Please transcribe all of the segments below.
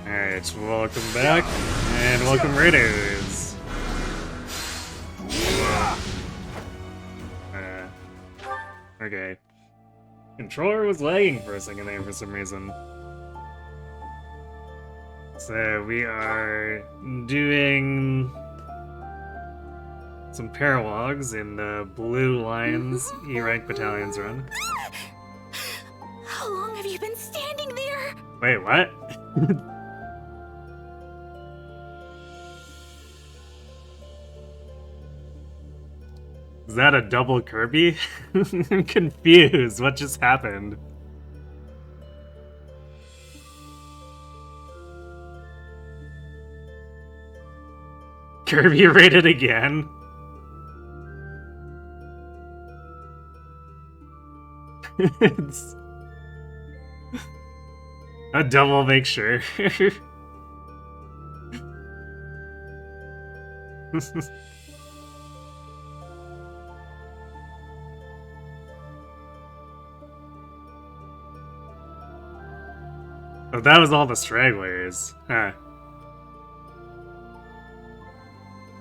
Alright, welcome back, and welcome Raiders! Okay. Controller was lagging for a second there for some reason. So we are doing some paralogs in the Blue Lions E-Rank Battalions run. How long have you been standing there? Wait, what? Is that a double Kirby? I'm confused. What just happened? Kirby rated again? It's a double make sure. Oh, that was all the stragglers. Huh.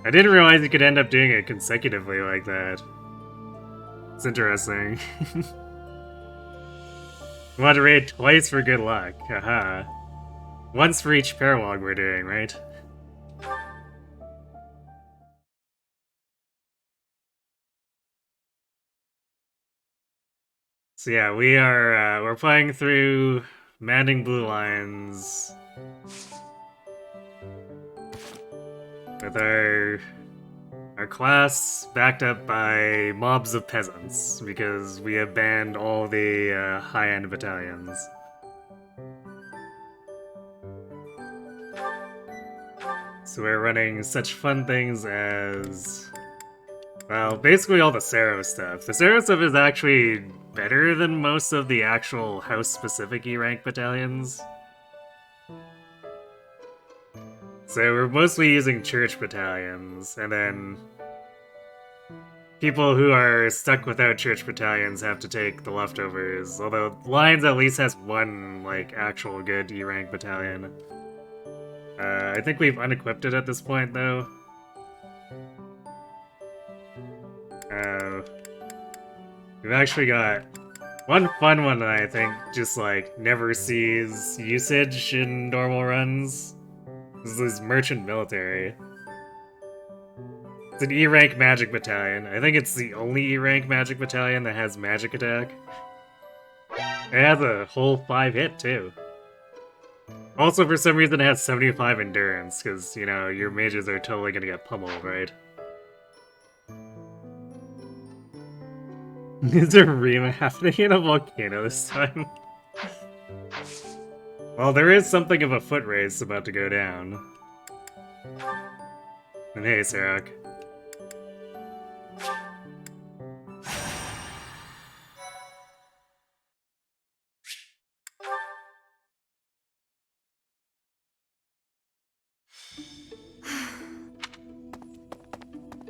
I didn't realize you could end up doing it consecutively like that. It's interesting. You want to raid twice for good luck. Haha. Once for each paralog we're doing, right? So yeah, we're playing through Maddening Blue Lions with our class backed up by mobs of peasants because we have banned all the high-end battalions. So we're running such fun things as, well, basically all the Sero stuff. The Sero stuff is actually better than most of the actual house-specific E-Rank battalions. So we're mostly using church battalions, and then people who are stuck without church battalions have to take the leftovers, although Lions at least has one, like, actual good E-Rank battalion. I think we've unequipped it at this point, though. We've actually got one fun one that I think just, like, never sees usage in normal runs. This is Merchant Military. It's an E-Rank Magic Battalion. I think it's the only E-Rank Magic Battalion that has Magic Attack. It has a whole 5-hit, too. Also, for some reason, it has 75 Endurance, because, you know, your mages are totally gonna get pummeled, right? Is there a Rima happening in a volcano this time? Well, there is something of a foot race about to go down. And hey, Sarok.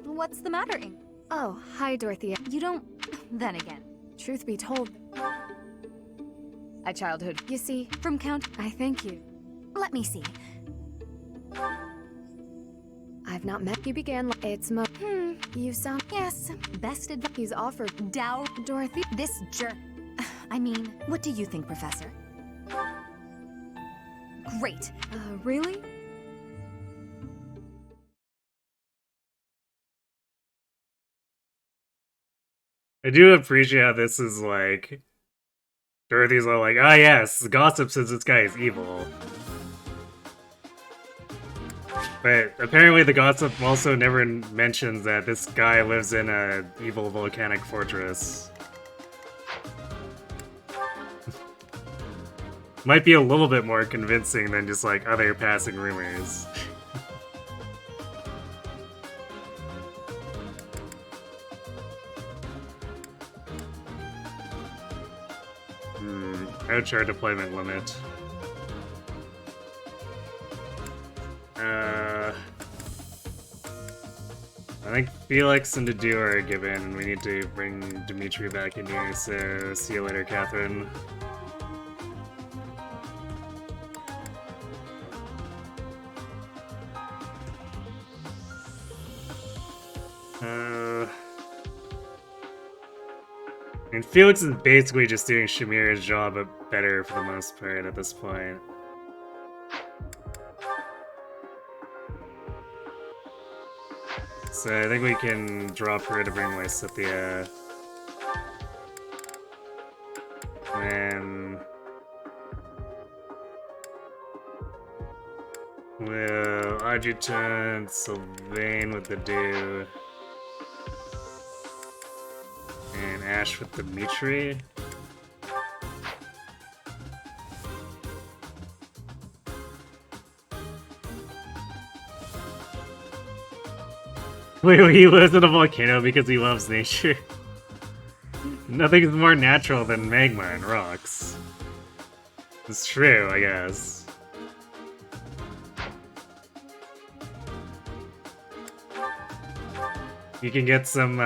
What's the matter? Oh, hi, Dorothea. You don't... Then again. Truth be told, a childhood. You see, From Count... I thank you. Let me see. I've not met you began. It's you sound. Yes. Best advice. He's offered. Dow... Dorothy. This jerk... I mean, what do you think, Professor? Great. Really? I do appreciate how this is like... Dorothy's all like, ah yes, the gossip says this guy is evil. But apparently the gossip also never mentions that this guy lives in a evil volcanic fortress. Might be a little bit more convincing than just like other passing rumors. Ouch, our deployment limit. I think Felix and Dedu are given, and we need to bring Dimitri back in here, so see you later, Catherine. And Felix is basically just doing Shamira's job, but better for the most part at this point. So I think we can drop her to bring Lysithea. And well, Adjutant, Sylvain with the Dew. And Ash with Dimitri. Wait, he lives in a volcano because he loves nature. Nothing is more natural than magma and rocks. It's true, I guess. You can get some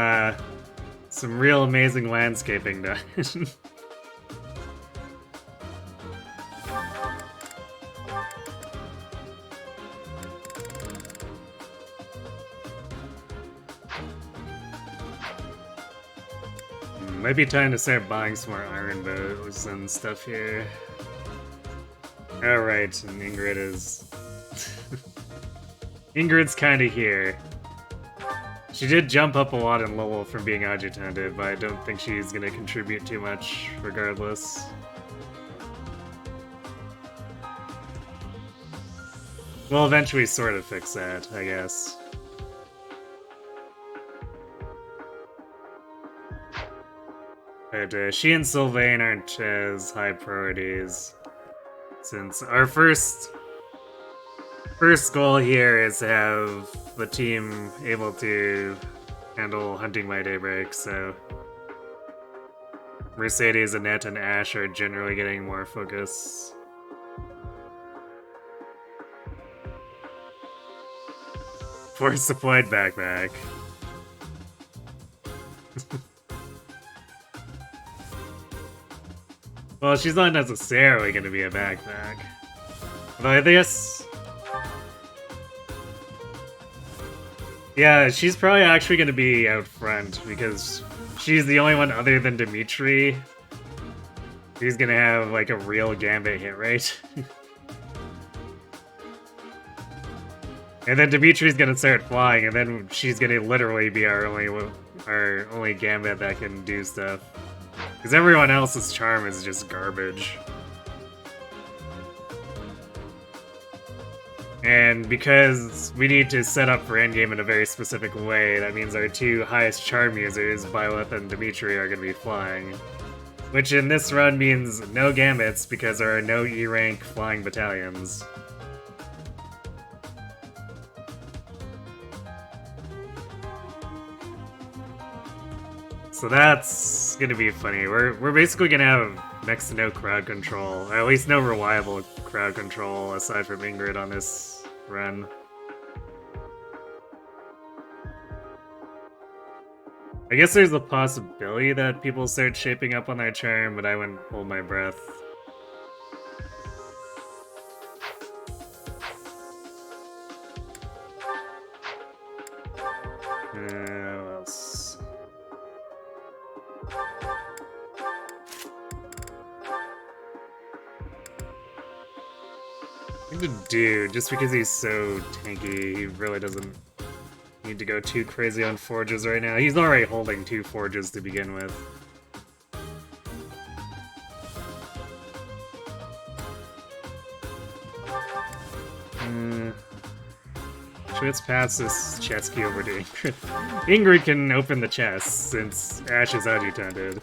real amazing landscaping done. Might be time to start buying some more iron bows and stuff here. Alright, and Ingrid is... Ingrid's kinda here. She did jump up a lot in level from being adjutanted, but I don't think she's gonna contribute too much regardless. We'll eventually sort of fix that, I guess. But she and Sylvain aren't as high priorities, since our first goal here is to have the team able to handle hunting by daybreak, so Mercedes, Annette, and Ash are generally getting more focus. Force supplied backpack. Well, she's not necessarily going to be a backpack. But I guess... Yeah, she's probably actually going to be out front, because she's the only one other than Dimitri who's going to have, like, a real Gambit hit rate. And then Dimitri's going to start flying, and then she's going to literally be our only Gambit that can do stuff. Because everyone else's charm is just garbage. And because we need to set up for endgame in a very specific way, that means our two highest charm users, Byleth and Dimitri, are going to be flying. Which in this run means no Gambits, because there are no E-rank flying battalions. So that's gonna be funny. We're basically gonna have next to no crowd control, or at least no reliable crowd control aside from Ingrid on this run. I guess there's a possibility that people start shaping up on their charm, but I wouldn't hold my breath. What else? I think the dude, just because he's so tanky, he really doesn't need to go too crazy on forges right now. He's already holding 2 forges to begin with. Let's pass this chest key over to Ingrid. Ingrid can open the chest, since Ash is adjutanted.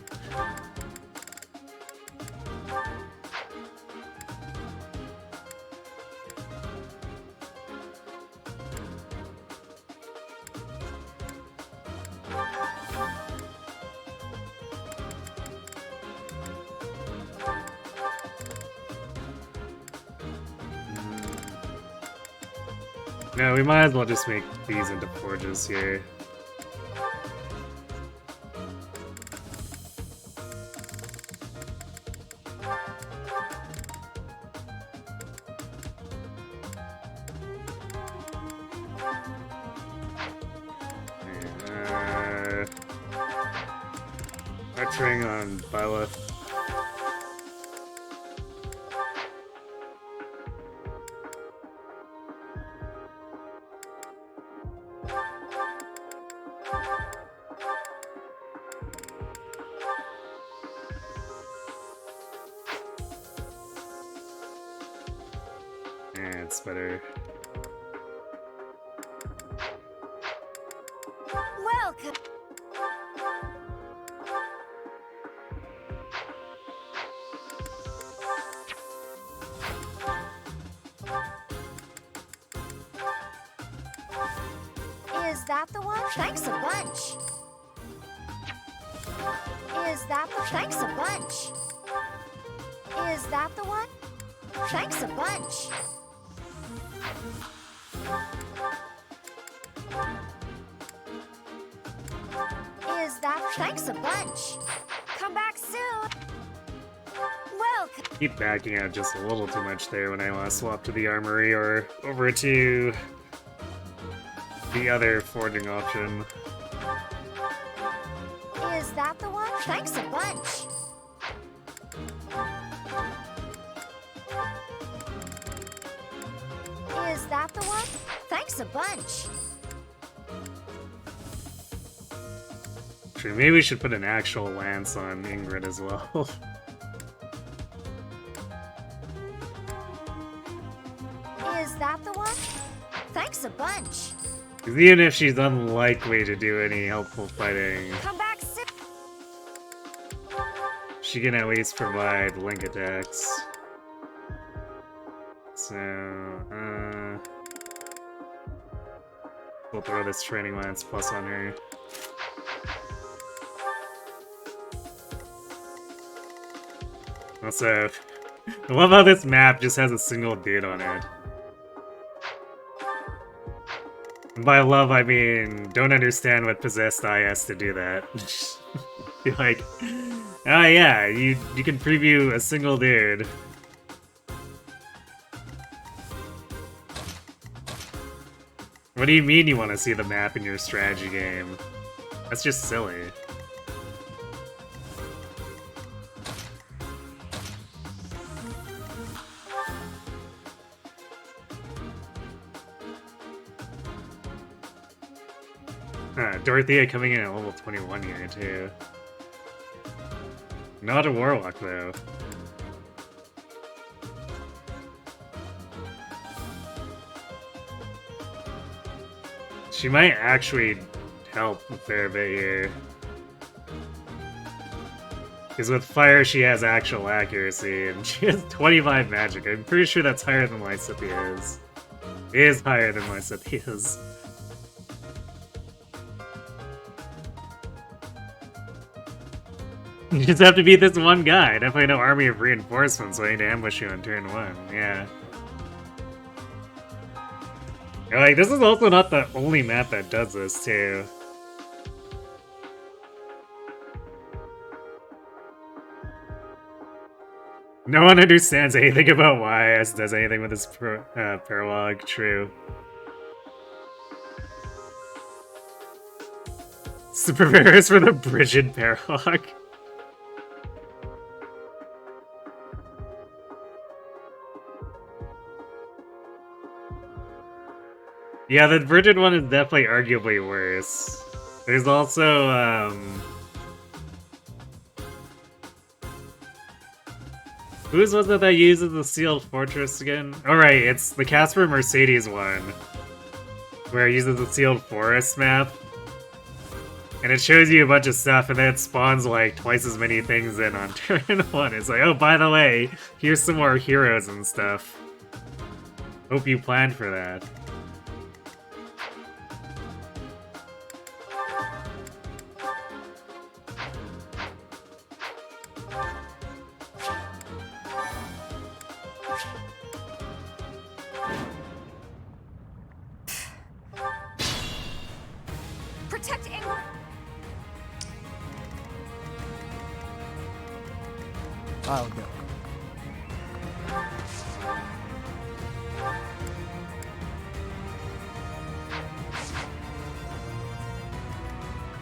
No, we might as well just make these into forges here. string on Byleth. Yeah, it's better. Welcome. Is that the one? Thanks a bunch. Is that the? Thanks a bunch. Is that the one? Thanks a bunch. Is that? Thanks a bunch. Come back soon. Welcome. Keep backing out just a little too much there when I want to swap to the armory or over to the other forging option. Is that the one? Thanks a bunch. Is that the one? Thanks a bunch. Actually, maybe we should put an actual lance on Ingrid as well. Is that the one? Thanks a bunch. 'Cause even if she's unlikely to do any helpful fighting, Come back soon. she can at least provide link attacks. So, we'll throw this training lance plus on her. Also, I love how this map just has a single dude on it. And by love, I mean, don't understand what possessed eye has to do that. Be like, oh yeah, you can preview a single dude. What do you mean you want to see the map in your strategy game? That's just silly. Dorothea coming in at level 21 here, too. Not a warlock, though. She might actually help a fair bit here. Because with fire, she has actual accuracy, and she has 25 magic. I'm pretty sure that's higher than Lysithia's. It is higher than Lysithia's. You just have to beat this one guy. Definitely no army of reinforcements waiting to ambush you on turn 1. Yeah. Like, this is also not the only map that does this, too. No one understands anything about why S does anything with this Paralogue. True. Super Bears for the Brigid Paralogue. Yeah, the Brigid one is definitely arguably worse. There's also, whose was it that uses the Sealed Fortress again? Oh right, it's the Casper Mercedes one. Where it uses the Sealed Forest map. And it shows you a bunch of stuff, and then it spawns like twice as many things in on turn 1. It's like, oh, by the way, here's some more heroes and stuff. Hope you planned for that. Protect Ingrid. I'll go.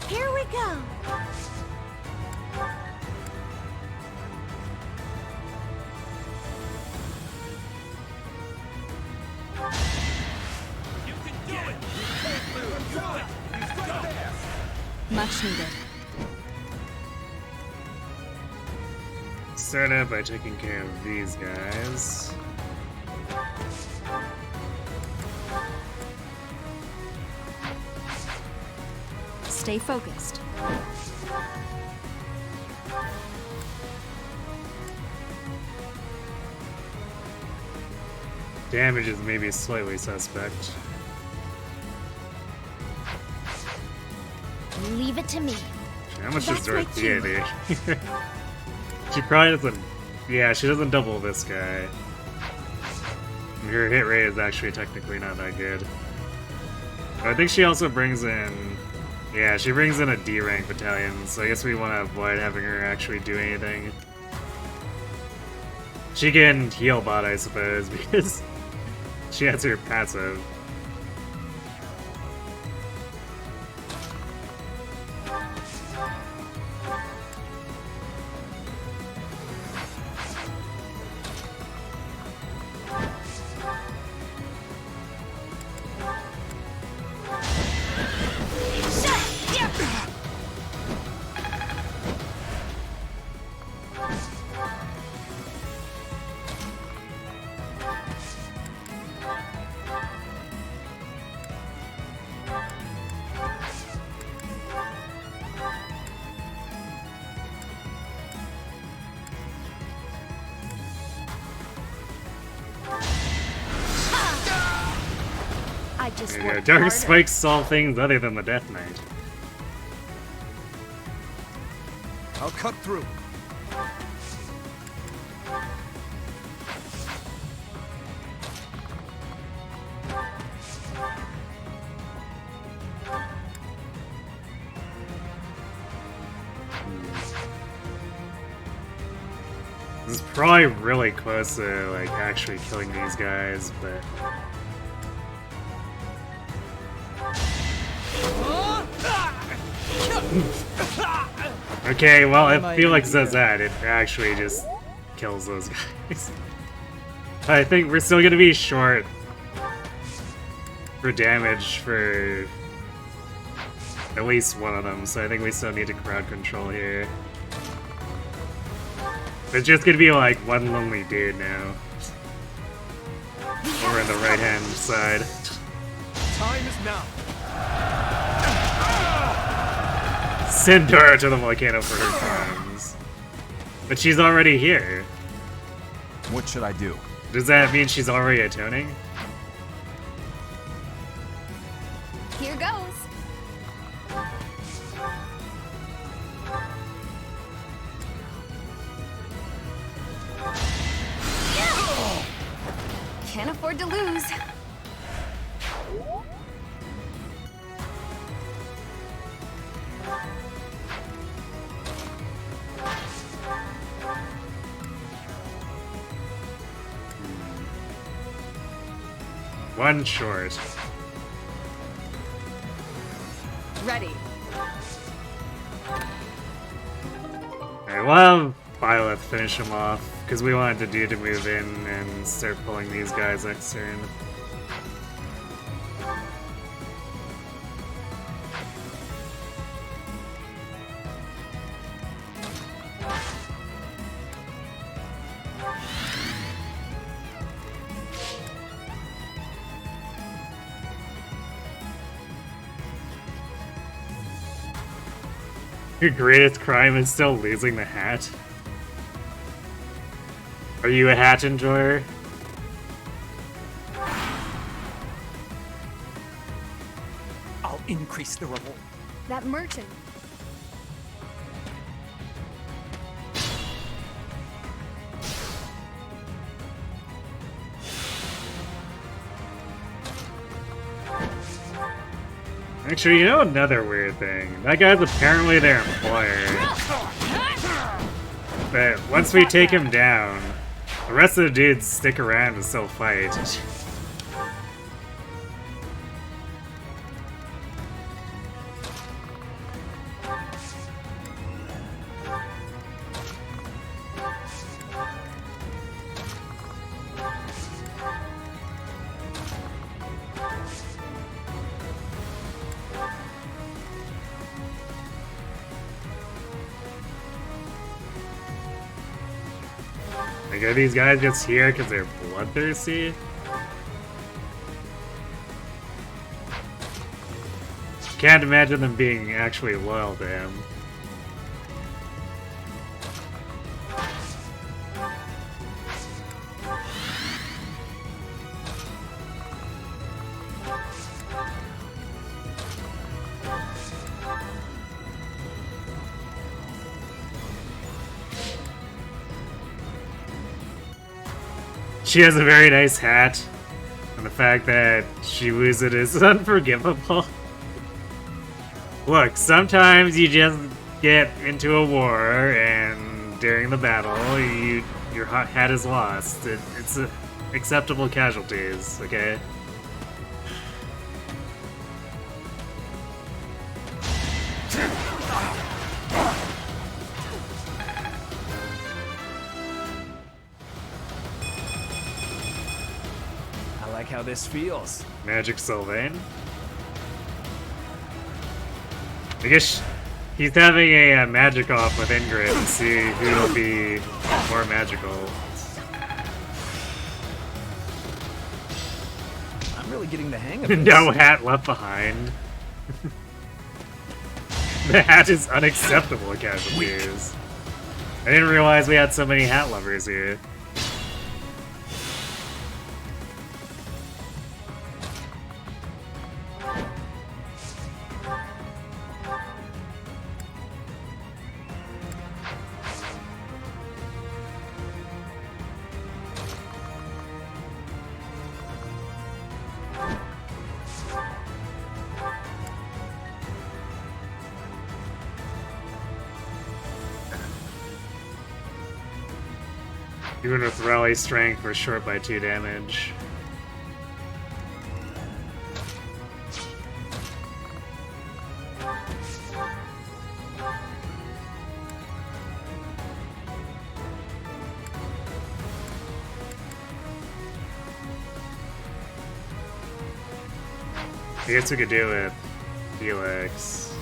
Here we go. Much needed. Start out by taking care of these guys. Stay focused. Damage is maybe slightly suspect. Leave it to me. How much does That's my Dorothea cue. do? She probably doesn't... Yeah, she doesn't double this guy. Her hit rate is actually technically not that good. But I think she also brings in... Yeah, she brings in a D rank battalion, so I guess we want to avoid having her actually do anything. She can heal bot, I suppose, because she has her passive. I just There you go. worked Dark harder. Spikes solve things other than the Death Knight. I'll cut through. This is probably really close to like actually killing these guys, but okay, well I feel like says that it actually just kills those guys. I think we're still gonna be short for damage for at least one of them, so I think we still need to crowd control here. It's just gonna be like one lonely dude now. Over on the right hand side. Time is now. Send her to the volcano for her crimes. But she's already here. What should I do? Does that mean she's already atoning? Here goes. Can't afford to lose. One short. Ready. Alright, we'll have Violet finish him off, because we wanted the dude to move in and start pulling these guys next turn. Your greatest crime is still losing the hat? Are you a hat enjoyer? I'll increase the reward. That merchant. Actually, you know another weird thing? That guy's apparently their employer. But once we take him down, the rest of the dudes stick around and still fight. Like, are these guys just here because they're bloodthirsty? Can't imagine them being actually loyal to him. She has a very nice hat, and the fact that she loses it is unforgivable. Look, sometimes you just get into a war, and during the battle, your hat is lost. It's acceptable casualties, okay? I like how this feels. Magic Sylvain? I guess he's having a magic off with Ingrid to see who will be more magical. I'm really getting the hang of this. No hat left behind. The hat is unacceptable casualties. I didn't realize we had so many hat lovers here. Even with rally strength, we're short by 2 damage. I guess we could do it, Felix.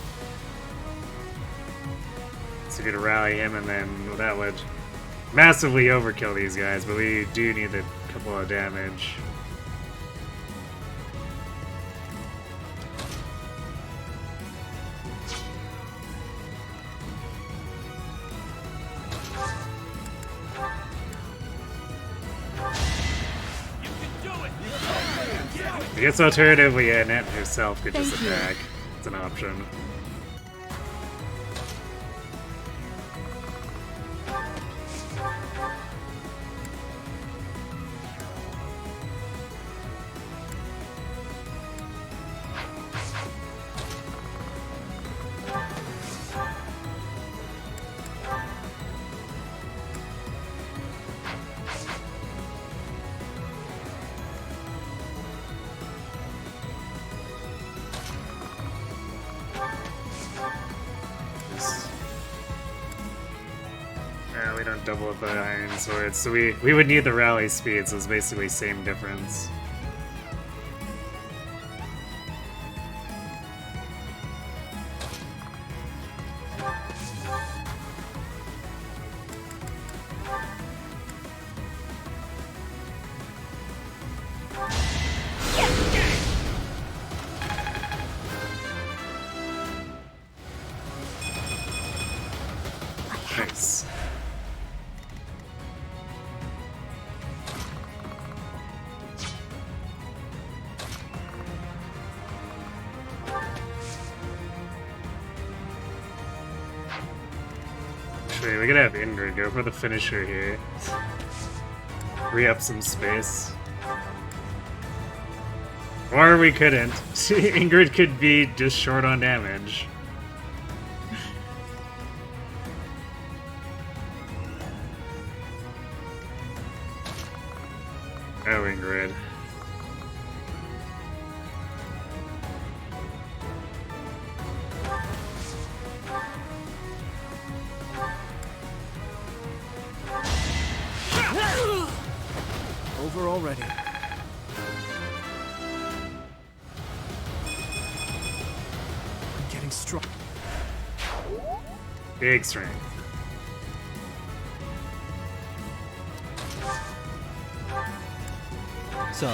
So we could rally him, and then well, that would massively overkill these guys, but we do need a couple of damage. I guess alternatively, Annette herself could just attack. It's an option. We don't double up the iron swords, so we would need the rally speed, so it's basically same difference. Nice. Actually, we gotta have Ingrid go for the finisher here. Free up some space. Or we couldn't. Ingrid could be just short on damage. Oh, Ingrid. Over already. I'm getting strong. Big strength. So,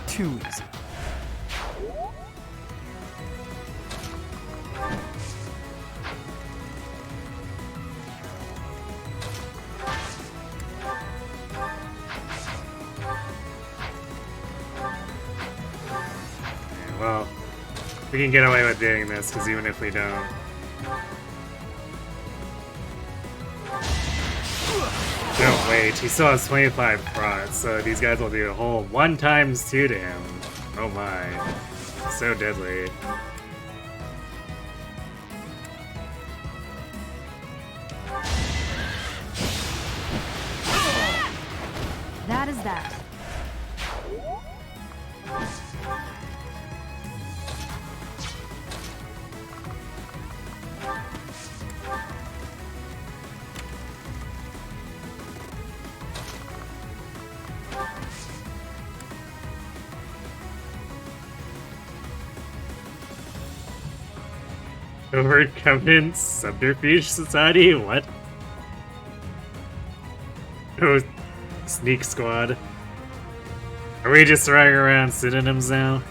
too easy. Well, we can get away with doing this, because even if we don't... No, wait, he still has 25 procs, so these guys will do a whole 1 times 2 to him. Oh my. So deadly. That is that. Overt Covenant Subterfuge Society? What? Oh, Sneak Squad. Are we just throwing around synonyms now?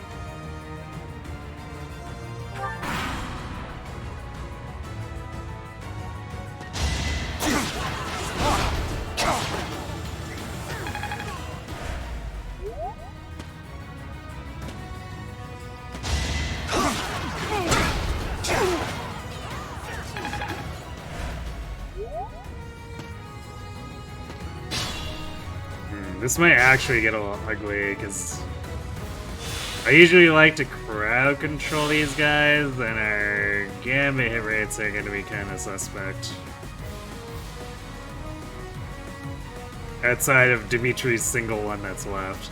This might actually get a little ugly, because I usually like to crowd control these guys, and our gambit hit rates are going to be kind of suspect. Outside of Dimitri's single one that's left.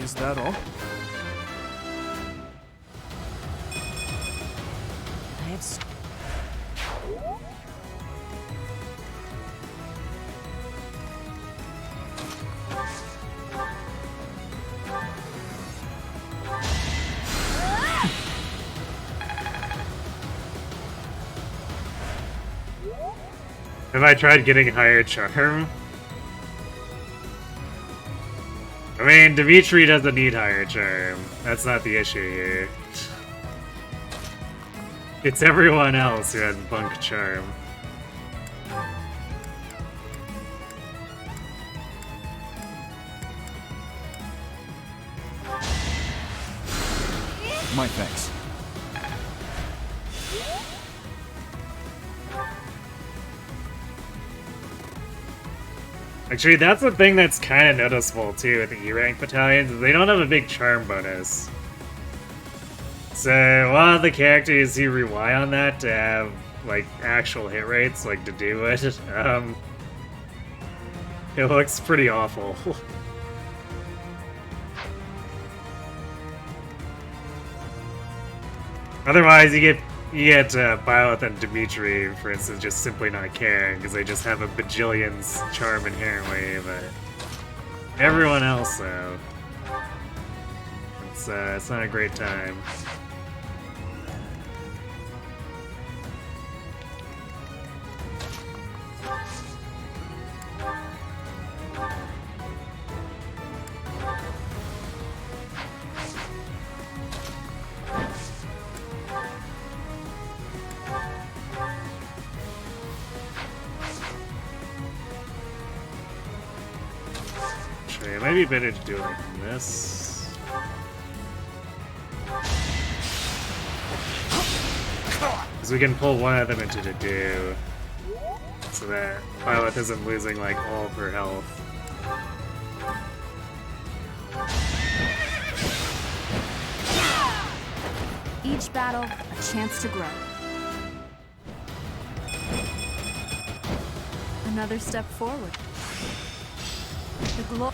Is that all? I have. Have I tried getting higher charm? I mean, Dimitri doesn't need higher charm. That's not the issue here. It's everyone else who has bunk charm. My thanks. Actually, that's the thing that's kind of noticeable too with the E-rank battalions, is they don't have a big charm bonus. So a lot of the characters who rely on that to have like actual hit rates, like to do it, it looks pretty awful. Otherwise, you get Byleth and Dimitri, for instance, just simply not caring because they just have a bajillion's charm inherently, but everyone else, though, it's not a great time. It might be better to do it like this. Because we can pull one of them into the do. So that Byleth isn't losing like all of her health. Each battle, a chance to grow. Another step forward. The glow.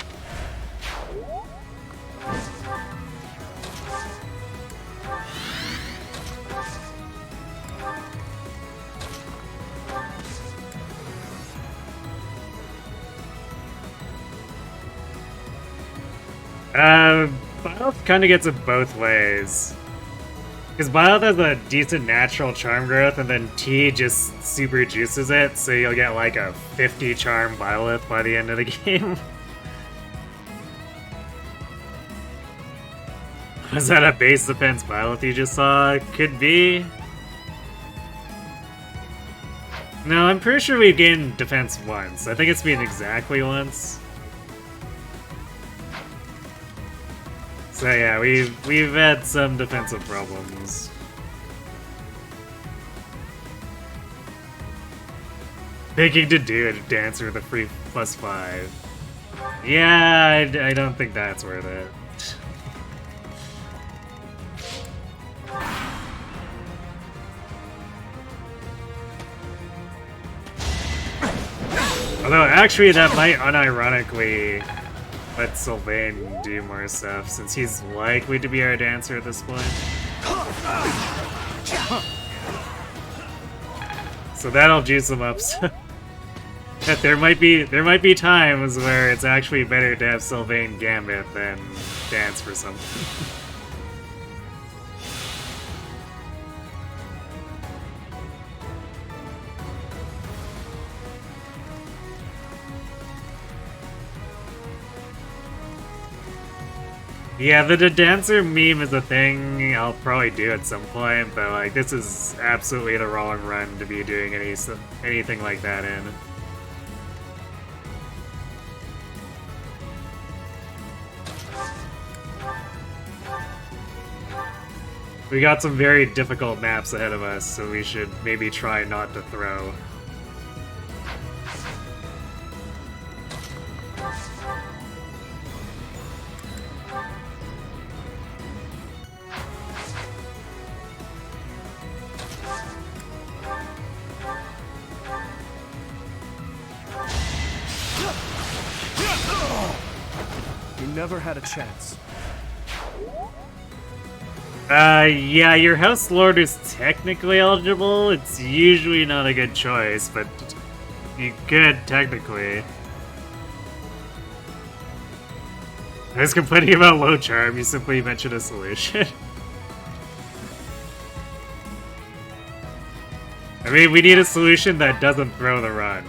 Byleth kind of gets it both ways. Because Byleth has a decent natural charm growth, and then T just super juices it, so you'll get like a 50 charm Byleth by the end of the game. Was that a base defense Byleth you just saw? Could be. No, I'm pretty sure we've gained defense once. I think it's been exactly once. So yeah, we've had some defensive problems. Thinking to do a dancer with a free +5. Yeah, I don't think that's worth it. Although actually that might unironically let Sylvain do more stuff, since he's likely to be our dancer at this point. So that'll juice him up. So that there might be times where it's actually better to have Sylvain Gambit than dance for something. Yeah, the dancer meme is a thing I'll probably do at some point, but like this is absolutely the wrong run to be doing anything like that in. We got some very difficult maps ahead of us, so we should maybe try not to throw. Never had a chance. Yeah, your House Lord is technically eligible. It's usually not a good choice, but you could technically. I was complaining about low charm, you simply mentioned a solution. I mean, we need a solution that doesn't throw the run.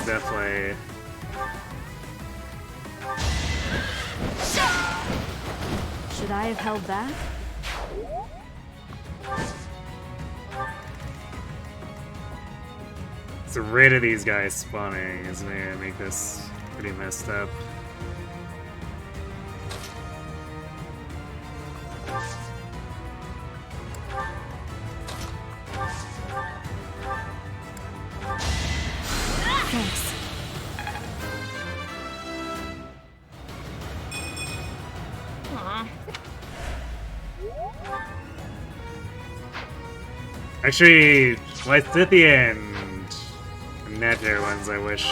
Definitely. Should I have held back? It's the rate of these guys spawning is gonna make this pretty messed up. Thanks. Actually, Lythian and Nether ones I wish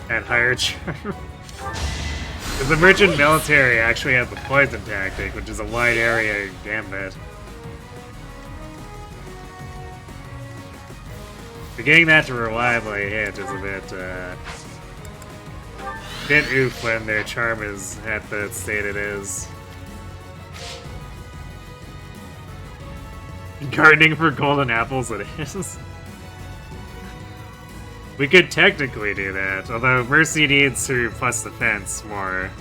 had higher charm. Because the Merchant Military actually has the poison tactic, which is a wide area gambit. But getting that to reliably hit is a bit oof when their charm is at the state it is. Gardening for golden apples it is. We could technically do that, although Mercy needs to plus defense more.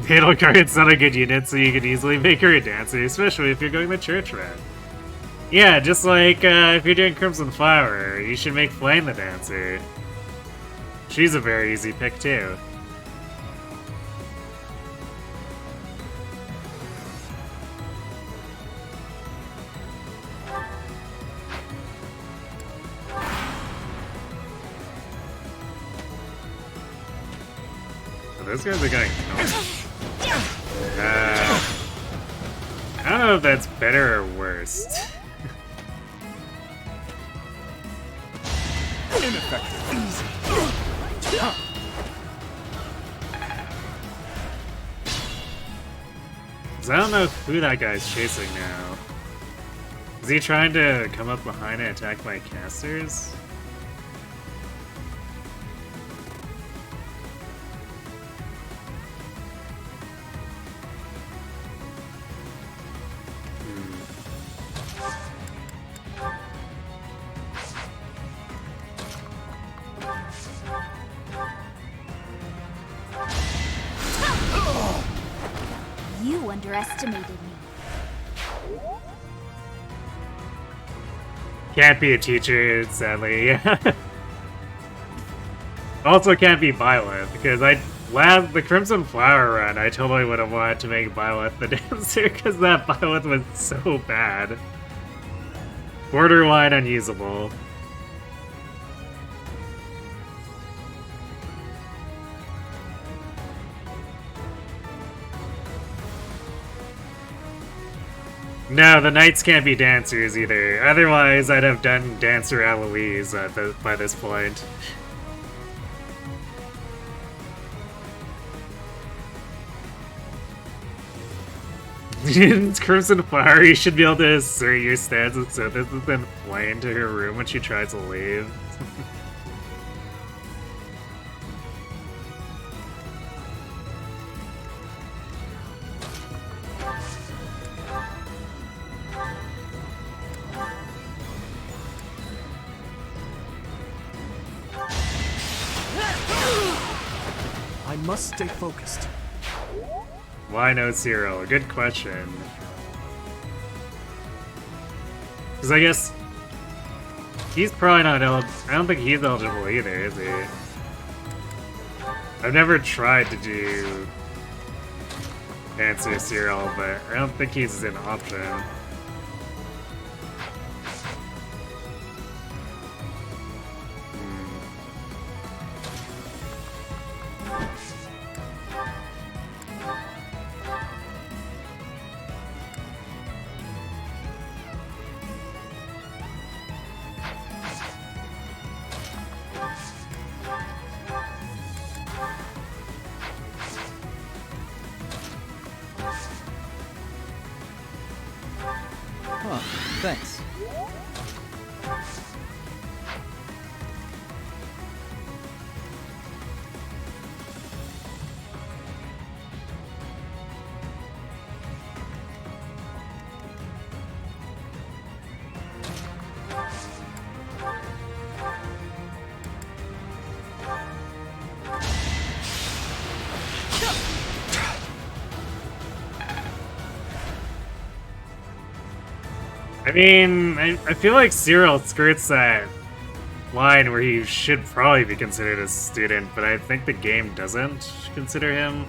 Fatal Guardian's not a good unit, so you could easily make her a dancer, especially if you're going the church route. Yeah, just like if you're doing Crimson Flower, you should make Flame the dancer. She's a very easy pick too. Those guys are going. I don't know if that's better or worse. Ineffective. Easy. I don't know who that guy's chasing now. Is he trying to come up behind and attack my casters? You underestimated me. Can't be a teacher, sadly. Yeah. Also can't be Byleth, because the Crimson Flower run, I totally would have wanted to make Byleth the dancer, because that Byleth was so bad. Borderline unusable. No, the knights can't be dancers either. Otherwise, I'd have done Dancer Eloise by this point. In Crimson Flower, you should be able to assert your stance and so this is then fly into her room when she tries to leave. I must stay focused. Why no Cyril? Good question. Because I guess he's probably not eligible. I don't think he's eligible either, is he? I've never tried to do Dancer Cyril, but I don't think he's an option. Huh, thanks. I mean, I feel like Cyril skirts that line where he should probably be considered a student, but I think the game doesn't consider him.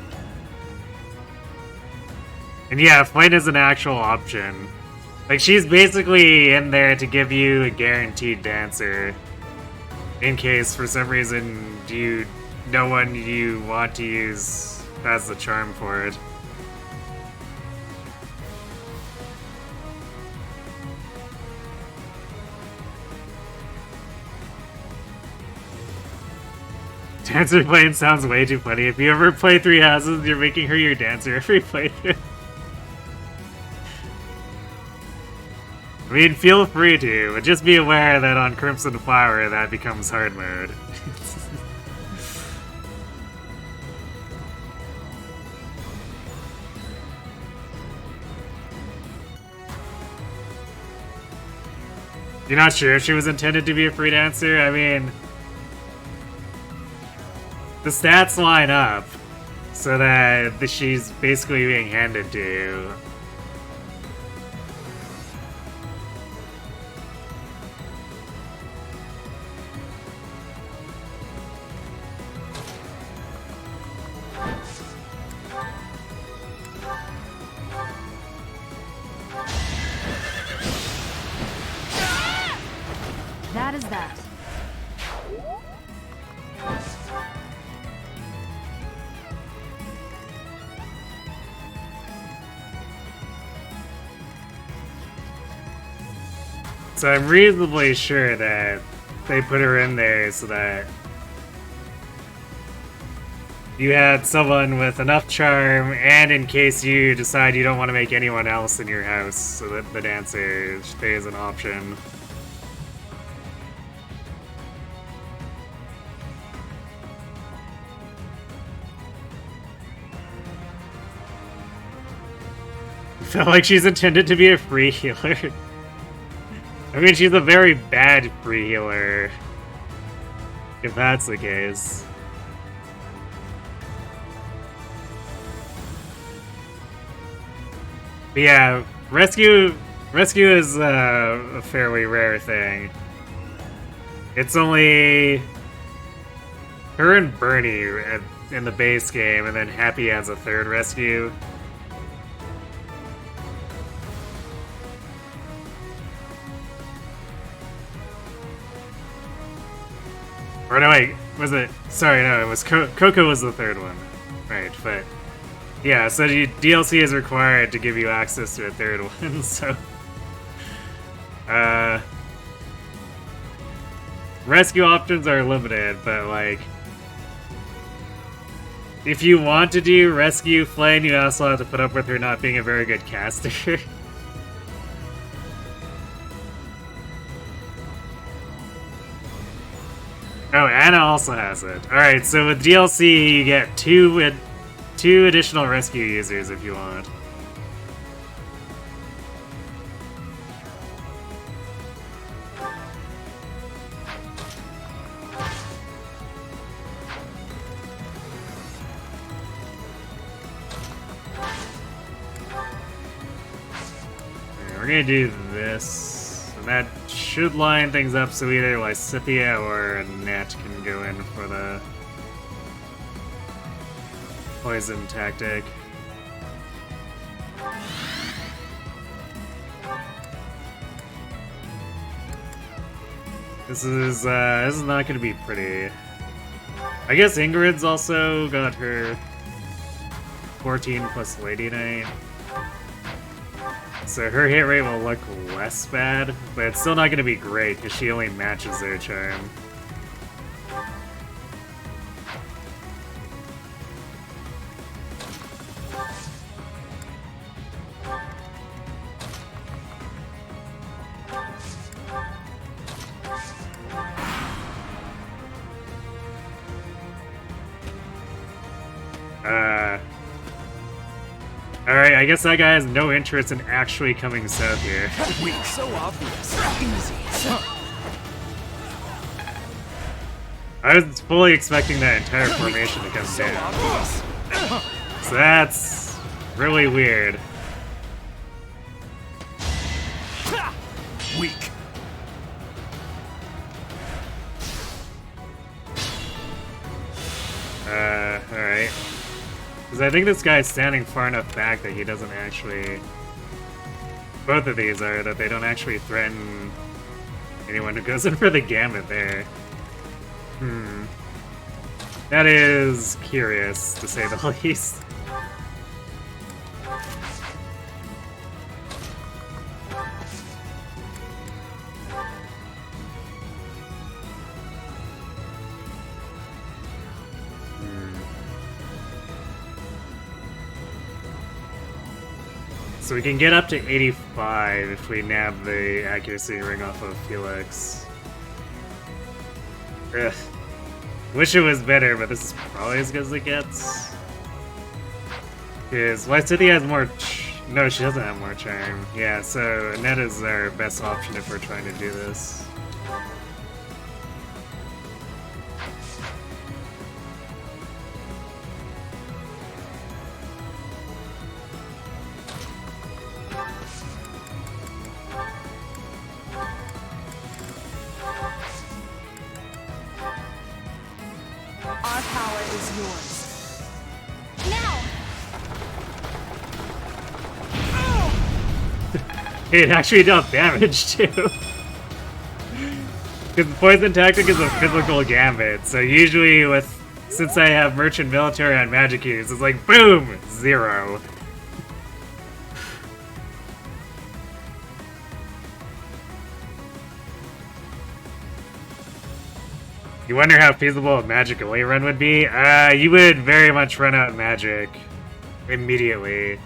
And yeah, Flight is an actual option. Like, she's basically in there to give you a guaranteed dancer. In case, for some reason, no one you want to use has the charm for it. Dancer playing sounds way too funny. If you ever play Three Houses, you're making her your dancer every playthrough. I mean, feel free to, but just be aware that on Crimson Flower, that becomes hard mode. You're not sure if she was intended to be a free dancer? I mean, the stats line up so that she's basically being handed to you. That is that. So I'm reasonably sure that they put her in there so that you had someone with enough charm, and in case you decide you don't want to make anyone else in your house, so that the dancer stays an option. Felt like she's intended to be a free healer. I mean, she's a very bad free healer, if that's the case. But yeah, rescue is a fairly rare thing. It's only her and Bernie in the base game, and then Happy has a third rescue. Or no, wait, was it? Sorry, no, it was Coco was the third one. Right, but yeah, so DLC is required to give you access to a third one, so rescue options are limited, but like if you want to do rescue Flame, you also have to put up with her not being a very good caster. Oh, Anna also has it. Alright, so with DLC, you get two additional rescue users if you want. Okay, we're gonna do this. And that should line things up so either Lysithia or Net can go in for the poison tactic. This is not gonna be pretty. I guess Ingrid's also got her 14 plus Lady Knight. So her hit rate will look less bad, but it's still not going to be great because she only matches their charm. Alright, I guess that guy has no interest in actually coming south here. Weak, so obvious. Easy. I was fully expecting that entire formation to come down. So that's really weird. Weak. Alright. Because I think this guy's standing far enough back that he doesn't actually... Both of these are, that they don't actually threaten anyone who goes in for the gambit there. That is curious, to say the least. So we can get up to 85 if we nab the accuracy ring off of Felix. Ugh. Wish it was better, but this is probably as good as it gets. Because Lysithia has more... No, she doesn't have more charm. Yeah, so Annette is our best option if we're trying to do this. Our power is yours. Now! It actually dealt damage too. Because poison tactic is a physical gambit, so usually since I have merchant military on magic use, it's like boom, 0. You wonder how feasible a magic away run would be? You would very much run out of magic immediately.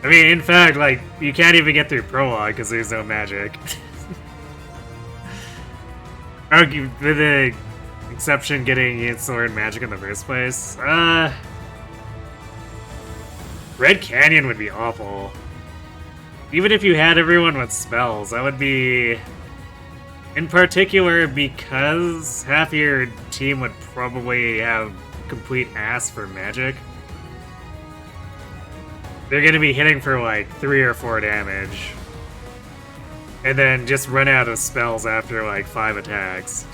I mean, in fact, like, you can't even get through Prologue because there's no magic. With the exception getting its sword magic in the first place. Red Canyon would be awful. Even if you had everyone with spells, that would be... In particular, because half your team would probably have complete ass for magic. They're gonna be hitting for like 3 or 4 damage. And then just run out of spells after like 5 attacks.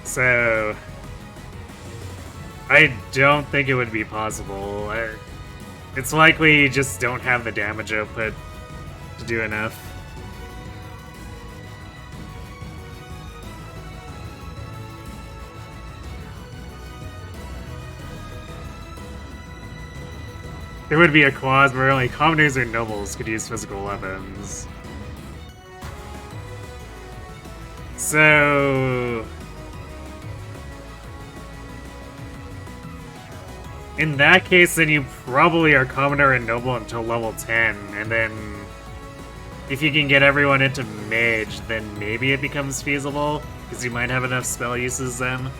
So... I don't think it would be possible. It's likely you just don't have the damage output to do enough. There would be a clause where only commoners or nobles could use physical weapons. So... in that case, then you probably are commoner and noble until level 10, and then if you can get everyone into mage, then maybe it becomes feasible, because you might have enough spell uses then.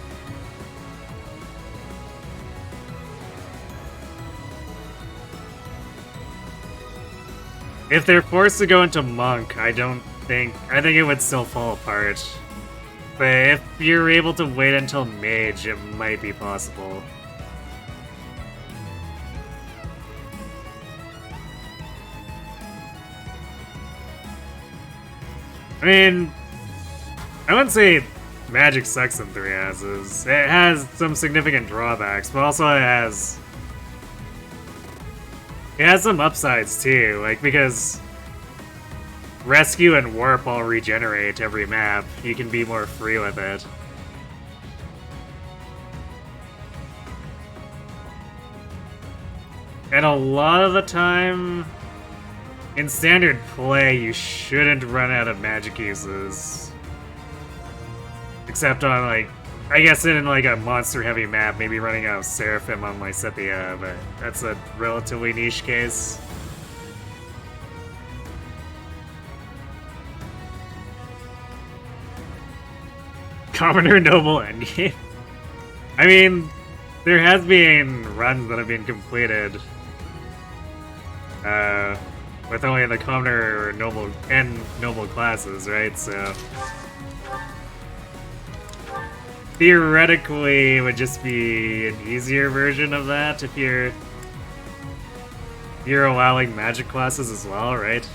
If they're forced to go into monk, I think it would still fall apart. But if you're able to wait until mage, it might be possible. I mean, I wouldn't say magic sucks in 3 Asses. It has some significant drawbacks, but also it has some upsides too, like because rescue and warp all regenerate every map. You can be more free with it. And a lot of the time, in standard play, you shouldn't run out of magic uses. Except on, like, I guess in like a monster-heavy map, maybe running out of Seraphim on Lysithea, but that's a relatively niche case. Commoner Noble endgame. I mean, there has been runs that have been completed with only the commoner or noble and noble classes, right? So theoretically, it would just be an easier version of that if you're allowing magic classes as well, right?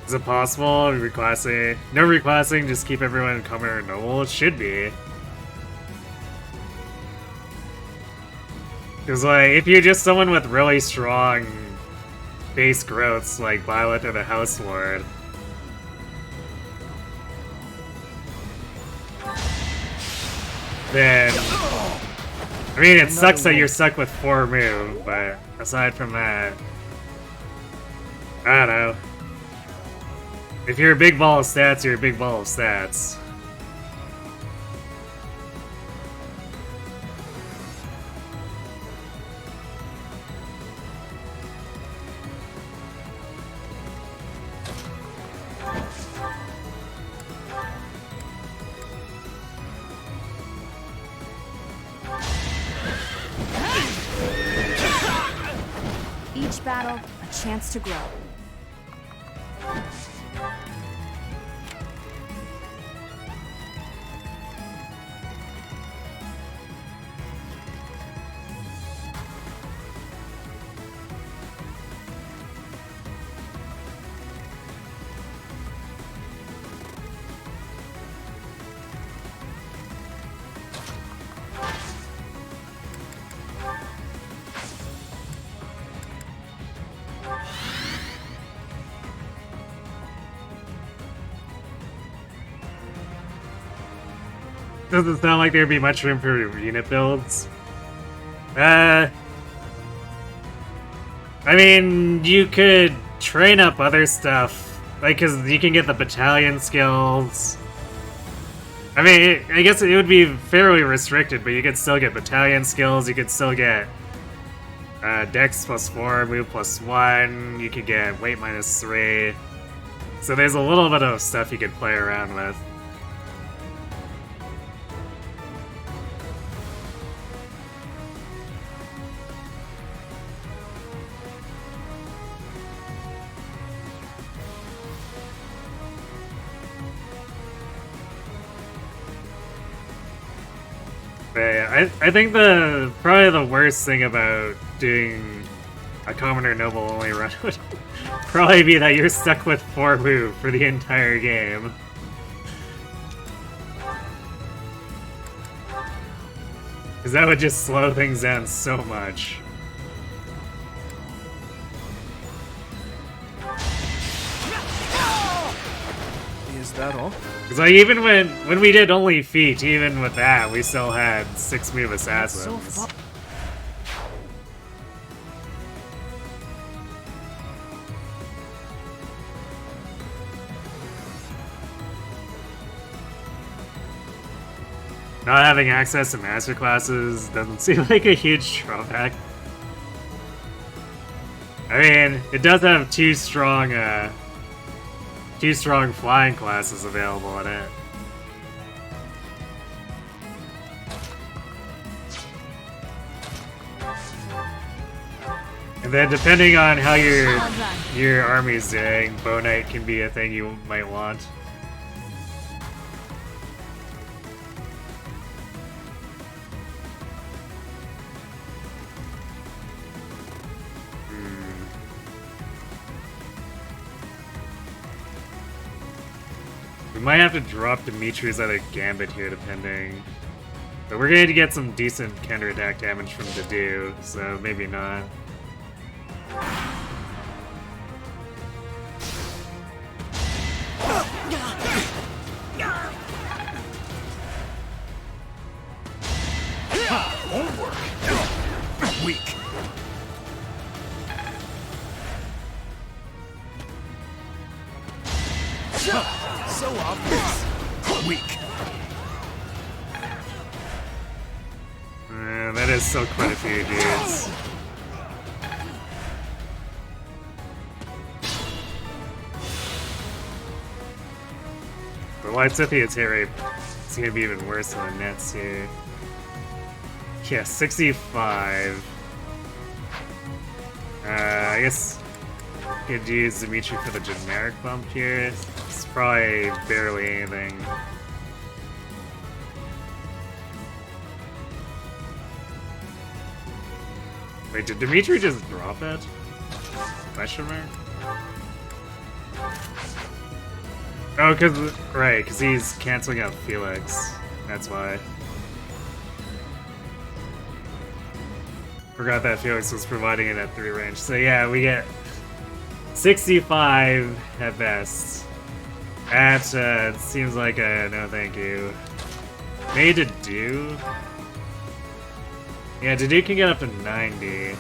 Is it possible? Reclassing? No reclassing, just keep everyone commoner or noble? It should be. Because, like, if you're just someone with really strong base growths, like Violet or the House Lord, then... I mean, it sucks that you're stuck with 4 move, but aside from that... I don't know. If you're a big ball of stats, you're a big ball of stats. Each battle, a chance to grow. Doesn't sound like there'd be much room for unit builds. I mean, you could train up other stuff, like, because you can get the battalion skills. I mean, I guess it would be fairly restricted, but you could still get battalion skills, you could still get Dex +4, Move +1, you could get Weight -3. So there's a little bit of stuff you could play around with. But yeah, I think probably the worst thing about doing a Commoner Noble only run would probably be that you're stuck with 4 move for the entire game. Because that would just slow things down so much. Is that all? Because like, even when we did only feet, even with that, we still had 6 move assassins. Not having access to master classes doesn't seem like a huge drawback. I mean, it does have two strong flying classes available in it. And then depending on how your army's doing, Bow Knight can be a thing you might want. We might have to drop Dimitri's other Gambit here, depending. But we're going to get some decent counterattack damage from Dedu, so maybe not. Won't work. Weak. So obvious. Weak. That is still quite a few dudes. The White Scythia's hit rate is going to be even worse than the Nets here. Yeah, 65. I guess I could use Dimitri for the generic bump here. It's probably barely anything. Wait, did Dimitri just drop it? Question mark? Oh, because he's canceling out Felix. That's why. Forgot that Felix was providing it at 3 range. So yeah, we get 65 at best. That seems like a no thank you. Made to do. Yeah, Dedu can get up to 90.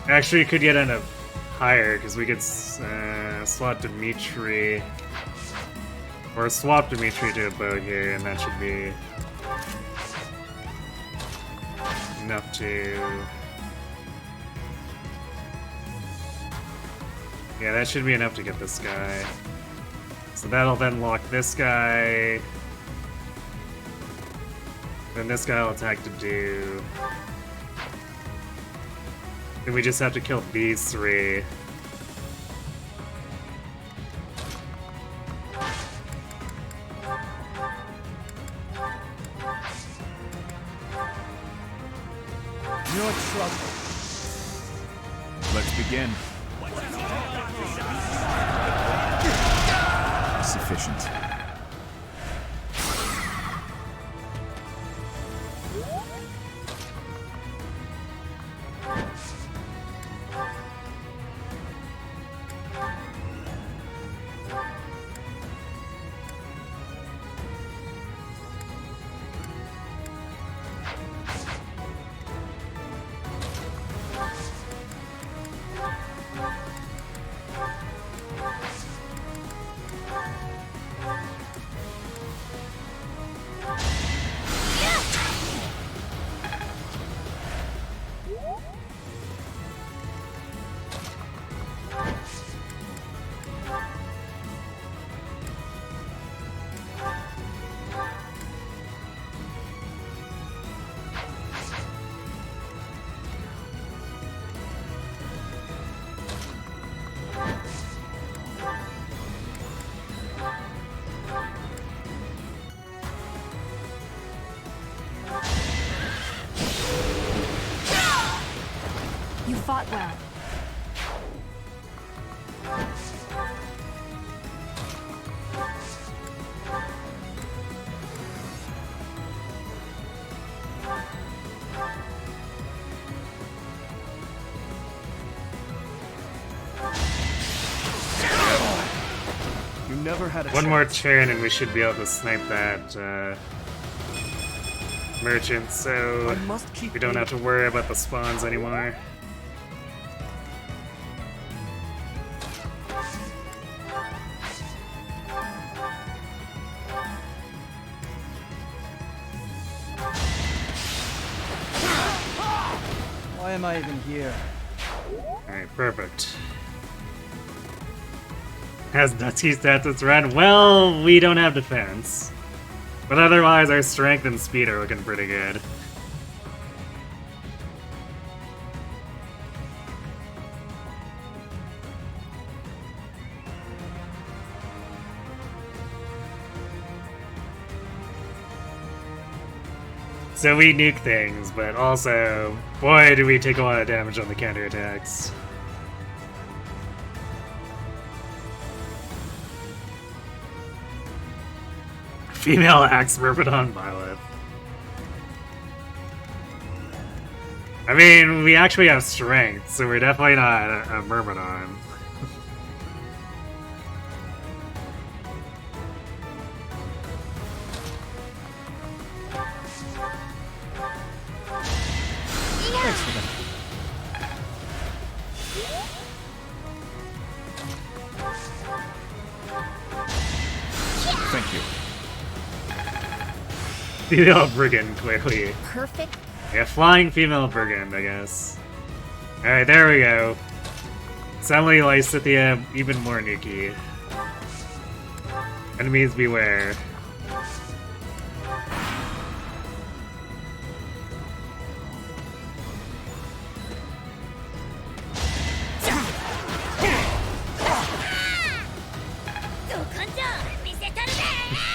Actually, it could get end up higher, because we could slot Dimitri, or swap Dimitri to a bow here, and that should be enough to... Yeah, that should be enough to get this guy. So that'll then lock this guy. Then this guy will attack to do. Then we just have to kill these 3. No trouble. Let's begin. Sufficient. not well. You never had a One more chance. turn and we should be able to snipe that merchant, so I must keep we don't have to worry about the spawns anymore. Why am I even here? Alright, perfect. Has Nutty stats run? Well, we don't have defense. But otherwise, our strength and speed are looking pretty good. So we nuke things, but also, boy, do we take a lot of damage on the counterattacks. Female axe Myrmidon Violet. I mean, we actually have strength, so we're definitely not a Myrmidon. Thanks for that. Thank you. Female Brigand, clearly. Perfect. Yeah, flying female Brigand, I guess. Alright, there we go. Suddenly Lysithia even more nuky. Enemies beware.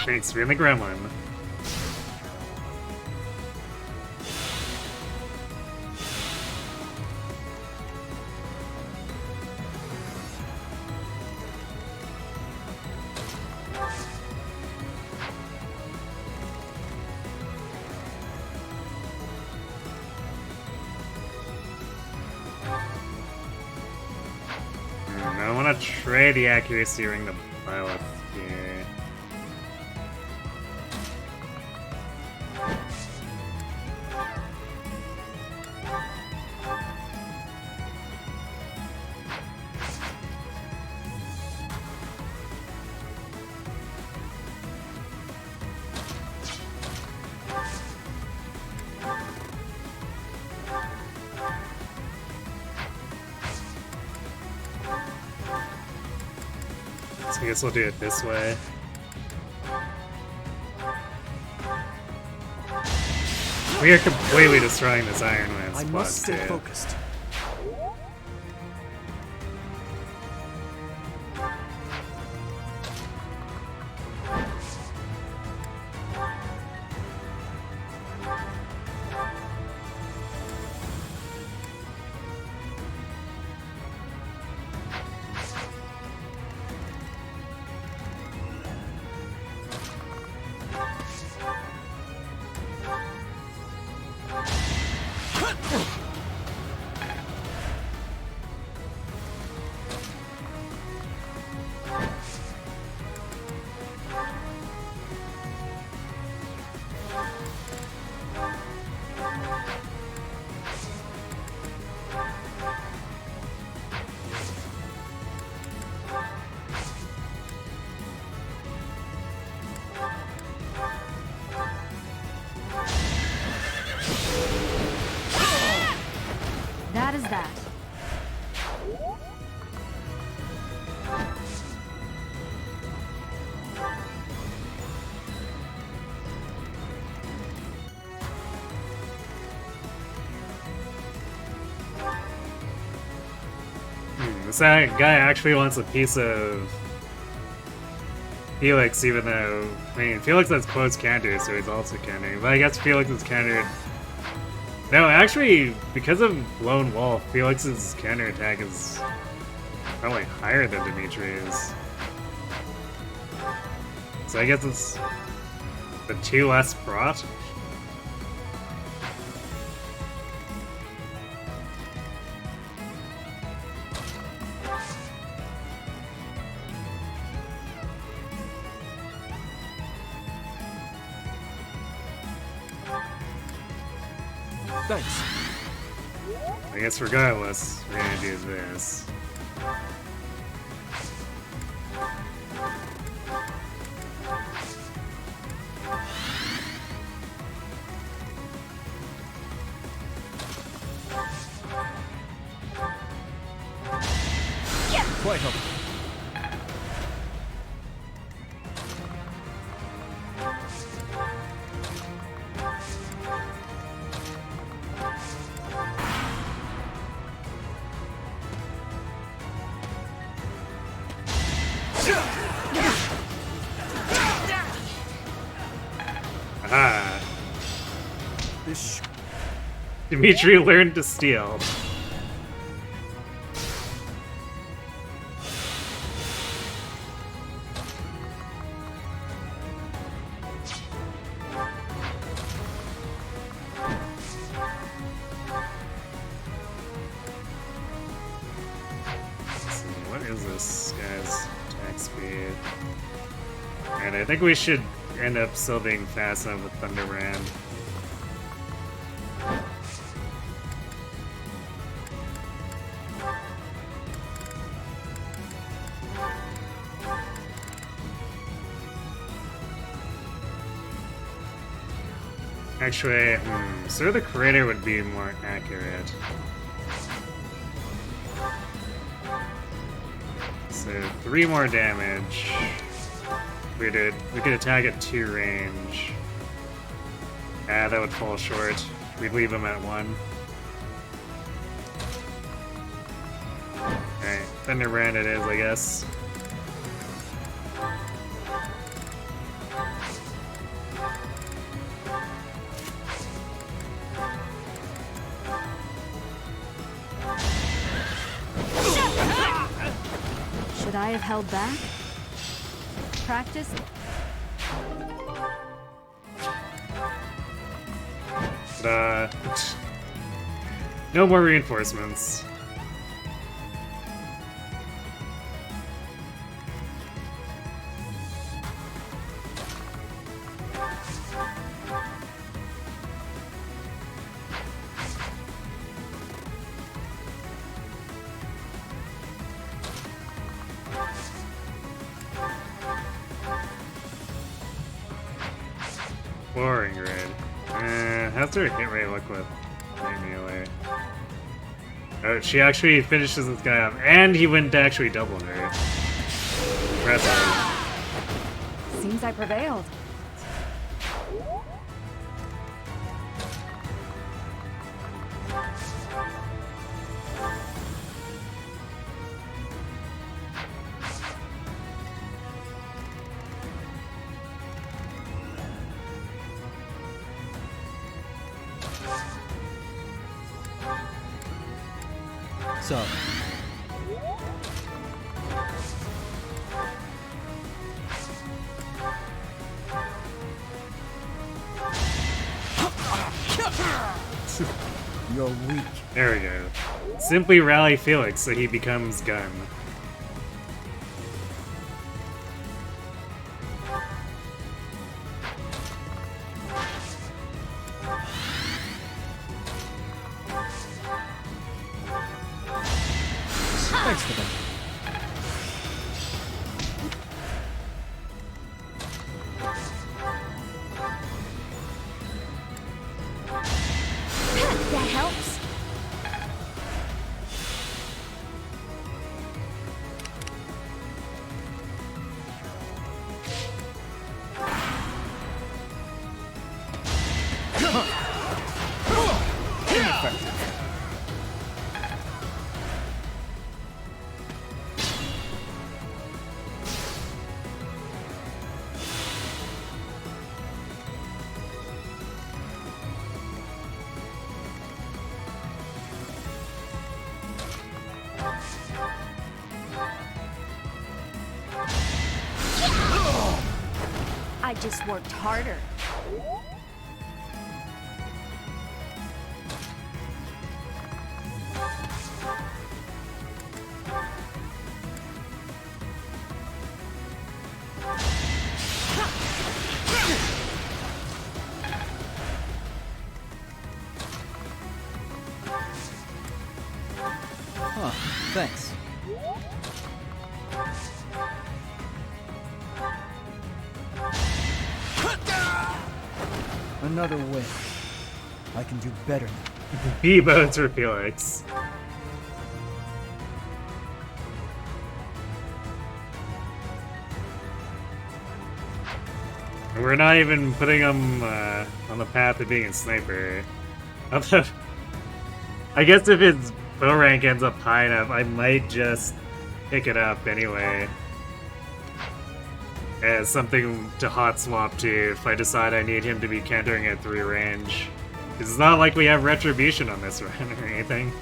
Thanks for being the gremlin. I want to trade the accuracy ring to Violet here. So I guess we'll do it this way. We are completely destroying this Iron Lance I spot, must stay too. focused. That is that. This guy actually wants a piece of Felix, even though, I mean, Felix has close counter, so he's also countering. But I guess Felix is countered No, actually, because of Lone Wolf, Felix's counterattack is probably higher than Dimitri's. So I guess it's the 2 less brought. Thanks. I guess regardless, we're gonna do this. Quite helpful. Ah, This Dimitri learned to steal. Let's see, what is this guy's attack speed? And I think we should end up still being fast enough with Thunderbrand. Actually, Sir the Creator would be more accurate. So 3 more damage. We could attack at 2 range. Ah, that would fall short. We'd leave him at 1. Alright, Thunderbrand it is, I guess. Should I have held back? Practice? But, no more reinforcements. Boring grid. How's her hit rate look with melee? Oh, she actually finishes this guy up, and he wouldn't actually double her. Impressive. Seems I prevailed. So, you're weak. There we go. Simply rally Felix so he becomes Gun. Thanks for that. That helps. I just worked harder. Huh, thanks. Another win. I can do better now. B bones for Felix. And we're not even putting him on the path of being a sniper. Although, I guess if his bow rank ends up high enough, I might just pick it up anyway. As something to hot swap to if I decide I need him to be countering at 3 range. 'Cause it's not like we have retribution on this run or anything.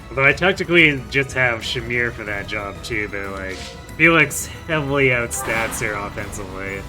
Although I technically just have Shamir for that job too, but like, Felix heavily outstats her offensively.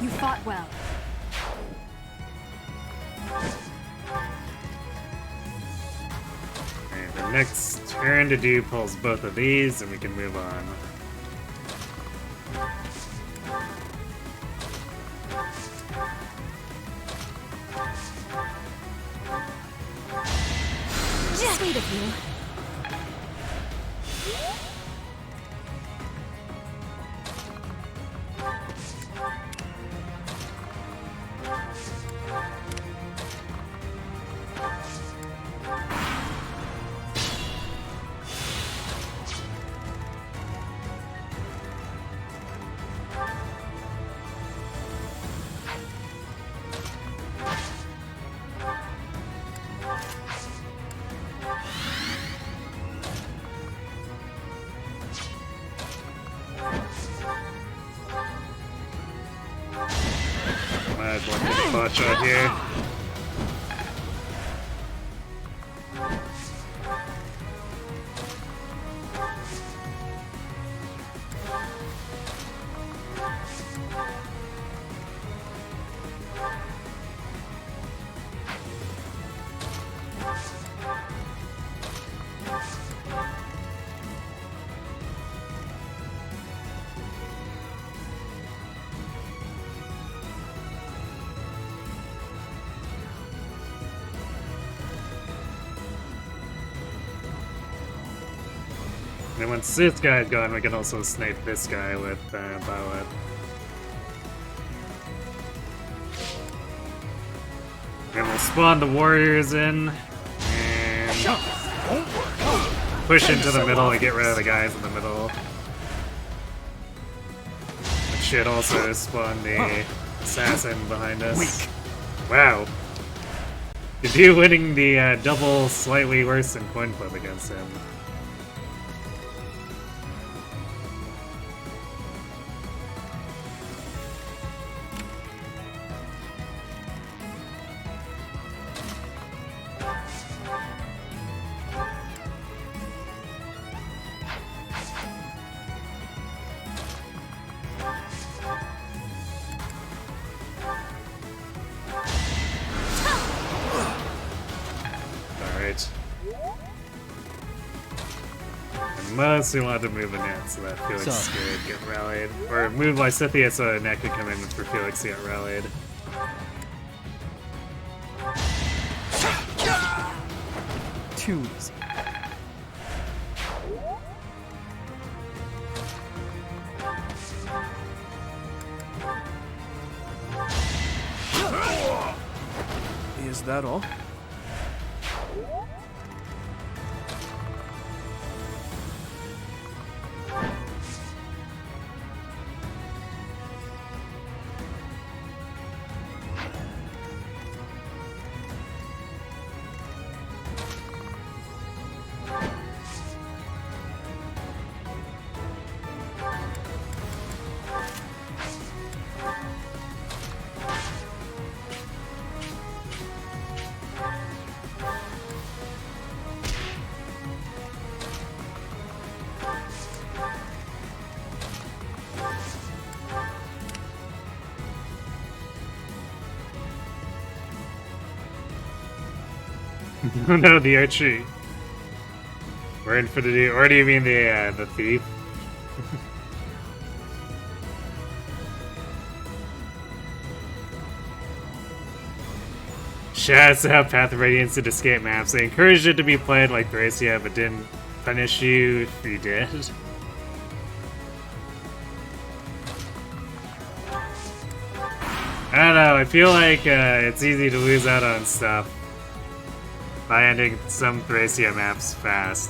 You fought well. Alright, the next turn to do pulls both of these, and we can move on. Sweet of you. Might as well get a bot shot here. And once this guy's gone, we can also snipe this guy with Bowlet. And we'll spawn the warriors in, and push into the middle and get rid of the guys in the middle. That should also spawn the assassin behind us. Wow. The dude winning the double slightly worse than coin flip against him. mostly wanted to move a net so that Felix So- could get rallied. Or move Lysithea so a net could come in for Felix to get rallied. Too easy. Is that all? Oh no, the archery. We're in for the or do you mean the thief? Shouts out Path of Radiance and Escape maps. They encouraged it to be played like Thracia, but didn't punish you if you did. I don't know, I feel like it's easy to lose out on stuff by ending some Thracia maps fast.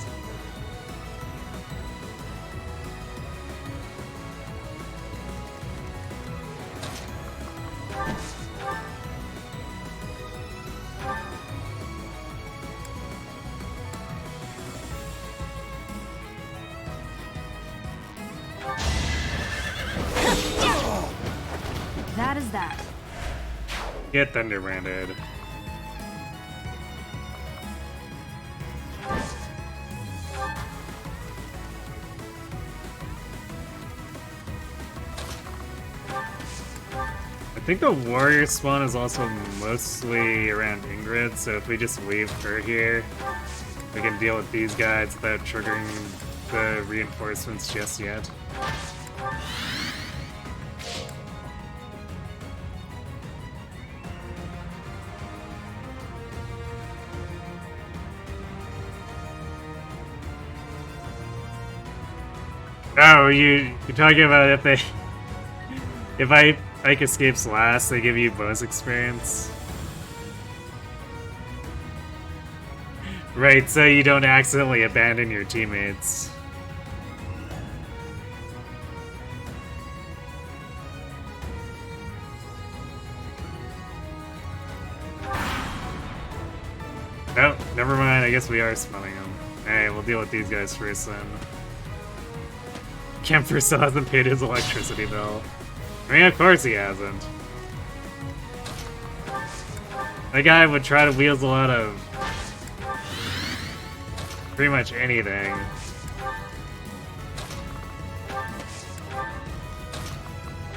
That is that. Get Thunderbranded. I think the warrior spawn is also mostly around Ingrid, so if we just leave her here, we can deal with these guys without triggering the reinforcements just yet. Oh, you're talking about if they... If Ike escapes last, they give you bonus experience? Right, so you don't accidentally abandon your teammates. Oh, never mind, I guess we are smelling them. Hey, we'll deal with these guys first then. Kemper still hasn't paid his electricity bill. I mean, of course he hasn't. That guy would try to weasel out of pretty much anything.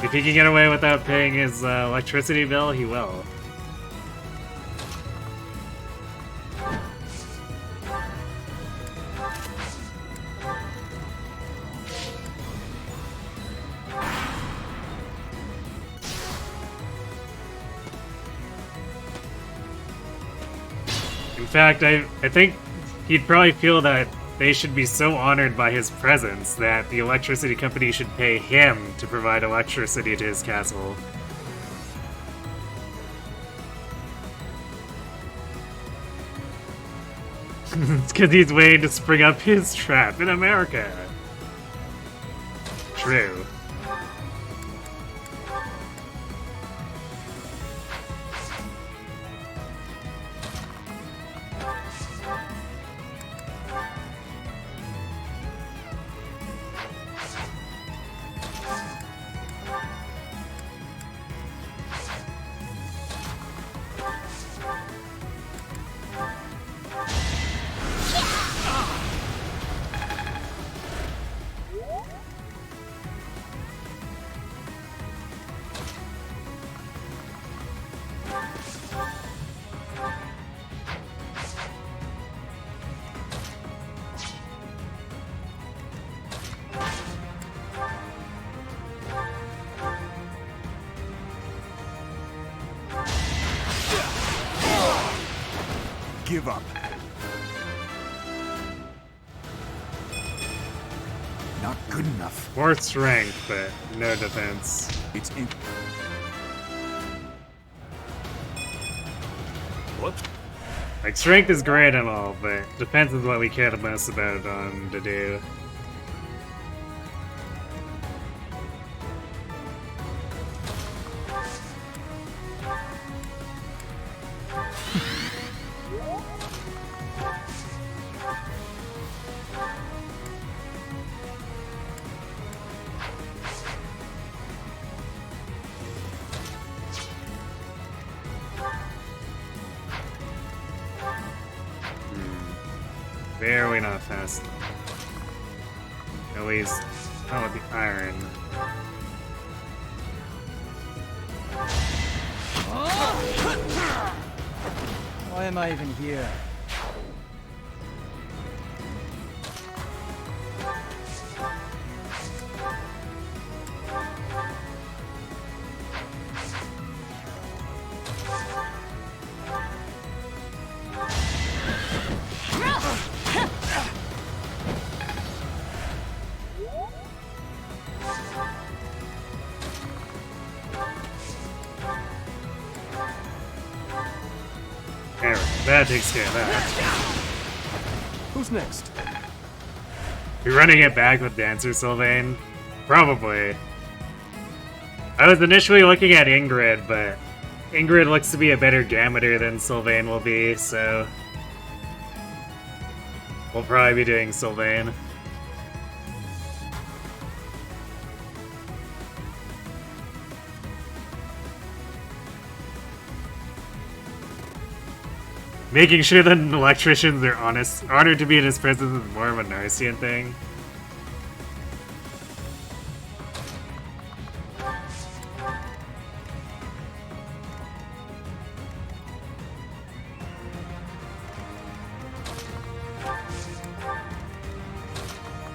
If he can get away without paying his electricity bill, he will. In fact, I think he'd probably feel that they should be so honored by his presence that the electricity company should pay him to provide electricity to his castle. It's because he's waiting to spring up his trap in America. True. give up. Not good enough. More strength, but no defense. It's in. What? Like, strength is great and all, but defense is what we care the most about it on to do. Very not fast. At least, not with the iron. Why am I even here? There we go. That takes care of that. Who's next? You're running it back with Dancer Sylvain? Probably. I was initially looking at Ingrid, but Ingrid looks to be a better Gammeter than Sylvain will be, so we'll probably be doing Sylvain. Making sure that electricians are honest, honored to be in his presence is more of a Narcian thing.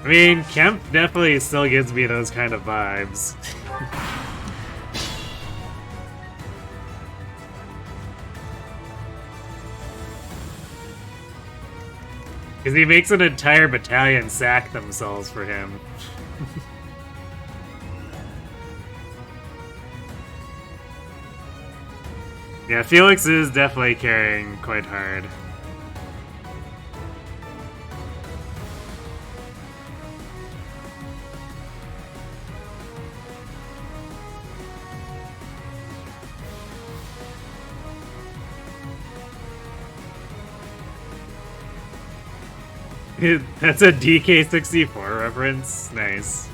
I mean, Kemp definitely still gives me those kind of vibes. Because he makes an entire battalion sack themselves for him. Yeah, Felix is definitely carrying quite hard. That's a DK64 reference? Nice.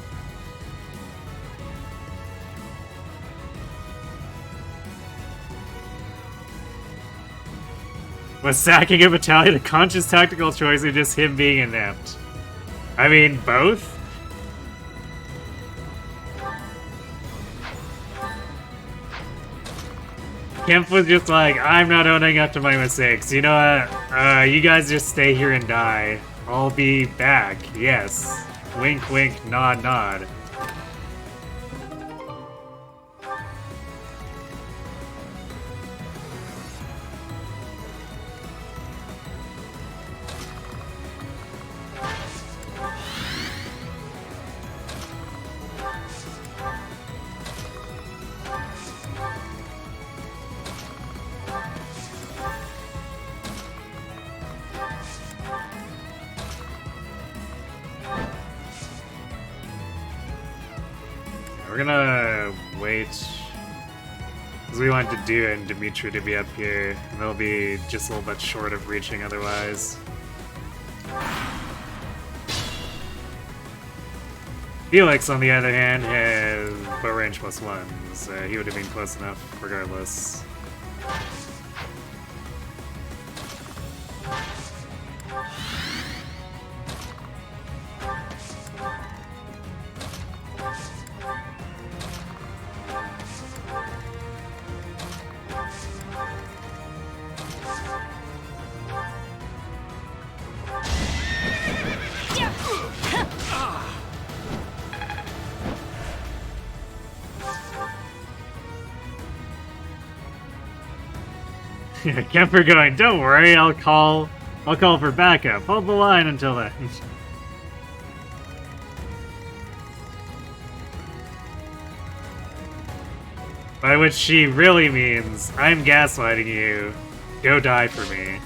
Was sacking a battalion a conscious tactical choice or just him being inept? I mean, both? Kemp was just like, I'm not owning up to my mistakes. You know what? You guys just stay here and die. I'll be back, yes. Wink, wink, nod, nod. We're gonna wait, because we want to do and Dimitri to be up here, and they'll be just a little bit short of reaching otherwise. Felix, on the other hand, has bow range +1, so he would have been close enough regardless. Kemper going, don't worry, I'll call for backup. Hold the line until then. By which she really means, I'm gaslighting you. Go die for me.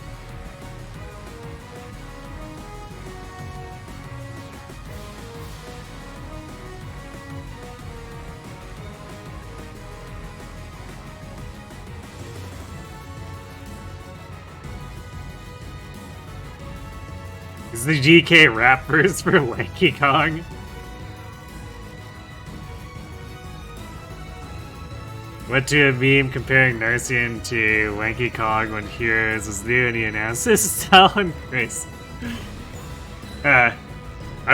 Is the GK rap verse for Lanky Kong? Went to a meme comparing Narcian to Lanky Kong when Heroes was new and he announced his style and grace. I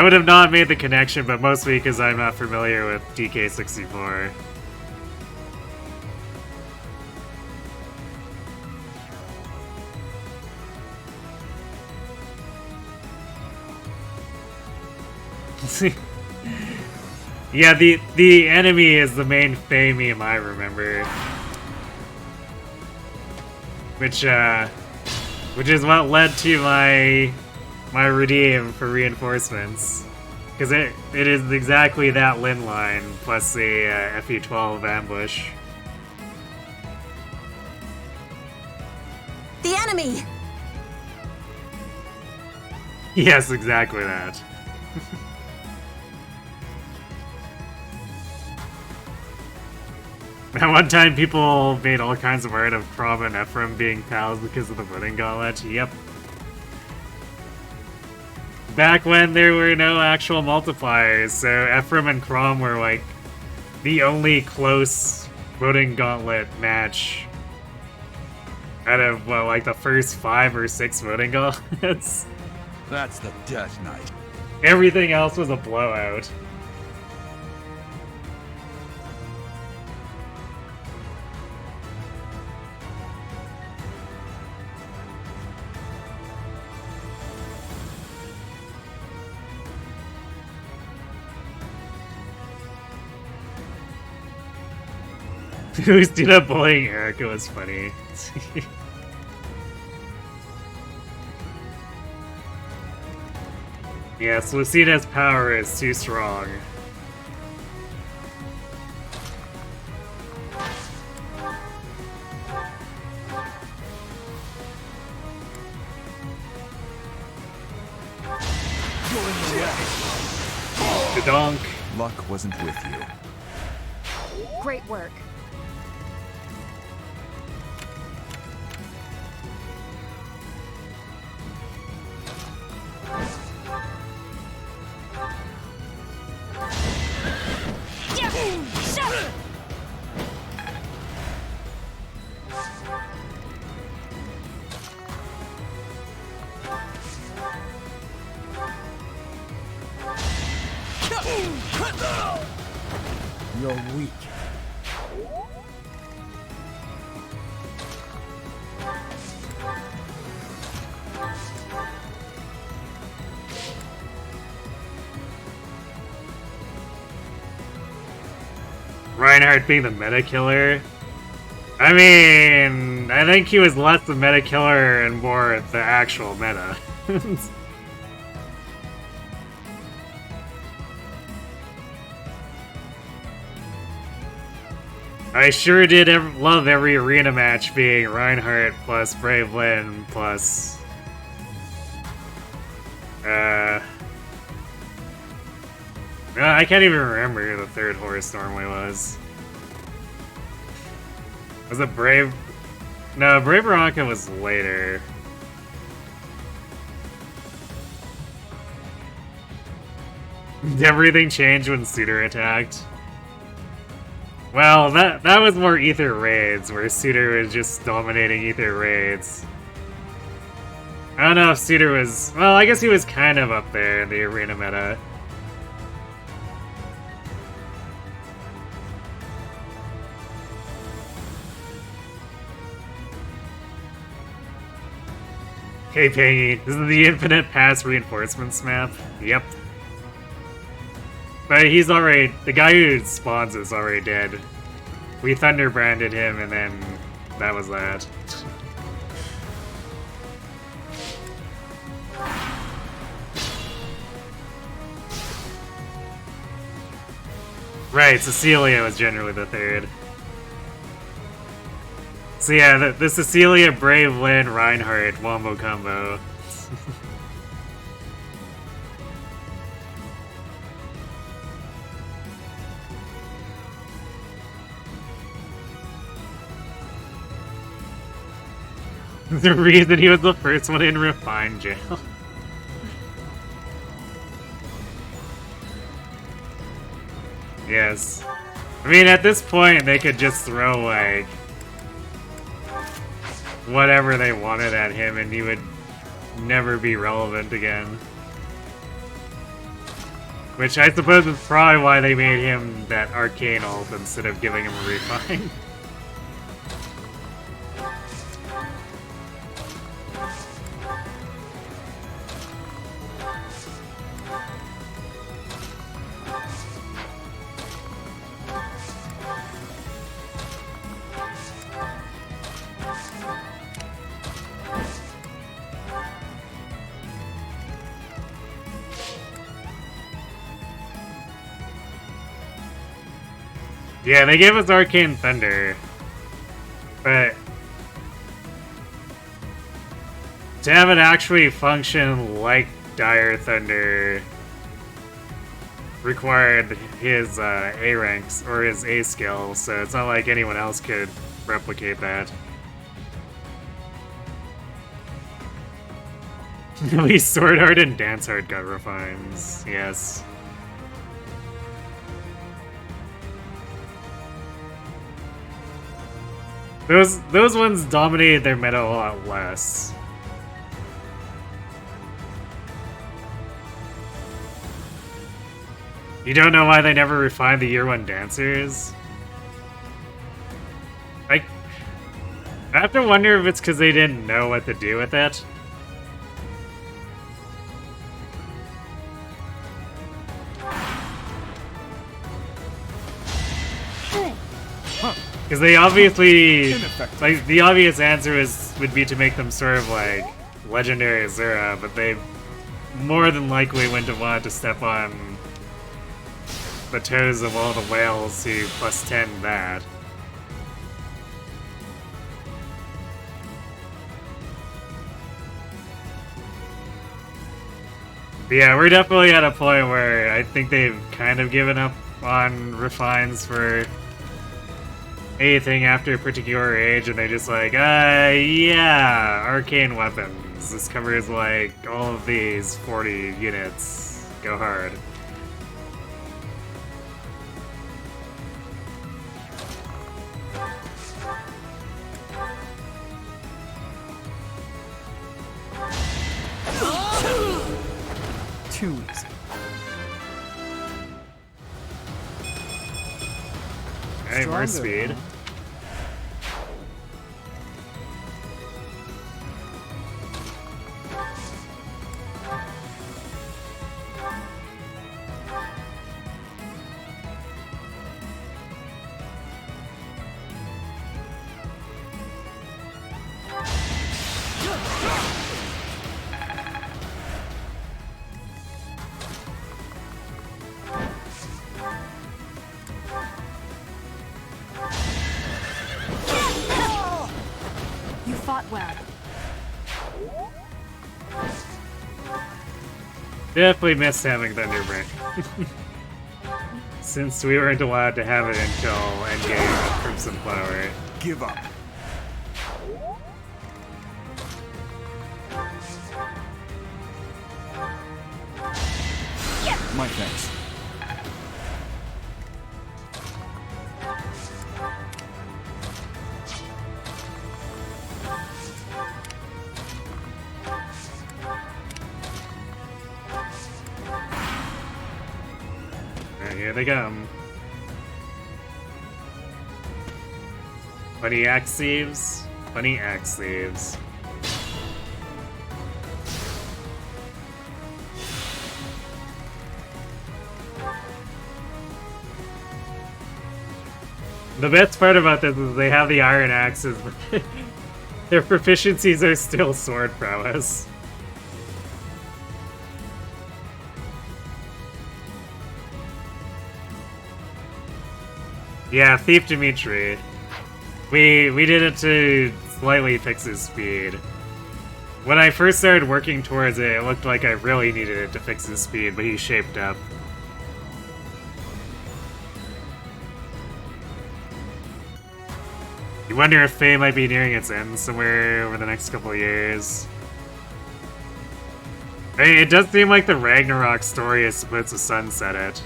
would have not made the connection, but mostly because I'm not familiar with DK64. Yeah, the enemy is the main Fae meme I remember. Which is what led to my redeem for reinforcements. Because it is exactly that Lin line plus the FE12 ambush. The enemy! Yes, exactly that. At one time, people made all kinds of art of Crom and Ephraim being pals because of the voting gauntlet. Yep. Back when there were no actual multipliers, so Ephraim and Crom were like the only close voting gauntlet match out of, well, like the first 5 or 6 voting gauntlets. That's the Death Knight. Everything else was a blowout. Who's doing up bullying Erica was funny. Yes, Lucina's power is too strong. Donk. Luck wasn't with you. Great work. You're weak. Reinhardt being the meta killer. I mean, I think he was less the meta killer and more the actual meta. I sure did love every arena match being Reinhardt plus Brave Lyn plus... I can't even remember who the third horse normally was. Was it Brave? No, Brave Veronica was later. Did everything change when Suitor attacked? Well, that was more Ether Raids, where Suitor was just dominating Ether Raids. I don't know if Suitor was... Well, I guess he was kind of up there in the arena meta. Hey Pangy, this is the Infinite Pass Reinforcements map? Yep. But he's already... The guy who spawns is already dead. We Thunder branded him and then that was that. Right, Cecilia was generally the third. So yeah, the Cecilia, Brave, Lynn, Reinhardt wombo combo. The reason he was the first one in Refined jail. Yes. I mean, at this point, they could just throw, like, whatever they wanted at him and he would never be relevant again. Which I suppose is probably why they made him that arcane ult instead of giving him a refine. Yeah, they gave us Arcane Thunder, but to have it actually function like Dire Thunder required his A ranks, or his A skill, so it's not like anyone else could replicate that. At least Sword Art and Dance Art got refines, yes. Those ones dominated their meta a lot less. You don't know why they never refined the Year 1 dancers? I have to wonder if it's because they didn't know what to do with it. Because they obviously, like, the obvious answer would be to make them sort of like Legendary Azura, but they more than likely wouldn't have wanted to step on the toes of all the whales who +10 that. But yeah, we're definitely at a point where I think they've kind of given up on refines for anything after a particular age, and they just like, yeah, arcane weapons. This covers like all of these 40 units. Go hard. Too easy. Hey, more speed. You fought well. Definitely missed having Thunderbreak. Since we weren't allowed to have it until endgame Crimson Flower. Give up. My thanks. Here they come. 20 axe thieves. 20 axe thieves. The best part about this is they have the iron axes, but their proficiencies are still sword prowess. Yeah, Thief Dimitri. We did it to slightly fix his speed. When I first started working towards it, it looked like I really needed it to fix his speed, but he shaped up. You wonder if Faye might be nearing its end somewhere over the next couple of years. Hey, it does seem like the Ragnarok story is supposed to sunset it.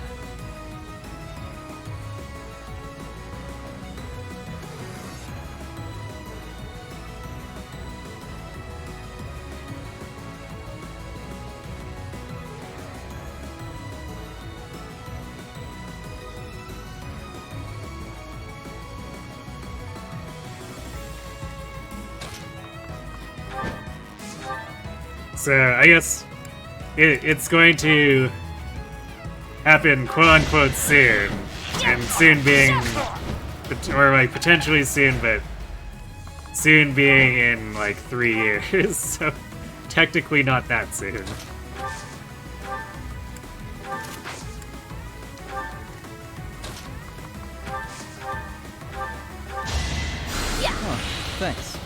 So, I guess it's going to happen quote-unquote soon. And soon being... or like potentially soon, but soon being in like 3 years. So, technically not that soon. Oh, thanks.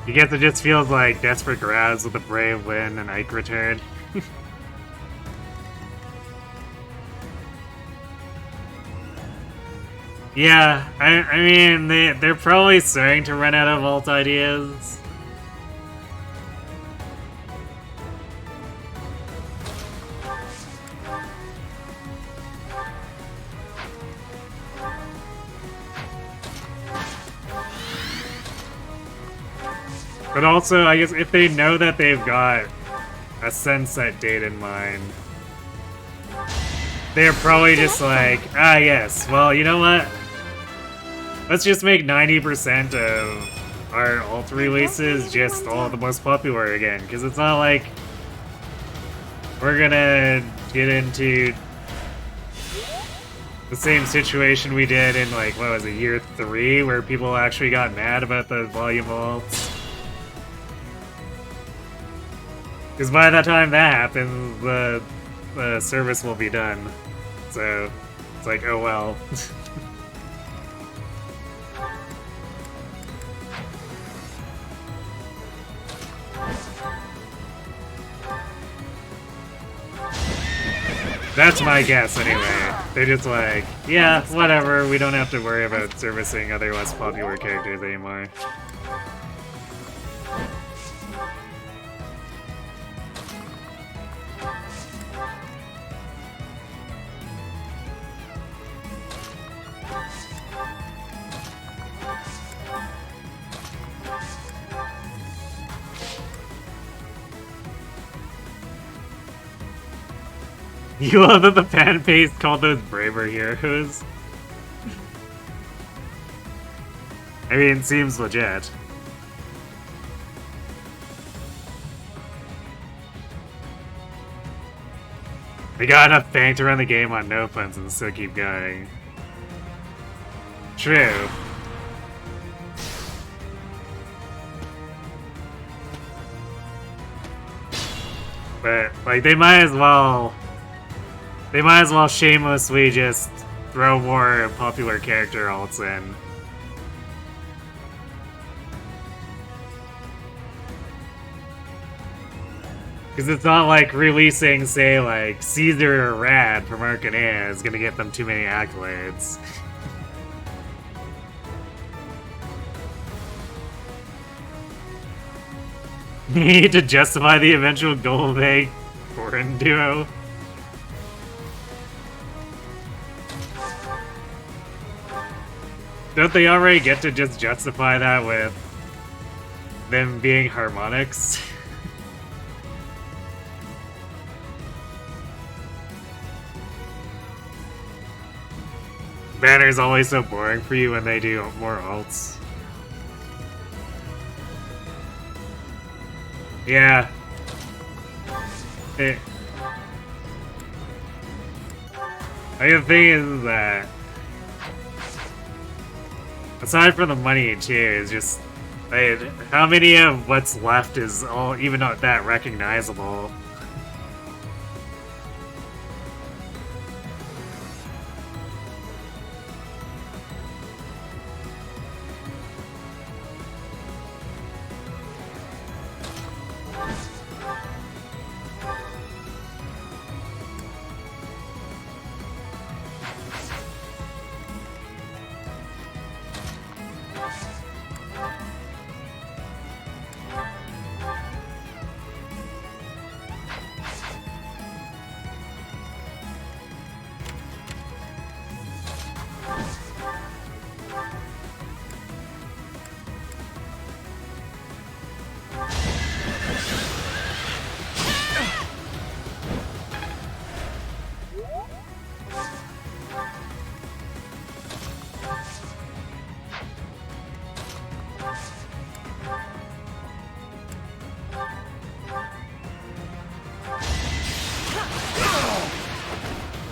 I guess it just feels like Desperate Grouse with a brave win and Ike return. Yeah, I mean, they're probably starting to run out of alt ideas. But also, I guess if they know that they've got a sunset date in mind, they're probably just like, ah yes, well, you know what? Let's just make 90% of our alt releases just all the most popular again, because it's not like we're gonna get into the same situation we did in, like, what was it, year 3, where people actually got mad about the volume alts. Because by the time that happens, the service will be done. So, it's like, oh well. That's my guess, anyway. They're just like, yeah, whatever, we don't have to worry about servicing other less popular characters anymore. You love that the fan paste called those braver heroes? I mean, it seems legit. They got enough bank to run the game on no funds and still keep going. True. But, like, they might as well shamelessly just throw more popular character alts in. Because it's not like releasing, say, like, Caesar or Rad from Arcanea is gonna get them too many accolades. You need to justify the eventual Golbeg Corin duo. Don't they already get to just justify that with them being harmonics? Banner's always so boring for you when they do more alts. I the thing is that aside from the money too, is just like, how many of what's left is all even not that recognizable.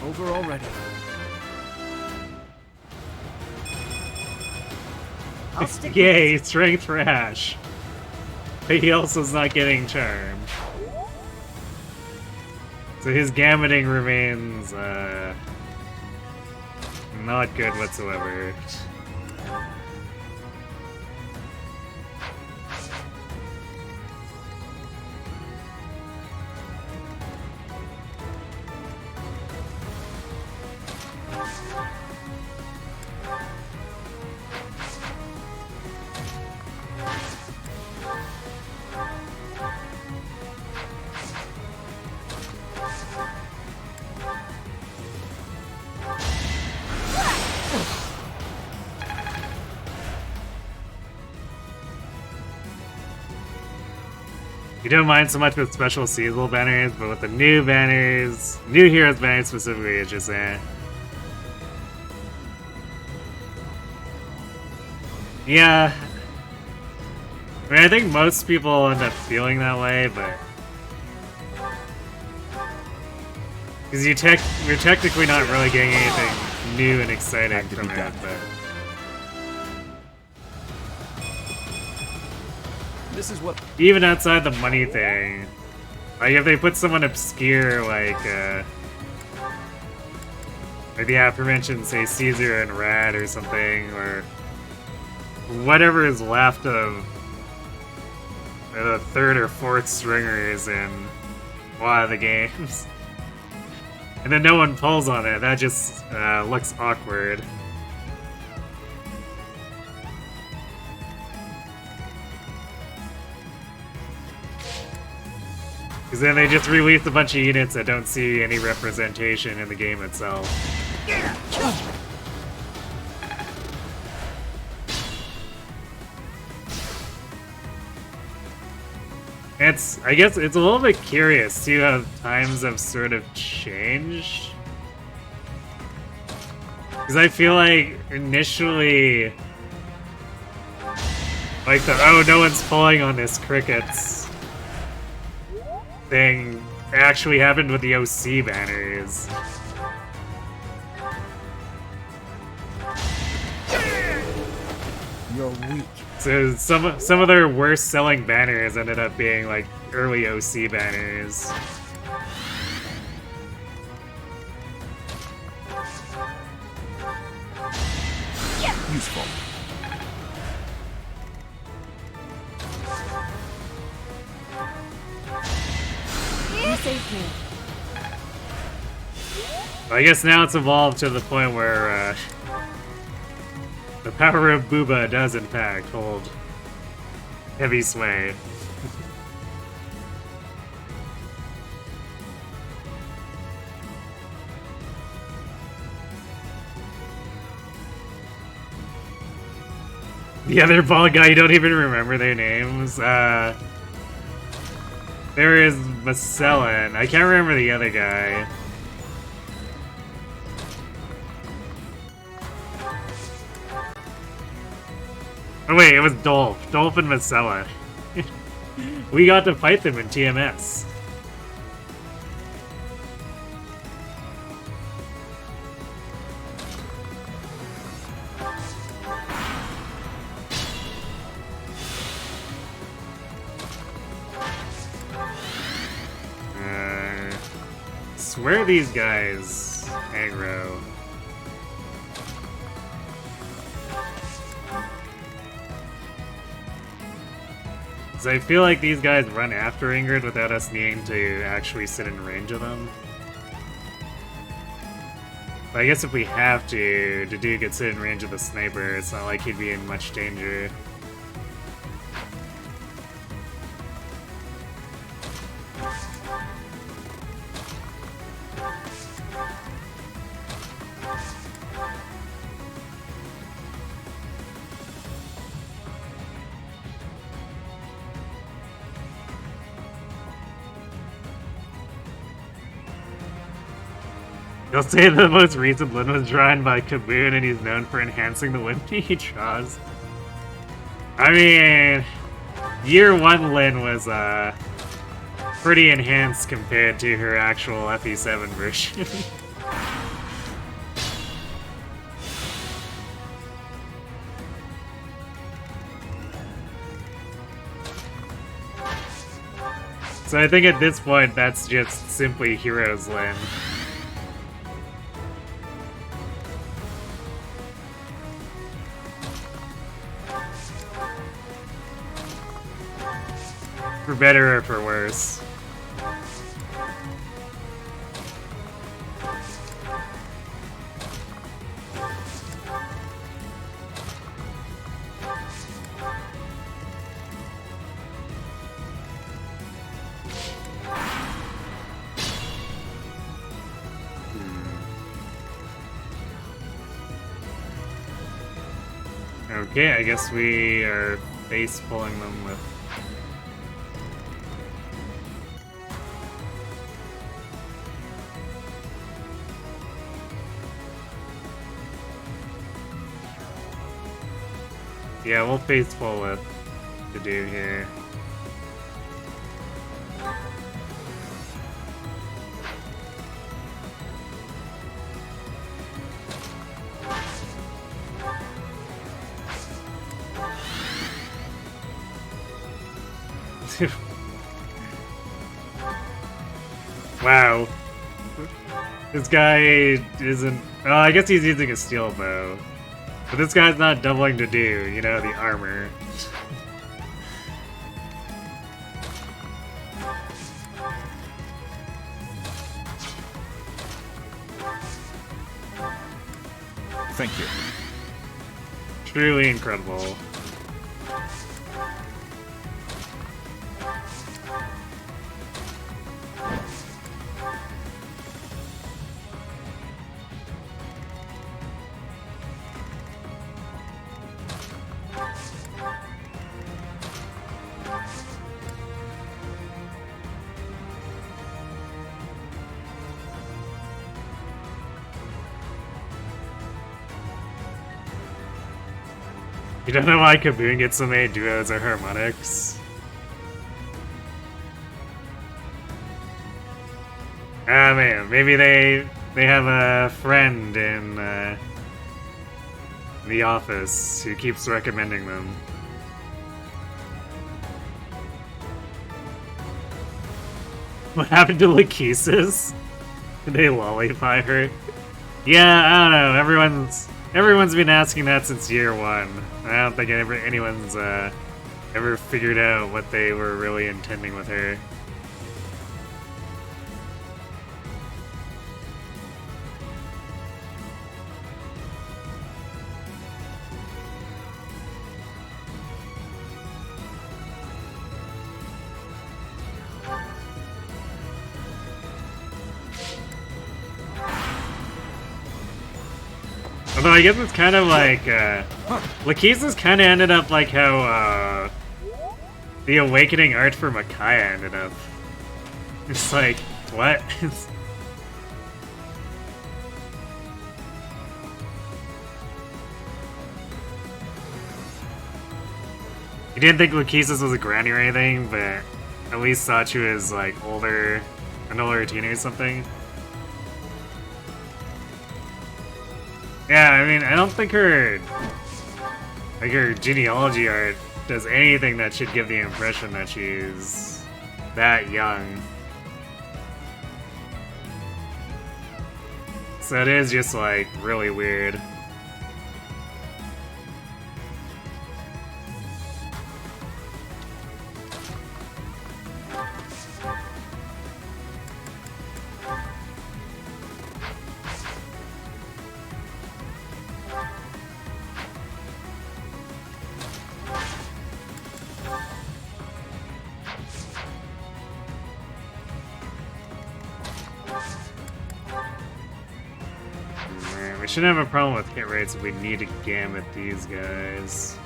Over already. I'll stick Yay, strength for Ash. But he also is not getting charm. So his gammoning remains, not good whatsoever. You don't mind so much with special seasonal banners, but with the new banners, new heroes banners specifically, it's just yeah. I mean, I think most people end up feeling that way, but because you're technically not really getting anything new and exciting from it, but This is what. even outside the money thing, like if they put someone obscure like the aforementioned, say, Caesar and Rad or something, or whatever is left of the third or fourth stringers in a lot of the games, and then no one pulls on it, that just looks awkward. Because then they just release a bunch of units that don't see any representation in the game itself. I guess it's a little bit curious too how times have sort of changed. Because I feel like initially, like the oh no one's pulling on this crickets thing actually happened with the OC banners. You're weak. So some of their worst selling banners ended up being like early OC banners. Useful. You saved me. I guess now it's evolved to the point where the power of Booba does in fact hold heavy sway. The other bald guy, you don't even remember their names. There is Macellan. I can't remember the other guy. Oh wait, it was Dolph. Dolph and Macella. We got to fight them in TMS. where are these guys aggro? So I feel like these guys run after Ingrid without us needing to actually sit in range of them. But I guess if we have to, the dude could sit in range of the sniper, it's not like he'd be in much danger. You'll say the most recent Lin was drawn by Kaboon and he's known for enhancing the Wimpy he draws. I mean, year 1 Lin was pretty enhanced compared to her actual FE7 version. So I think at this point that's just simply Heroes Lin. For better or for worse. Okay, I guess we are face pulling them with. Yeah, we'll face full with to do here. Wow. This guy isn't... Oh, I guess he's using a steel bow. But this guy's not doubling to do, you know, the armor. Thank you. Truly incredible. You don't know why Kaboon gets so many duos or harmonics? Ah man, maybe they have a friend in the office who keeps recommending them. What happened to Lachesis? Did they lollipy her? Yeah, I don't know. Everyone's been asking that since year 1. I don't think anyone's ever figured out what they were really intending with her. Although I guess it's kind of like, Lachesis kind of ended up like how, the Awakening art for Micaiah ended up. It's like, what? You didn't think Lachesis was a granny or anything, but at least thought she was, like, an older teen or something. Yeah, I mean, I don't think her genealogy art does anything that should give the impression that she's that young. So it is just like really weird. We shouldn't have a problem with hit rates if we need to gambit these guys.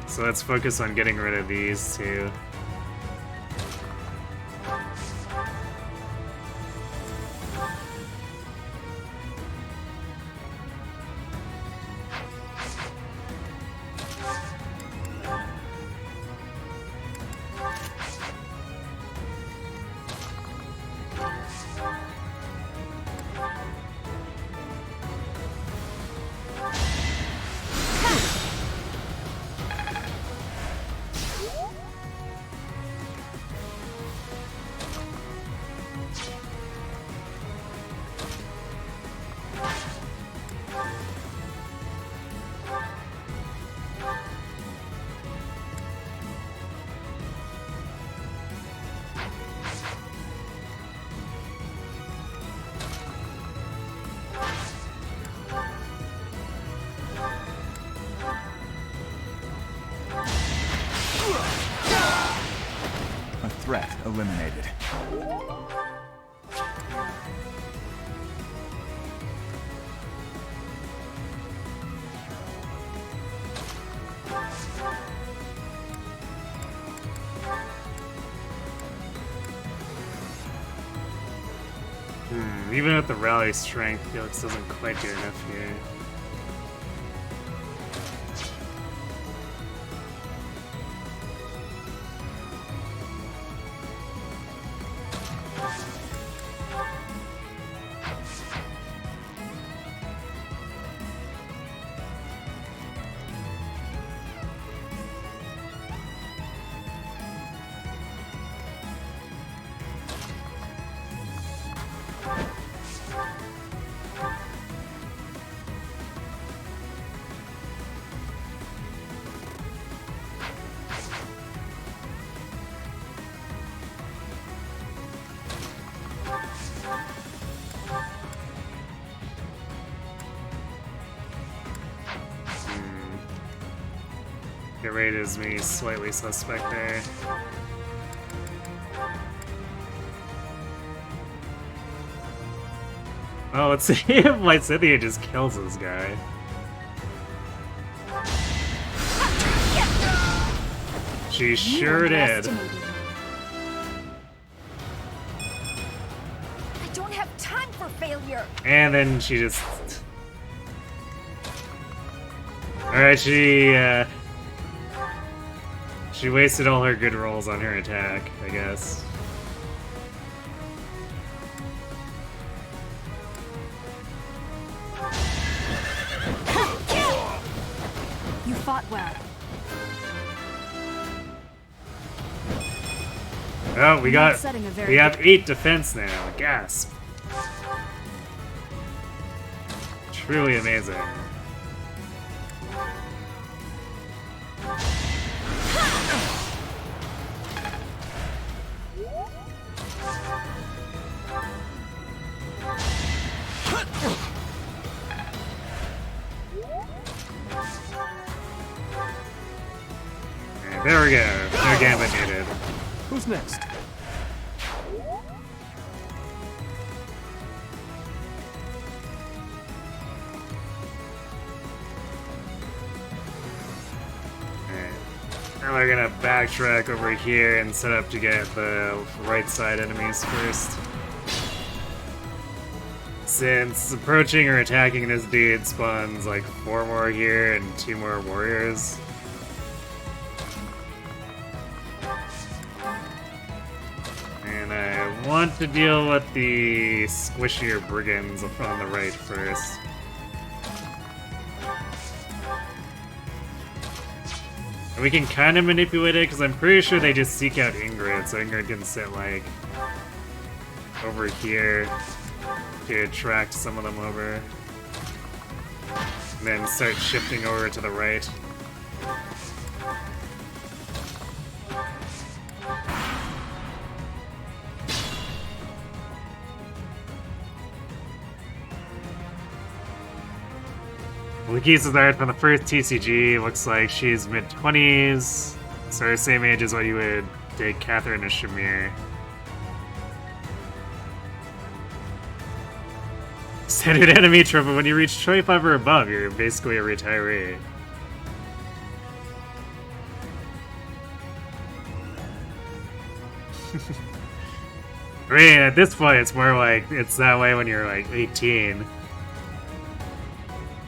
So let's focus on getting rid of these two. A threat eliminated. Even with the rally strength, Felix doesn't quite do enough here. Your rate is me slightly suspect there. Oh, let's see if Lysithea just kills this guy. She sure did. I don't have time for failure. And then she just... Alright, she wasted all her good rolls on her attack, I guess. You fought well. Oh, we Not setting a very have 8 defense now. Gasp. Truly amazing. Okay, there we go. No gambit needed. Who's next? Now we're gonna backtrack over here and set up to get the right side enemies first. Since approaching or attacking this dude spawns like 4 more here and 2 more warriors. And I want to deal with the squishier brigands on the right first. We can kind of manipulate it, because I'm pretty sure they just seek out Ingrid, so Ingrid can sit, like, over here to attract some of them over. And then start shifting over to the right. Lakeisha's art from the first TCG looks like she's mid-20s, so her same age as what you would take Catherine as Shamir. Standard enemy trophy, when you reach 25 or above, you're basically a retiree. I mean, at this point, it's more like it's that way when you're like 18.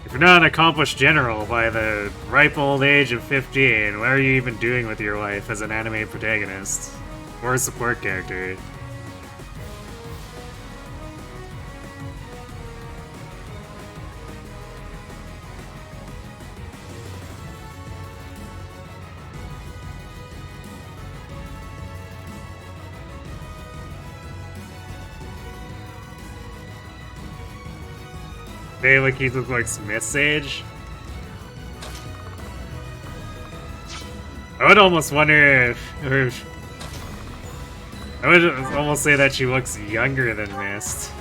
If you're not an accomplished general by the ripe old age of 15, what are you even doing with your life as an anime protagonist? Or a support character? They look he looks like Smith's age. I would almost wonder if I would almost say that she looks younger than Mist.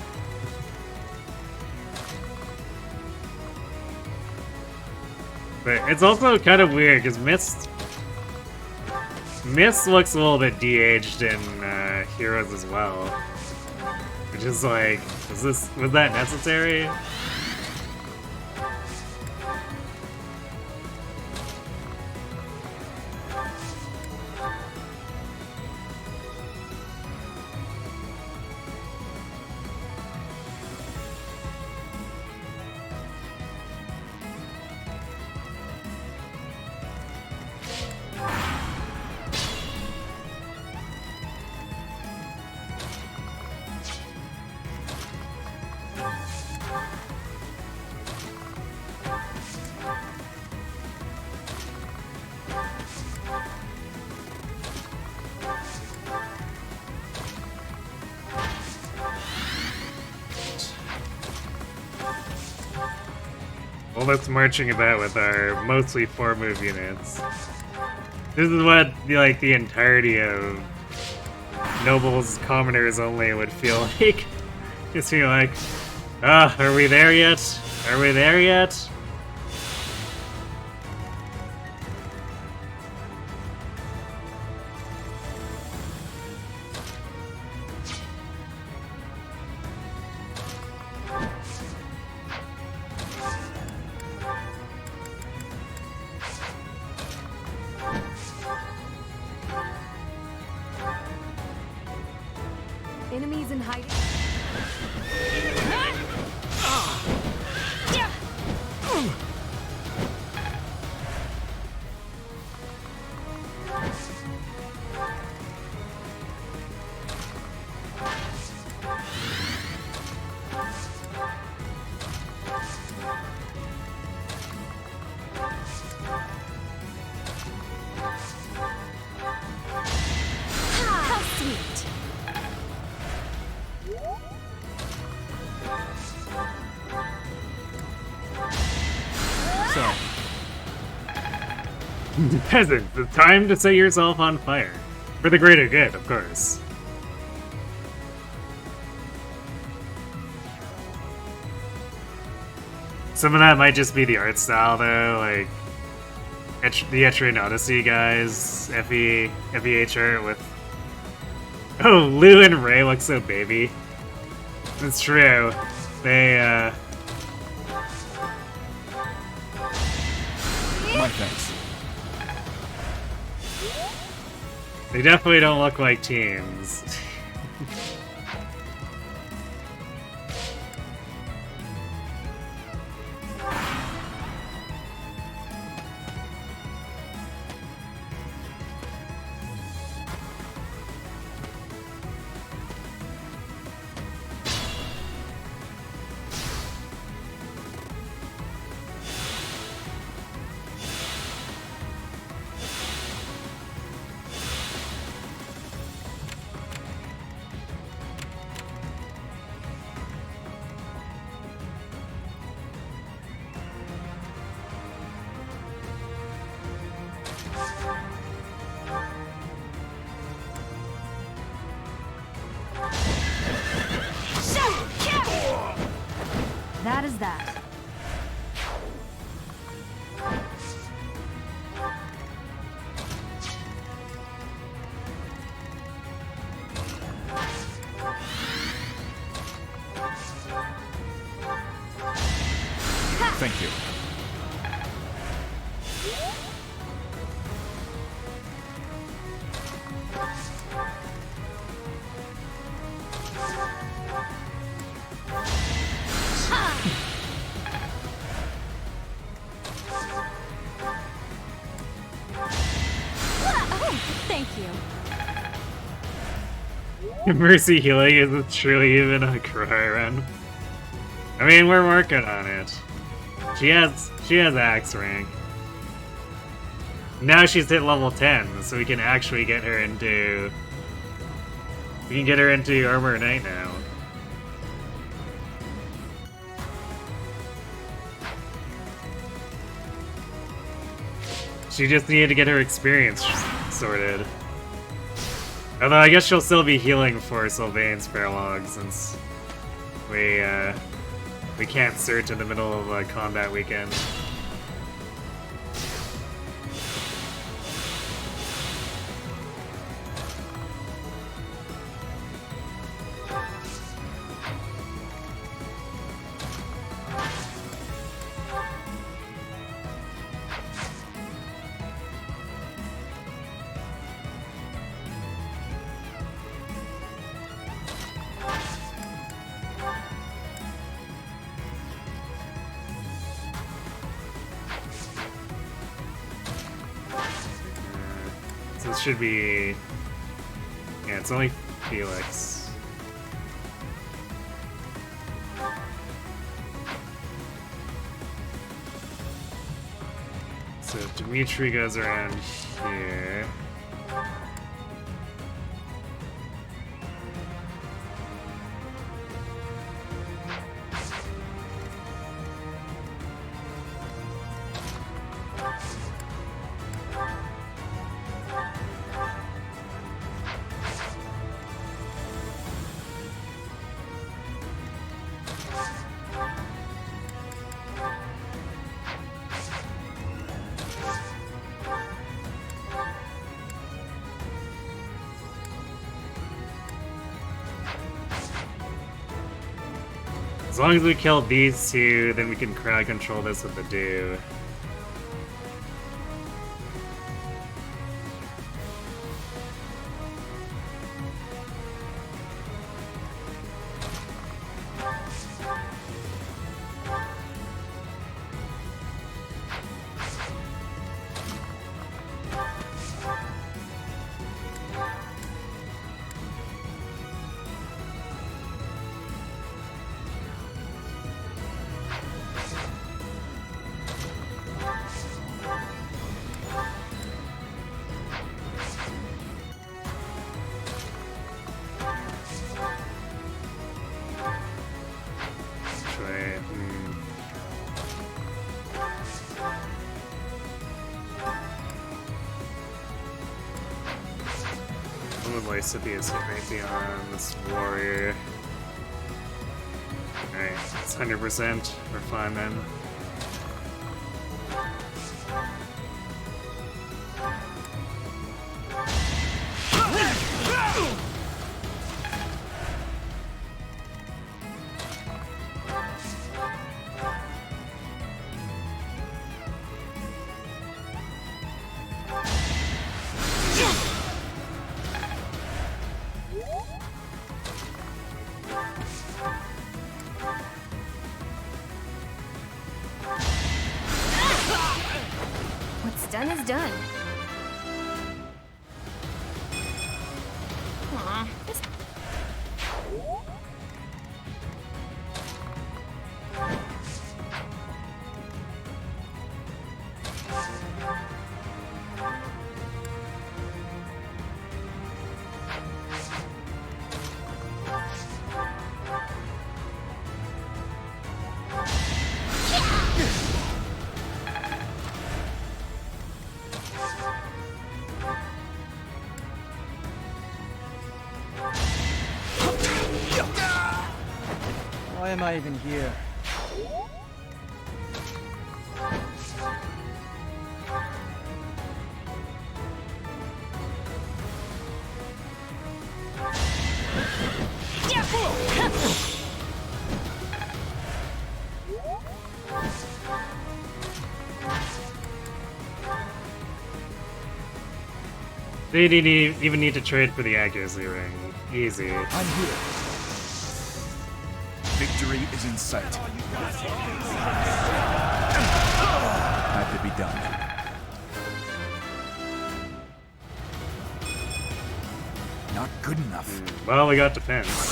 But it's also kind of weird because Mist looks a little bit de-aged in Heroes as well. Which is like, was that necessary? Well, let's marching about with our mostly 4-move units. This is what the entirety of Nobles Commoners only would feel like. Just feel like, are we there yet? Are we there yet? Enemies in hiding. How sweet. So, Peasant, it's time to set yourself on fire. For the greater good, of course. Some of that might just be the art style, though, like the Etrian Odyssey guys, FEH art with... Oh, Lou and Ray look so baby. It's true. They, my thanks. They definitely don't look like teens. bad as that. Thank you. Thank you. Mercy healing isn't truly even a cry run. I mean, we're working on it. She has axe rank. Now she's hit level 10, so we can actually get her into... We can get her into Armor Knight now. She just needed to get her experience sorted. Although I guess she'll still be healing for Sylvain's Paralogue since we can't search in the middle of a combat weekend. So this should be... Yeah, it's only Felix. So Dimitri goes around here. As long as we kill these two, then we can crowd control this with the dew. Lysipius hit right beyond this warrior. Alright, it's 100%. We're fine then. Done is done. Aw, this... Why am I even here? They didn't even need to trade for the accuracy ring. Easy. I'm here. Victory is in sight. Had to be done. Not good enough. Well, we got defense.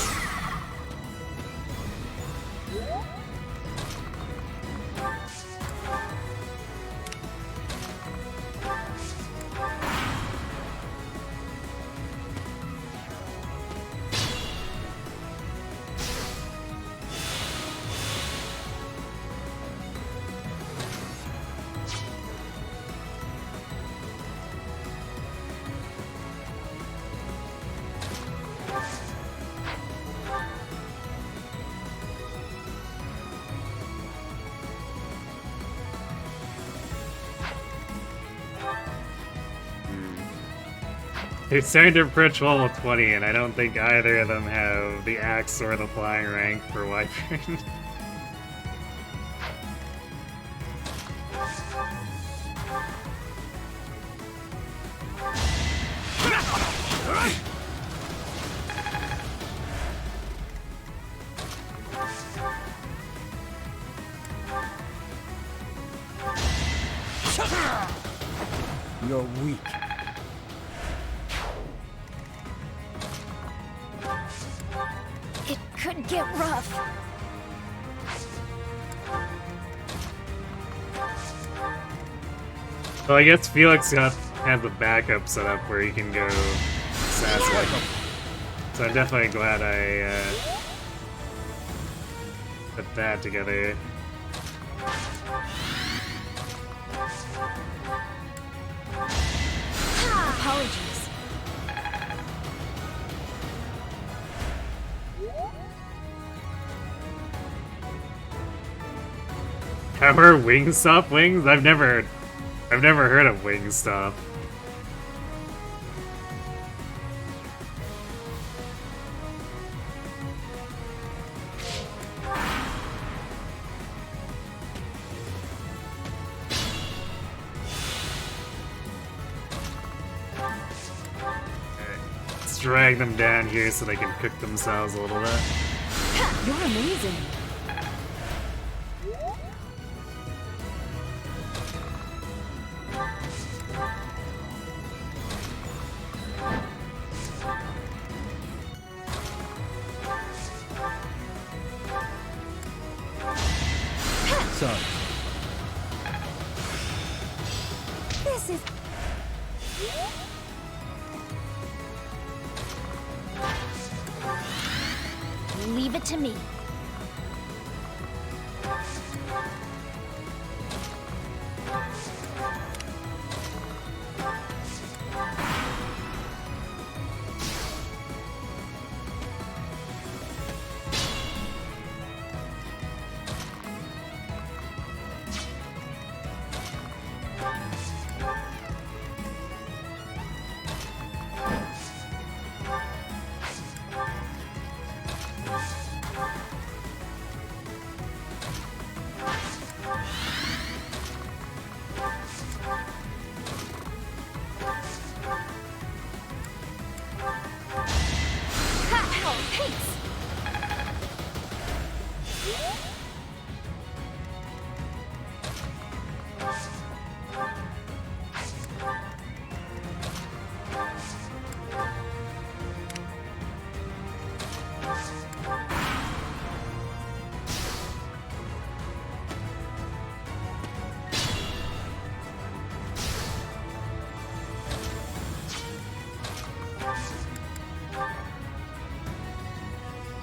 They're starting to approach level 20, and I don't think either of them have the axe or the flying rank for Wyvern. You're weak. It could get rough. Well, I guess Felix has the backup set up where he can go assassin. So I'm definitely glad I put that together. Apologies. How are Wingstop wings? I've never heard of Wingstop. Let's drag them down here so they can cook themselves a little bit. You're amazing. Sorry. This is... Leave it to me.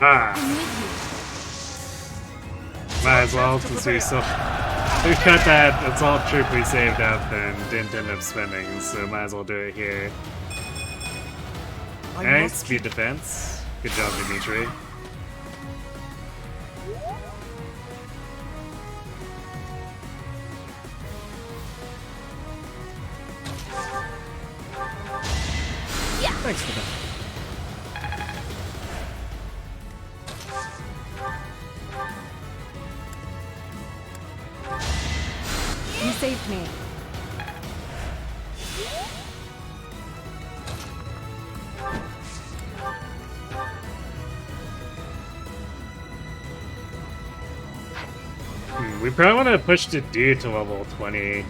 Ah. Might as well, since we cut that assault troop we saved up and didn't end up spending, so might as well do it here. Alright, speed defense. Good job, Dimitri. Thanks for that. You saved me. We probably want to push the dude to level 20.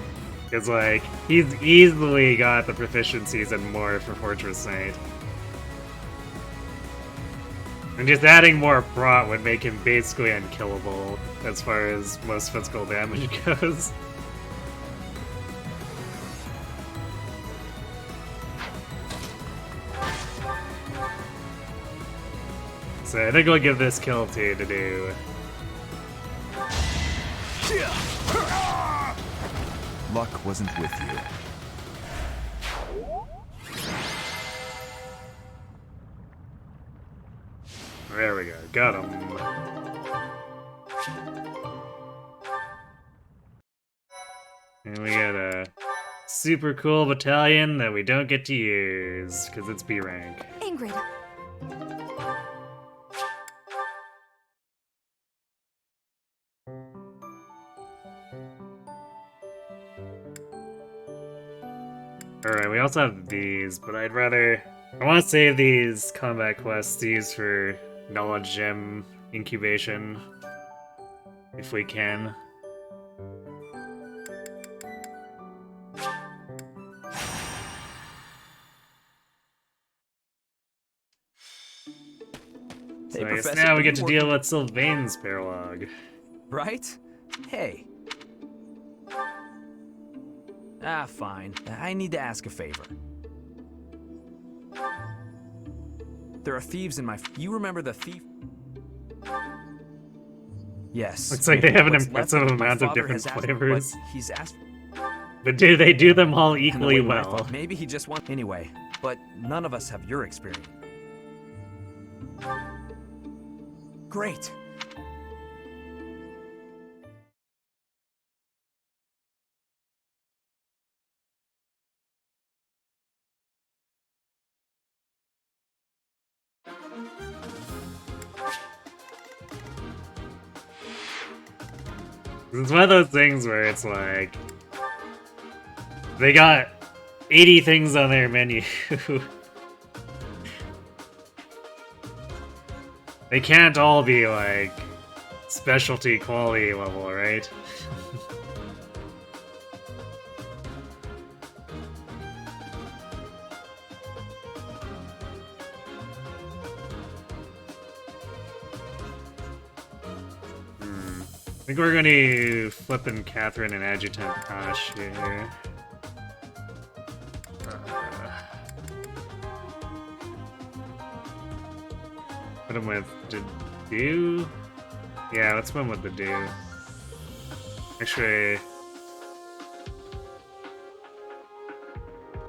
Because, like, he's easily got the proficiencies and more for Fortress Knight. And just adding more prot would make him basically unkillable as far as most physical damage goes. So I think we'll give this kill to do. Luck wasn't with you. There we go, got him. And we got a super cool battalion that we don't get to use, because it's B rank. Ingrid. Alright, we also have these, but I want to save these combat quests to use for knowledge gem incubation, if we can. So I guess Professor, now we are get you to deal with Sylvain's Paralogue. Right? Hey. Ah, fine. I need to ask a favor. There are thieves in my... You remember the thief? Yes. Looks like they have an What's impressive left of it, my amount of father different has asked- flavors. but he's asked... But do they do them all And the equally way I well? thought maybe he just wants... Anyway, but none of us have your experience. Great. It's one of those things where it's like they got 80 things on their menu. They can't all be like specialty quality level, right? I think we're going to flip in Catherine and Adjutant Tosh here. Put him with the do. Yeah, let's put him with the do. Actually,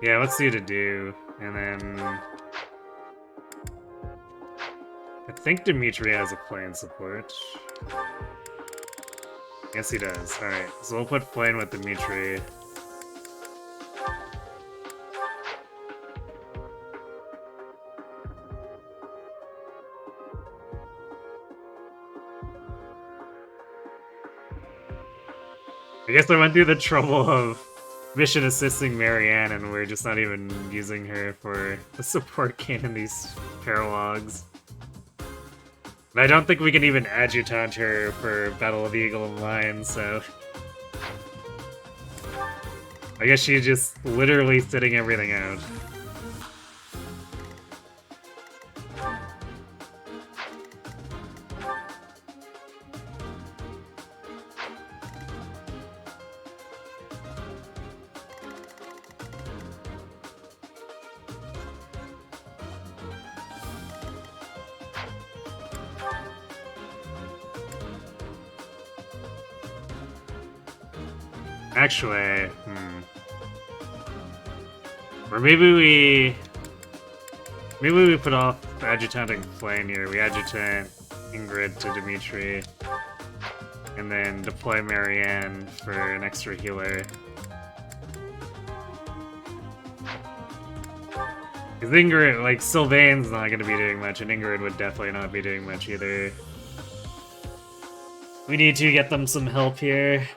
yeah, let's do the do, and then I think Dimitri has a plane support. Yes, he does. Alright, so we'll put plane with Dimitri. I guess I went through the trouble of mission assisting Marianne, and we're just not even using her for the support cane in these paralogs. And I don't think we can even adjutant her for Battle of the Eagle and Lion, so... I guess she's just literally sitting everything out. Actually, or maybe we put off adjutanting Flame here. We adjutant Ingrid to Dimitri, and then deploy Marianne for an extra healer. Because Ingrid, like, Sylvain's not going to be doing much, and Ingrid would definitely not be doing much either. We need to get them some help here.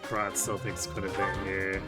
Prot still takes quite a bit here.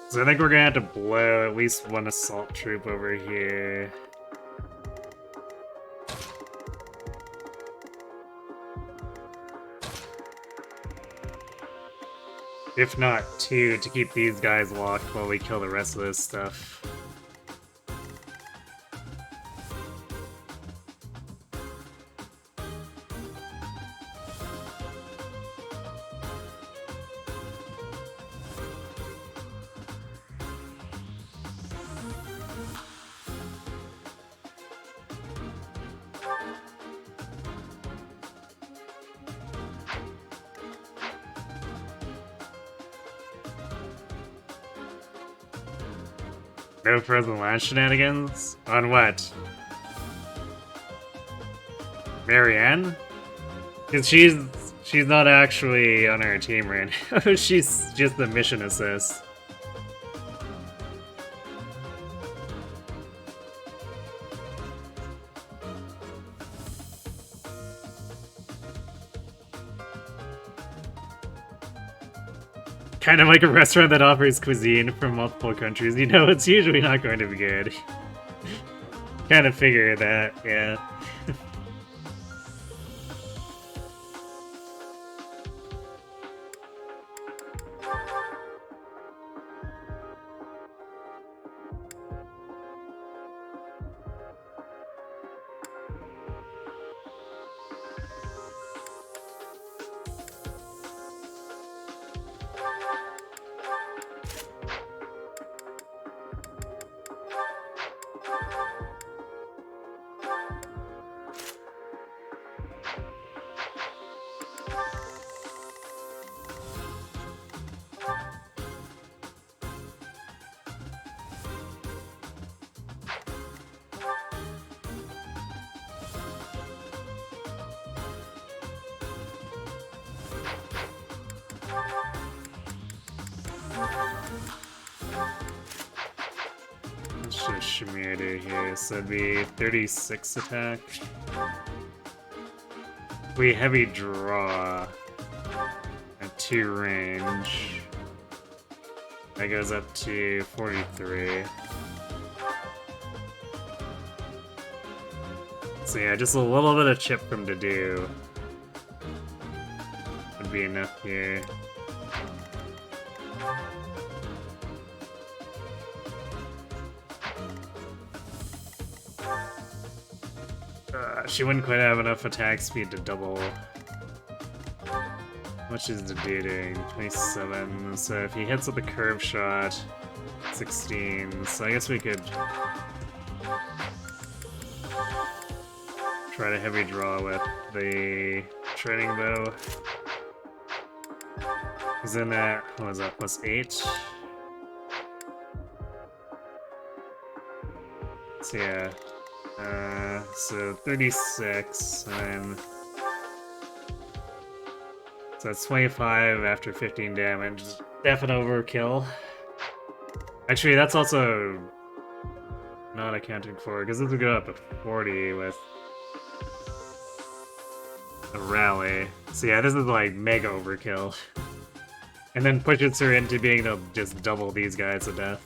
So I think we're gonna have to blow at least one assault troop over here. If not two, to keep these guys locked while we kill the rest of this stuff. No frozen launch shenanigans? On what? Marianne? Because she's not actually on our team right now. She's just the mission assist. Kind of like a restaurant that offers cuisine from multiple countries. You know, it's usually not going to be good. Kind of figured that, yeah. Shamir do here, so it'd be 36 attack. We heavy draw at 2 range. That goes up to 43. So yeah, just a little bit of chip from to do would be enough here. She wouldn't quite have enough attack speed to double much is the dating? 27. So if he hits with the curve shot, 16. So I guess we could try to heavy draw with the training bow. He's in that, what was that, +8? So yeah. So 36, and so that's 25 after 15 damage. Definite overkill. Actually, that's also not accounting for, because this would go up to 40 with a rally. So yeah, this is like mega overkill. And then pushes her into being able to just double these guys to death.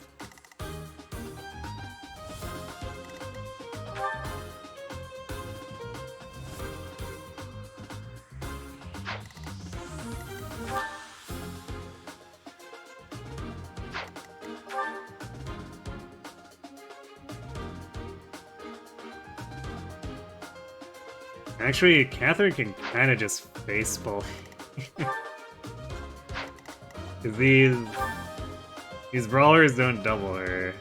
Actually, Catherine can kind of just face pull. Cause these brawlers don't double her,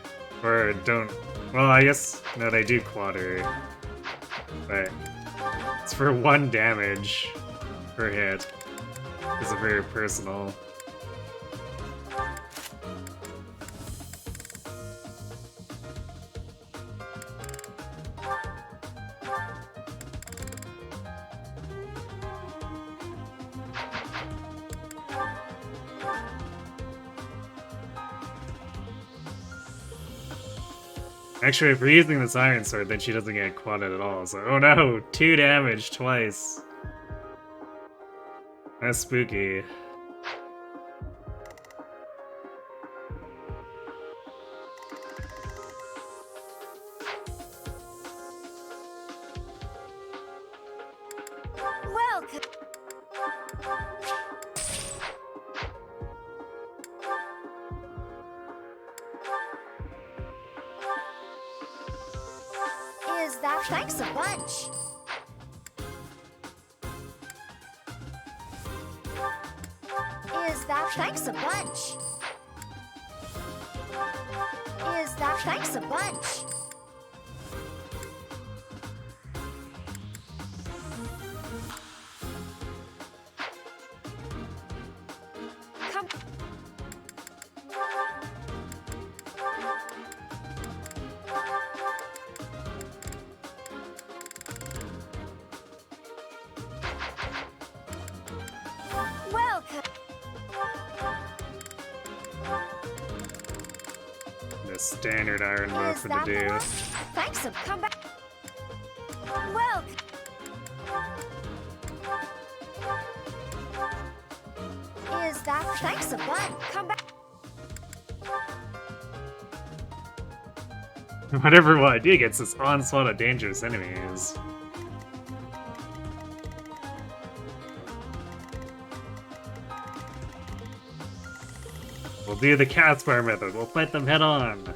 or don't. Well, I guess no, they do quad her, but it's for 1 damage per hit. It's a very personal. Actually, if we're using this Iron Sword, then she doesn't get quadded at all, so oh no! 2 damage twice! That's spooky. Welcome. Is that thanks a bunch? Is that thanks a bunch? Is that thanks a bunch? Come. Welcome. The standard Iron Bow Is for the that the do. one? Thanks a come back. Welcome. Is that thanks a bunch? Come back. Whatever what I do gets this onslaught of dangerous enemies. We'll do the Caspar method. We'll fight them head on.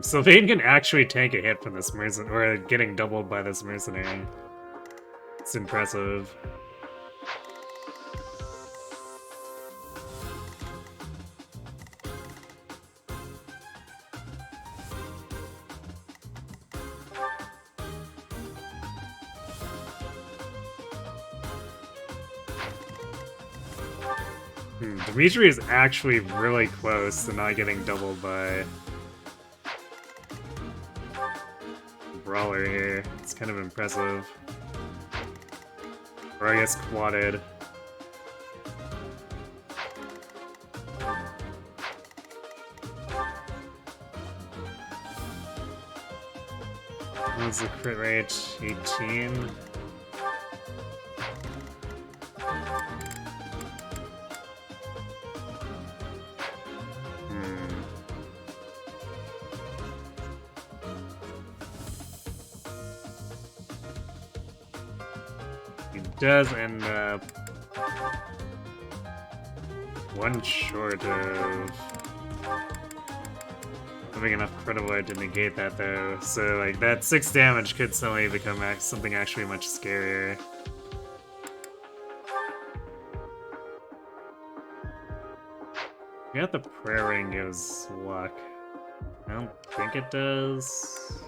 Sylvain can actually tank a hit from this mercenary, or getting doubled by this mercenary. It's impressive. Dimitri is actually really close to not getting doubled by Brawler here. It's kind of impressive. Or I guess quadded. What's the crit rate? 18? does end up one short of having enough critical to negate that though. So like that 6 damage could suddenly become something actually much scarier. Yeah, the prayer ring gives luck. I don't think it does.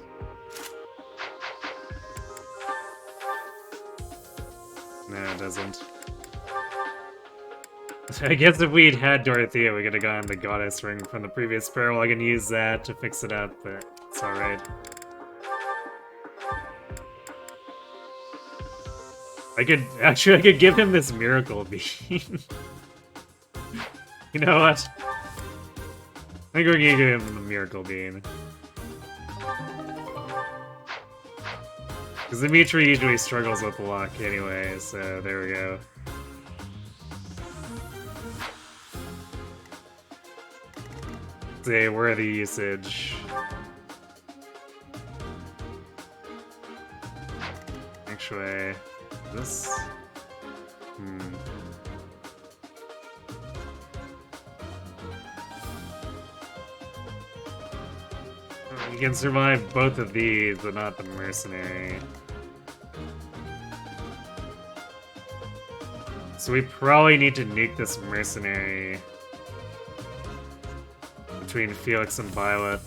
No, it doesn't. I guess if we'd had Dorothea, we could have gotten the goddess ring from the previous Paralogue and used that to fix it up, but it's alright. I could give him this miracle beam. You know what? I think we're gonna give him the miracle beam. Because Dimitri usually struggles with luck anyway, so there we go. It's a worthy usage. Actually, this... You can survive both of these, but not the mercenary. So we probably need to nuke this mercenary between Felix and Violet.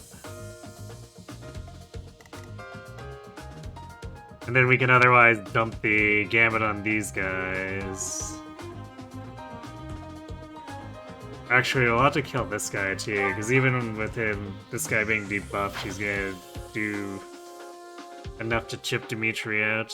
And then we can otherwise dump the Gambit on these guys. Actually, we'll have to kill this guy too, because even with this guy being debuffed, he's gonna do enough to chip Dimitri out.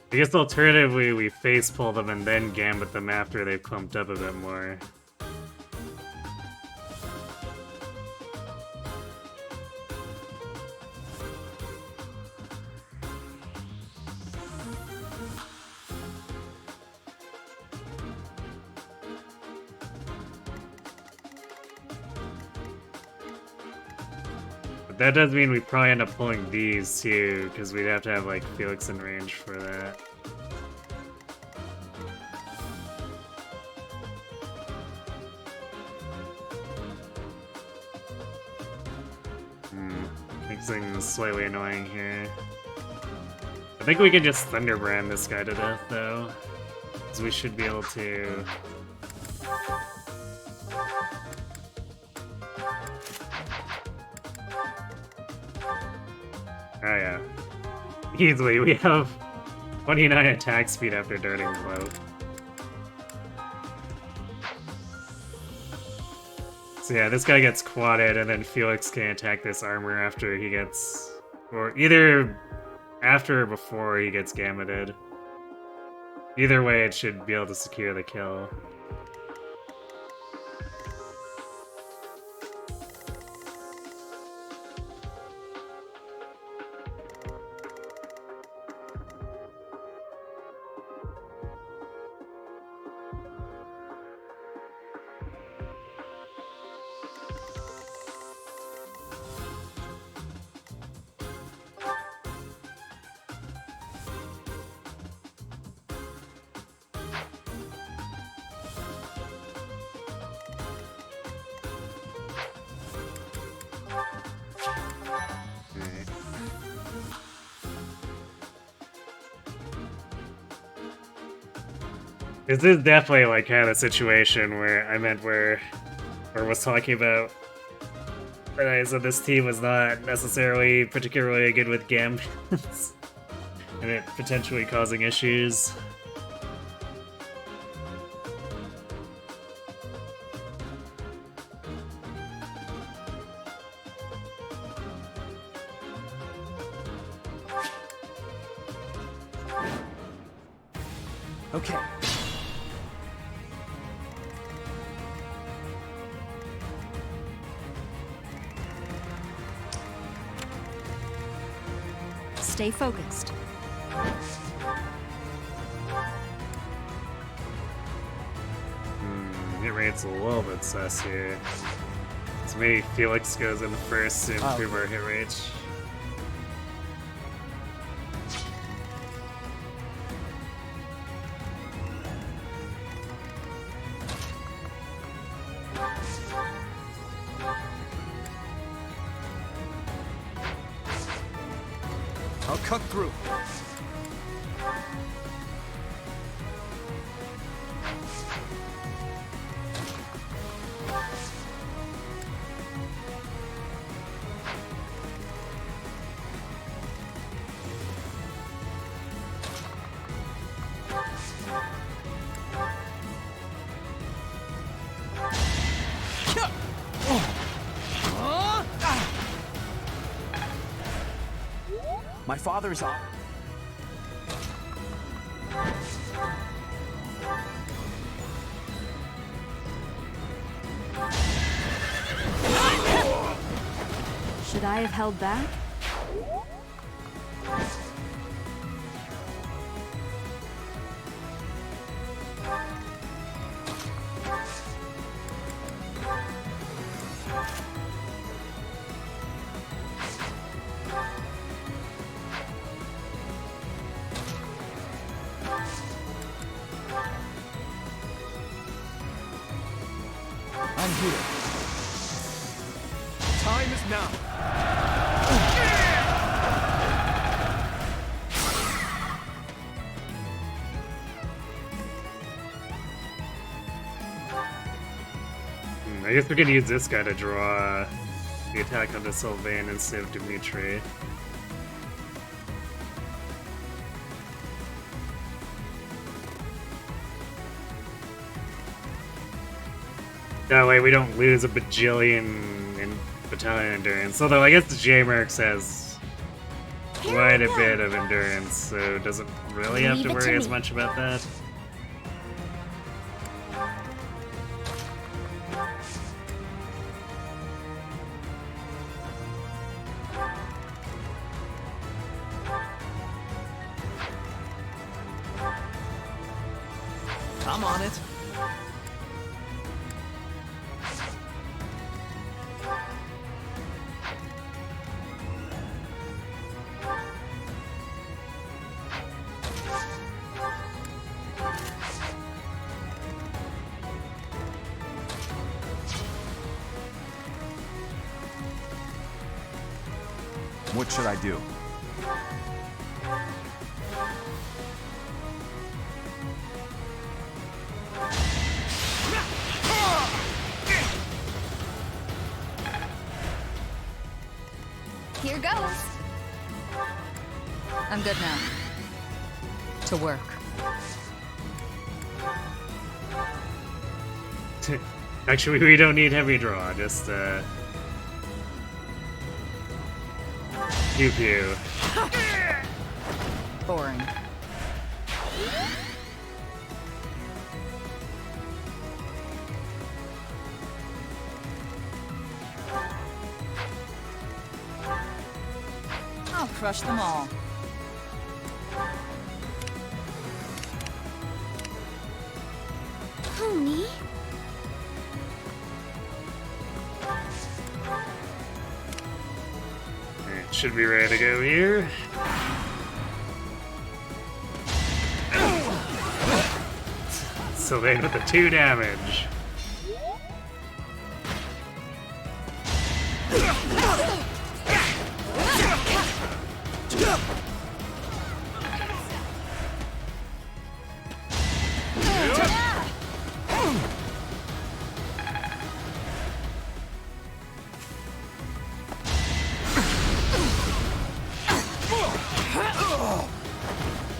I guess alternatively, we face pull them and then gambit them after they've clumped up a bit more. But that does mean we probably end up pulling these too, because we'd have to have like Felix in range for that. Makes things slightly annoying here. I think we can just Thunderbrand this guy to death though, because we should be able to... Oh yeah. Easily, we have 29 attack speed after darting blow. So yeah, this guy gets quadded, and then Felix can attack this armor after he gets... or either after or before he gets gambited. Either way, it should be able to secure the kill. This is definitely like kind of the situation where I meant where was talking about when I said this team was not necessarily particularly good with gambits and it potentially causing issues. Okay. Stay focused. Hit rate's a little bit sus here. So maybe Felix goes in first to improve our hit rate. I'll cut through. My father's on. Should I have held back? I'm here. Time is now. I guess we could use this guy to draw the attack onto Sylvain instead of Dimitri. That way we don't lose a bajillion in battalion endurance. Although I guess the J-Mercs has quite a bit of endurance, so doesn't really have to Leave it to worry as me. much about that. I'm on it. What should I do? Here goes. I'm good now. To work. Actually, we don't need heavy draw, just pew pew. Boring. I'll crush them all. Pony? Alright, should be ready to go here. Sylvain with the 2 damage.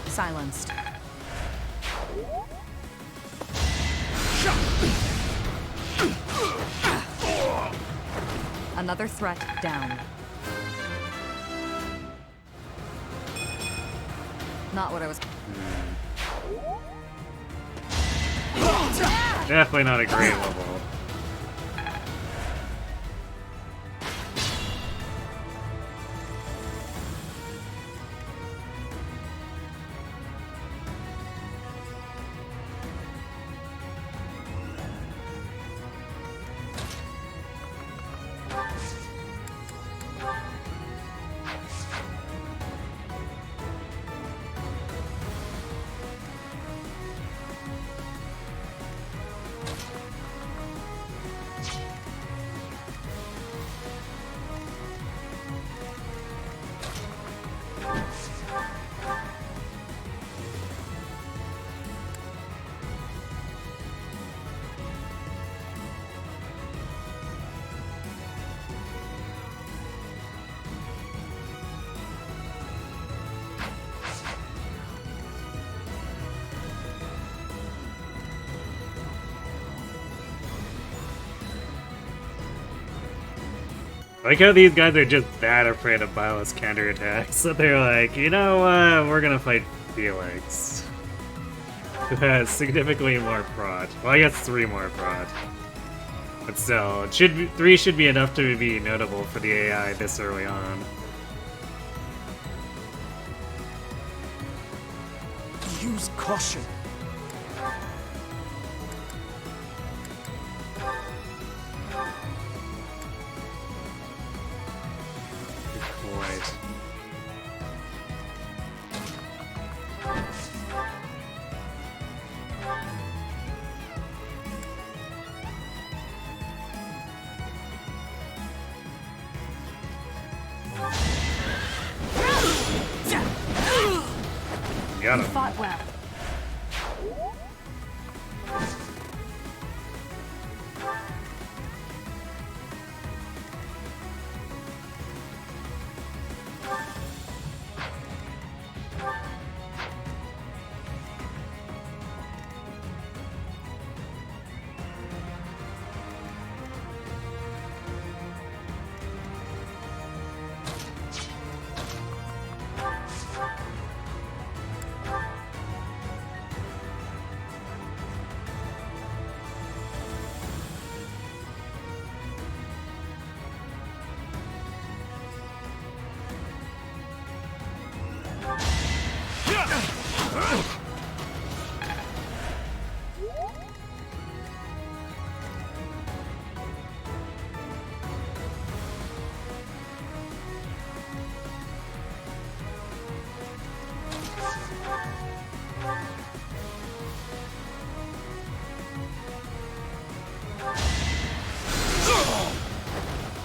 Silenced. Another threat down. Not what I was... Definitely not a great level. I like how these guys are just that afraid of Byleth's counterattacks that they're like, you know what, we're gonna fight Felix. Who has significantly more prot. Well, I guess 3 more prot. But still, 3 should be enough to be notable for the AI this early on. Use caution. Right. Got him. Fought well.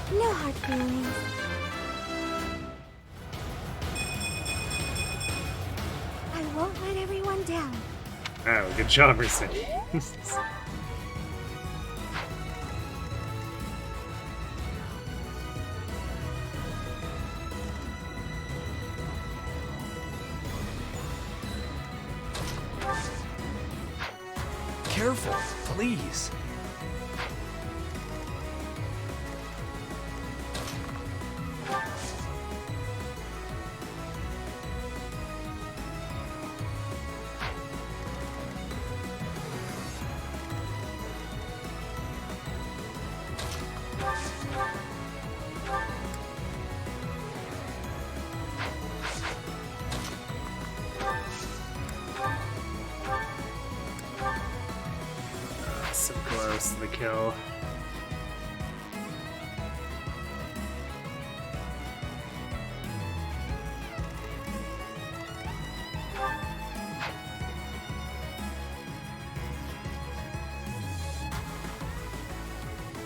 No hard feelings. I won't let everyone down. Oh, good job, Mercy. Careful, please. So close to the kill.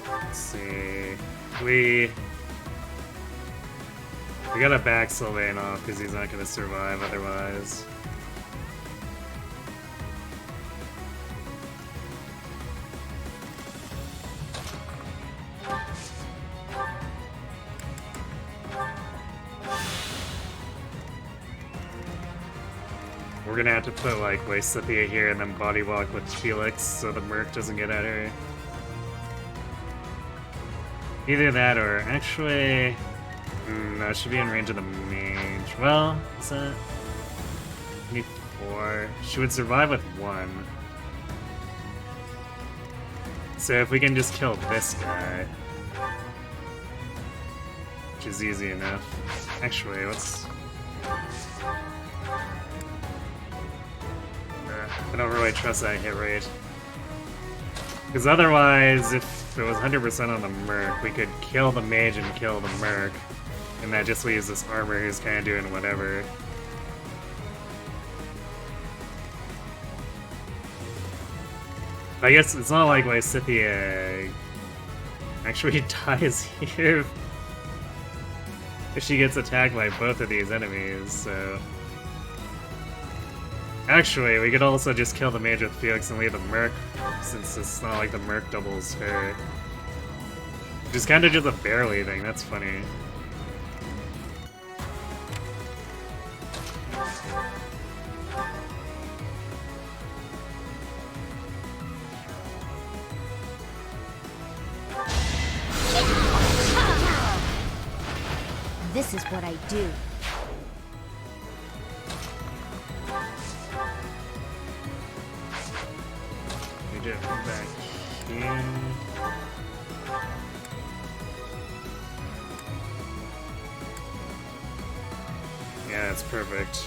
Let's see. We gotta back Sylvain off because he's not gonna survive otherwise. We're gonna have to put like Waste Cynthia here and then body walk with Felix so the Merc doesn't get at her. Either that or actually no, it should be in range of the mage. Well, is that 24? She would survive with 1. So if we can just kill this guy, which is easy enough. Actually, let's... I don't really trust that hit rate. Because otherwise, if it was 100% on the Merc, we could kill the Mage and kill the Merc. And that just leaves this armor who's kind of doing whatever. I guess it's not like Lysithea actually dies here if she gets attacked by both of these enemies, so... Actually, we could also just kill the Mage with Felix and leave the Merc, since it's not like the Merc doubles her. Which is kind of just a barely thing, that's funny. This is what I do. We do it back here. Yeah, that's perfect.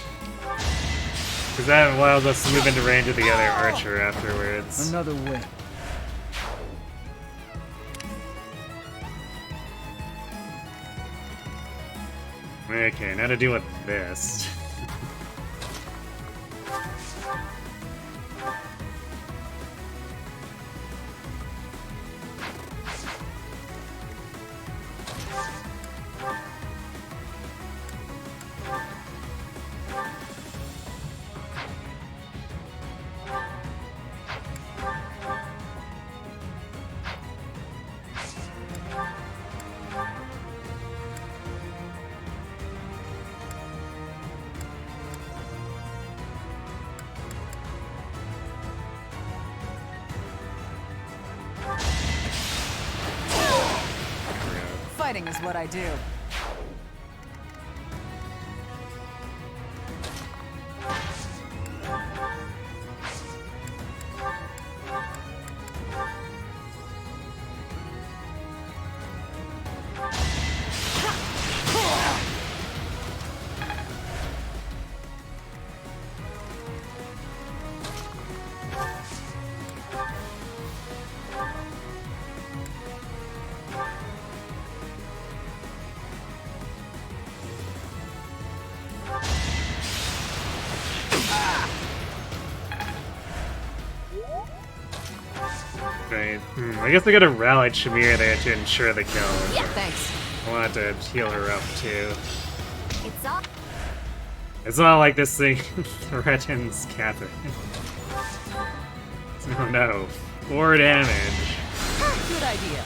Because that allows us to move into range of the other archer afterwards. Another win. Okay, now to deal with this. Fighting is what I do. Right. I guess they gotta rally Shamir there to ensure the kill. Yeah, thanks. I want to heal her up too. It's all. It's not like this thing threatens Catherine. Oh no. 4 damage. Good idea.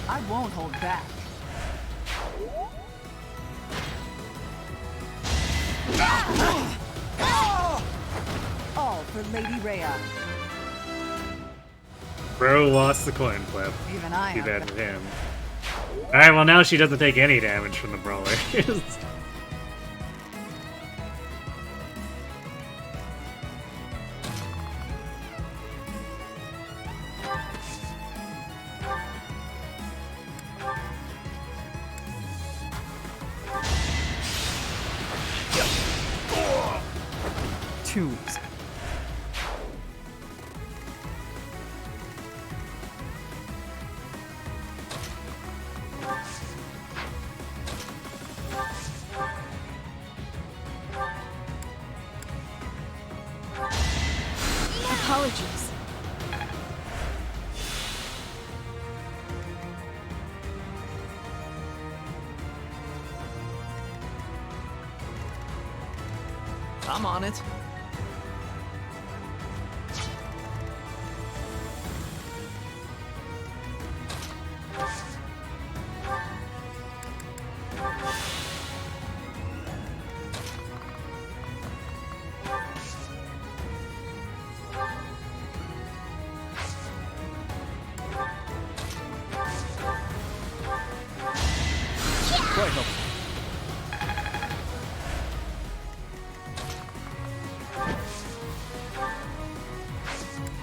I won't hold back. All for Lady Rhea. Bro lost the coin flip. Even I Too am. bad for him. Alright, well now she doesn't take any damage from the brawler. Too easy. Apologies. I'm on it. Quite helpful.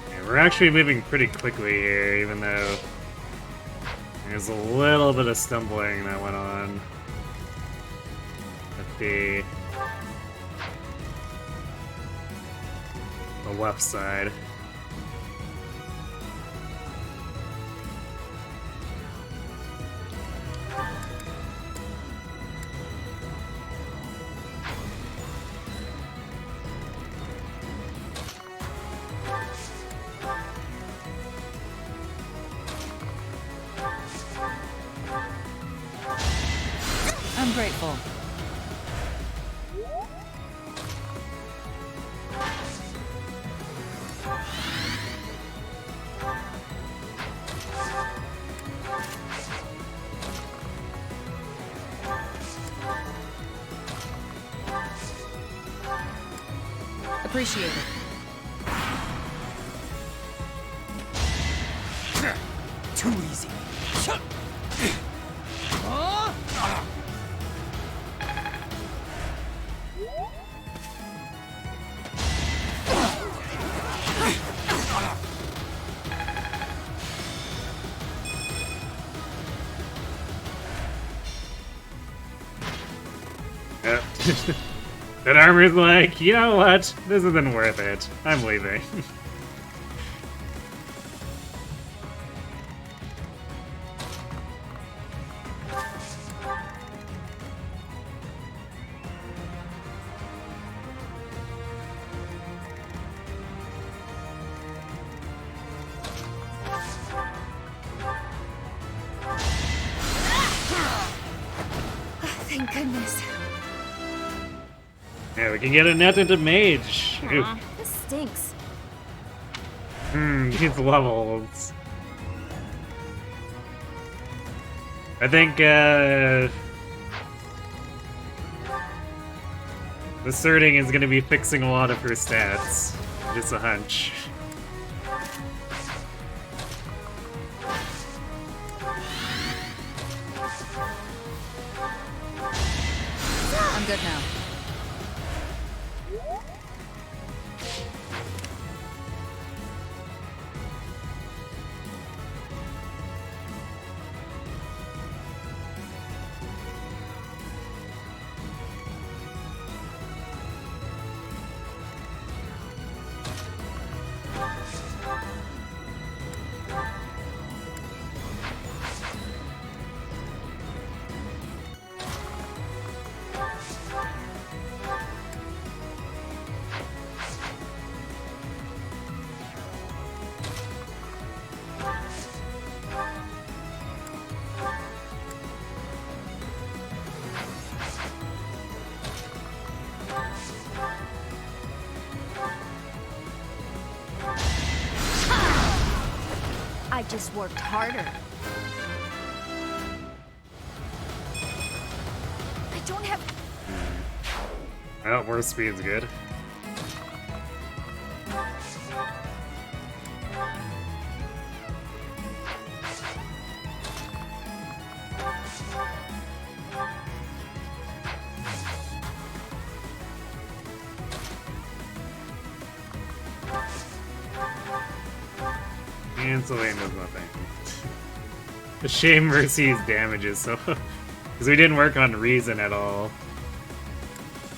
Yeah, we're actually moving pretty quickly here, even though there's a little bit of stumbling that went on at the left side. I'm grateful. Appreciate it. Too easy. Yep. That armor's like, you know what? This isn't worth it. I'm leaving. Thank goodness. Yeah, we can get a net into mage. Oof. This stinks. These levels. I think, the Surting is gonna be fixing a lot of her stats. Just a hunch. I'm good now. I just worked harder. I don't have... Oh, more speed's good. And Selene does nothing. A shame Mercy's damages so because we didn't work on Reason at all.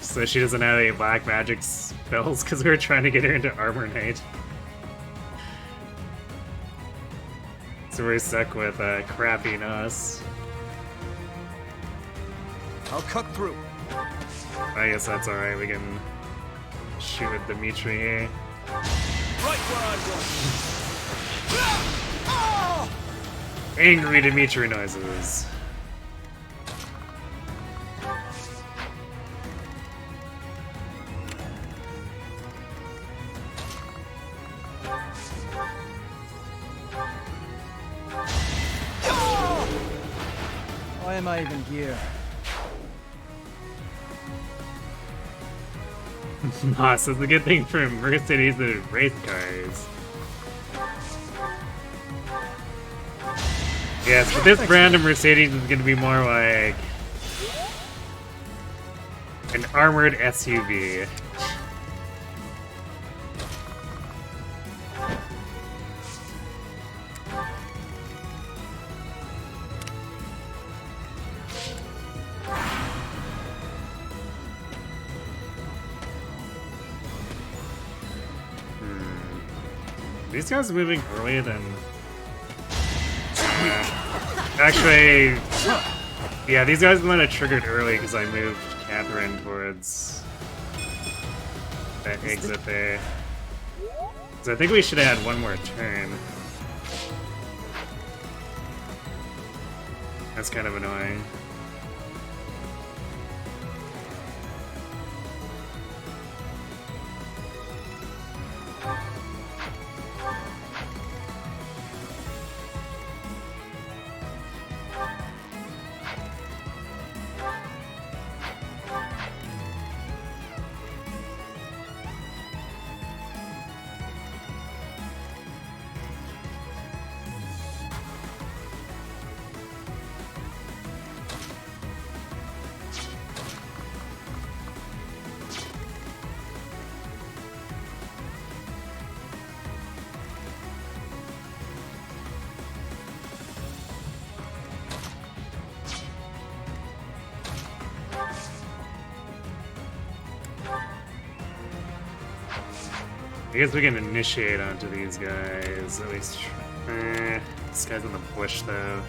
So she doesn't have any black magic spells because we were trying to get her into Armor Knight. So we're stuck with crappy Nos. I'll cut through. I guess that's alright, we can shoot with Dimitri here. Right where I was. Angry Dimitri noises. Why am I even here? Nos is a good thing for Mercedes and race cars. Yes, but this brand of Mercedes is going to be more like An armored SUV. These guys moving earlier than... Actually, yeah, these guys might have triggered early because I moved Catherine towards that exit there. So I think we should add one more turn. That's kind of annoying. I guess we can initiate onto these guys, at least. This guy's in the bush, though.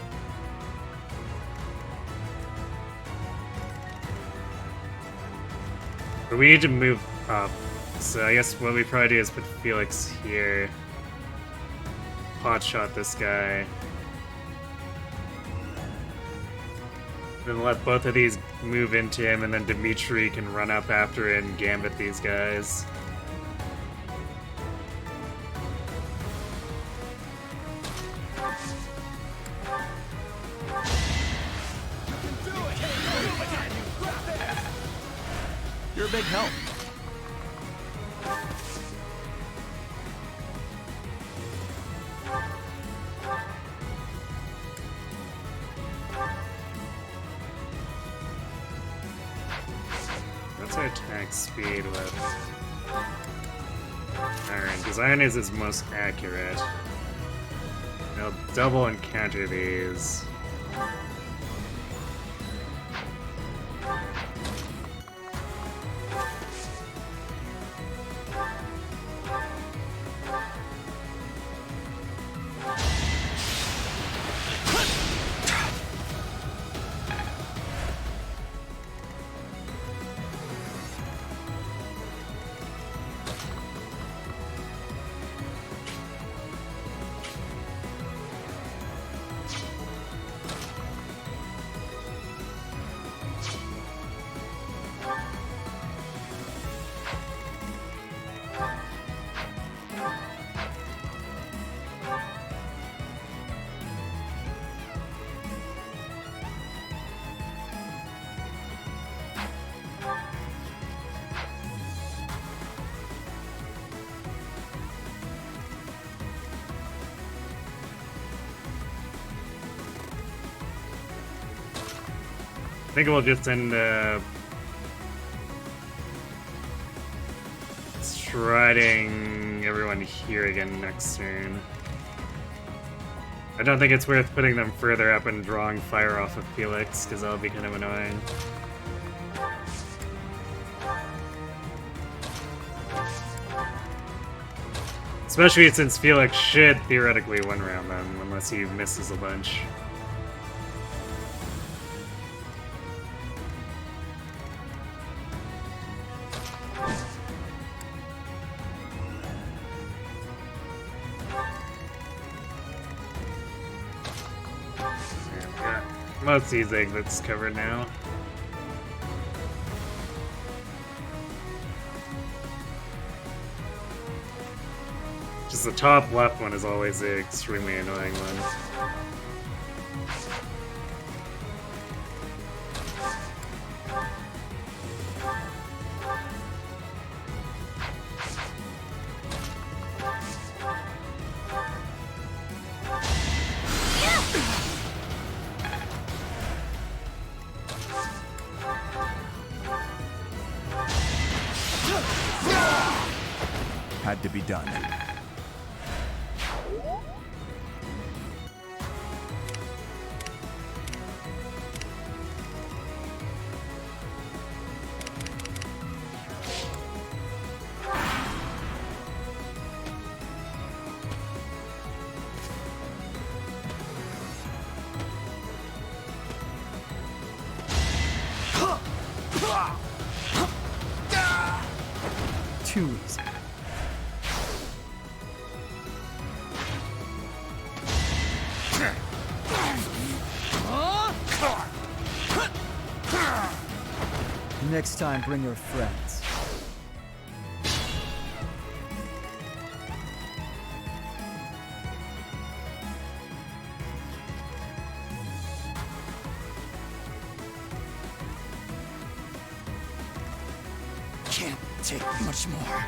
But we need to move up, so I guess what we probably do is put Felix here. Hotshot this guy. Then let both of these move into him, and then Dimitri can run up after it and gambit these guys. You're a big help. What's our attack speed with Iron? Because Iron is his most accurate. They'll double and counter these. I think we'll just end striding everyone here again next turn. I don't think it's worth putting them further up and drawing fire off of Felix, because that'll be kind of annoying. Especially since Felix should theoretically one-round them, unless he misses a bunch. Most of these exits covered now. Just the top left one is always the extremely annoying one. had to be done. Too easy. Next time, bring your friends. Can't take much more.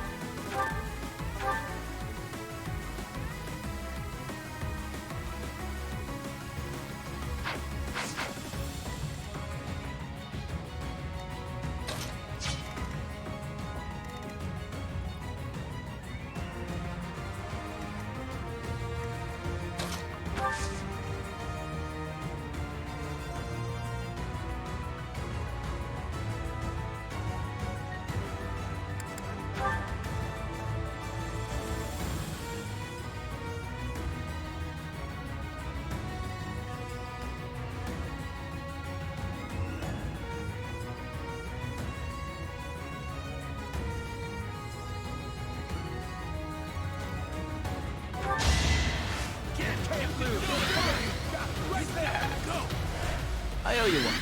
I owe you one.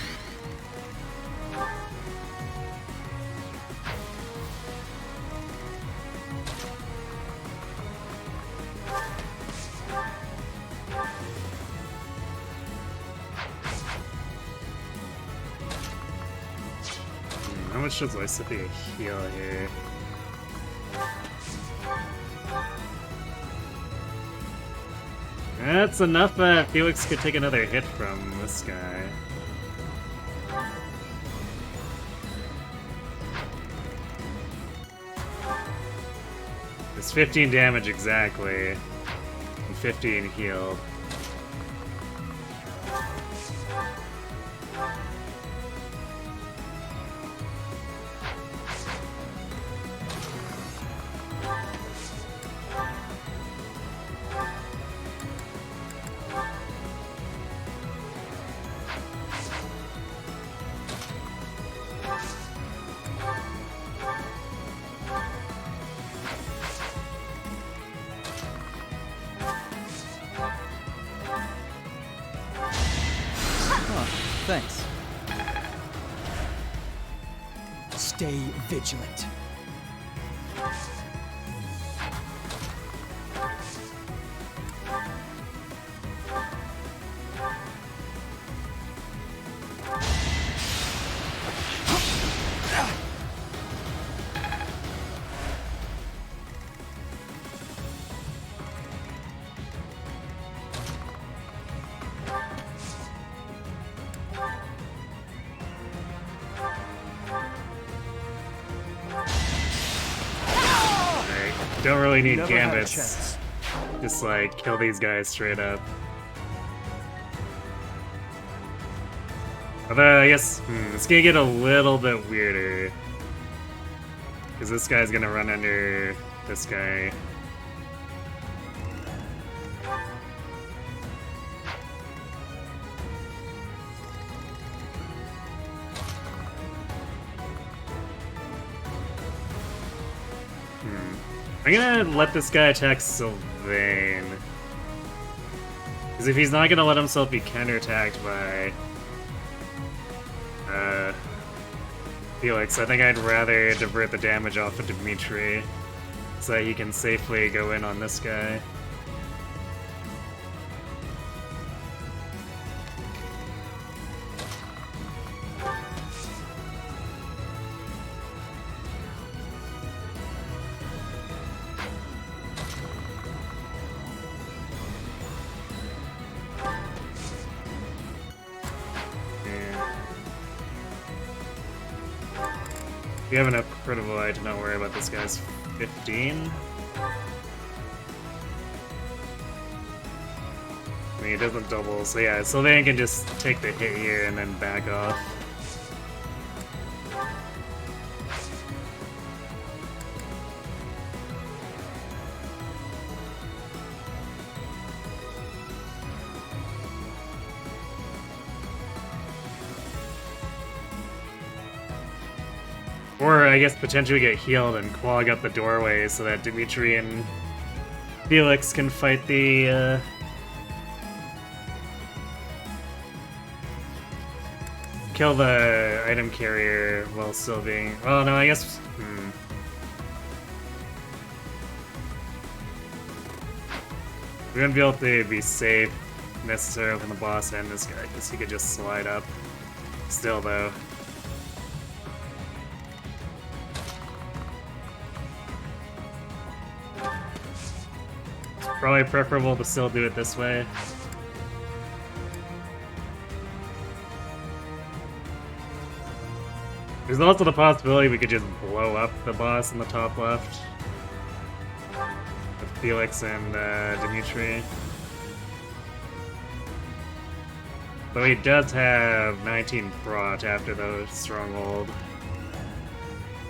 How much does Lysithia heal here? That's enough. Felix could take another hit from this guy. It's 15 damage exactly, and 15 heal. Thanks. Stay vigilant. Don't really need Never had a gambits. chance. Just like kill these guys straight up. Although I guess it's gonna get a little bit weirder. Because this guy's gonna run under this guy. I'm gonna let this guy attack Sylvain. Because if he's not gonna let himself be counterattacked by Felix, I think I'd rather divert the damage off of Dimitri so that he can safely go in on this guy. You have enough critical eye to not worry about this guy's 15. I mean, it doesn't double, so yeah, Sylvain can just take the hit here and then back off. Or, I guess, potentially get healed and clog up the doorway so that Dimitri and Felix can fight the, kill the item carrier while still being... Well, no, I guess... We wouldn't be able to be safe necessarily from the boss and this guy, because he could just slide up. Still, though. It's probably preferable to still do it this way. There's also the possibility we could just blow up the boss in the top left. With Felix and Dimitri. Though he does have 19 prot after the stronghold.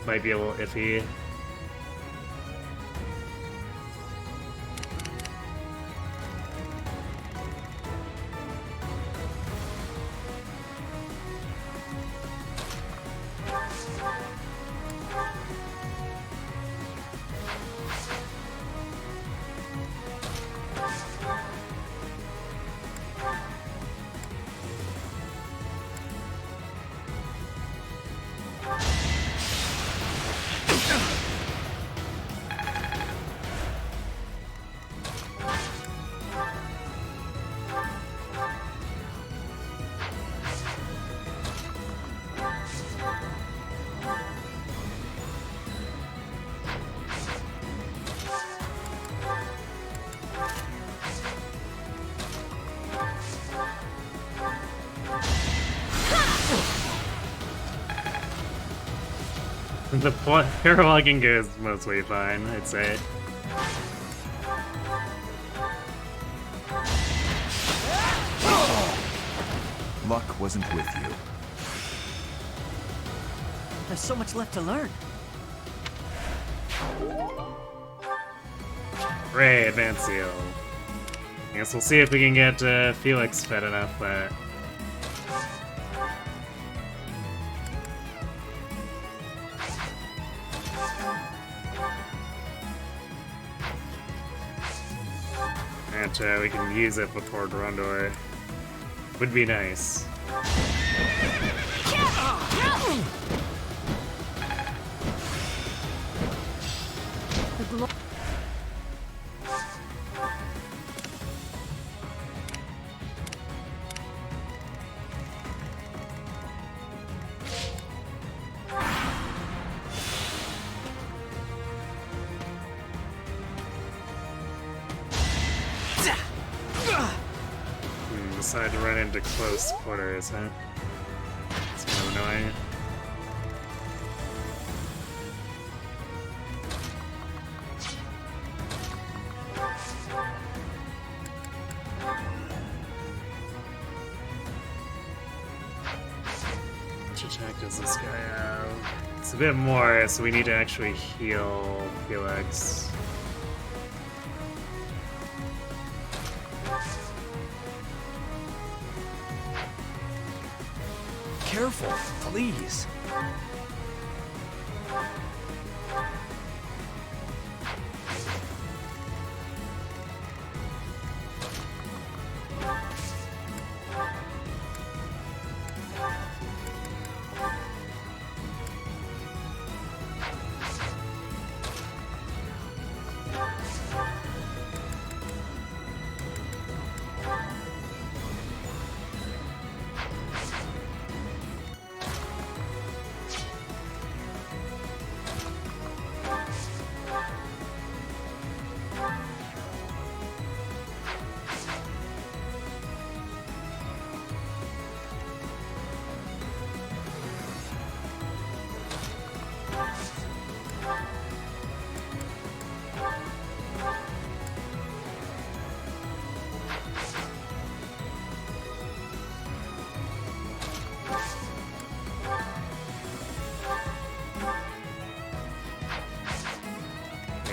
Might be a little iffy. The paralogging goes mostly fine, I'd say. Luck wasn't with you. There's so much left to learn. Ray, advance seal. I guess we'll see if we can get Felix fed enough, but... we can use it before Grondor. Would be nice. Decide to run into close quarters, huh? It's kind of annoying. Which attack does this guy have? It's a bit more, so we need to actually heal Felix. Careful, please.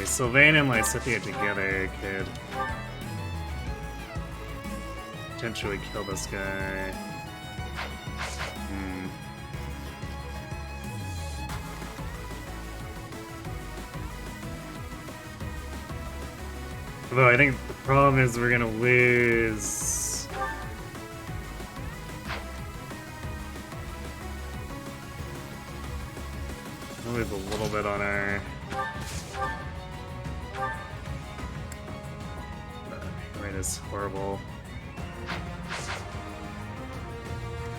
Sylvain and Lysithea together could potentially kill this guy. Although I think the problem is we're gonna lose. We'll lose a little bit on our. Right is horrible.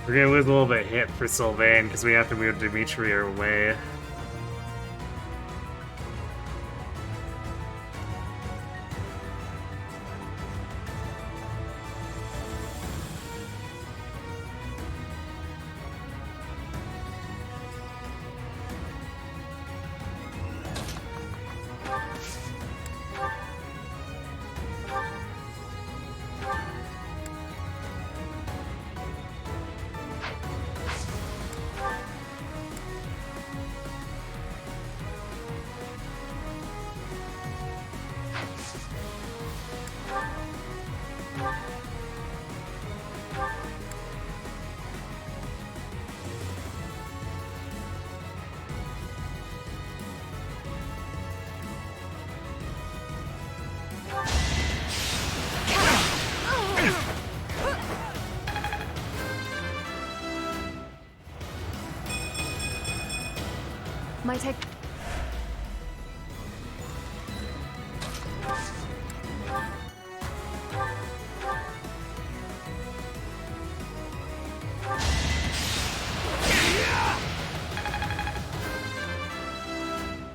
We're gonna lose a little bit hit for Sylvain because we have to move Dimitri away. My tech.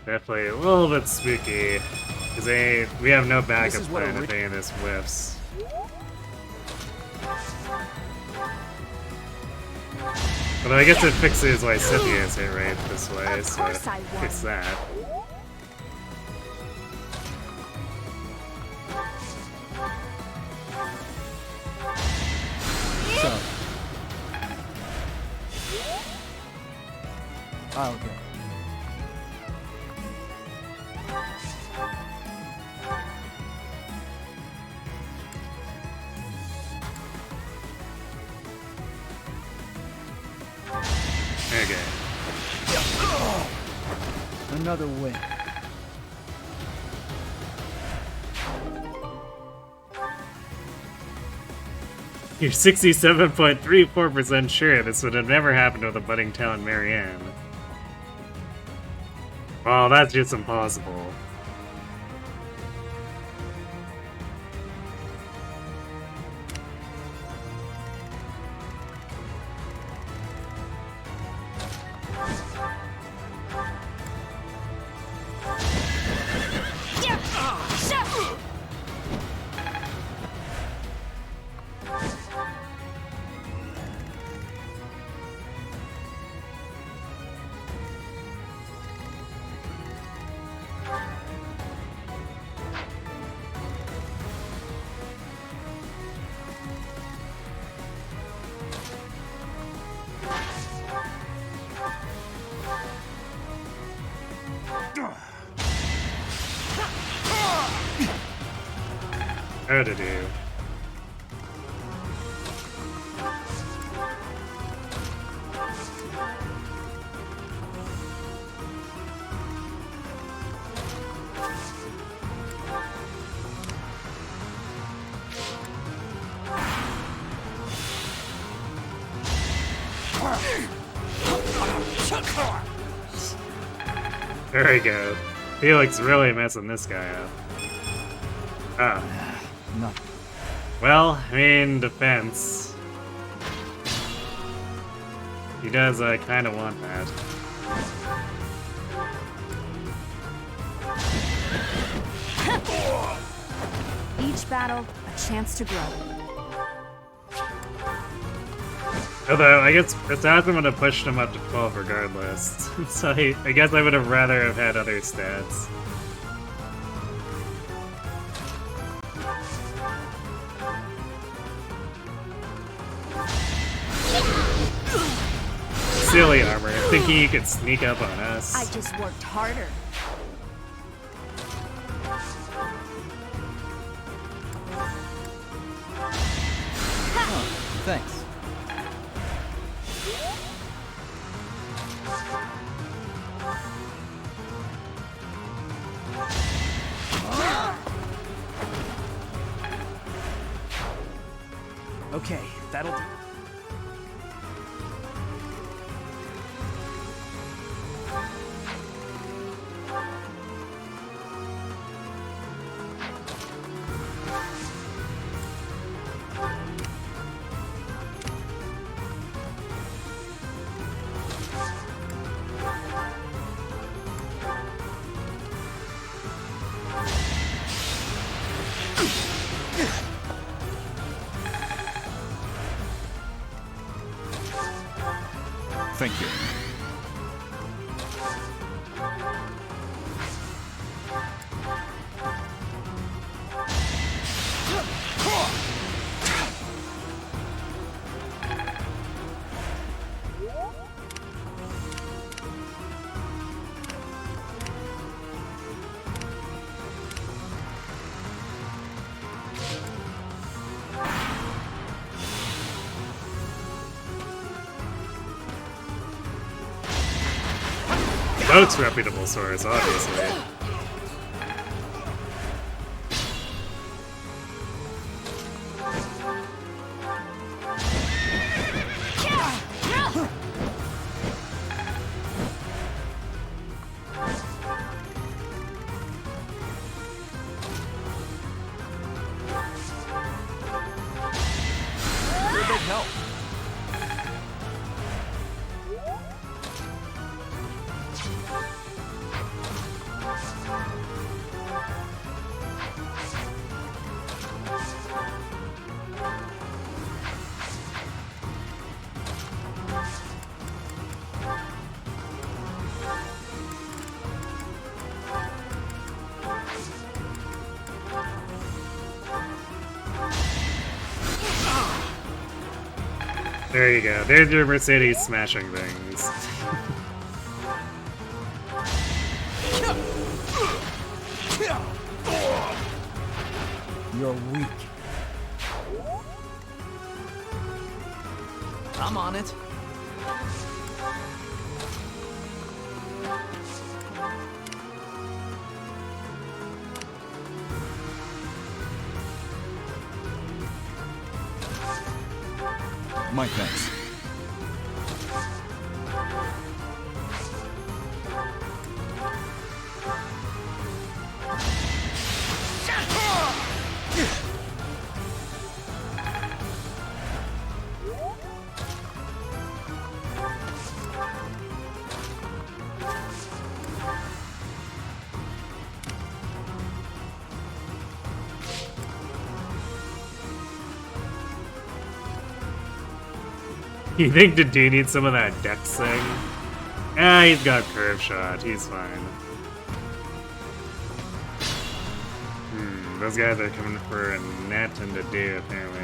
Definitely a little bit spooky, because we have no backup is what plan a if any of this whiffs. Although I guess it fixes Lysithea's hit rate this way, Of so course I won. fix that. So. I'll go. Okay. Another win. You're 67.34% sure this would have never happened with a budding talent Marianne. Well, that's just impossible. How to do. There we go. Felix really messing this guy up. Ah. Nothing. Well, I mean, defense. He does kind of want that. Each battle, a chance to grow. Although, I guess Assassin would have pushed him up to 12 regardless. So I guess I would have rather have had other stats. Silly armor, thinking you could sneak up on us. I just worked harder. Thanks. Okay, that'll do. Thank you. Boat's reputable source, obviously. You're a big help. There you go. There's your Mercedes smashing things. You're weak. I'm on it. My thanks. You think the dude needs some of that dex thing? Ah, he's got curve shot. He's fine. Those guys are coming for a net and a do, apparently.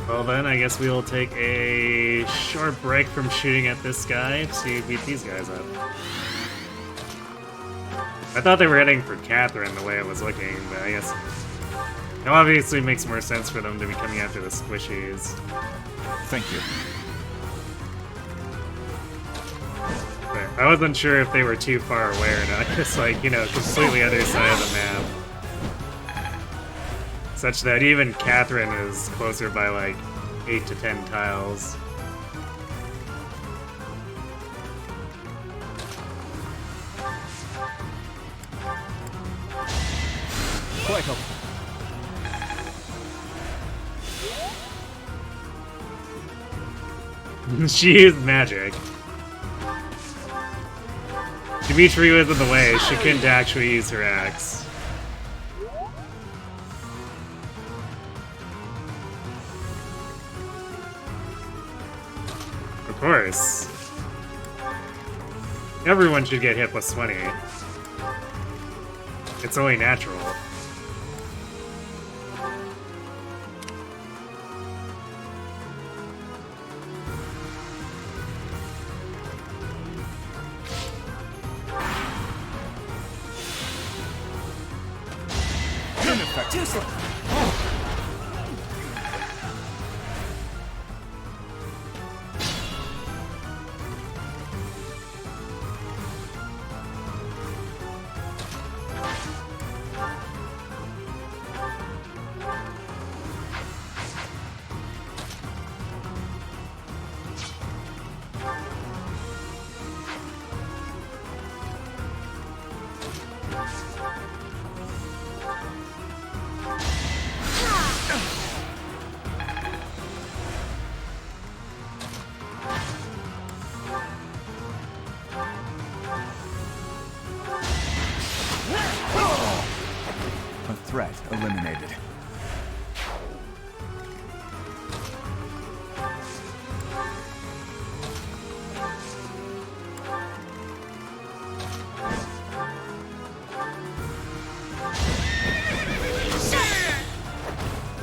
Well then, I guess we'll take a short break from shooting at this guy to beat these guys up. I thought they were heading for Catherine the way it was looking, but I guess it obviously makes more sense for them to be coming after the squishies. Thank you. But I wasn't sure if they were too far away or not, just like, you know, completely other side of the map. Such that even Catherine is closer by like 8 to 10 tiles. Quite helpful. She used magic. Dimitri was in the way, she couldn't actually use her axe. Of course. Everyone should get hit plus 20. It's only natural. Juicy. A threat eliminated.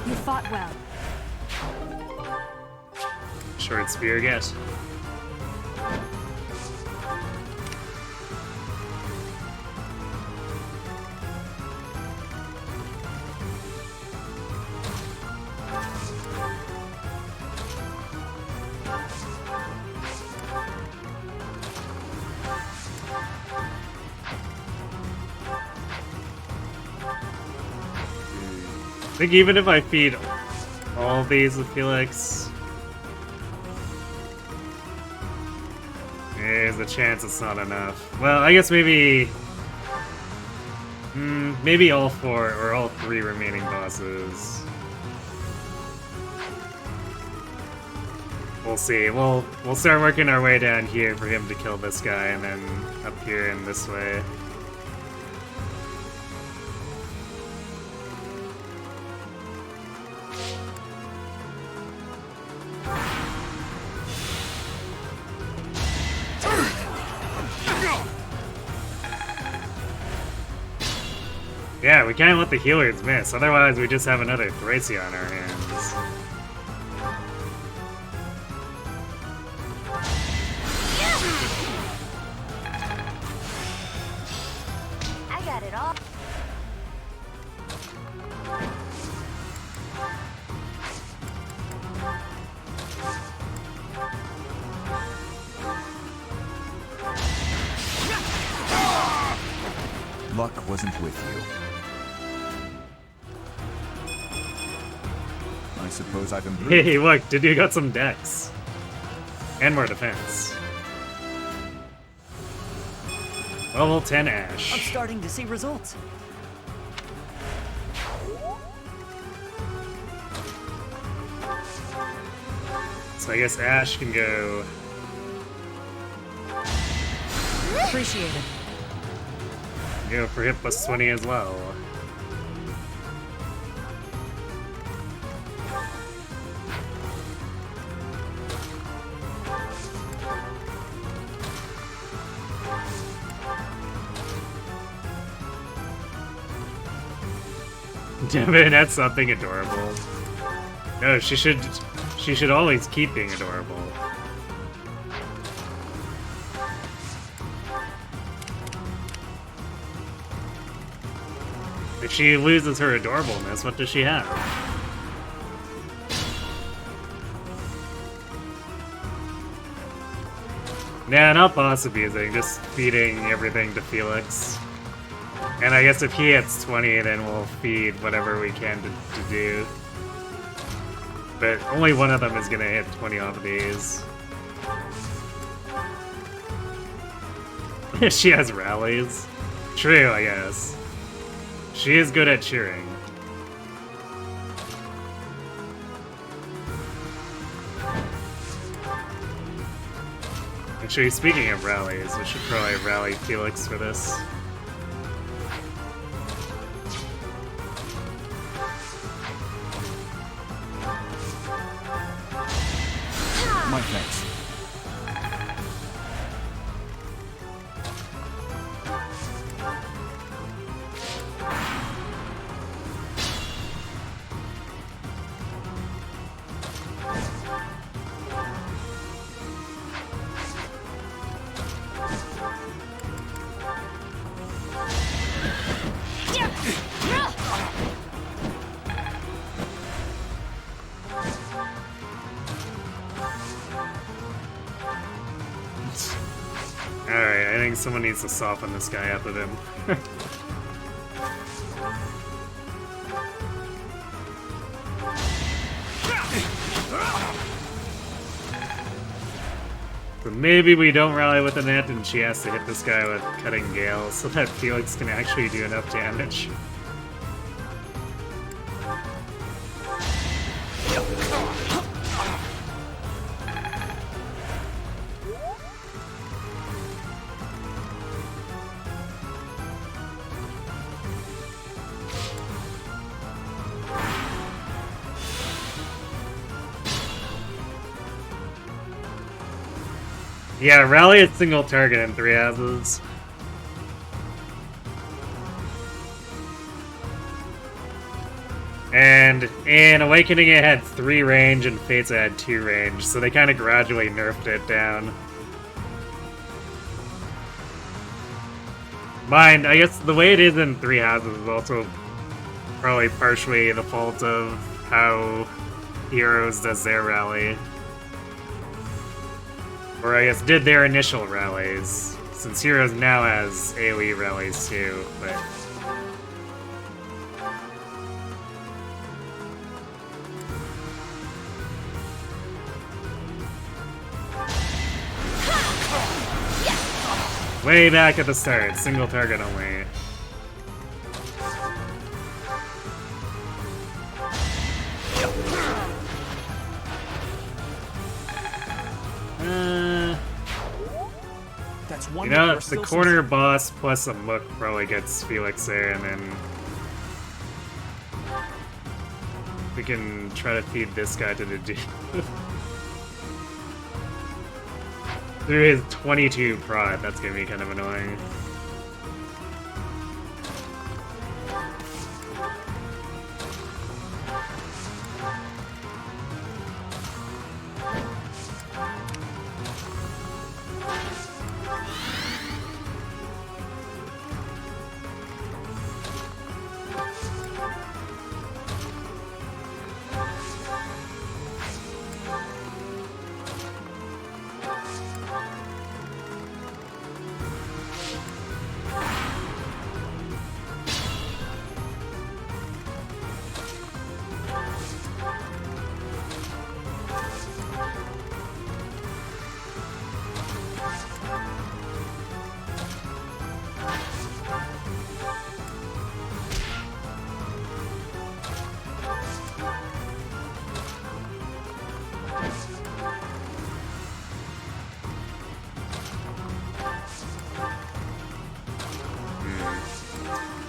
You fought well. Short spear get. I think even if I feed all these with Felix, there's a chance it's not enough. Well, I guess maybe... maybe all 4 or all 3 remaining bosses. We'll see. We'll start working our way down here for him to kill this guy, and then up here and this way. Yeah, we can't let the healers miss, otherwise we just have another Thracia on our hands. I got it all. Luck wasn't with you. I suppose I've improved. Hey, look, dude, you got some dex. And more defense. Level 10 I'm Ash. starting to see results. So I guess Ash can go... Appreciate it. go for hit plus 20 as well. Damn it, that's something adorable. No, she should always keep being adorable. If she loses her adorableness, what does she have? Nah, not boss abusing, just feeding everything to Felix. And I guess if he hits 20, then we'll feed whatever we can to do. But only one of them is gonna hit 20 off of these. She has rallies. True, I guess. She is good at cheering. Actually, speaking of rallies, we should probably rally Felix for this. My thanks. think someone needs to soften this guy up a bit. So maybe we don't rally with the net and she has to hit this guy with Cutting Gale so that Felix can actually do enough damage. Yeah, rally a single target in 3 houses. And in Awakening it had 3 range and Fates had 2 range, so they kind of gradually nerfed it down. Mind, I guess the way it is in 3 houses is also probably partially the fault of how Heroes does their rally. Or I guess did their initial rallies, since Heroes now has AoE rallies too, but... Way back at the start, single target only. That's one. You know, the corner boss plus a Mook probably gets Felix there, and then we can try to feed this guy to the dude. Through his 22 prod, that's gonna be kind of annoying.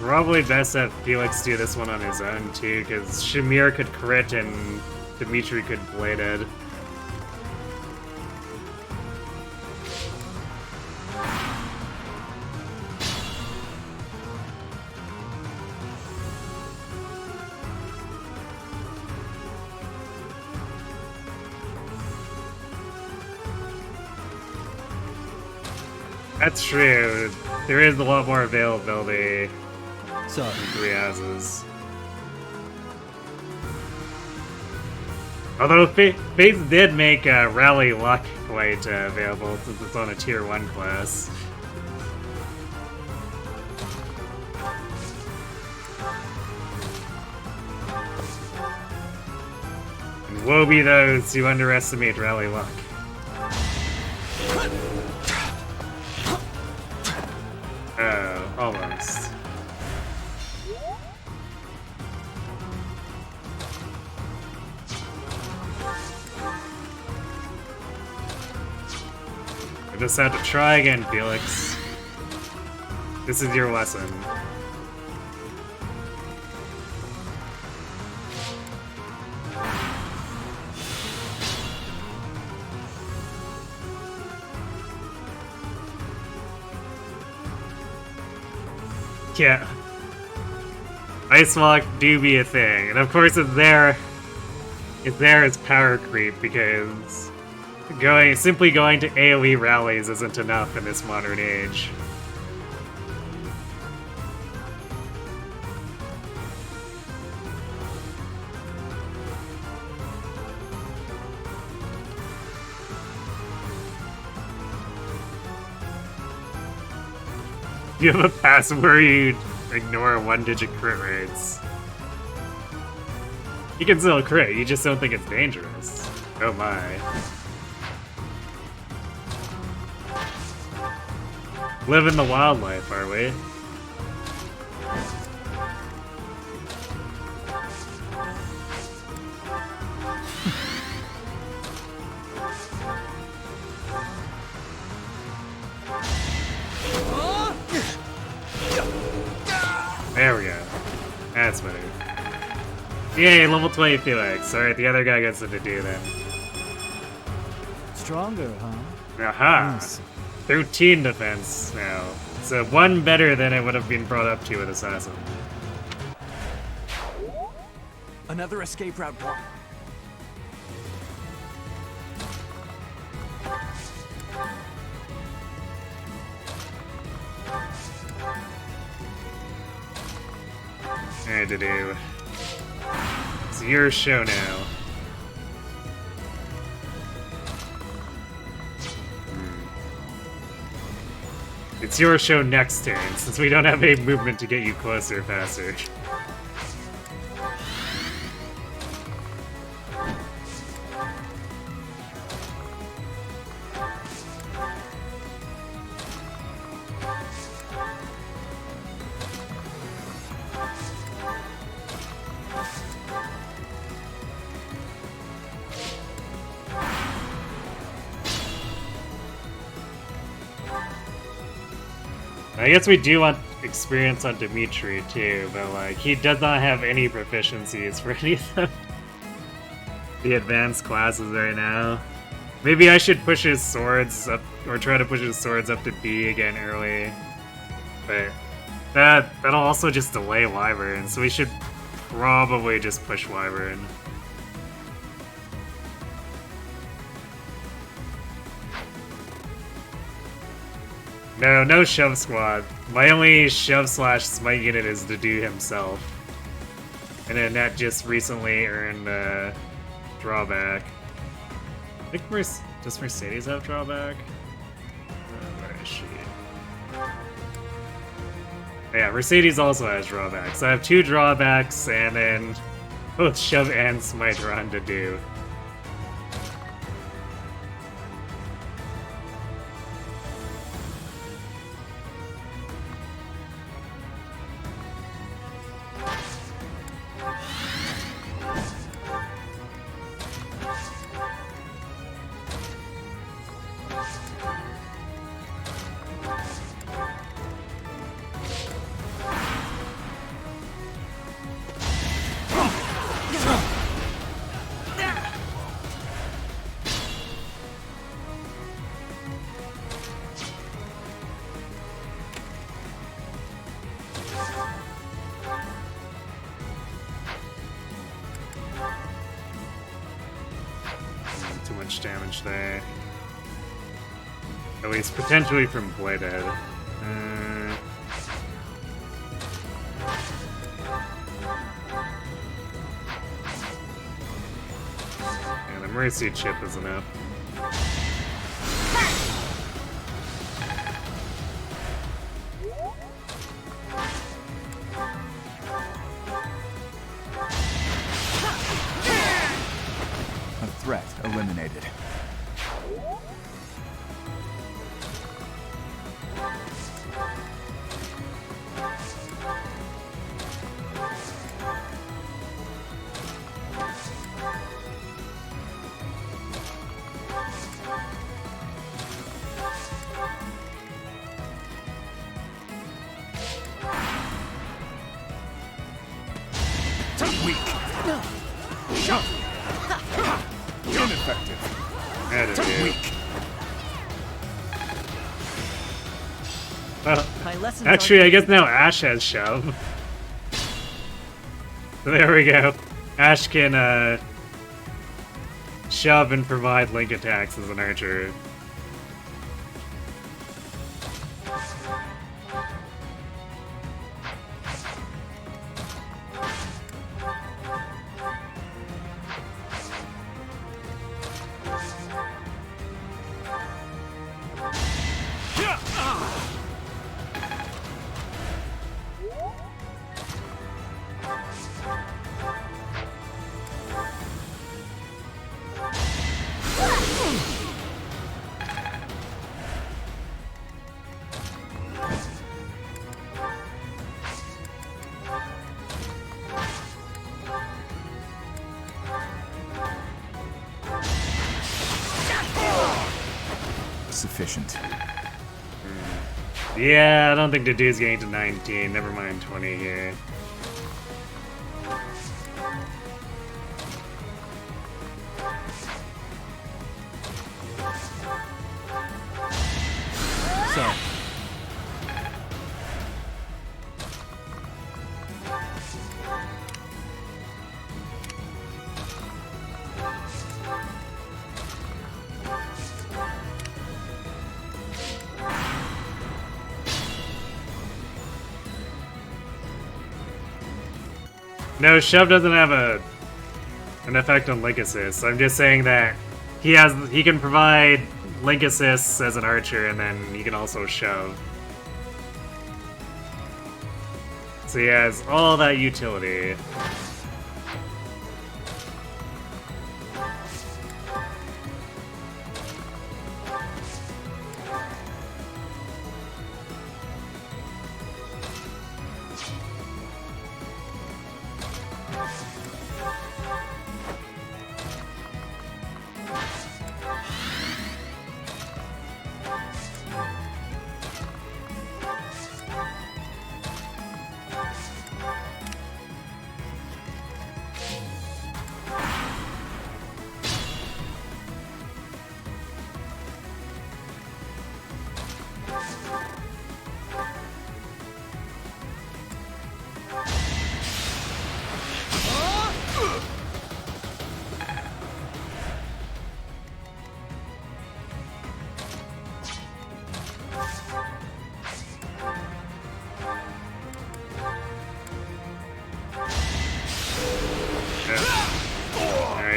Probably best that Felix do this one on his own too, because Shamir could crit and Dimitri could bladed. That's true. There is a lot more availability. Sorry. 3 houses. Although Fates did make Rally Luck quite available since it's on a tier 1 class. And woe be those who underestimate Rally Luck. Oh, almost. I just have to try again, Felix. This is your lesson. Yeah. Ice Walk do be a thing. And of course it's there as power creep because simply going to AoE rallies isn't enough in this modern age. You have a passive where you ignore 1-digit crit rates. You can still crit, you just don't think it's dangerous. Oh my. Living the wildlife, are we? There we go. That's better. Yay, level 20 Felix. Alright, the other guy gets it to do then. Stronger, huh? Aha! Yes. 13 defense now. So one better than it would have been brought up to with Assassin. Another escape route blocked. I had to do. It's your show now. It's your show next turn, since we don't have any movement to get you closer faster. I guess we do want experience on Dimitri too, but like he does not have any proficiencies for any of the advanced classes right now. Maybe I should push his swords up, or try to push his swords up to B again early. But that'll also just delay Wyvern, so we should probably just push Wyvern. No shove squad. My only shove slash smite unit is to do himself. And then that just recently earned drawback. I think does Mercedes have drawback? Where is she? Yeah, Mercedes also has drawback. So I have 2 drawbacks and then both shove and smite are on to do. Too much damage there. At least potentially from Bladehead. Yeah, the Mercy chip is enough. A threat eliminated. Weak. Ineffective. Weak. My lessons Actually, I guess now Ash has shove. So there we go. Ash can shove and provide link attacks as an archer. sufficient. Yeah, I don't think the dude's getting to 19. Never mind 20 here. Sorry. No, shove doesn't have an effect on link assists. I'm just saying that he can provide link assists as an archer, and then he can also shove. So he has all that utility.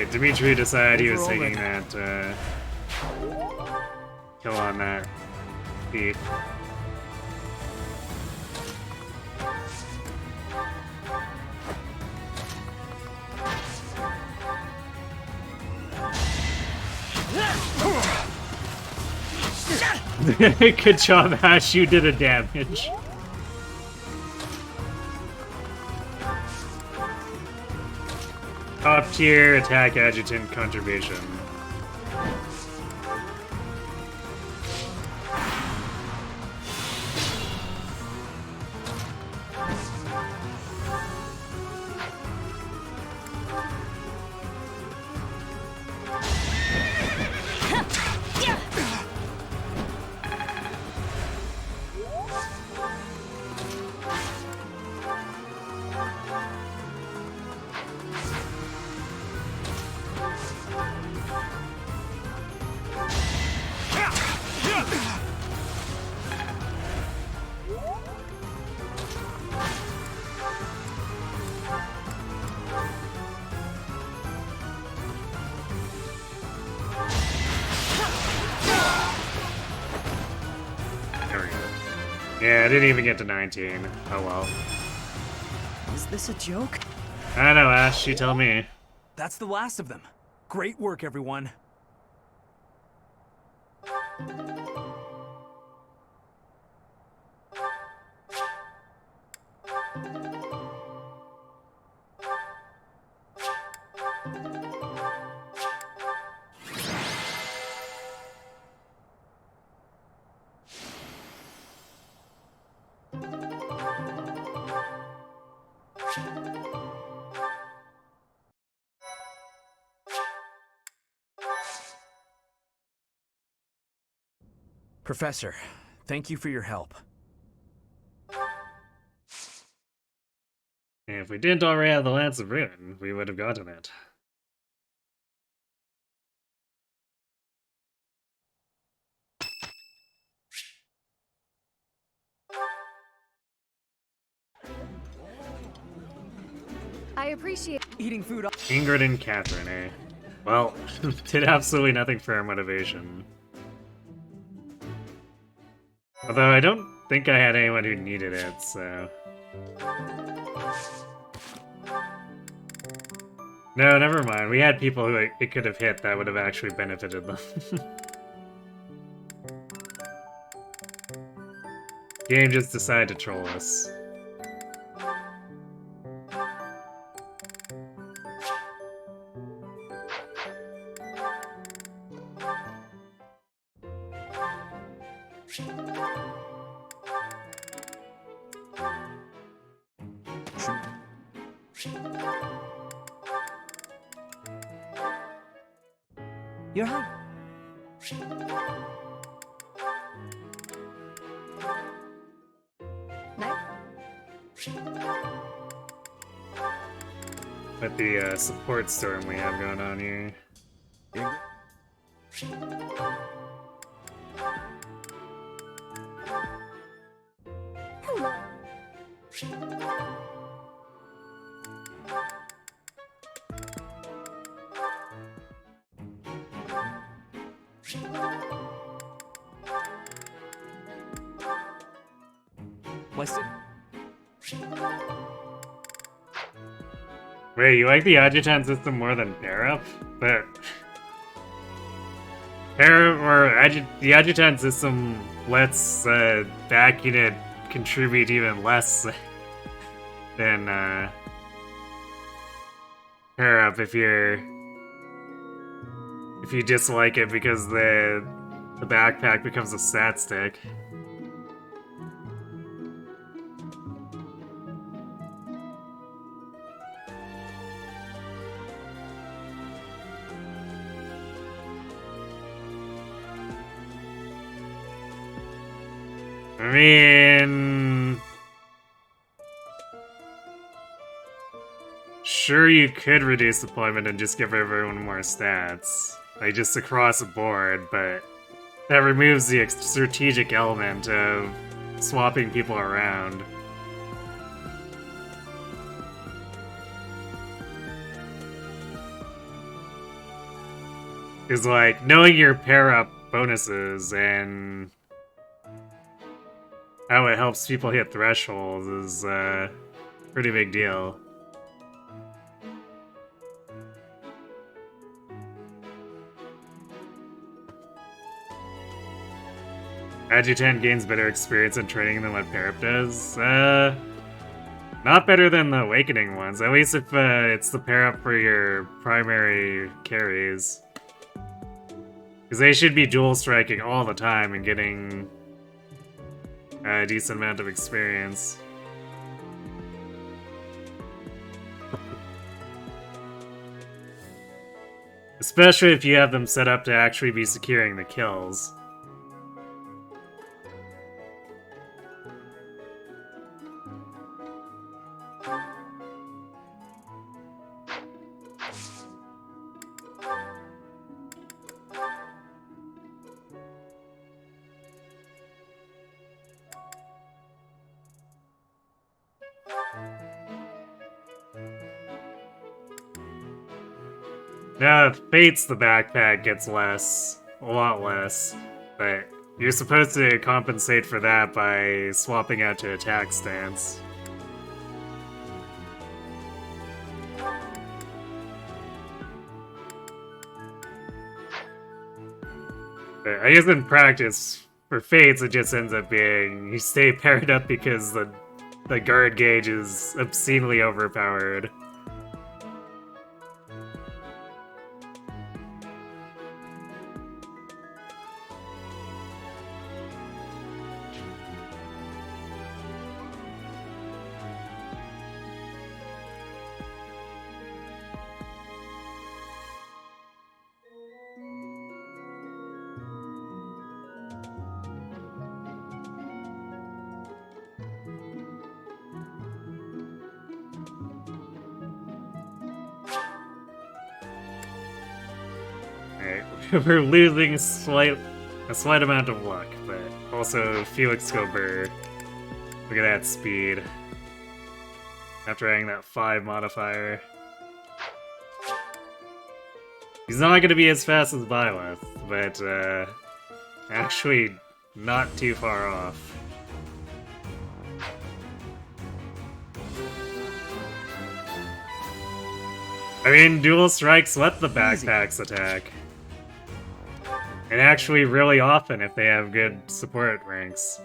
Alright, Dimitri decided he was taking that kill on that thief. Good job, Ash, you did a damage. Top tier attack adjutant contribution. Yeah, I didn't even get to 19. Oh well. Is this a joke? I don't know, Ash, you tell me. That's the last of them. Great work, everyone. Professor, thank you for your help. If we didn't already have the Lance of Ruin, we would have gotten it. I appreciate Eating food. Ingrid and Catherine, eh? Well, did absolutely nothing for our motivation. Although I don't think I had anyone who needed it, so... No, never mind. We had people who it could have hit that would have actually benefited them. Game just decided to troll us. You're high. With the support storm we have going on here. Wasted. Wait, you like the adjutant system more than pair up? But the adjutant system lets back unit contribute even less than pair up if you dislike it because the backpack becomes a stat stick. I mean, sure you could reduce deployment and just give everyone more stats, like just across the board, but that removes the strategic element of swapping people around. Is like knowing your pair up bonuses and how it helps people hit thresholds is a pretty big deal. Adjutant gains better experience in training than what pair-up does. Not better than the Awakening ones, at least if it's the pair-up for your primary carries. Because they should be dual striking all the time and getting a decent amount of experience. Especially if you have them set up to actually be securing the kills. Now, if Fate's the backpack gets less, a lot less, but you're supposed to compensate for that by swapping out to attack stance. But I guess in practice, for Fates, it just ends up being you stay paired up because the guard gauge is obscenely overpowered. We're losing a slight amount of luck, but also Felix Gobert. Look at that speed. After adding that 5 modifier. He's not going to be as fast as Byleth, but actually not too far off. I mean, dual strikes let the backpacks attack. And actually really often if they have good support ranks.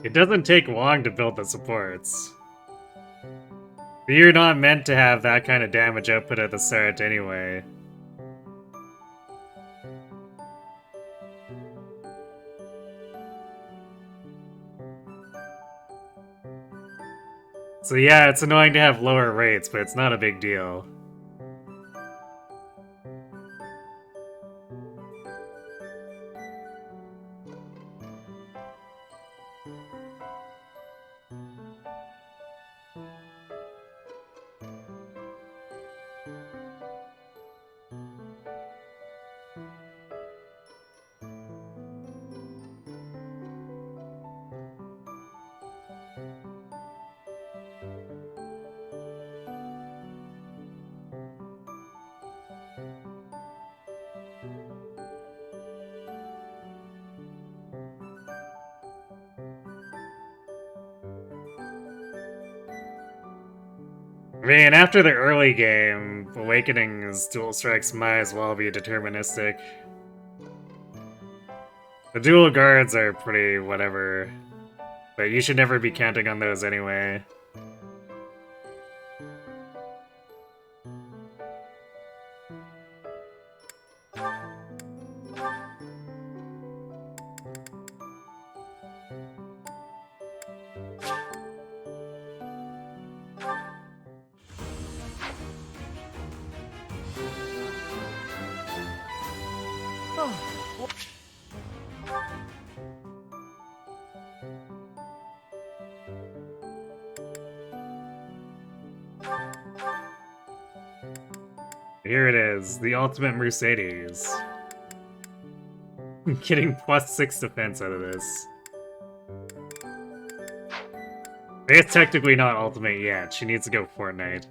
It doesn't take long to build the supports. You're not meant to have that kind of damage output at the start anyway. So yeah, it's annoying to have lower rates, but it's not a big deal. I mean, after the early game, Awakening's dual strikes might as well be deterministic. The dual guards are pretty whatever, but you should never be counting on those anyway. Here it is, the ultimate Mercedes. Getting +6 defense out of this. It's technically not ultimate yet, she needs to go Fortnite.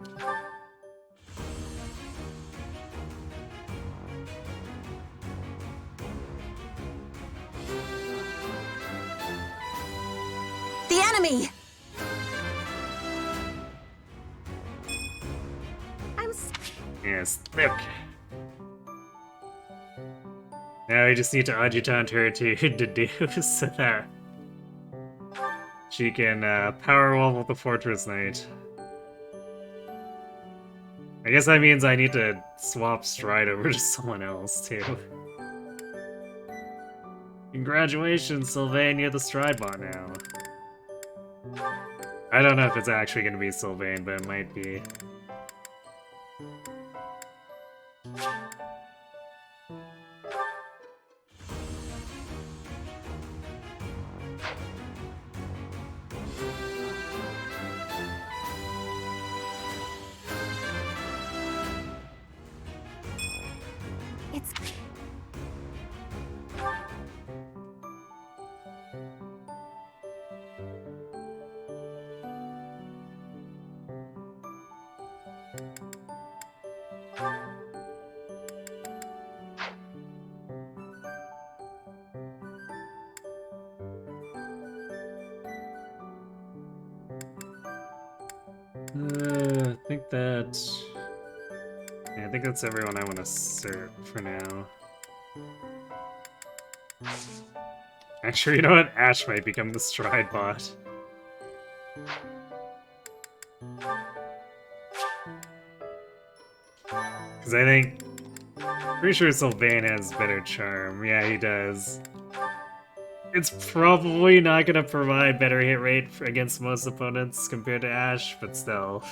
The enemy! Yes, look. Now we just need to adjutant her to deduce so that she can power wall with the Fortress Knight. I guess that means I need to swap Stride over to someone else too. Congratulations, Sylvain, you're the Stride bot now. I don't know if it's actually going to be Sylvain, but it might be. It's... I think that... Yeah, I think that's everyone I want to serve for now. Actually, you know what? Ash might become the Stride bot. Because I think... Pretty sure Sylvain has better charm. Yeah, he does. It's probably not going to provide better hit rate against most opponents compared to Ash, but still.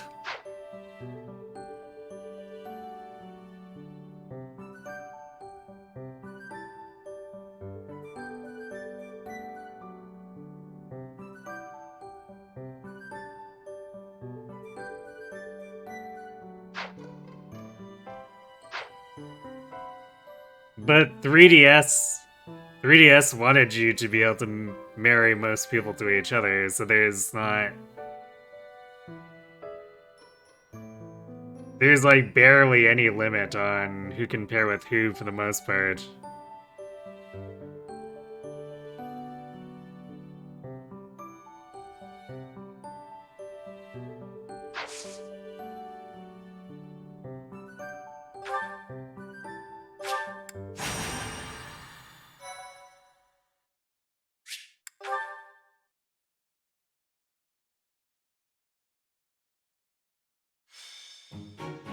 But 3DS wanted you to be able to marry most people to each other, so there's like barely any limit on who can pair with who for the most part.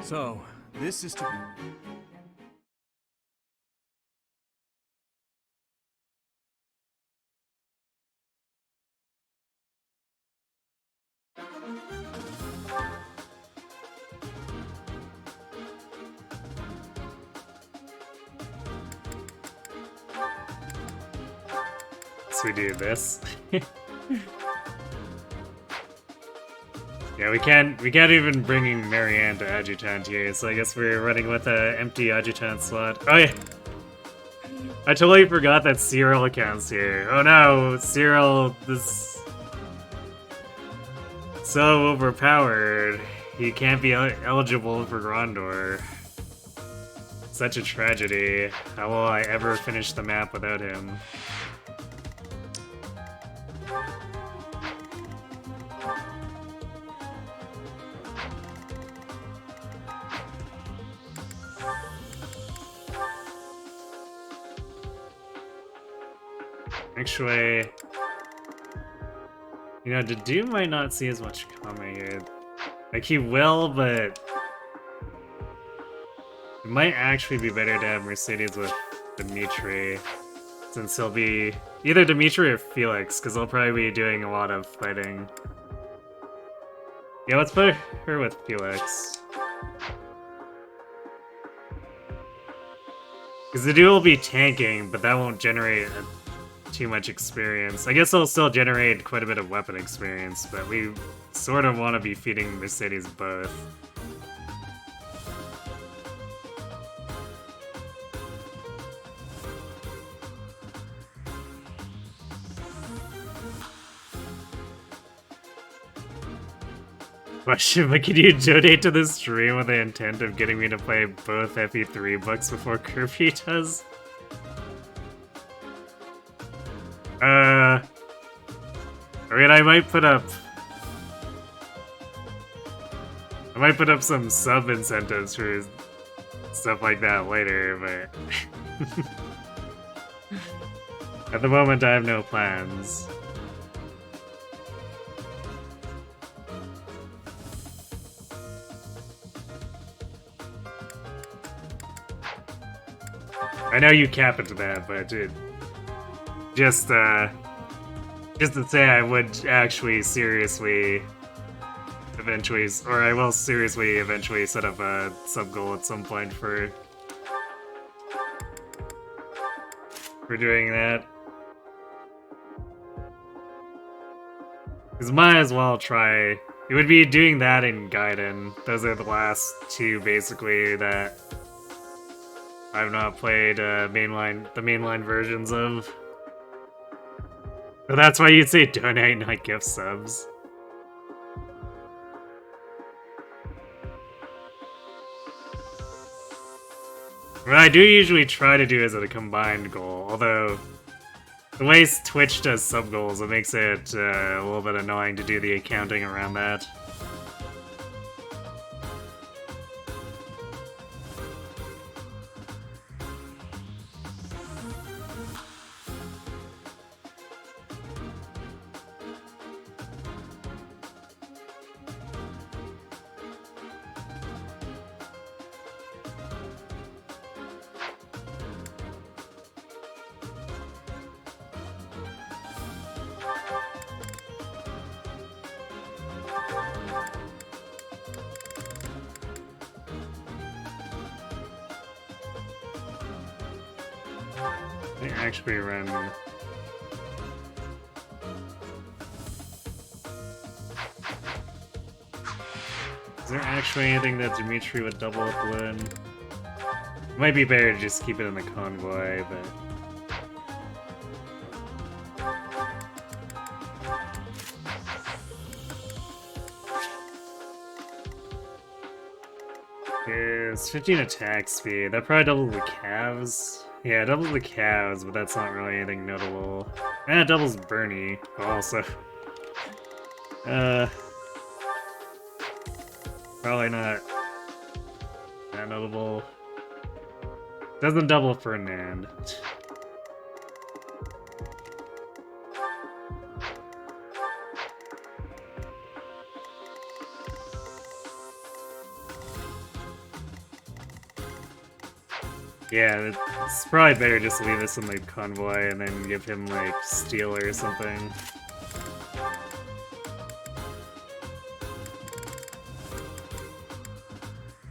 So, this is to... So we do this. Yeah, we can't even bring in Marianne to adjutant here, so I guess we're running with an empty adjutant slot. Oh yeah! I totally forgot that Cyril counts here. Oh no, Cyril is so overpowered. He can't be eligible for Grandor. Such a tragedy. How will I ever finish the map without him? Actually, you know, Dedue might not see as much coming here. Like, he will, but it might actually be better to have Mercedes with Dimitri, since he'll be either Dimitri or Felix, because they'll probably be doing a lot of fighting. Yeah, let's put her with Felix. Because Dedue will be tanking, but that won't generate too much experience. I guess it'll still generate quite a bit of weapon experience, but we sort of want to be feeding Mercedes both. Question, but can you donate to this stream with the intent of getting me to play both FE3 books before Kirby does? I mean, I might put up some sub incentives for stuff like that later, but at the moment I have no plans. I know you cap it to that, but dude, just to say I would actually seriously eventually, or I will seriously eventually set up a sub-goal at some point for doing that. Because might as well try, it would be doing that in Gaiden. Those are the last two basically that I've not played the mainline versions of. So that's why you'd say donate, not gift subs. What I do usually try to do is a combined goal, although the way Twitch does sub goals, it makes it a little bit annoying to do the accounting around that. They actually run. Is there actually anything that Dimitri would double up win? It might be better to just keep it in the convoy, but. Is 15 attack speed. That probably doubles the calves. Yeah, doubles the calves, but that's not really anything notable. And it doubles Bernie, also. Probably not that notable. Doesn't double Ferdinand. Yeah, it's probably better just to leave this in the convoy and then give him, like, steel or something.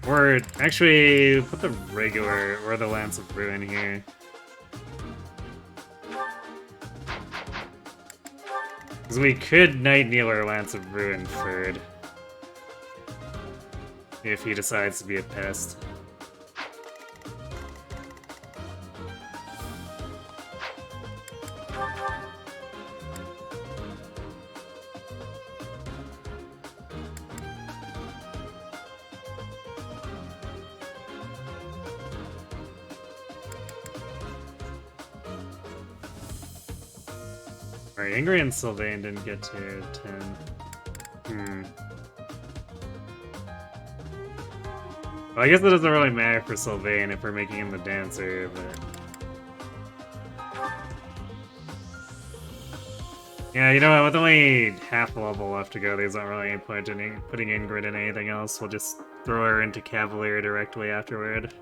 Or, actually, put the regular, or the Lance of Ruin here. Because we could Night Kneeler Lance of Ruin third. If he decides to be a pest. Alright, Ingrid and Sylvain didn't get to 10. Well, I guess it doesn't really matter for Sylvain if we're making him the dancer, but... Yeah, you know what, with only half a level left to go, there's not really any point in putting Ingrid in anything else. We'll just throw her into Cavalier directly afterward.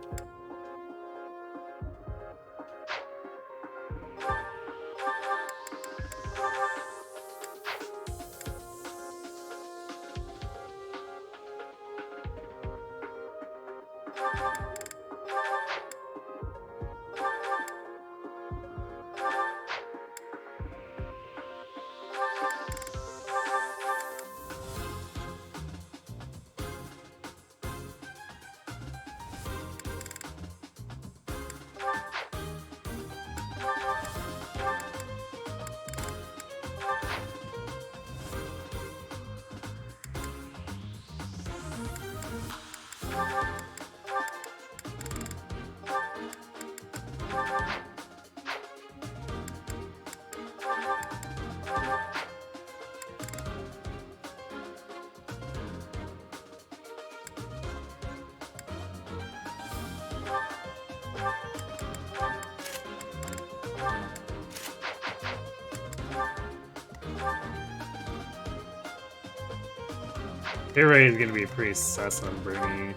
Hit rate is gonna be pretty sus on Bernie.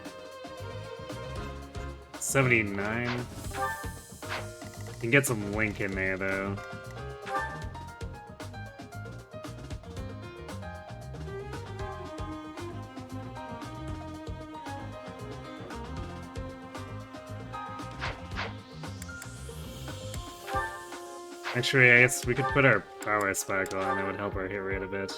79. You can get some Link in there though. Actually, I guess we could put our power spike on, it would help our hit rate a bit.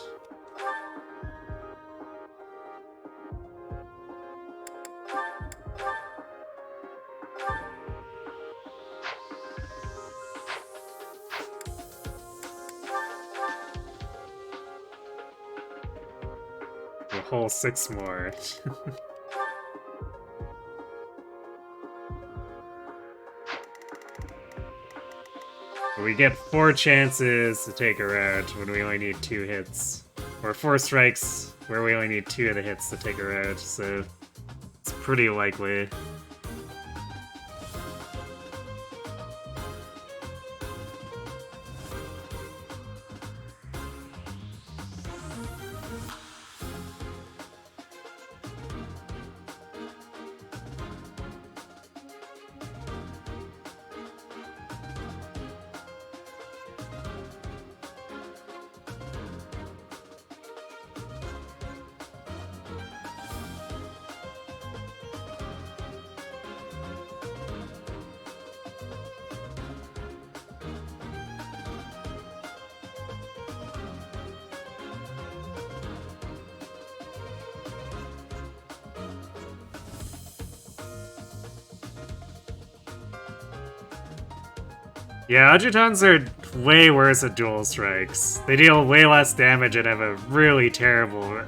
A whole 6 more. We get 4 chances to take her out when we only need 2 hits. Or 4 strikes where we only need 2 of the hits to take her out, so it's pretty likely. Yeah, Adjutants are way worse at dual strikes. They deal way less damage and have a really terrible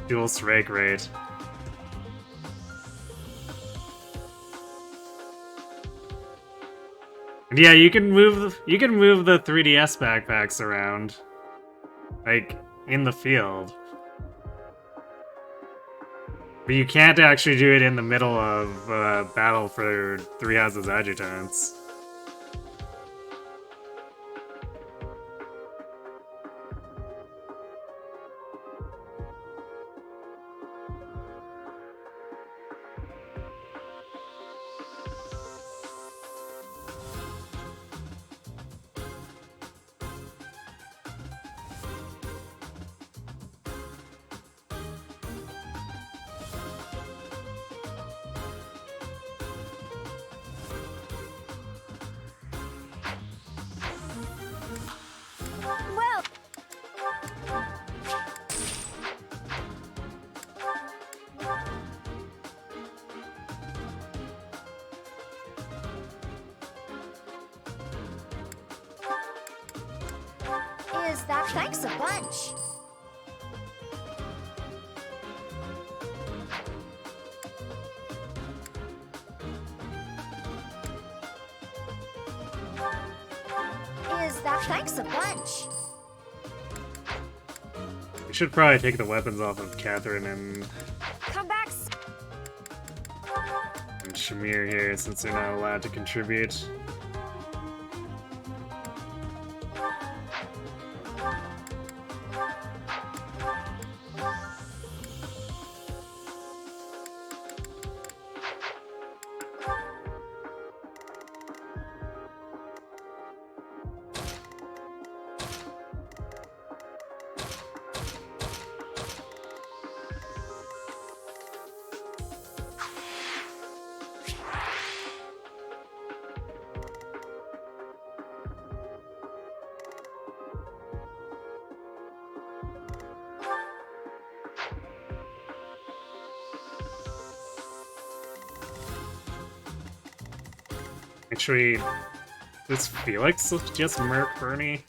dual strike rate. And yeah, you can move the 3DS backpacks around, like in the field, but you can't actually do it in the middle of battle for 3 Houses Adjutants. Is that thanks a bunch? Is that thanks a bunch? We should probably take the weapons off of Catherine and Come back. Shamir here since they're not allowed to contribute. Actually, does Felix just murk Bernie?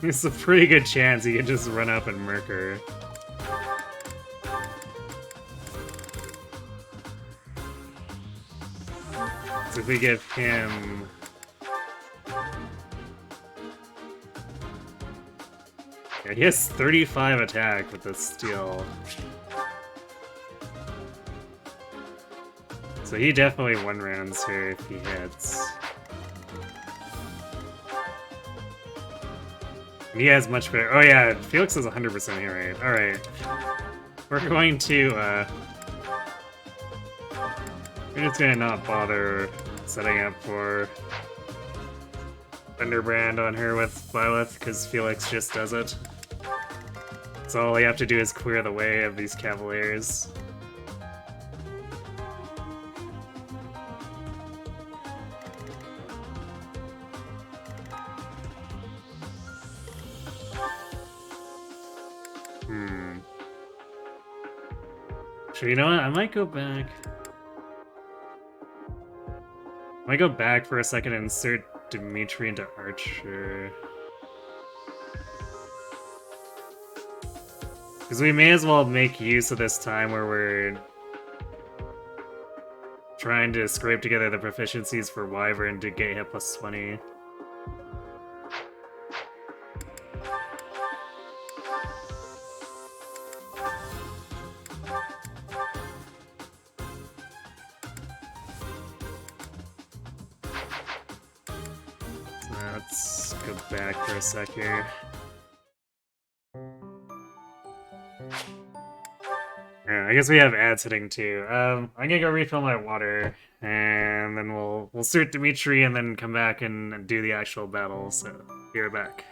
There's a pretty good chance he can just run up and murk her. So if we give him... Yeah, he has 35 attack with the steel. So he definitely one-rounds her if he hits. And he has much better... Oh yeah, Felix is 100% hit rate. Alright. We're going to, we're just gonna not bother setting up for Thunderbrand on her with Byleth, because Felix just does it. So all you have to do is clear the way of these Cavaliers. So you know what? I might go back. I might go back for a second and insert Dimitri into Archer. Because we may as well make use of this time where we're trying to scrape together the proficiencies for Wyvern to get hit plus 20. Let's go back for a sec here. Yeah, I guess we have ads hitting too. I'm gonna go refill my water, and then we'll suit Dimitri and then come back and do the actual battle, so be right back.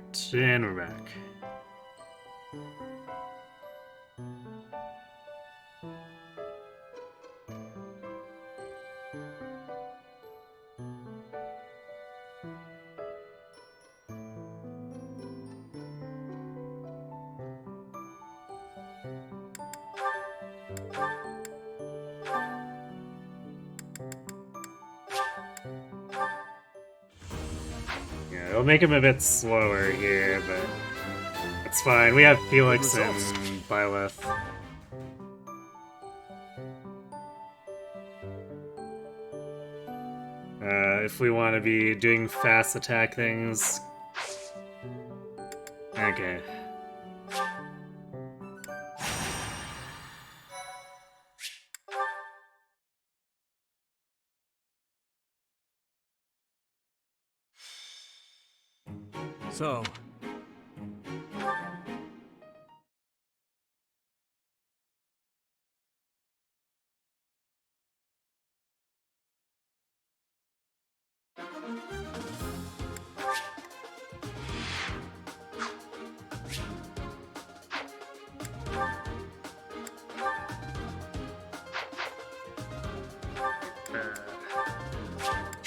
Alright, and we're back. Yeah, it'll make him a bit slower here, but it's fine. We have Felix and Byleth. If we want to be doing fast attack things. Okay. So,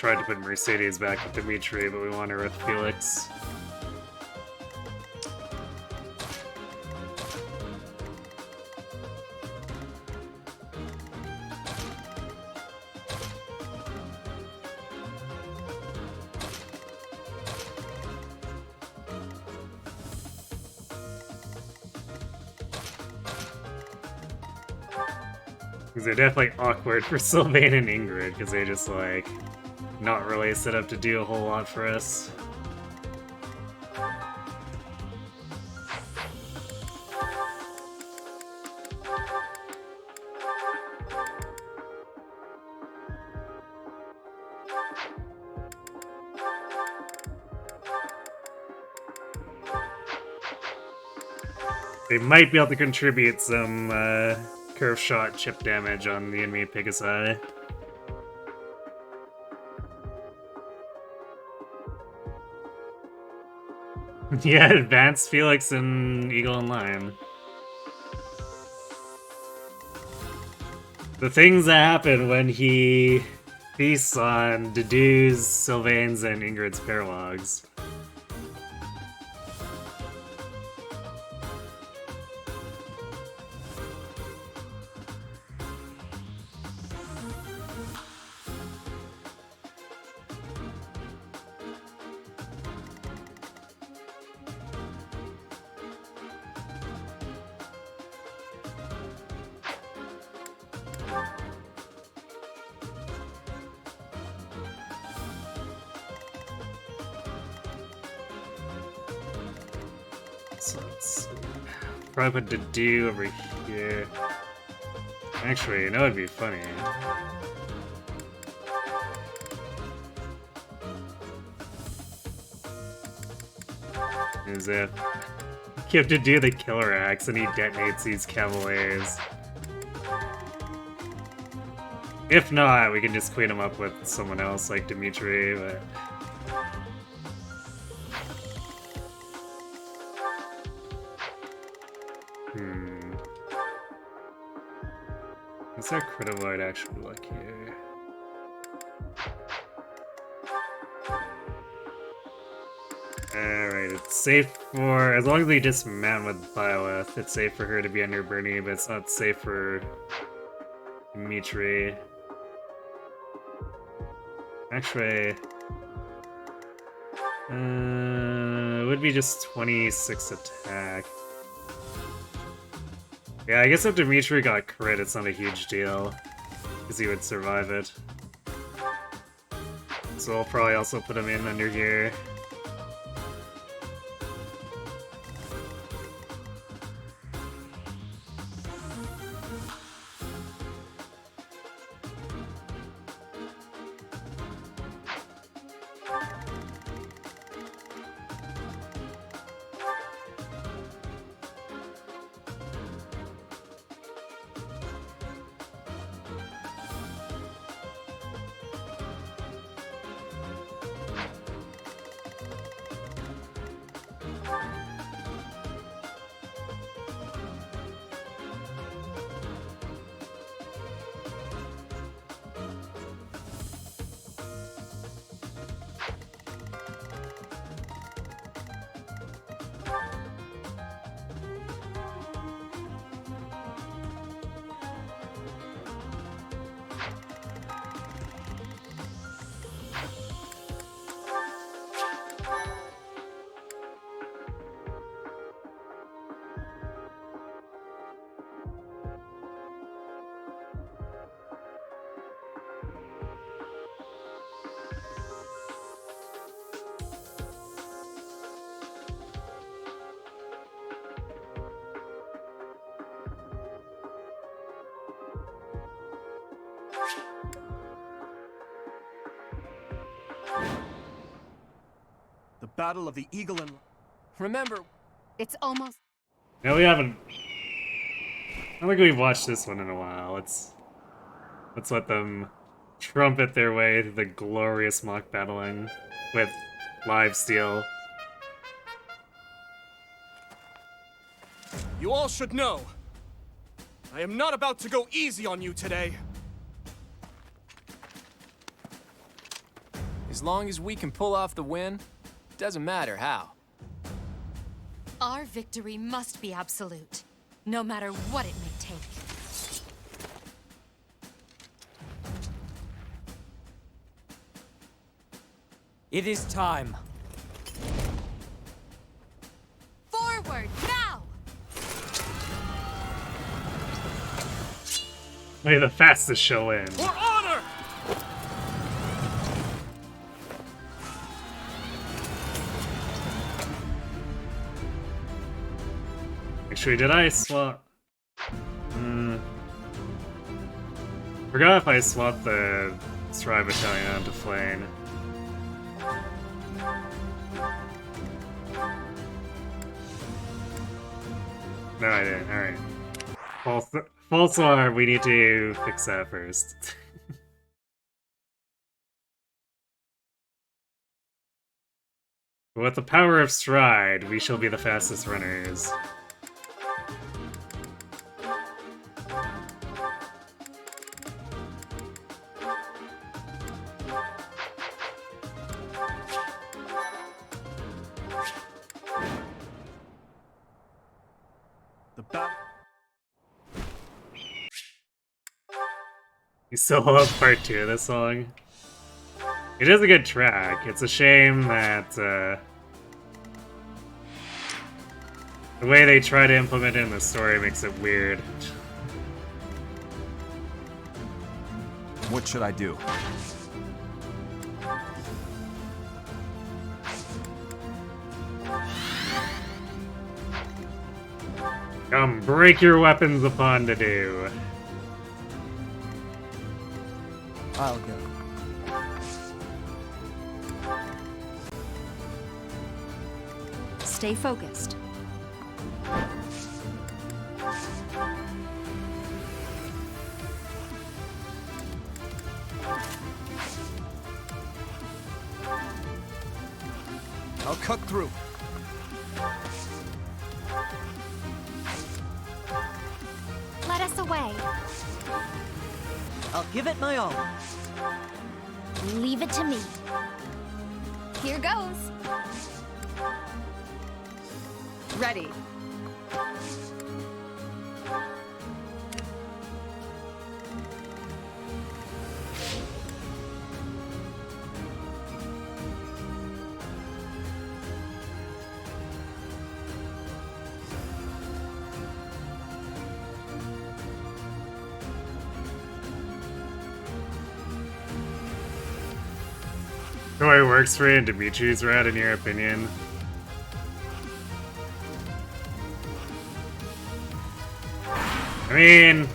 Tried to put Mercedes back with Dimitri, but we want her with Felix. Because they're definitely awkward for Sylvain and Ingrid, because they just, like, not really set up to do a whole lot for us. They might be able to contribute some, curve shot chip damage on the enemy Pegasi. Yeah, advance Felix and Eagle and Lion. The things that happen when he feasts on Dedue's, Sylvain's, and Ingrid's Paralogues. So let's probably put Dedue over here. Actually, you know it'd be funny. Is if you have to do the killer axe and he detonates these cavaliers. If not, we can just clean him up with someone else like Dimitri, but... What's our Critavoid actually look here? Alright, it's safe for... As long as we dismount with Byleth, it's safe for her to be under Bernie, but it's not safe for Dimitri. Actually... it would be just 26 attack. Yeah, I guess if Dimitri got crit, it's not a huge deal, because he would survive it. So I'll probably also put him in under here. The Battle of the Eagle and... Remember, It's almost... No, we haven't. I don't think we've watched this one in a while. Let's let them trumpet their way to the glorious mock battling with live steel. You all should know, I am not about to go easy on you today. As long as we can pull off the win, doesn't matter how. Our victory must be absolute, no matter what it may take. It is time. Forward, now! May the fastest show in. For honor! Actually, did I swap? Forgot if I swapped the Strive Battalion onto Flame. No, I didn't. Alright. False alarm, we need to fix that first. With the power of Stride, we shall be the fastest runners. the battle... You still love part 2 of this song? It is a good track. It's a shame that the way they try to implement it in the story makes it weird. What should I do? Come, break your weapons upon to do. I'll go. Stay focused. I'll cut through. Let us away. I'll give it my all. Leave it to me. Here goes. Ready. Troy works for you and Dimitri's rat, in your opinion? I mean...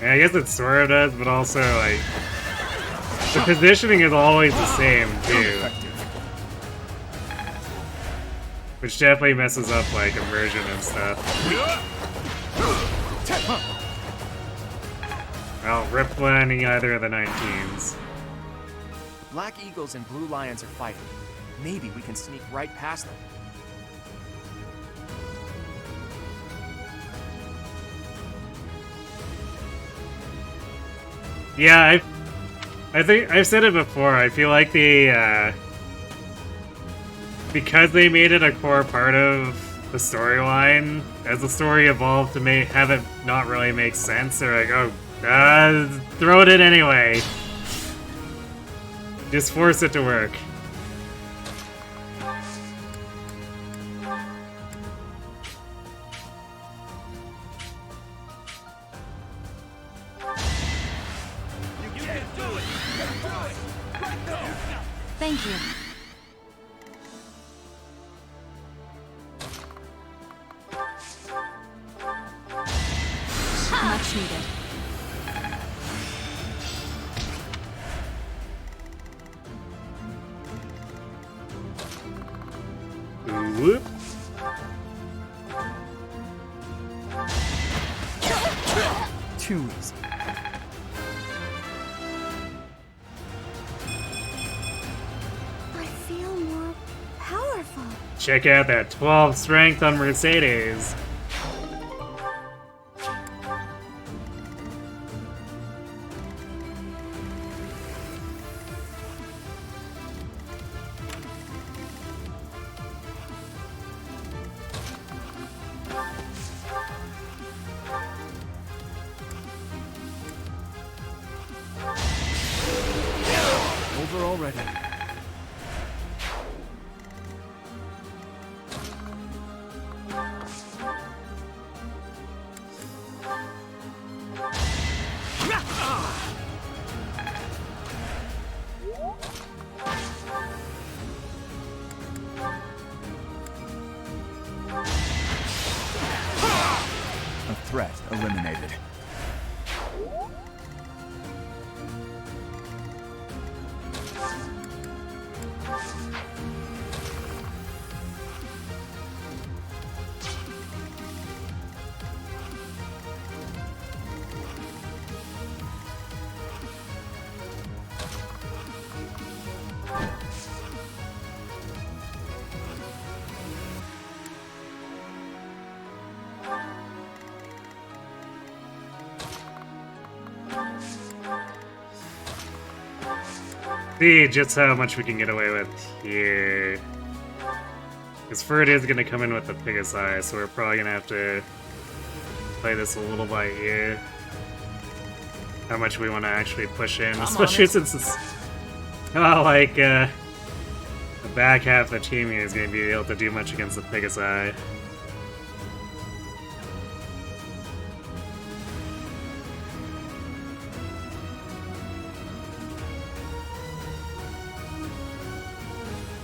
yeah, I guess it sort of does, but also, like... the positioning is always the same, too. Which definitely messes up, like, immersion and stuff. Well, rip landing either of the 19s. Black Eagles and Blue Lions are fighting. Maybe we can sneak right past them. Yeah, I think I've said it before. I feel like the because they made it a core part of the storyline, as the story evolved to have it not really make sense, they're like, oh, throw it in anyway. Just force it to work. Thank you. Much needed. Whoop. Too easy. I feel more powerful. Check out that 12 strength on Mercedes. Over already. A threat eliminated. See just how much we can get away with here. Because Ferd is going to come in with the biggest eye, so we're probably going to have to play this a little by ear. How much we want to actually push in, especially since it's not like the back half of the team here is going to be able to do much against the biggest eye.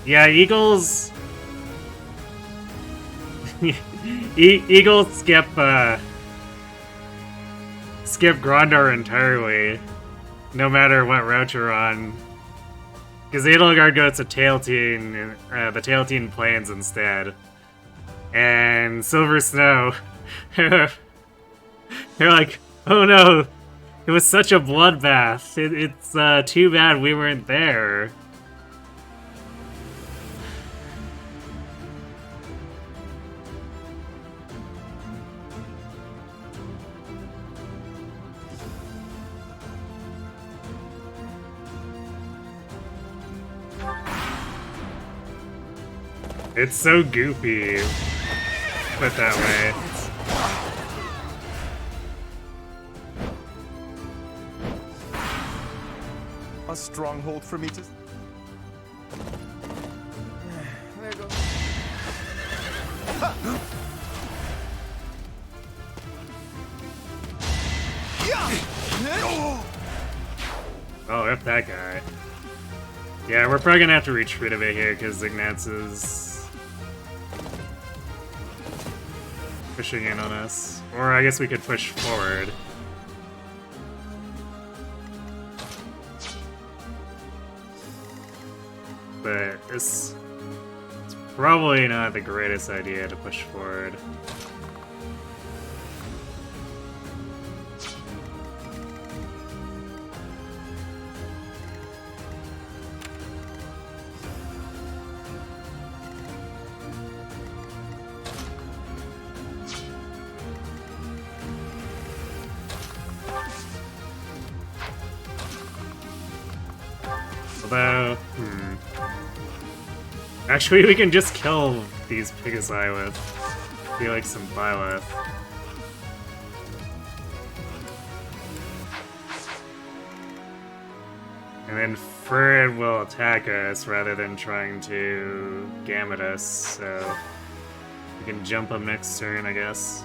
Yeah, Eagles. Eagles skip Grondor entirely, no matter what route you're on, because Edelgard goes to Tail Teen, the Tail Teen Plains instead, and Silver Snow. They're like, oh no, it was such a bloodbath. It's too bad we weren't there. It's so goofy, put that way. A stronghold for me to... There goes. Oh, F that guy. Yeah, we're probably gonna have to retreat a bit here because Ignatz is pushing in on us. Or I guess we could push forward. But it's probably not the greatest idea to push forward. Although, actually, we can just kill these Pegasi with, be like some Byleth. And then Ferd will attack us rather than trying to gamut us, so we can jump him next turn, I guess.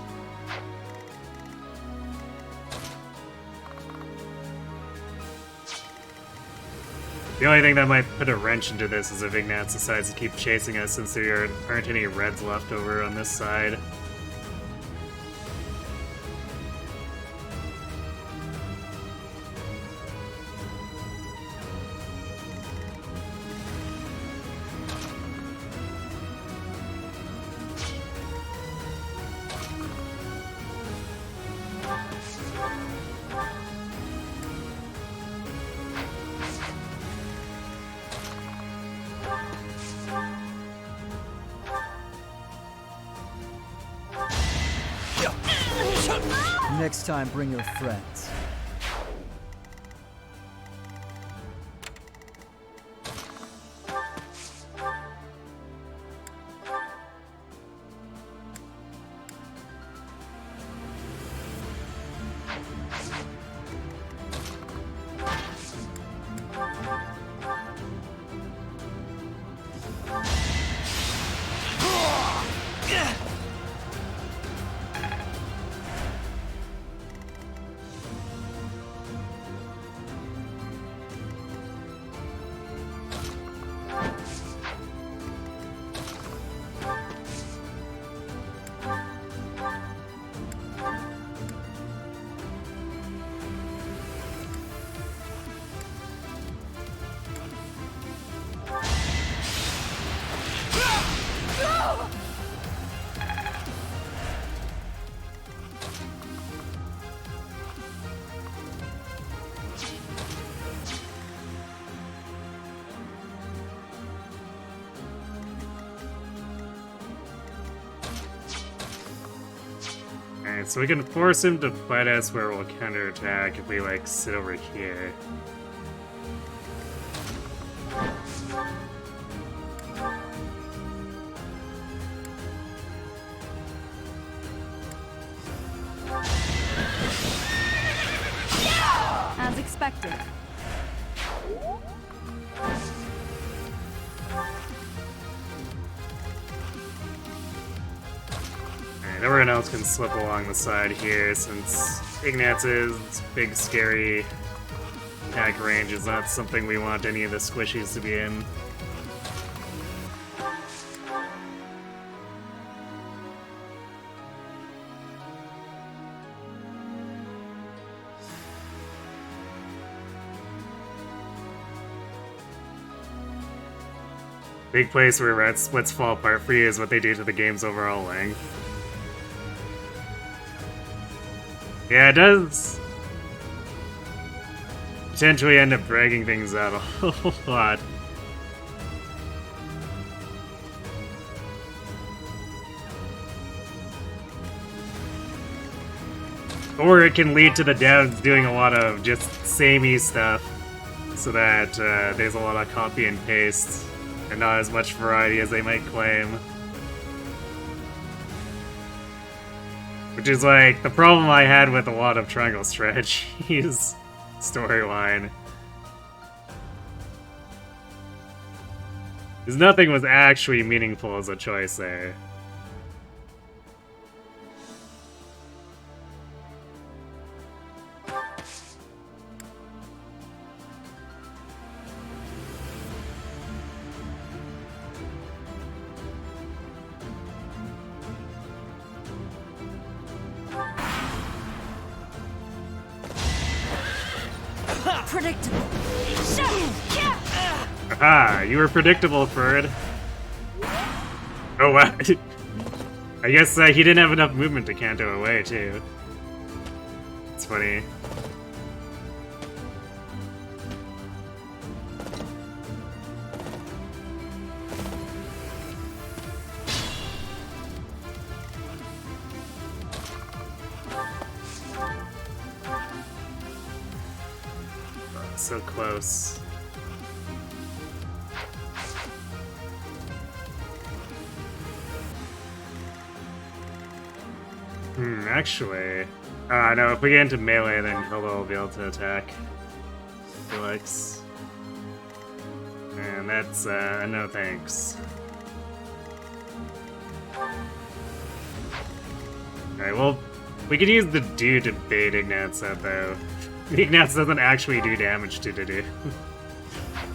The only thing that might put a wrench into this is if Ignatz decides to keep chasing us since there aren't any reds left over on this side. Next time, bring your friends. Alright, so we can force him to fight us where we'll counterattack if we, like, sit over here. As expected. Alright, everyone else can slip along the side here since Ignaz's big scary attack range is not something we want any of the squishies to be in. Big place where red splits fall apart for you is what they do to the game's overall length. Yeah, it does potentially end up dragging things out a whole lot. Or it can lead to the devs doing a lot of just samey stuff so that there's a lot of copy and paste and not as much variety as they might claim. Which is like the problem I had with a lot of Triangle Strategies storyline. Because nothing was actually meaningful as a choice there. Predictable. Aha, you were predictable, Ferd. Oh, wow. I guess he didn't have enough movement to canto away, too. It's funny. So close. Actually... no, if we get into melee, then Hilda will be able to attack Felix. And that's, no thanks. Alright, well, we could use the do to bait Ignaz out, though. Ignaz doesn't actually do damage to do.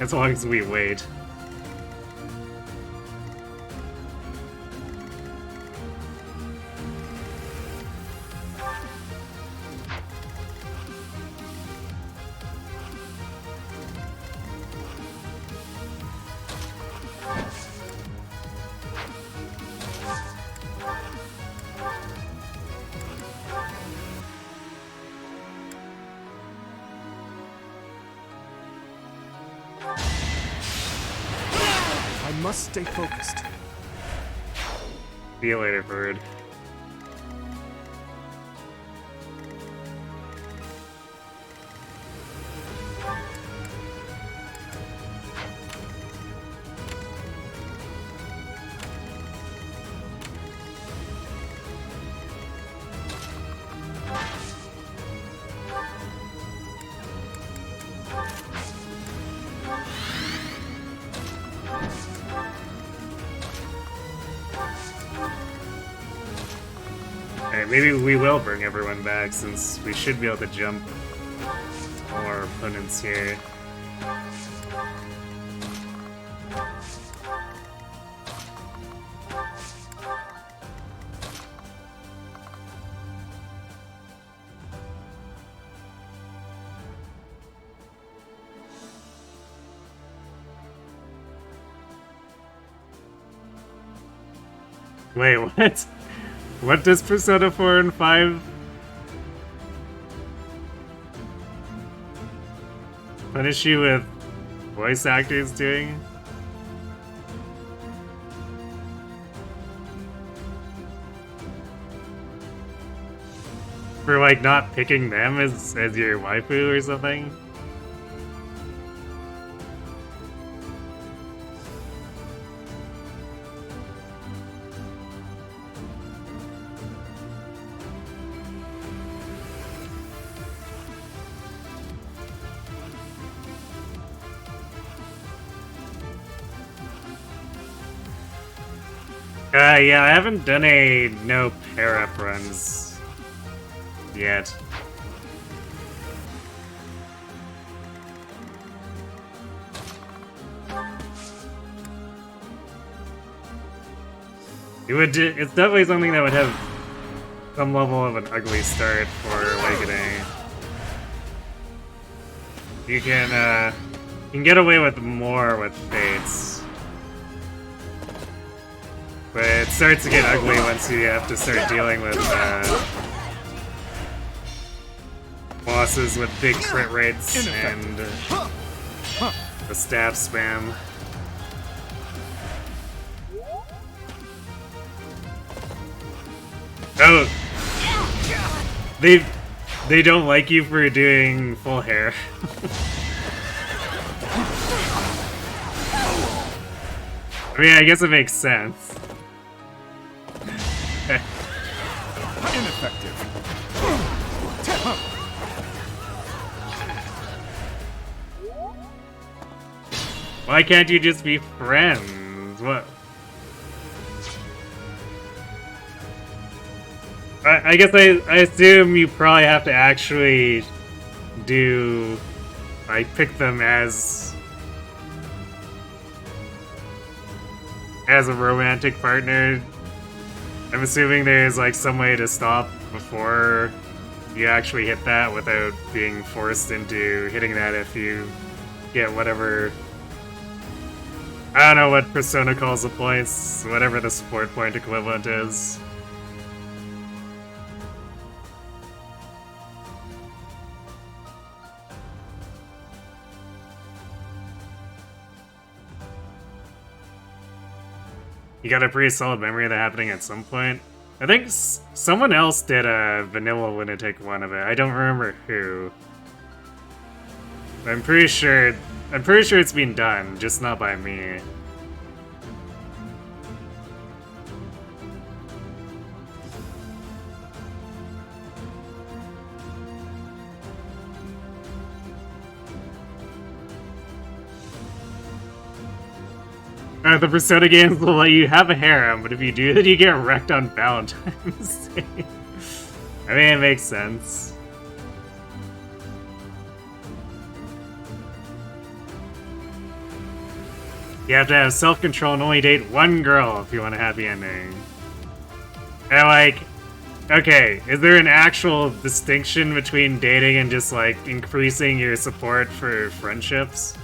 As long as we wait. I must stay focused. See you later, Bird. Alright, maybe we will bring everyone back since we should be able to jump all our opponents here. Wait, what? What does Persona 4 and 5 punish you with voice actors doing? For like not picking them as your waifu or something? Yeah, I haven't done a no pair-up runs yet. It's definitely something that would have some level of an ugly start for Awakening. You can get away with more with Fates. But it starts to get ugly once you have to start dealing with bosses with big crit rates and the staff spam. Oh, they don't like you for doing full hair. I mean, I guess it makes sense. Ineffective. Why can't you just be friends? What? I guess I assume you probably have to actually do, like, pick them as a romantic partner. I'm assuming there's like some way to stop before you actually hit that without being forced into hitting that if you get whatever... I don't know what Persona calls the points, whatever the support point equivalent is. You got a pretty solid memory of that happening at some point. I think someone else did a vanilla lunatic one of it. I don't remember who. I'm pretty sure it's been done, just not by me. The Persona games will let you have a harem, but if you do, then you get wrecked on Valentine's Day. I mean, it makes sense. You have to have self-control and only date one girl if you want a happy ending. And like, okay, is there an actual distinction between dating and just like increasing your support for friendships?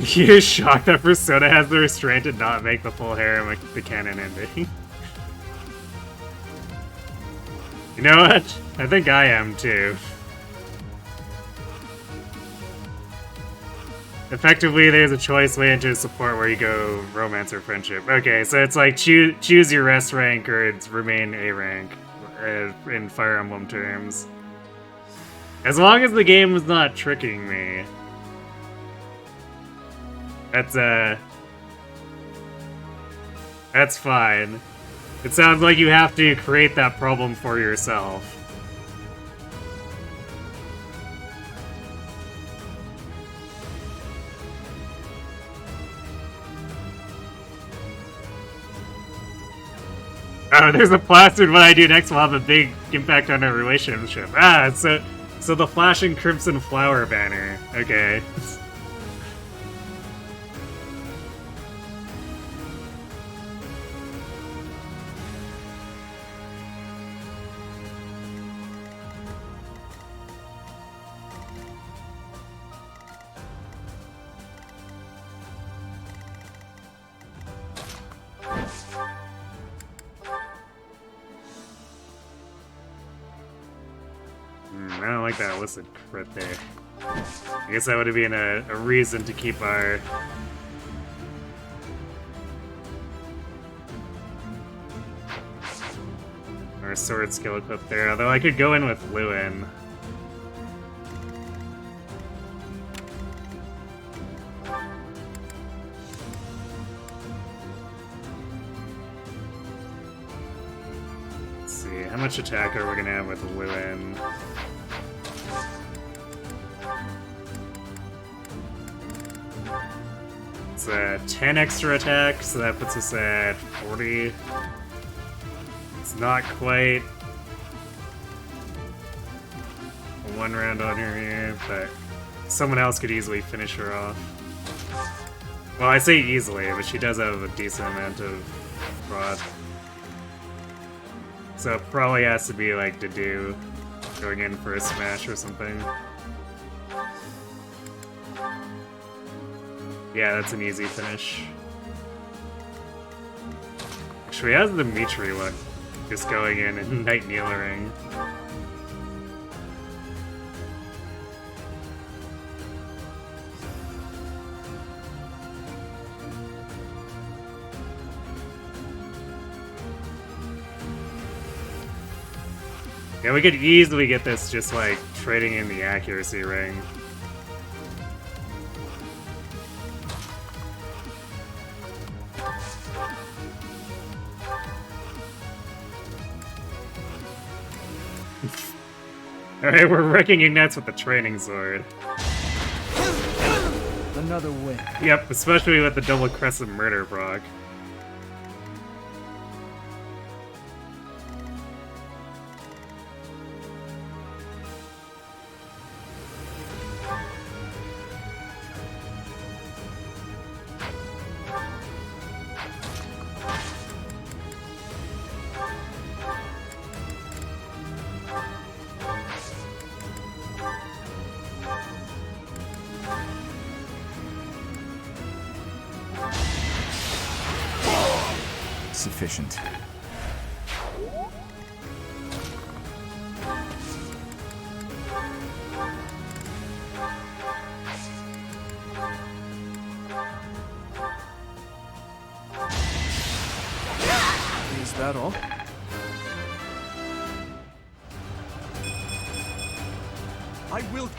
You're shocked that Persona has the restraint to not make the full harem like the canon ending. You know what? I think I am too. Effectively, there's a choice way into support where you go romance or friendship. Okay, so it's like choose your rest rank or it's remain A rank in Fire Emblem terms. As long as the game is not tricking me. That's fine. It sounds like you have to create that problem for yourself. Oh, there's a plastered what I do next will have a big impact on our relationship. Ah, so the flashing crimson flower banner. Okay. I don't like that listed crit there. I guess that would have been a reason to keep our... sword skill equipped there, although I could go in with Lewin. Let's see, how much attack are we gonna have with Lewin? It's 10 extra attack, so that puts us at 40. It's not quite one round on her here, but someone else could easily finish her off. Well, I say easily, but she does have a decent amount of fraud. So it probably has to be like Dedue going in for a smash or something. Yeah, that's an easy finish. Actually, how's the Mitri look? Just going in and Night Kneelering. Yeah, we could easily get this just like trading in the accuracy ring. Alright, we're wrecking Ignites with the training sword. Another win. Yep, especially with the double crescent murder proc. Sufficient. Is that all? I will...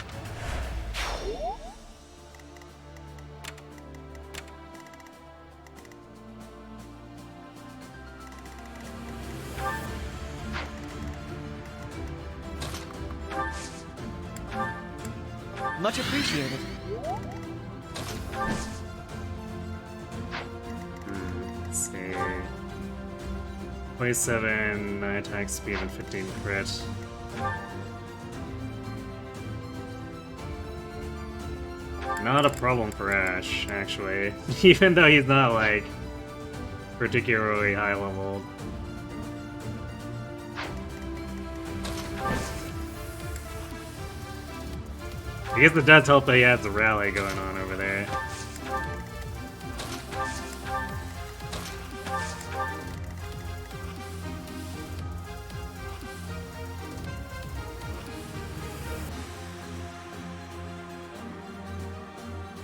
Much appreciated. Let's see. 27 attack speed and 15 crit. Not a problem for Ash, actually. Even though he's not, like, particularly high leveled. I guess it does help that he has the rally going on over there.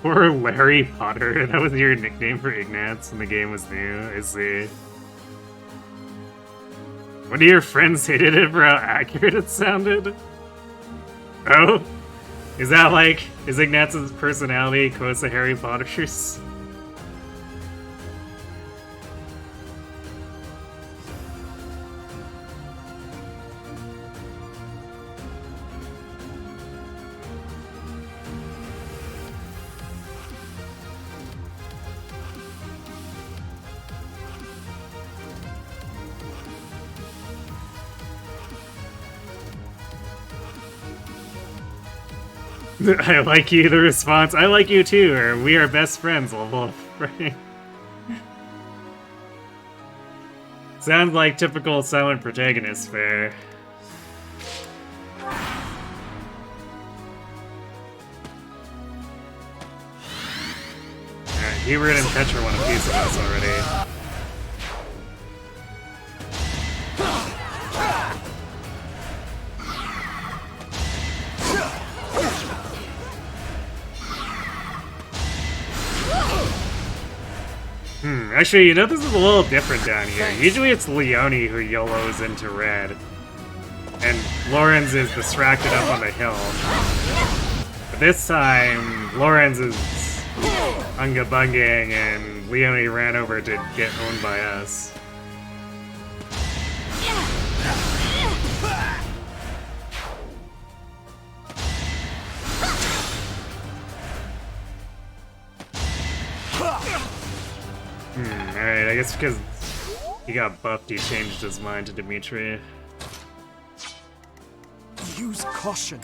Poor Larry Potter. That was your nickname for Ignatz when the game was new. I see. One of your friends hated it for how accurate it sounded. Oh? Is that like, is Ignatz's personality close to Harry Potter's? I like you, the response, I like you too, or we are best friends, level, right? Sounds like typical silent protagonist fare. Alright, Hubert and Petra want a piece of us already. Actually, you know, this is a little different down here. Usually it's Leone who YOLOs into red. And Lorenz is distracted up on the hill. But this time, Lorenz is unga-bunging and Leone ran over to get owned by us. Alright, I guess because he got buffed, he changed his mind to Dimitri. Use caution.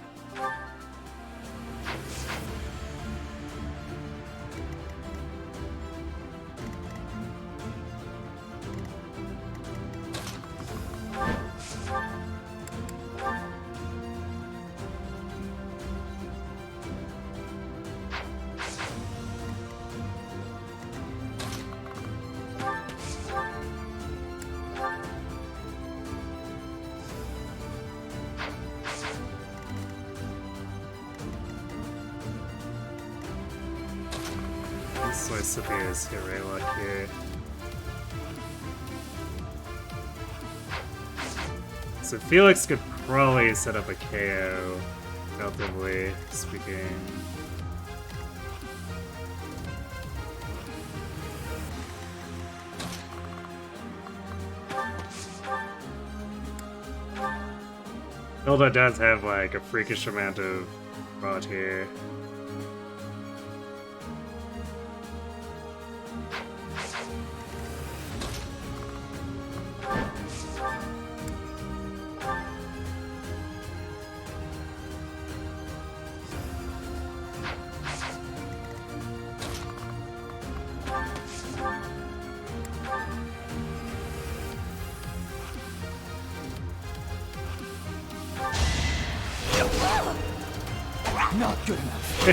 Scipia's Paralogue here. So Felix could probably set up a KO, relatively speaking. Hilda does have like a freakish amount of rot here. Not good enough.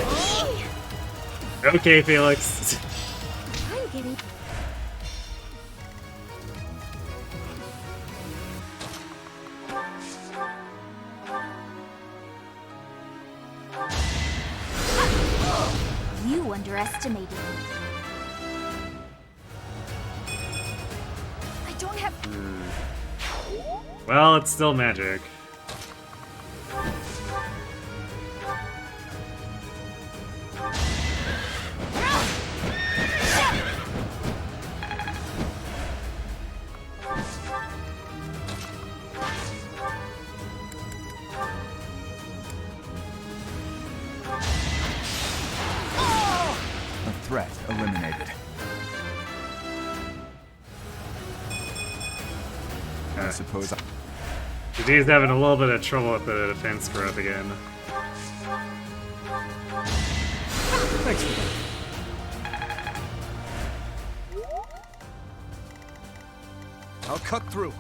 Okay, Felix. I'm getting... You underestimated me. I don't have... Well, it's still magic. Threat eliminated. I suppose He's having a little bit of trouble with the defense growth again. Thanks for that. I'll cut through.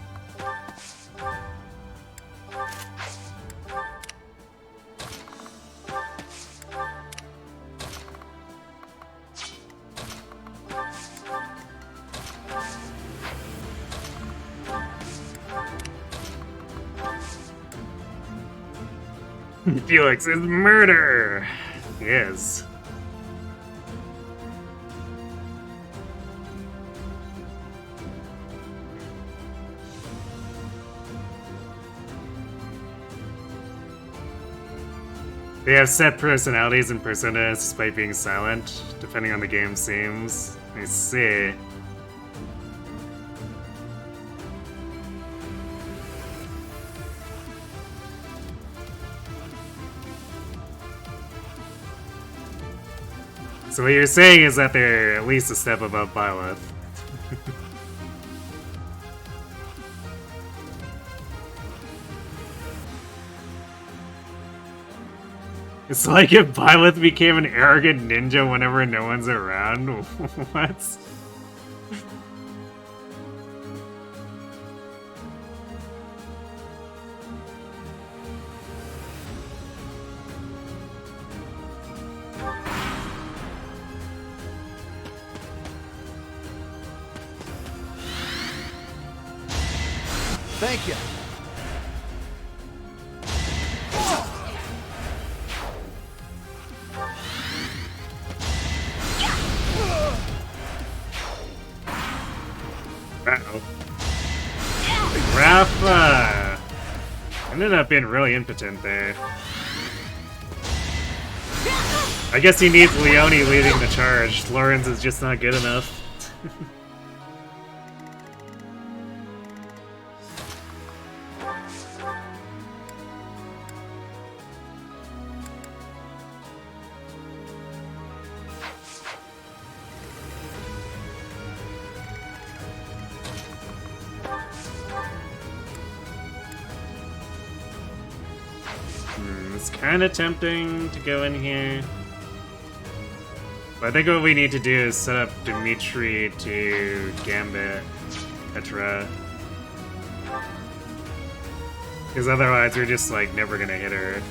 Felix is murder! He is. They have set personalities and personas despite being silent, depending on the game's themes. I see. So what you're saying is that they're at least a step above Byleth. It's like if Byleth became an arrogant ninja whenever no one's around. What? Thank you. Uh-oh. Rafa ended up being really impotent there. I guess he needs Leone leading the charge. Lawrence is just not good enough. It's kind of tempting to go in here. But I think what we need to do is set up Dimitri to Gambit Petra. Because otherwise we're just like never gonna hit her.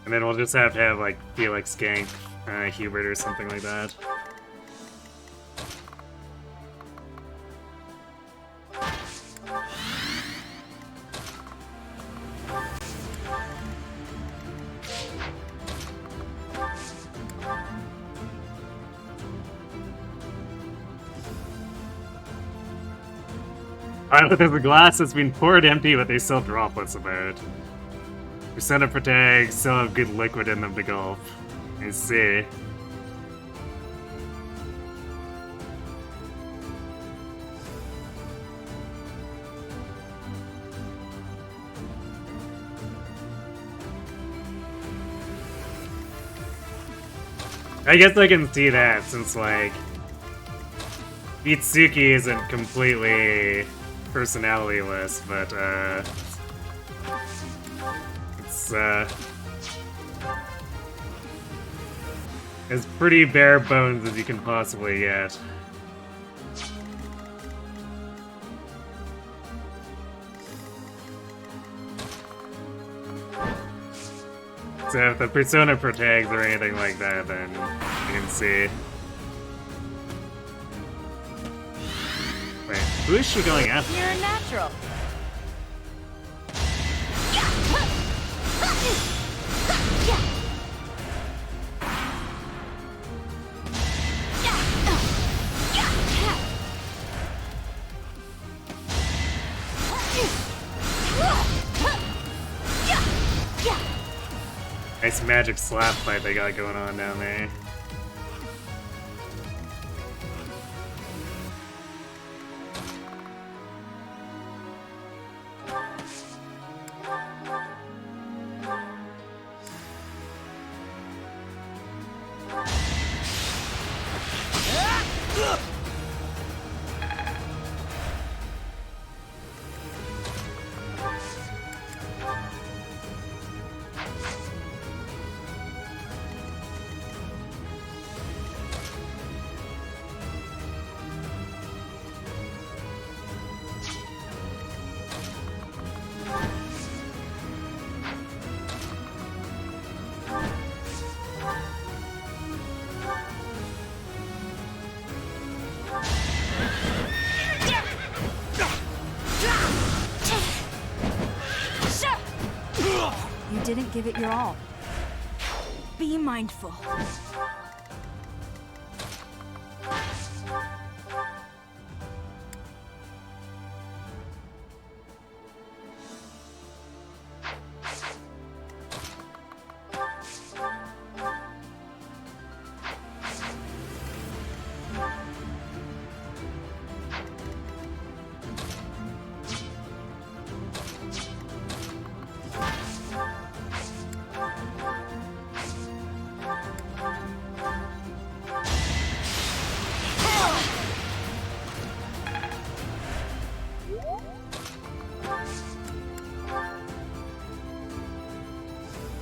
And then we'll just have to have, like, Felix gank Hubert or something like that. Pilot of the glass has been poured empty, but they still droplets about. Percent of protag still have good liquid in them to gulp. I see. I guess I can see that since, like, Itsuki isn't completely personality-less, but, as pretty bare bones as you can possibly get. So if the persona protags or anything like that, then you can see. Wait, who is she going after? You're a natural. Nice magic slap fight they got going on down there. You didn't give it your all. Be mindful.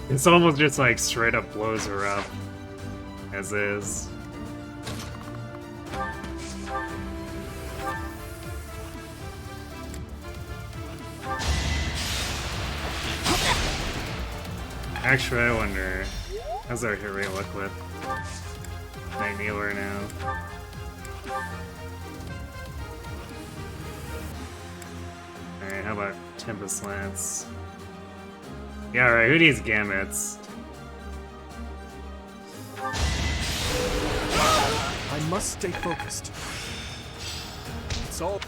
It's almost just like straight up blows her up, as is. Actually, I wonder, how's our hit rate look with Night Kneeler now? Alright, how about Tempest Lance? Yeah, alright, who needs gamuts? I must stay focused. It's all...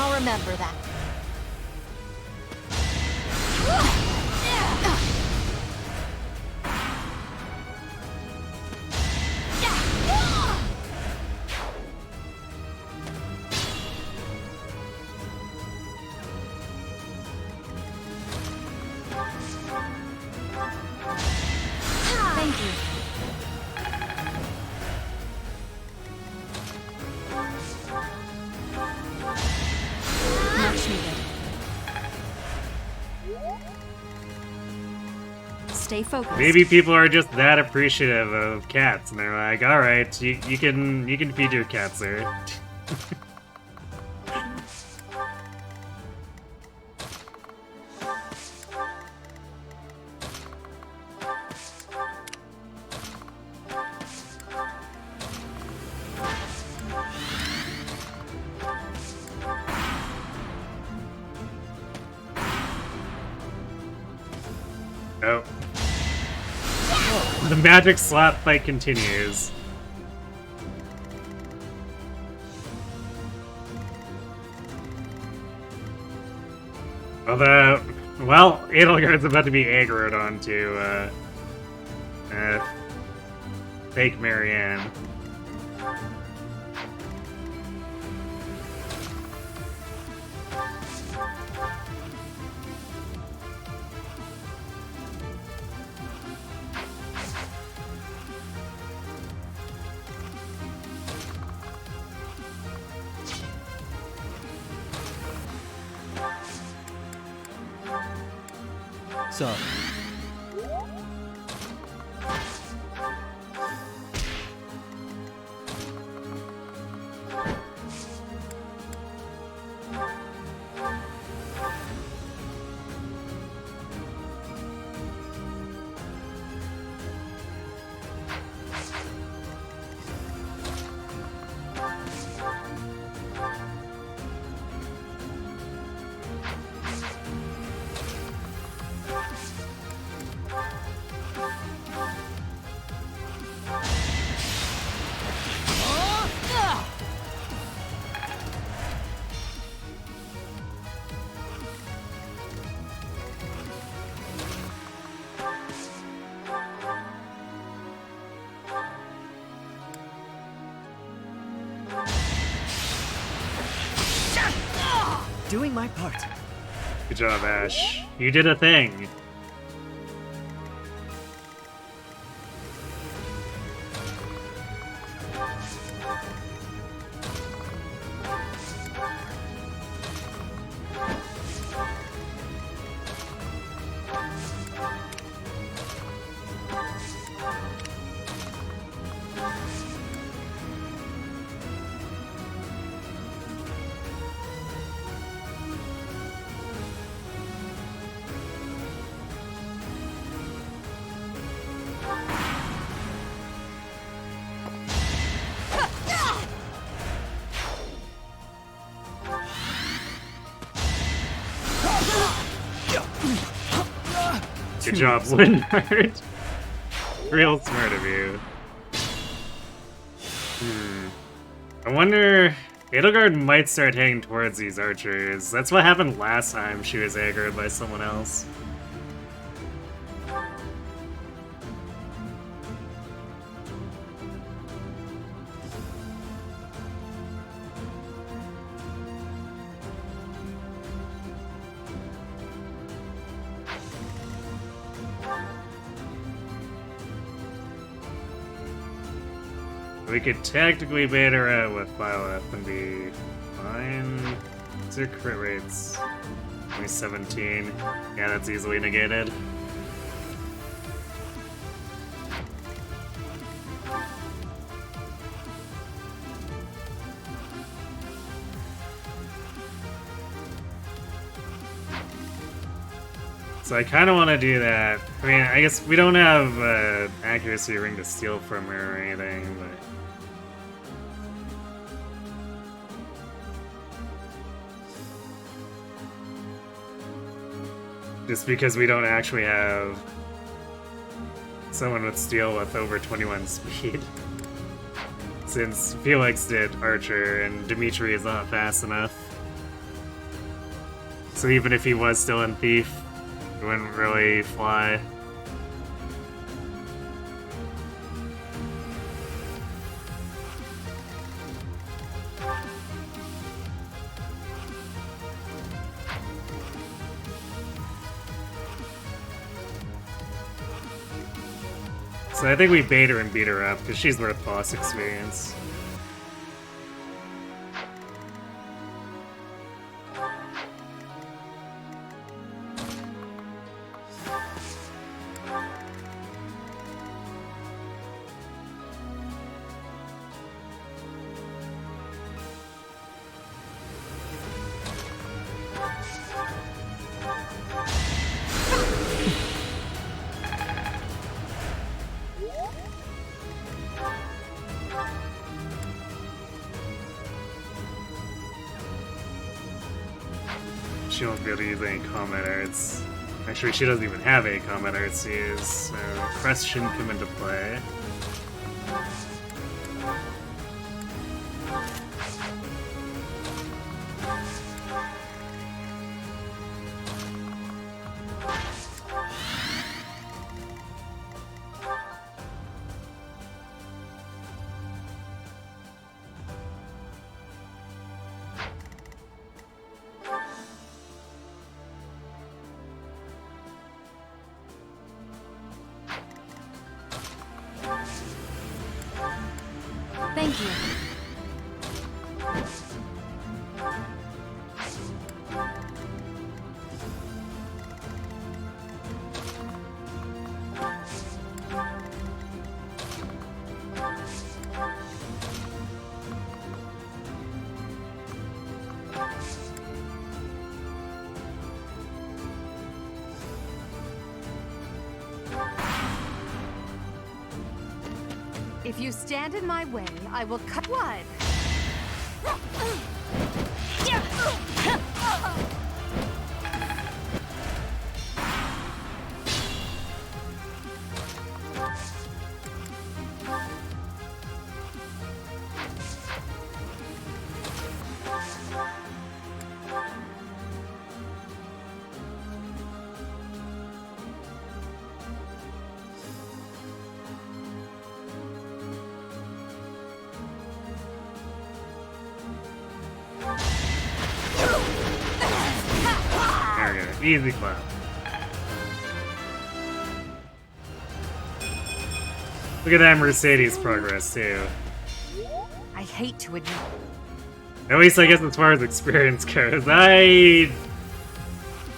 I'll remember that. Thank you. Much needed. Stay focused. Maybe people are just that appreciative of cats, and they're like, "Alright, you can feed your cat, sir." Oh. The magic slap fight continues. Although, well, Edelgard's about to be aggroed onto, fake Marianne. So, doing my part. Good job, Ash. You did a thing. Good job, Lindard. Real smart of you. I wonder... Edelgard might start heading towards these archers. That's what happened last time she was aggroed by someone else. We could technically bait her out with Bile and be fine. What's her crit rates? Only 17. Yeah, that's easily negated. So I kind of want to do that. I mean, I guess we don't have accuracy ring to steal from her or anything, but... Just because we don't actually have someone with steel with over 21 speed. Since Felix did Archer and Dimitri is not fast enough. So even if he was still in Thief, it wouldn't really fly. So I think we bait her and beat her up, because she's worth boss experience. She won't be able to use any combat arts. Actually, she doesn't even have any combat arts to use, so Crest shouldn't come into play. Thank you. If you stand in my way, I will cut blood. Easy clap. Look at that Mercedes progress, too. I hate to admit. At least, I guess, as far as experience goes. I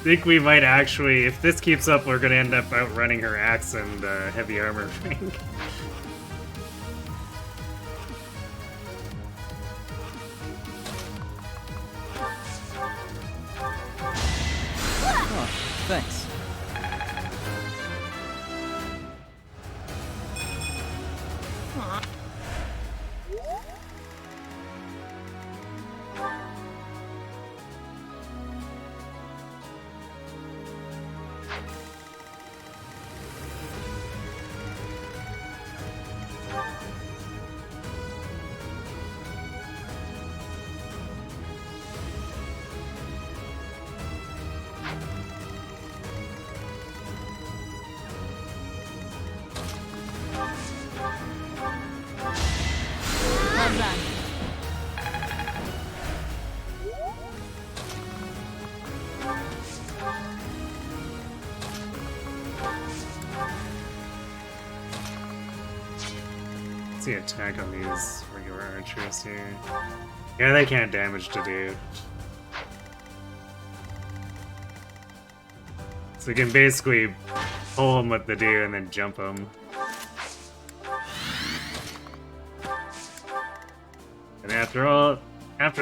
think we might actually, if this keeps up, we're gonna end up outrunning her axe and heavy armor rank. Oh, thanks. Well done. What's the attack on these regular archers here? Yeah, they can't damage to do. So we can basically pull them with the do and then jump them. And after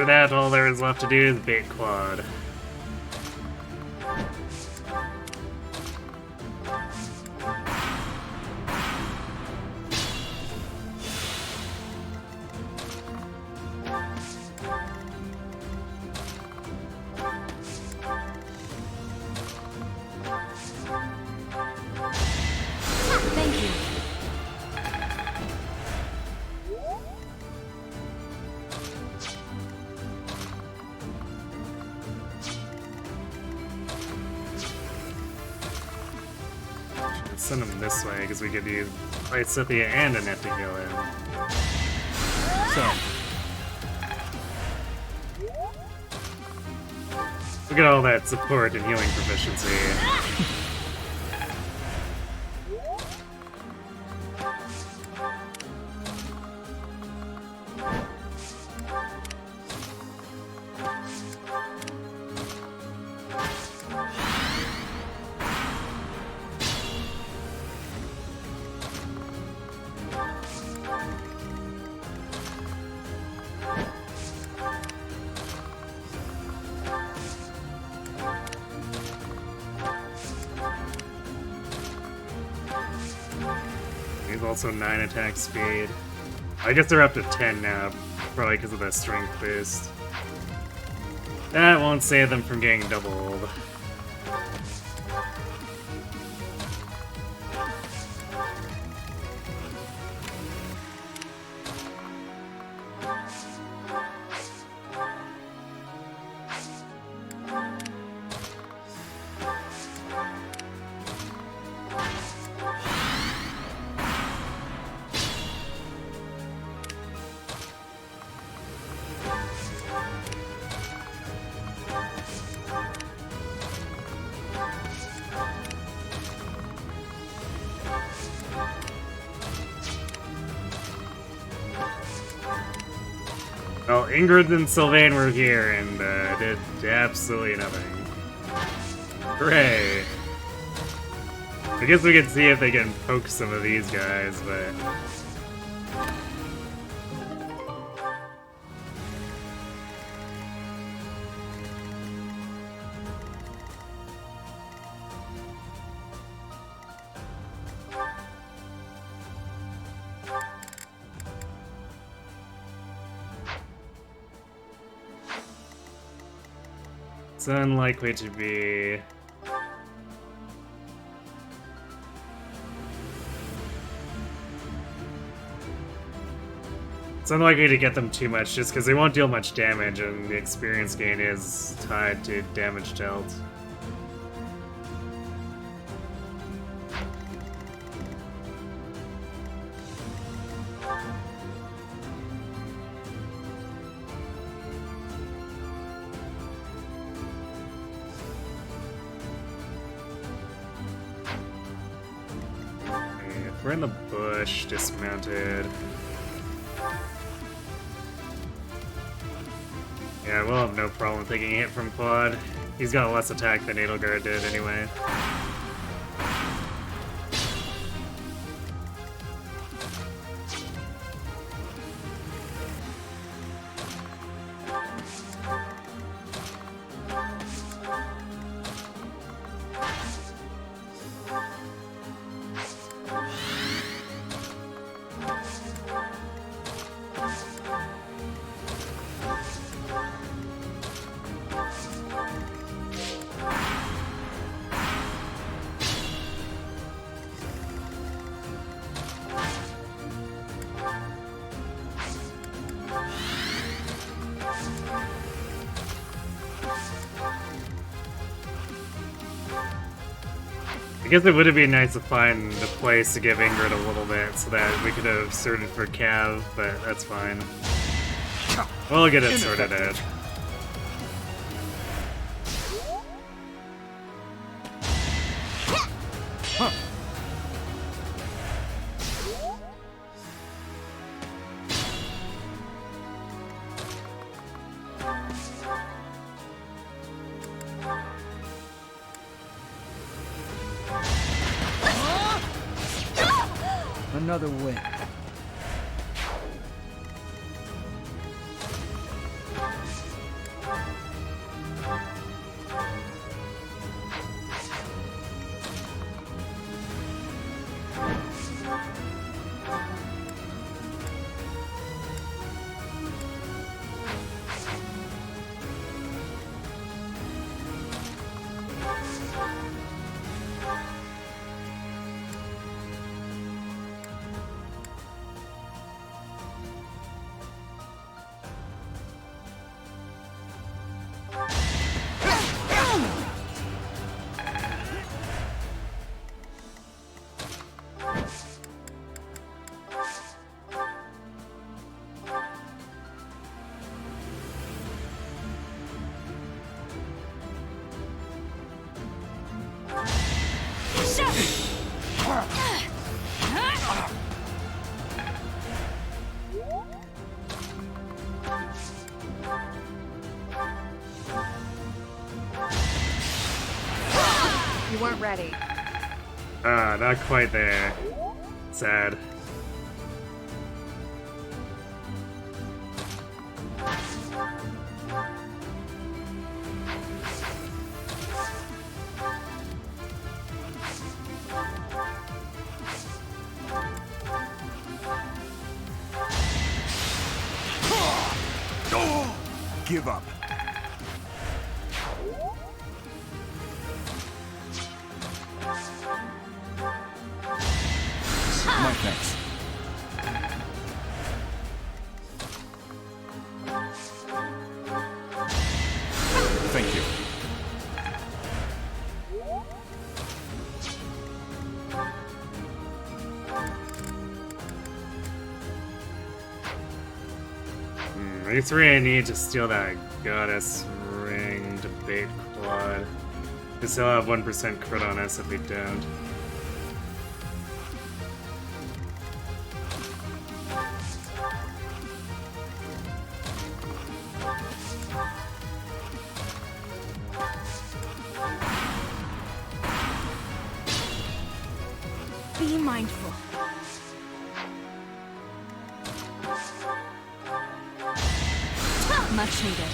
that, all there is left to do is bait quad. Thank you. Let's send him this way, because we could use Light Scythia and a net to heal him. So, Look at all that support and healing proficiency. He's also 9 attack speed. I guess they're up to 10 now, probably because of that strength boost. That won't save them from getting doubled. Well, Ingrid and Sylvain were here and did absolutely nothing. Hooray! I guess we can see if they can poke some of these guys, but... It's unlikely to be... It's unlikely to get them too much, just because they won't deal much damage, and the experience gain is tied to damage dealt. We're in the bush, dismounted. Yeah, we'll have no problem taking a hit from Quad. He's got less attack than Edelgard did anyway. I guess it would have been nice to find a place to give Ingrid a little bit so that we could have sorted for Cav, but that's fine. We'll get it sorted out. Another win. You weren't ready. Not quite there. Sad. Give up. My thanks. Thank you. Maybe 3 I need to steal that goddess ring to bait Claude. We still have 1% crit on us if we don't. Be mindful. Much needed.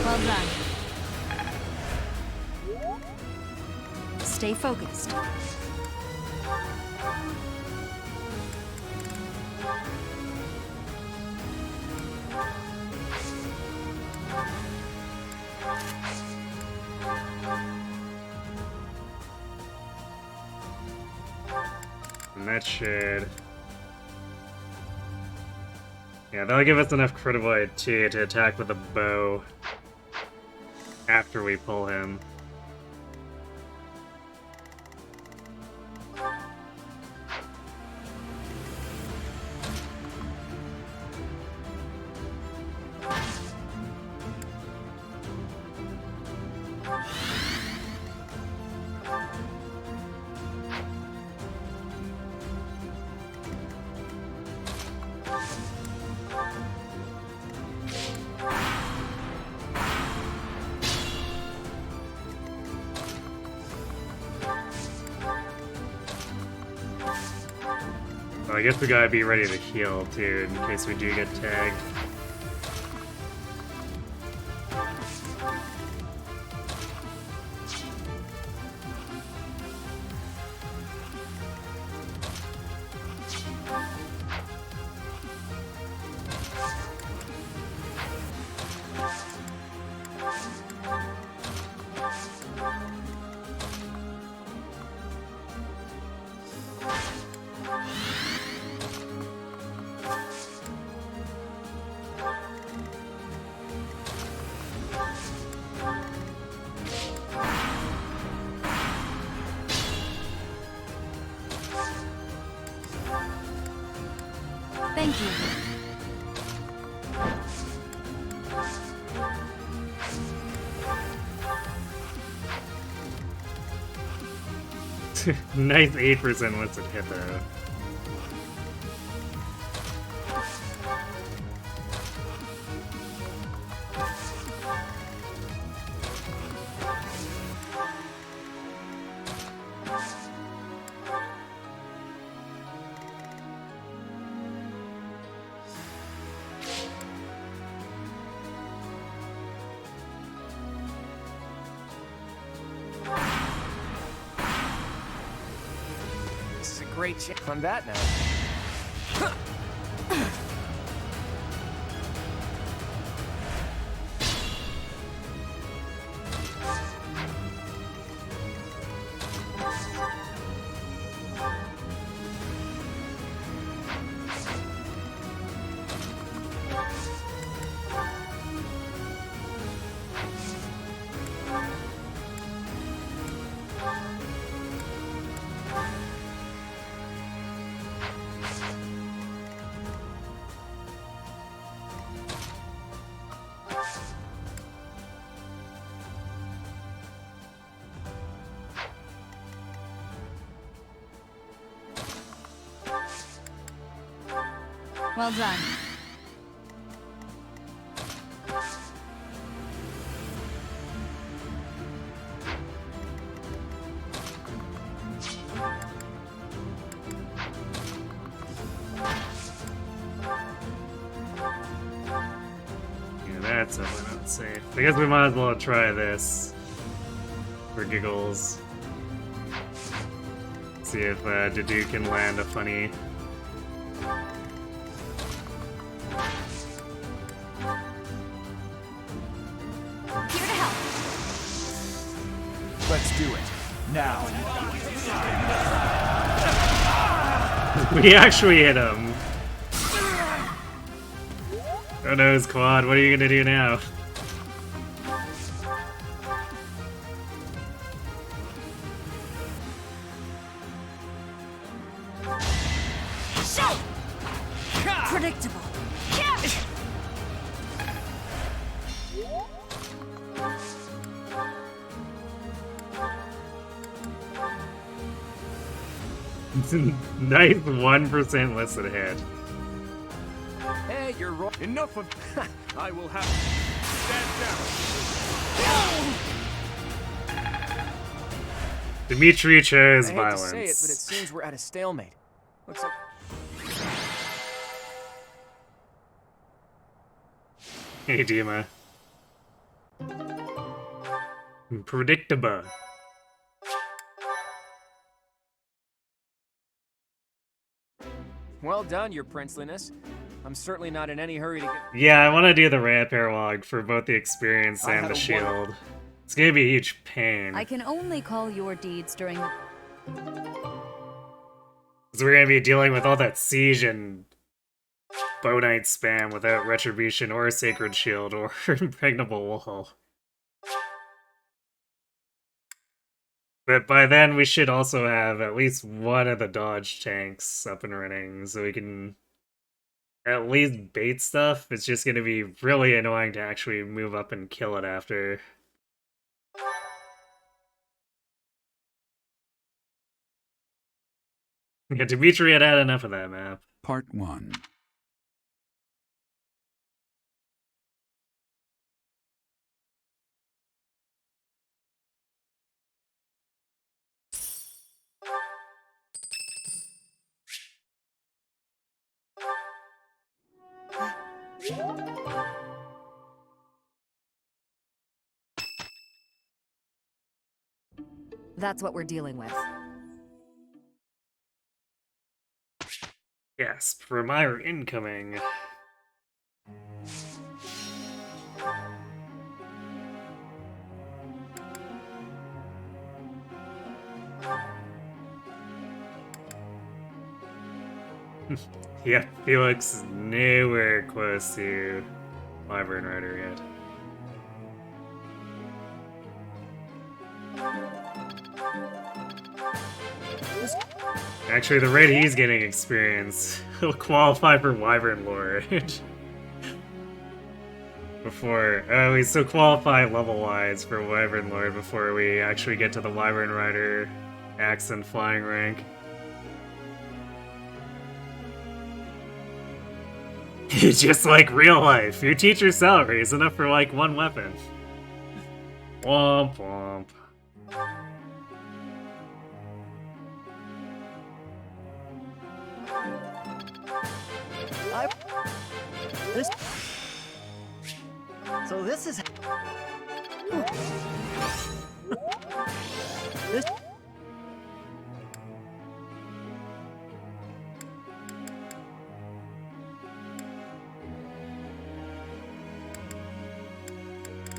Well done. Stay focused. And that should... Yeah, that'll give us enough critical too to attack with a bow after we pull him. I guess we gotta be ready to heal too, in case we do get tagged. Thank you. Nice 8% listed hit though. Great chance on that now. Well done. Yeah, that's definitely not safe. I guess we might as well try this for giggles. See if Dedu can land a funny. Here to help. Let's do it. Now. We actually hit him. Oh no, his quad. What are you gonna do now? Predictable. Nice 1% listed hit. Hey, you're wrong. Enough of. I will have. Stand down. Dimitri chose I hate violence. to say it, but it seems we're at a stalemate. Looks like. Hey, Dima. Predictable. Well done, your princeliness. I'm certainly not in any hurry to get. Yeah, I want to do the ramp Paralogue for both the experience I and had the a shield. It's gonna be a huge pain. I can only call your deeds during the... Because we're gonna be dealing with all that siege and Bow Knight spam without Retribution or Sacred Shield or Impregnable Wall. But by then we should also have at least one of the dodge tanks up and running, so we can at least bait stuff. It's just gonna be really annoying to actually move up and kill it after. Yeah, Dimitri had had enough of that map. Part 1. That's what we're dealing with. Yes, Premier incoming. Yeah, Felix is nowhere close to Wyvern Rider yet. Actually, the rate he's getting experience will qualify for Wyvern Lord. Before, he's still qualify level-wise for Wyvern Lord before we actually get to the Wyvern Rider Axe and Flying rank. Just like real life, your teacher's salary is enough for like one weapon. Womp womp. So this is... this...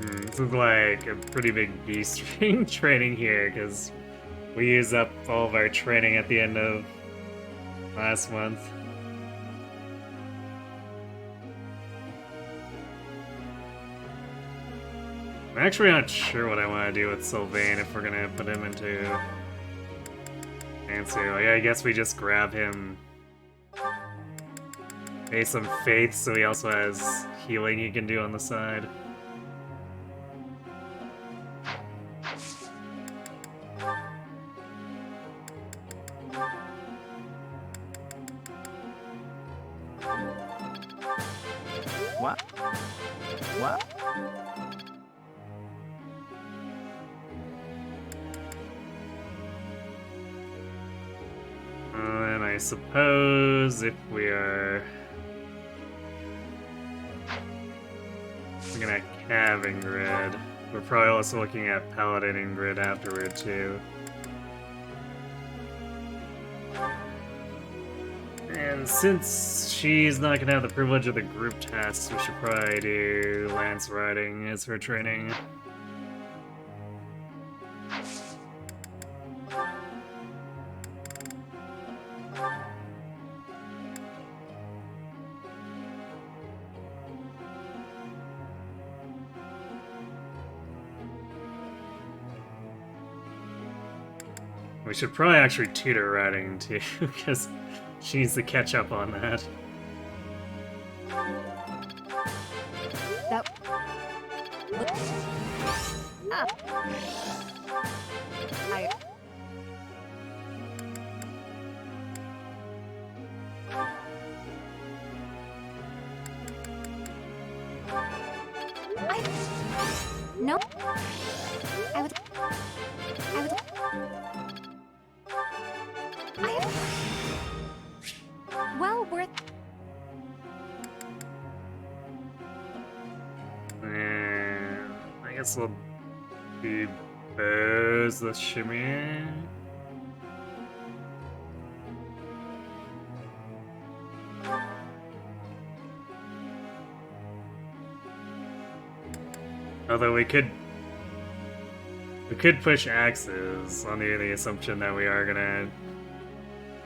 This is like a pretty big beast ring training here, because we use up all of our training at the end of last month. I'm actually not sure what I want to do with Sylvain if we're gonna put him into Fancy. Like, I guess we just grab him, pay some faith so he also has healing he can do on the side. What? What? And I suppose if we are looking at Cav Grid, we're probably also looking at Paladin Grid afterward too. And since she's not gonna have the privilege of the group tasks, we should probably do Lance Riding as her training. We should probably actually tutor riding too, because she needs to catch up on that. That... No. I would... Well worth... And I guess we'll do bows the shimmy. Although we could push axes on the assumption that we are gonna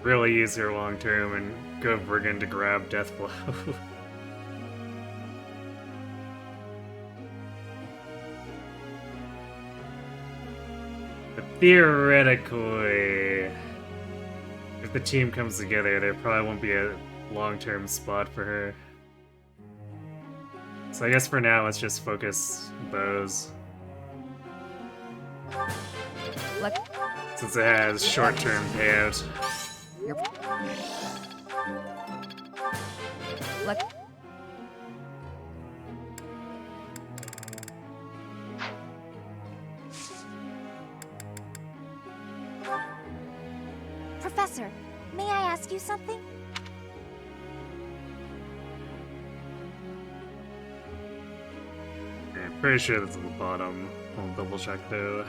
really use her long term and go Brigand to grab Deathblow. theoretically, if the team comes together, there probably won't be a long-term spot for her. So I guess for now, let's just focus bows. Look. Since it has short-term payout. Look. Professor, may I ask you something? Okay, I'm pretty sure that's at the bottom. I'll double check though.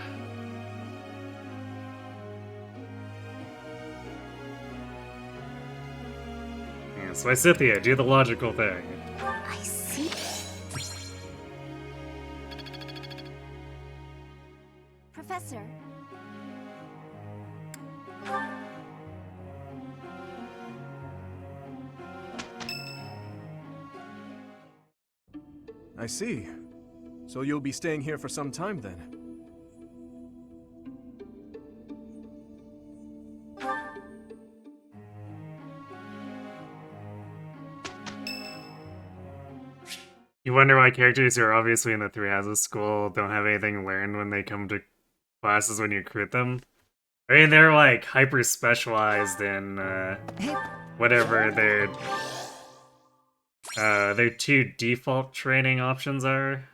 Yeah, so Scythia, do the logical thing. I see. Professor. I see. So you'll be staying here for some time then? You wonder why characters who are obviously in the Three Houses school don't have anything learned when they come to classes when you recruit them? I mean, they're like hyper specialized in whatever their two default training options are.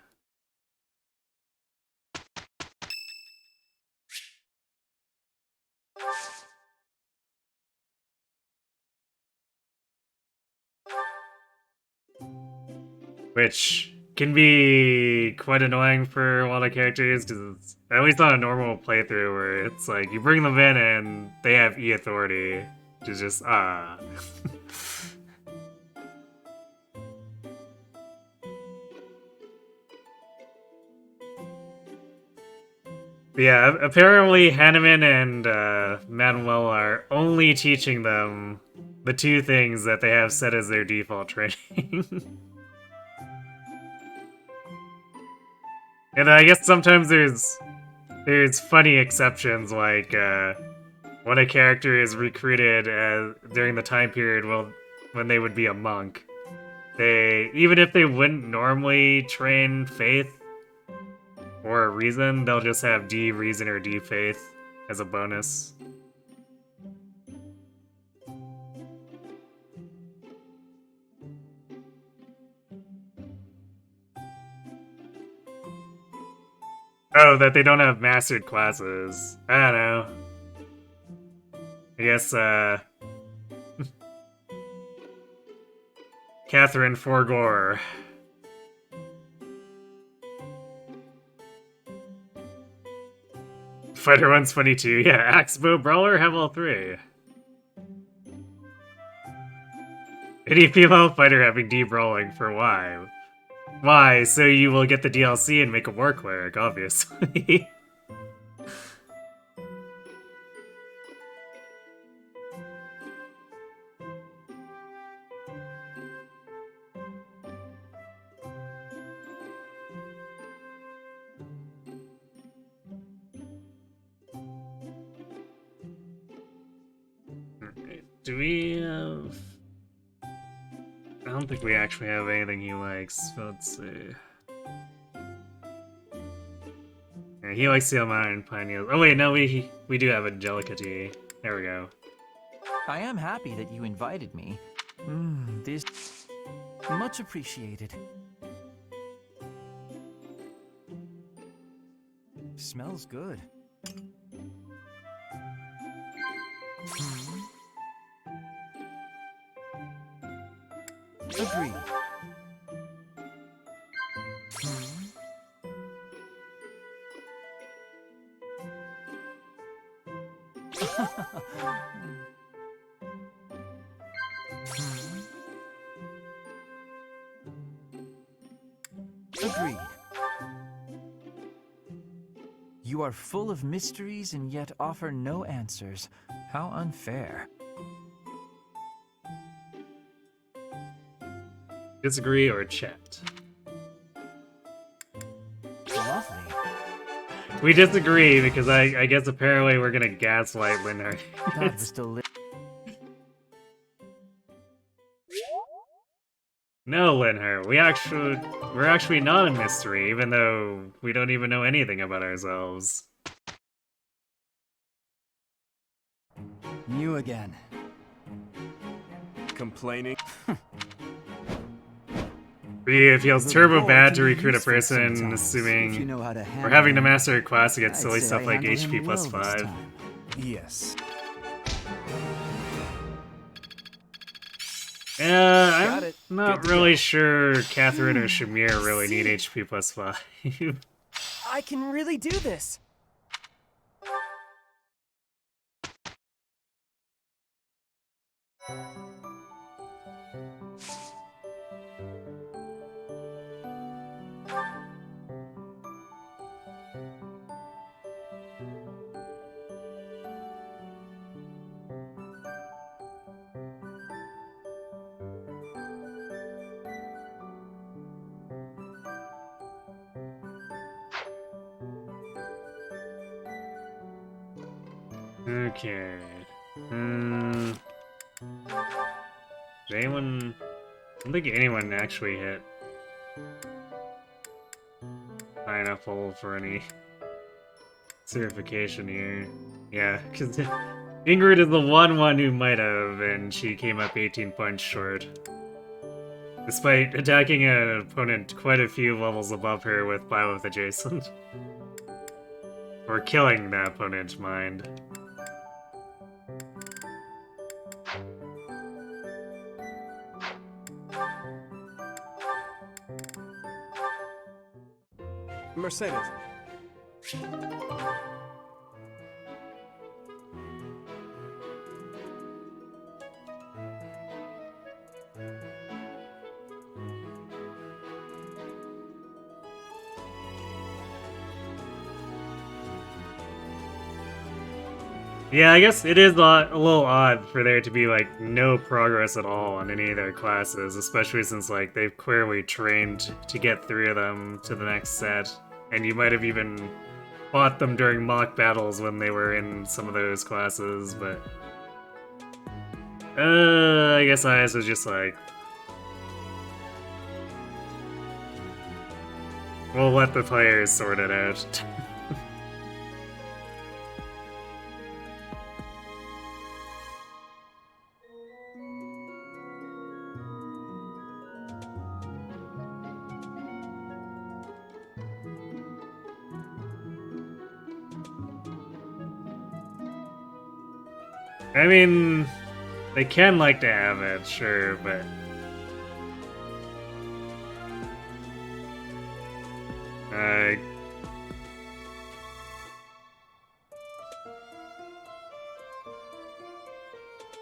Which can be quite annoying for a lot of characters, because it's at least on a normal playthrough where it's like you bring them in and they have E authority, which is just Yeah, apparently Hanneman and Manuel are only teaching them the two things that they have set as their default training. And I guess sometimes there's funny exceptions, like when a character is recruited during the time period when they would be a monk. Even if they wouldn't normally train faith or a reason, they'll just have D reason or D faith as a bonus. Oh, that they don't have mastered classes. I don't know. I guess, Catherine Forgore. Fighter 122, yeah, Axe, Bow, Brawler have all three. Any female fighter having D-Brawling for why? Why? So you will get the DLC and make a war cleric, obviously. Do we have... I don't think we actually have anything he likes. Let's see. Yeah, he likes Seal Mountain and Pioneer. Oh wait, no, we do have Angelica Tea. There we go. I am happy that you invited me. This... much appreciated. Smells good. Agreed. Agreed. You are full of mysteries and yet offer no answers. How unfair. Disagree or chat? Lovely. We disagree because I guess apparently we're gonna gaslight Linhart. God, we're still No, Linhart, we're actually not a mystery, even though we don't even know anything about ourselves. You again. Complaining? It feels The turbo board bad can to be recruit a useful person, sometimes, assuming if you know how to we're handle having to him. master a class to get I'd silly say stuff I like handled HP him plus well this 5. time. Yes. I'm it. not Good to really go. sure Catherine or Shamir really need HP plus 5. I can really do this. Okay. Did anyone... I don't think anyone actually hit high enough level for any certification here. Yeah, because Ingrid is the one who might have, and she came up 18 points short. Despite attacking an opponent quite a few levels above her with Byleth adjacent. Or killing that opponent, mind. Mercedes. Yeah, I guess it is a little odd for there to be, like, no progress at all on any of their classes, especially since, like, they've clearly trained to get through them to the next set, and you might have even fought them during mock battles when they were in some of those classes, but... I guess IS was just like... We'll let the players sort it out. I mean, they can like to have it, sure, but...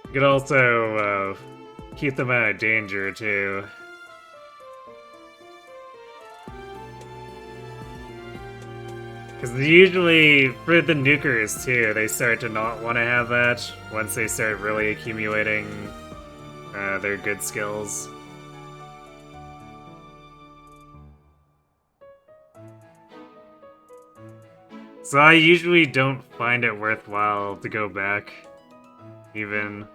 You could also, keep them out of danger, too. Because usually, for the nukers too, they start to not want to have that once they start really accumulating their good skills. So I usually don't find it worthwhile to go back, even.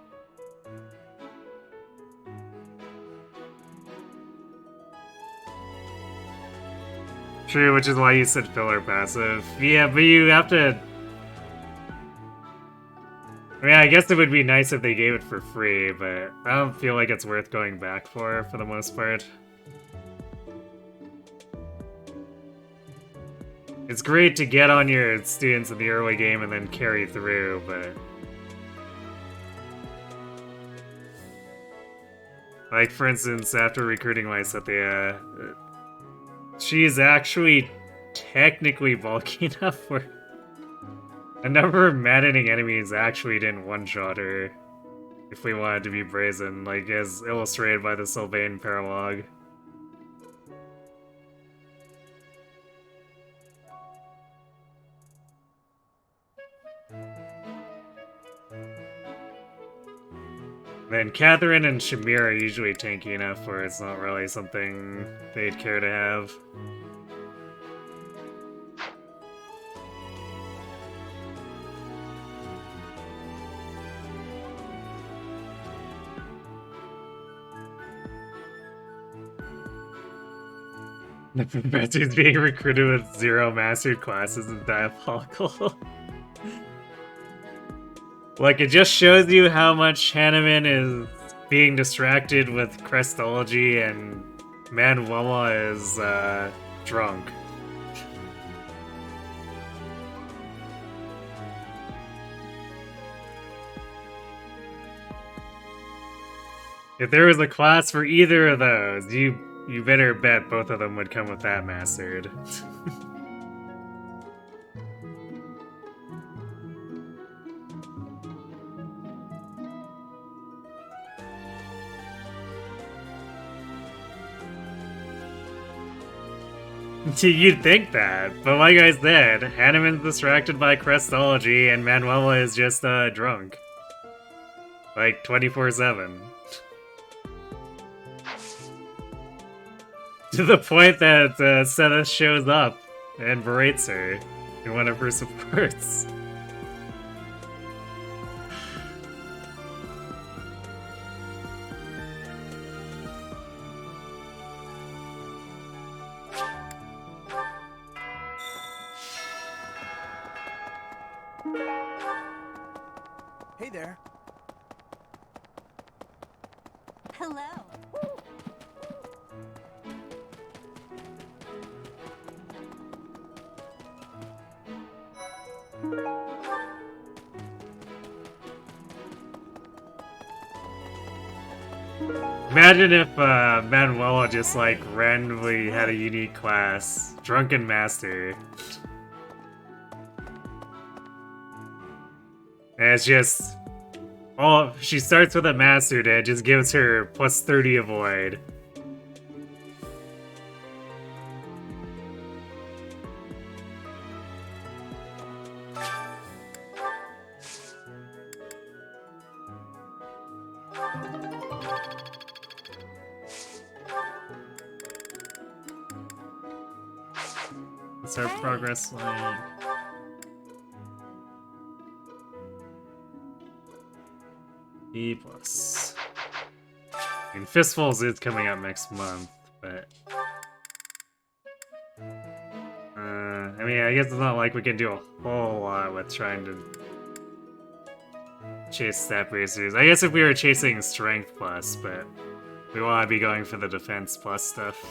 True, which is why you said filler passive. Yeah, but you have to... I mean, I guess it would be nice if they gave it for free, but I don't feel like it's worth going back for the most part. It's great to get on your students in the early game and then carry through, but... Like, for instance, after recruiting Lysethia, she's actually technically bulky enough where a number of maddening enemies actually didn't one-shot her, if we wanted to be brazen, like as illustrated by the Sylvain Paralogue. Then Catherine and Shamir are usually tanky enough where it's not really something they'd care to have. The professor's being recruited with 0 mastered classes is diabolical. Like, it just shows you how much Hanneman is being distracted with Crestology and Manuela is, drunk. If there was a class for either of those, you better bet both of them would come with that mastered. You'd think that, but like I said, Hanneman's distracted by Crestology and Manuela is just, drunk. Like, 24/7. To the point that, Seth shows up and berates her in one of her supports. Hey there. Hello. Imagine if Manuela just like randomly had a unique class, Drunken Master. And it's just she starts with a mastered and it just gives her plus 30 avoid. What's our progress like? E plus. I mean, Fistfuls is coming up next month, but I mean, I guess it's not like we can do a whole lot with trying to chase stat racers. I guess if we were chasing Strength plus, but we want to be going for the Defense plus stuff.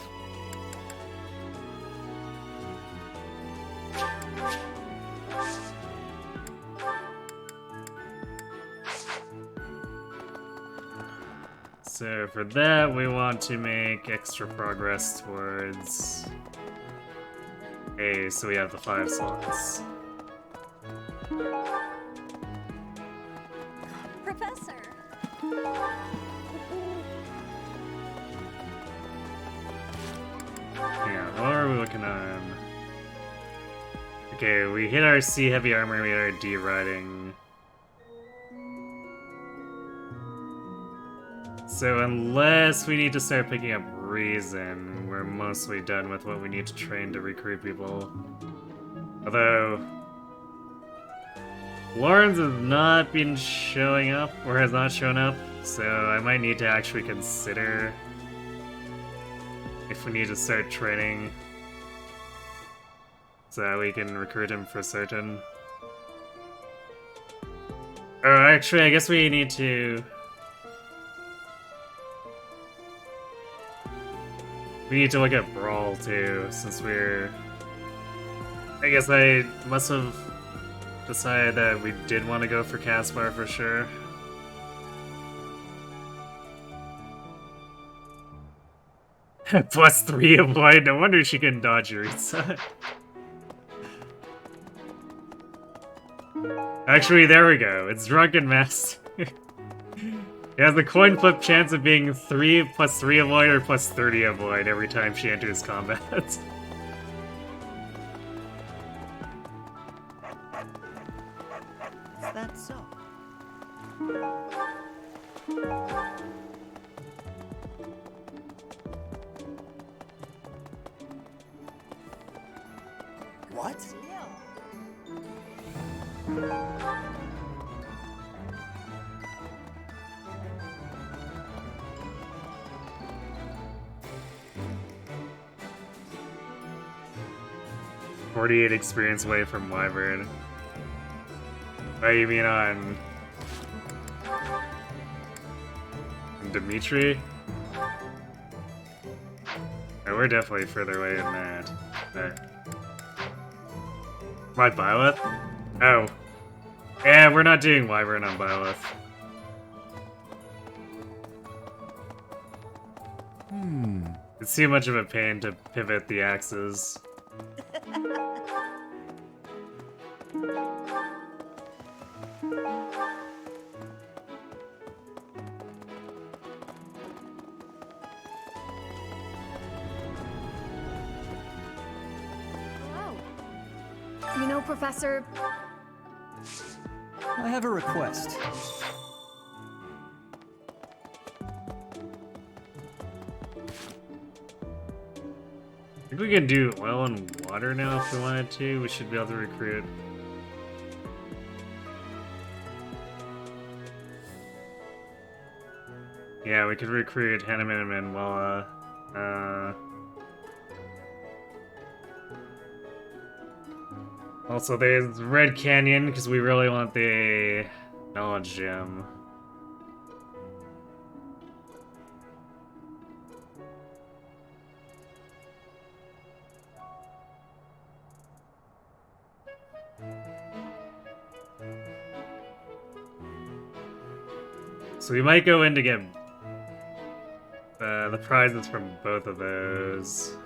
So for that, we want to make extra progress towards A, so we have the 5 slots. Professor. Yeah, what are we looking on? Okay, we hit our C heavy armor, we hit our D riding. So unless we need to start picking up Reason, we're mostly done with what we need to train to recruit people. Although Lawrence has not been showing up, or has not shown up, so I might need to actually consider if we need to start training so that we can recruit him for certain. Oh, actually, I guess we need to... We need to look at Brawl too, since we're... I guess I must have decided that we did want to go for Caspar for sure. Plus 3 avoid, no wonder she can dodge Yuritsa. Actually, there we go, it's Drunken Master. It has a coin flip chance of being 3 plus 3 avoid or plus 30 avoid every time she enters combat. Is that so? What? 48 experience away from Wyvern. Oh, you mean on Dimitri? Oh, we're definitely further away than that. But... My Byleth? Oh. Yeah, we're not doing Wyvern on Byleth. It's too much of a pain to pivot the axes. You know, Professor, I have a request. I think we can do oil and water now if we wanted to. We should be able to recruit. Yeah, we could recruit Hanneman and Manuela. Also, there's Red Canyon, because we really want the knowledge gem. So we might go in to get the prizes from both of those.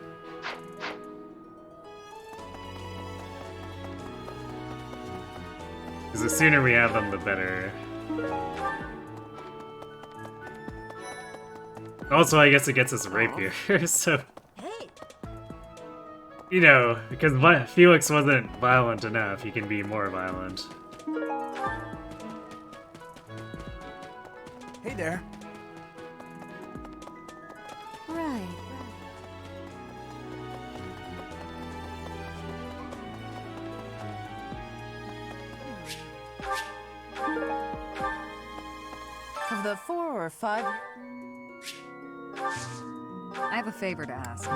Because the sooner we have them, the better. Also, I guess it gets us rapier, so... You know, because Felix wasn't violent enough, he can be more violent. Hey there. Right. of the 4 or 5... I have a favor to ask.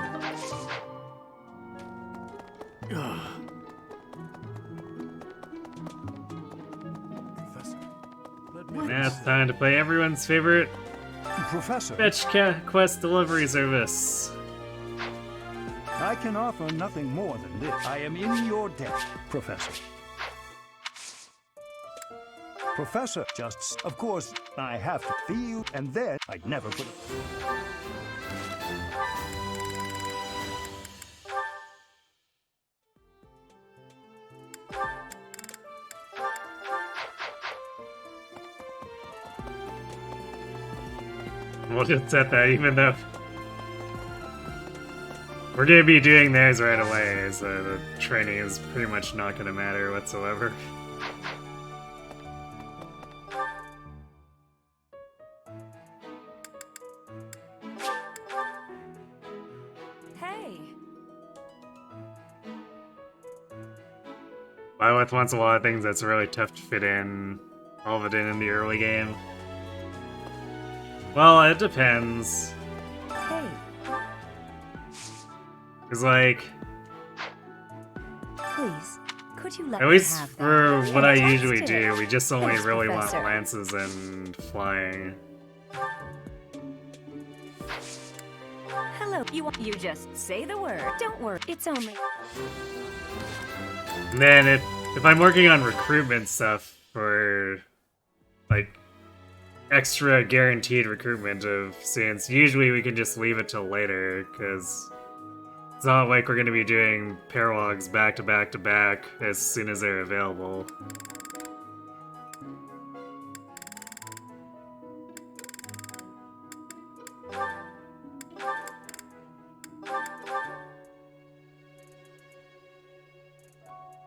Now it's time to play everyone's favorite Professor, fetch quest delivery service. I can offer nothing more than this. I am in your debt, Professor. Professor, just, of course, I have to feel you, and then I'd never put... We'll just set that even though we're gonna be doing theirs right away, so the training is pretty much not gonna matter whatsoever. Hey! Byleth wants a lot of things that's really tough to fit in, all of it in the early game. Well, it depends. Hey! Cause like, Please, could you let at me least have for that? what I Fantastic. usually do, we just only Thanks, really want Professor. lances and flying. Hello, you just say the word. Don't worry, it's only... And then if I'm working on recruitment stuff for like extra guaranteed recruitment of students, usually we can just leave it till later, because it's not like we're going to be doing paralogs back to back to back as soon as they're available.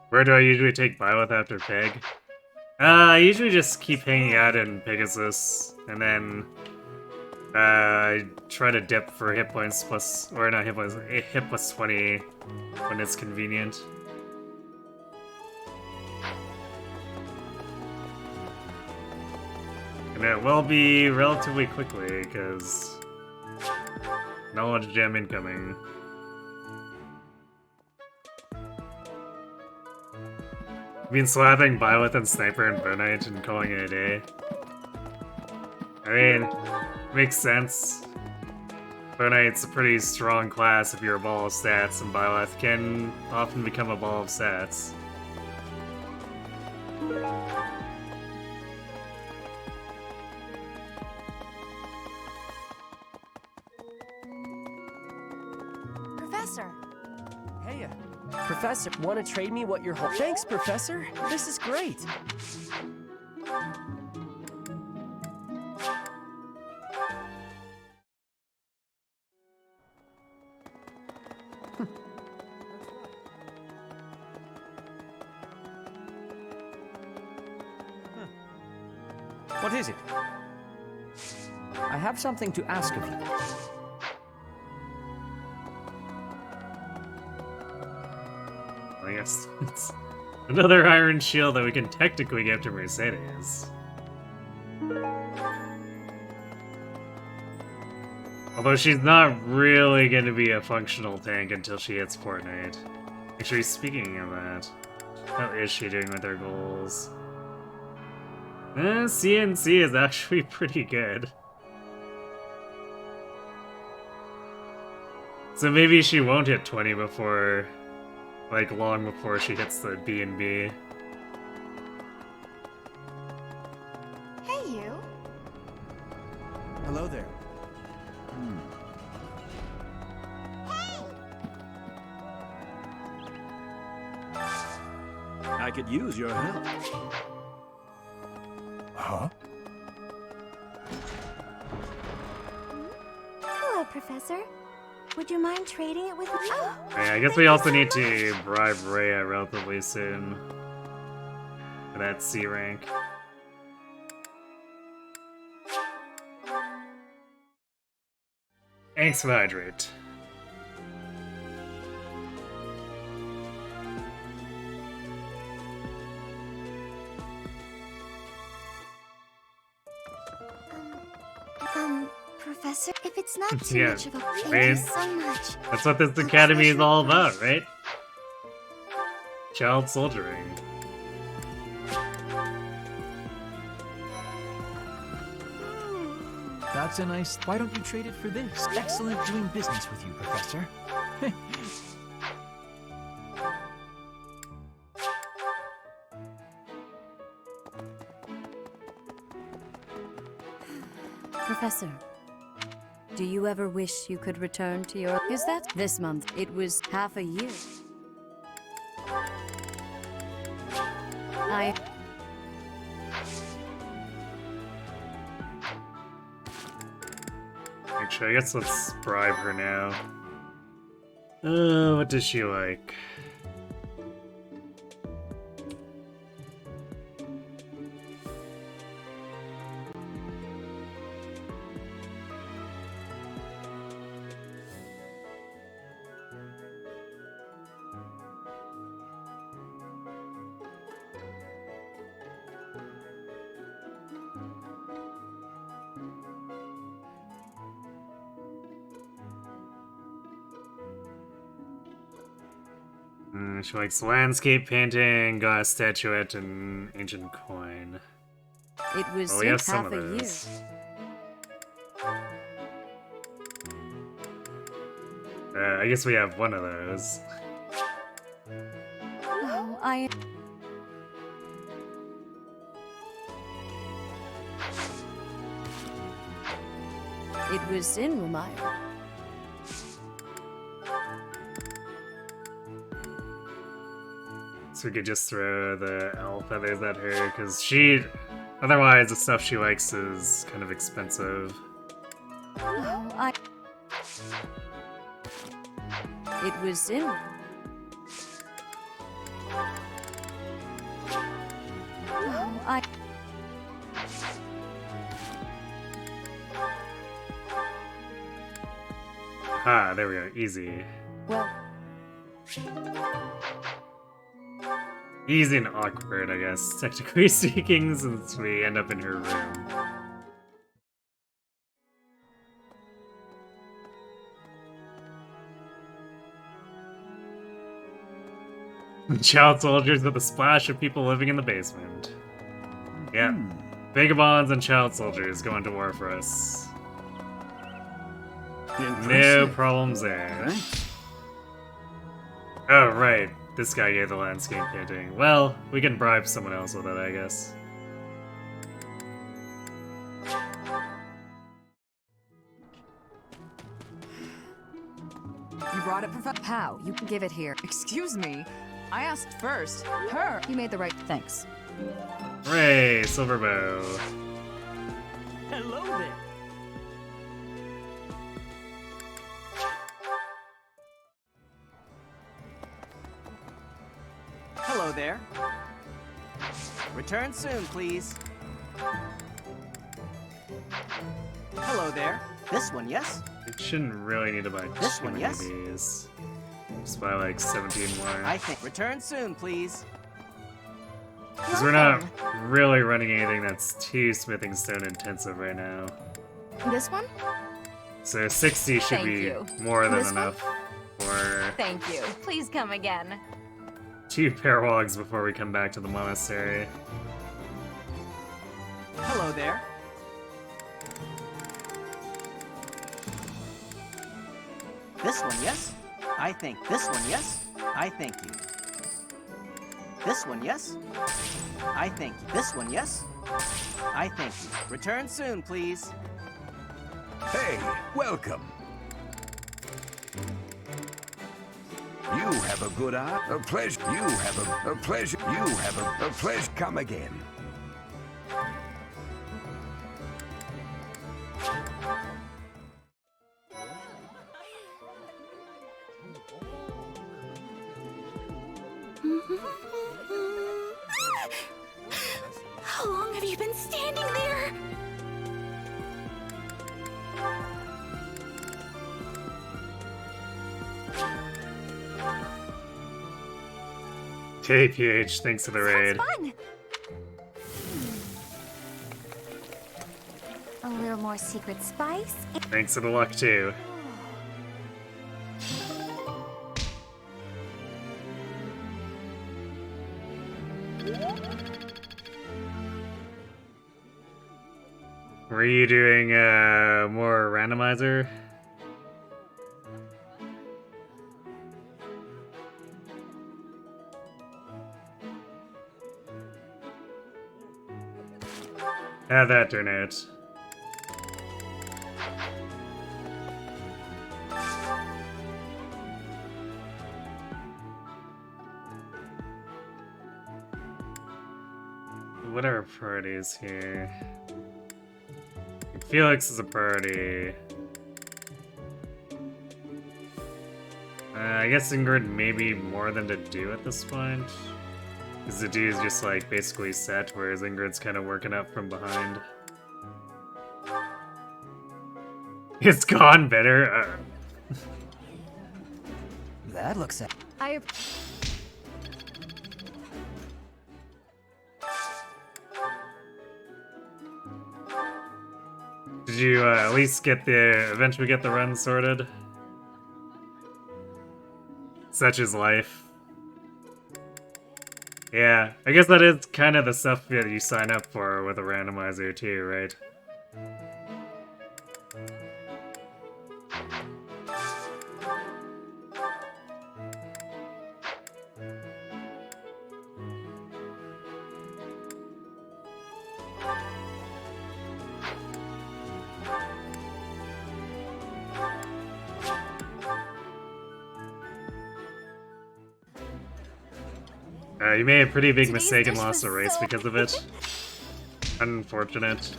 Where do I usually take Byleth after Peg? I usually just keep hanging out in Pegasus, and then I try to dip for hit points plus, or not hit points, hit plus 20 when it's convenient. And it will be relatively quickly, because knowledge gem incoming. I mean, slapping Byleth and Sniper and Bow Knight and calling it a day. I mean, makes sense. Bow Knight's a pretty strong class if you're a ball of stats, and Byleth can often become a ball of stats. Professor. Hey, Professor, want to trade me what you're holding? Thanks, Professor. This is great. What is it? I have something to ask of you. I guess it's another iron shield that we can technically give to Mercedes. Although she's not really going to be a functional tank until she hits Fortnite. Actually, speaking of that, how is she doing with her goals? CNC is actually pretty good. So maybe she won't hit 20 before, like, long before she hits the B&B. Hey, you. Hello there. I could use your help. Huh? Hello, Professor. Would you mind trading it with me? Oh, Yeah, I guess we also need to bribe Rhea relatively soon for that C rank. Thanks for the hydrate. Professor, if it's not too Yeah, much of a thank man. you so much. That's what this academy is all about, right? Child soldiering. That's a nice... Why don't you trade it for this? Excellent doing business with you, Professor. Professor, do you ever wish you could return to your... Is that this month? It was half a year. Actually, I guess let's bribe her now. What does she like? She likes landscape painting, glass statuette, and ancient coin. It was Well, we have some half of a year. those. I guess we have one of those. Oh, It was in Ramaya. So we could just throw the owl feathers at her, because she... Otherwise, the stuff she likes is kind of expensive. Oh, It was in... Oh, Ah, there we go. Easy. Well... Easy and awkward, I guess, technically speaking, since we end up in her room. Child soldiers with a splash of people living in the basement. Yeah. Vagabonds and child soldiers going to war for us. No Impressive. problems there. Thanks. Oh, right. This guy gave the landscape painting. Well, we can bribe someone else with it, I guess. You brought it, Professor? How? You can give it here. Excuse me. I asked first. Her. You made the right. Thanks. Hooray, silver bow. Hello there. Hello there. Return soon, please. Hello there. This one, yes? We shouldn't really need to buy This too one, many yes? of these. Just buy like 17 more. I think. Return soon, please. Because we're not really running anything that's too smithing stone intensive right now. This one? So 60 should Thank be you. more than This one? enough for Thank you. Please come again. 2 paralogs before we come back to the monastery. Hello there. This one, yes? I think. This one, yes? I thank you. This one, yes? I thank you. This one, yes? I thank you. Return soon, please. Hey, welcome. You have a good eye. A pleasure. You have a pleasure. You have a pleasure. Come again. How long have you been standing there? Hey PH, thanks for the raid. Fun. A little more secret spice. Thanks for the luck too. Were you doing more randomizer? How'd that turn out? What are priorities here? Felix is a priority. I guess Ingrid may be more than to do at this point. Because the D is just like basically set, whereas Ingrid's kind of working up from behind. It's gone better. That looks. I. Did you at least eventually get the run sorted? Such is life. Yeah, I guess that is kind of the stuff that you sign up for with a randomizer too, right? You made a pretty big Today's mistake and dish lost a was race so- because of it. Unfortunate.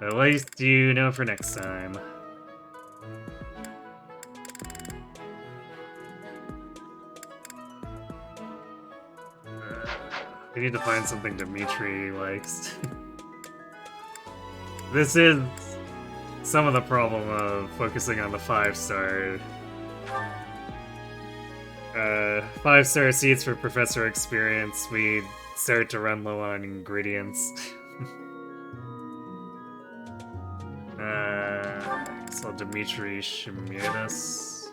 At least you know for next time. We need to find something Dimitri likes. This is some of the problem of focusing on the 5-star. 5-star seats for Professor Experience, we start to run low on ingredients. So Dimitri Shimidas.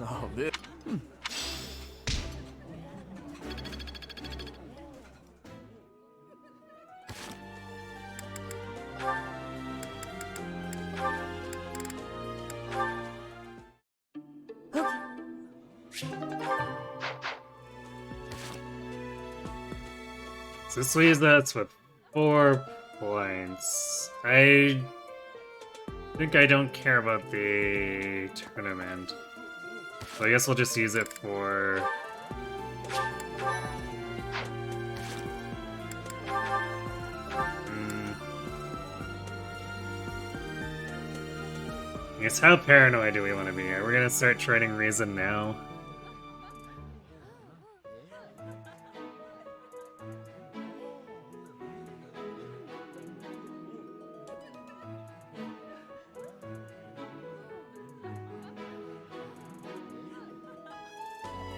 Oh, this. So this leaves us with 4 points. I think I don't care about the tournament. So I guess we'll just use it for... I guess how paranoid do we want to be? Are we gonna start training Reason now?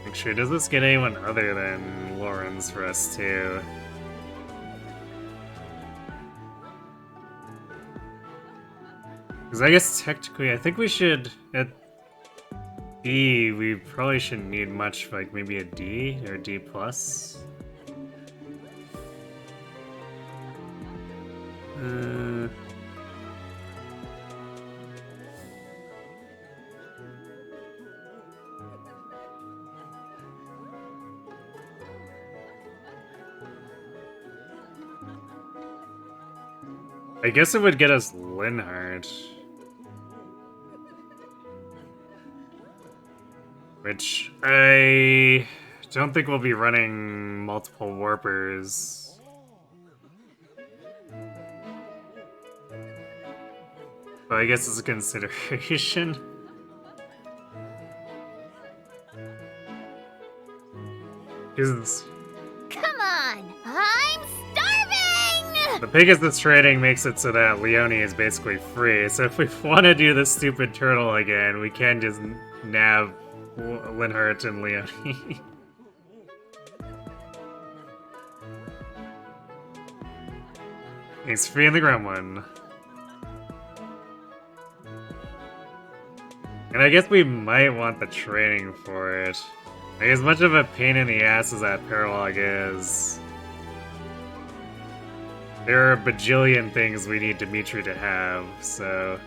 Actually, does this get anyone other than Lawrence for us too? Because I guess technically, I think we should, at D, we probably shouldn't need much, like maybe a D or D+. I guess it would get us Linhardt. Which I don't think we'll be running multiple warpers. But I guess it's a consideration. Because Come on, I'm starving! the Pegasus trading makes it so that Leone is basically free. So if we want to do this stupid turtle again, we can just nav Linhardt and Leone. He's free in the Gremlin. And I guess we might want the training for it. Like, as much of a pain in the ass as that Paralogue is, there are a bajillion things we need Dimitri to have, so...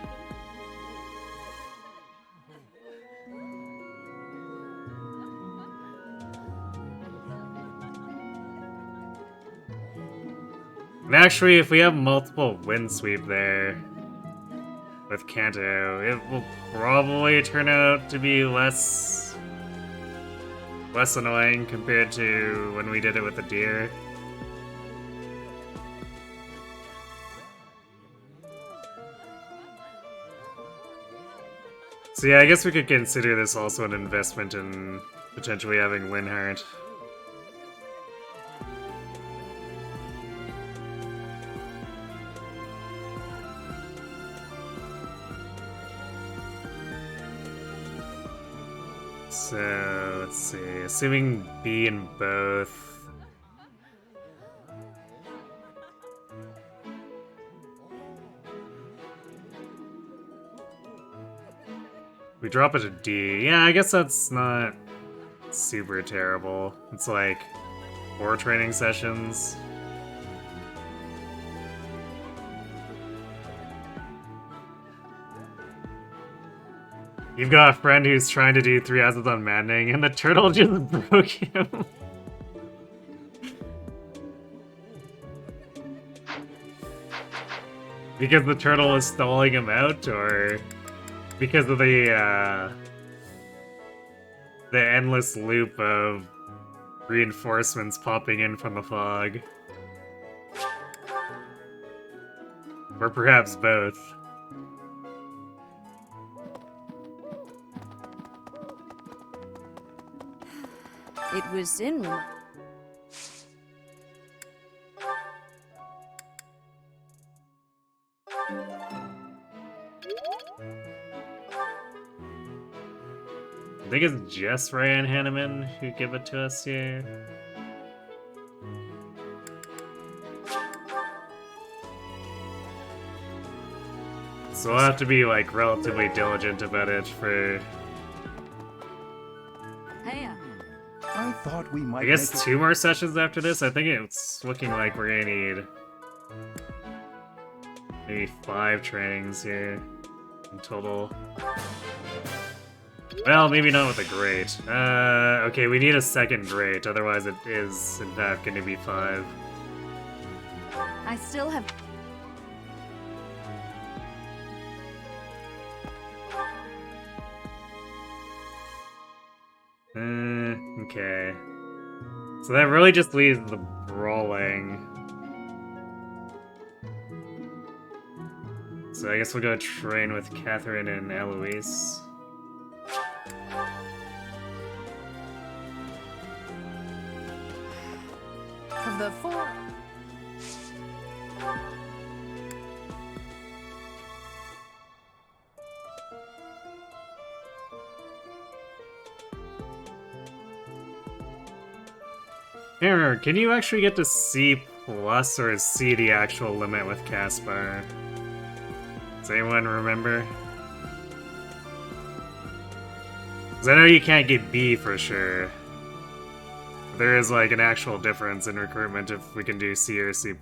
And actually, if we have multiple wind sweep there with Kanto, it will probably turn out to be less annoying compared to when we did it with the deer. So yeah, I guess we could consider this also an investment in potentially having Linhardt. So, let's see, assuming B in both. We drop it to D. Yeah, I guess that's not super terrible. It's like 4 training sessions. You've got a friend who's trying to do 3 houses on Maddening, and the turtle just broke him. Because the turtle is stalling him out, or because of the endless loop of reinforcements popping in from the fog? Or perhaps both. It was in... I think it's just Ryan Hanneman who give it to us here. So we'll have to be like relatively diligent about it for Hey, I thought we might I guess make it- 2 more sessions after this. I think it's looking like we're gonna need maybe 5 trainings here in total. Well, maybe not with a great. Okay, we need a second great, otherwise it is, in fact, going to be 5. I still have. Okay. So that really just leaves the brawling. So I guess we'll go train with Catherine and Eloise. Of the 4. Error, can you actually get to C+, or is C the actual limit with Caspar? Does anyone remember? Because I know you can't get B for sure. There is like an actual difference in recruitment if we can do C or C+.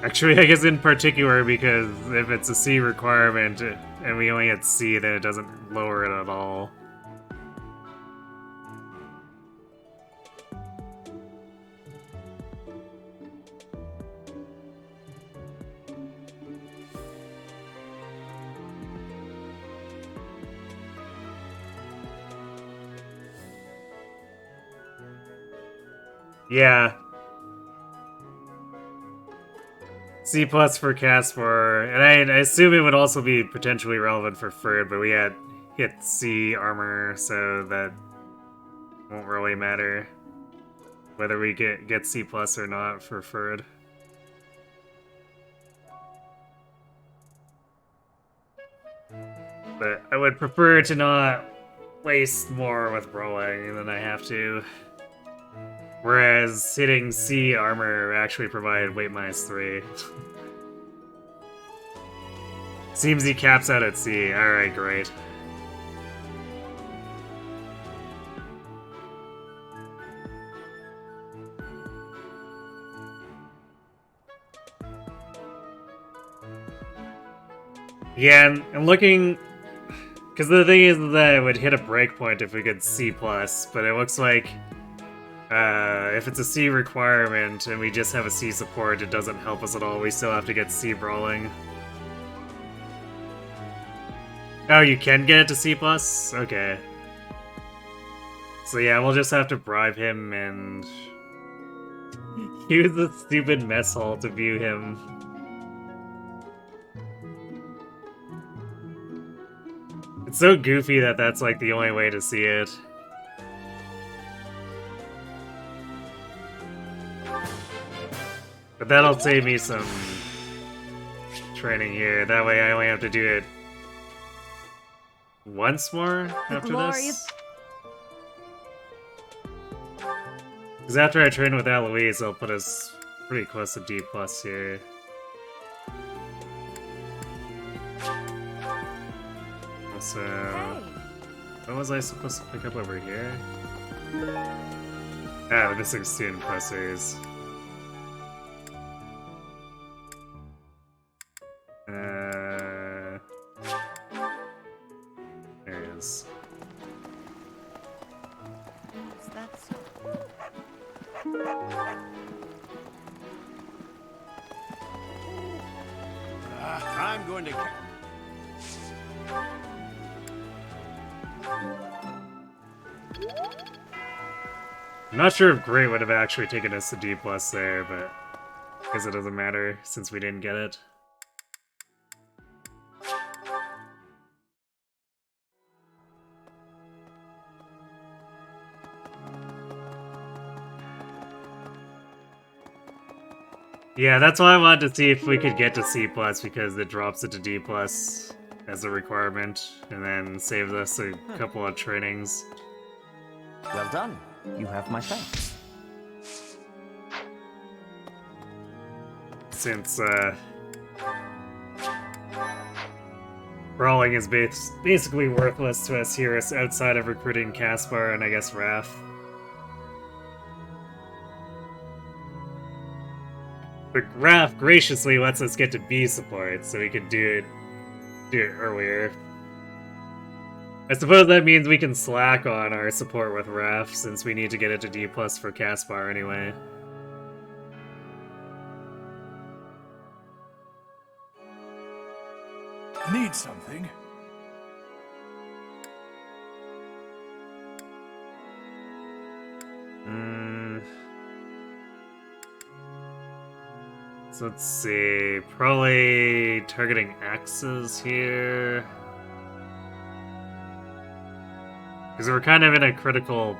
Actually, I guess in particular, because if it's a C requirement and we only hit C, then it doesn't lower it at all. Yeah. C+ for Caspar, and I assume it would also be potentially relevant for Ferd, but we had hit C armor, so that won't really matter whether we get C+ or not for Ferd. But I would prefer to not waste more with brawling than I have to. Whereas hitting C armor actually provided weight -3. Seems he caps out at C. Alright, great. Yeah, and looking... Because the thing is that it would hit a breakpoint if we get C+, but it looks like if it's a C requirement and we just have a C support, it doesn't help us at all. We still have to get C brawling. Oh, you can get it to C+? Okay. So yeah, we'll just have to bribe him and use the stupid mess hall to view him. It's so goofy that that's like the only way to see it. But that'll save me some training here. That way I only have to do it once more after this. Because after I train with Eloise, I'll put us pretty close to D+ here. So, what was I supposed to pick up over here? Ah, the missing student posters. There it is. Is that so? I'm going to... I'm not sure if Great would have actually taken us to D+ there, but I guess it doesn't matter since we didn't get it. Yeah, that's why I wanted to see if we could get to C+, because it drops it to D+ as a requirement, and then saves us a couple of trainings. Well done. You have my thanks. Since, brawling is basically worthless to us here outside of recruiting Caspar and I guess Raph. But Raph graciously lets us get to B support, so we can do it earlier. I suppose that means we can slack on our support with Raph, since we need to get it to D+ for Caspar anyway. Need something? So let's see, probably targeting axes here. Because we're kind of at a critical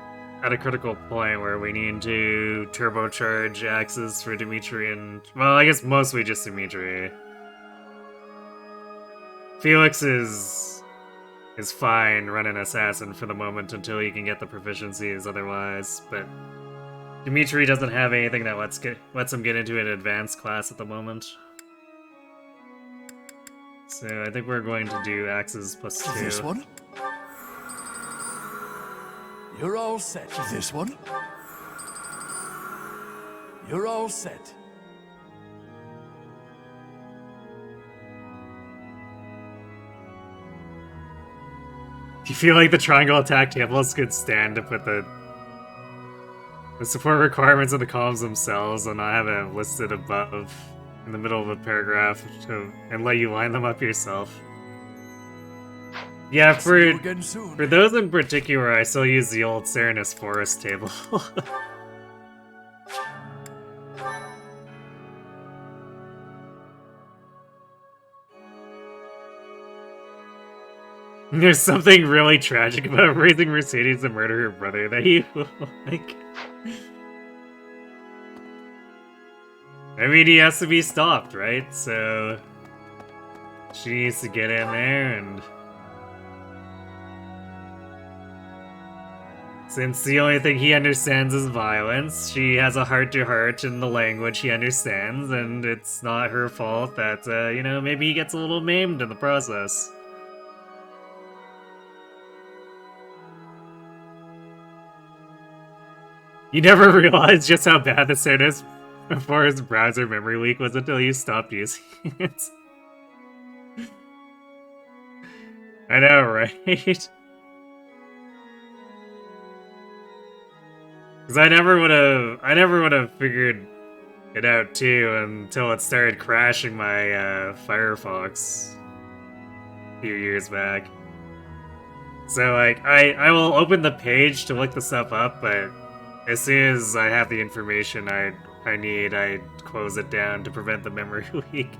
point where we need to turbocharge axes for Dimitri and, well, I guess mostly just Dimitri. Felix is fine running Assassin for the moment until he can get the proficiencies otherwise, but Dimitri doesn't have anything that lets him get into an advanced class at the moment. So I think we're going to do axes +2. This one? You're all set. This one? You're all set. Do you feel like the triangle attack tables could stand to put the support requirements of the columns themselves and not have it listed above in the middle of a paragraph and let you line them up yourself? Yeah, for those in particular, I still use the old Serenus Forest table. There's something really tragic about raising Mercedes to murder her brother that you like. I mean, he has to be stopped, right? So she needs to get in there, and since the only thing he understands is violence, she has a heart-to-heart in the language he understands, and it's not her fault that, you know, maybe he gets a little maimed in the process. You never realized just how bad the Serenus Forest browser memory leak was until you stopped using it. I know, right? Because I never would have figured it out too until it started crashing my Firefox a few years back. So like, I will open the page to look the stuff up, but as soon as I have the information I need, I close it down to prevent the memory leak.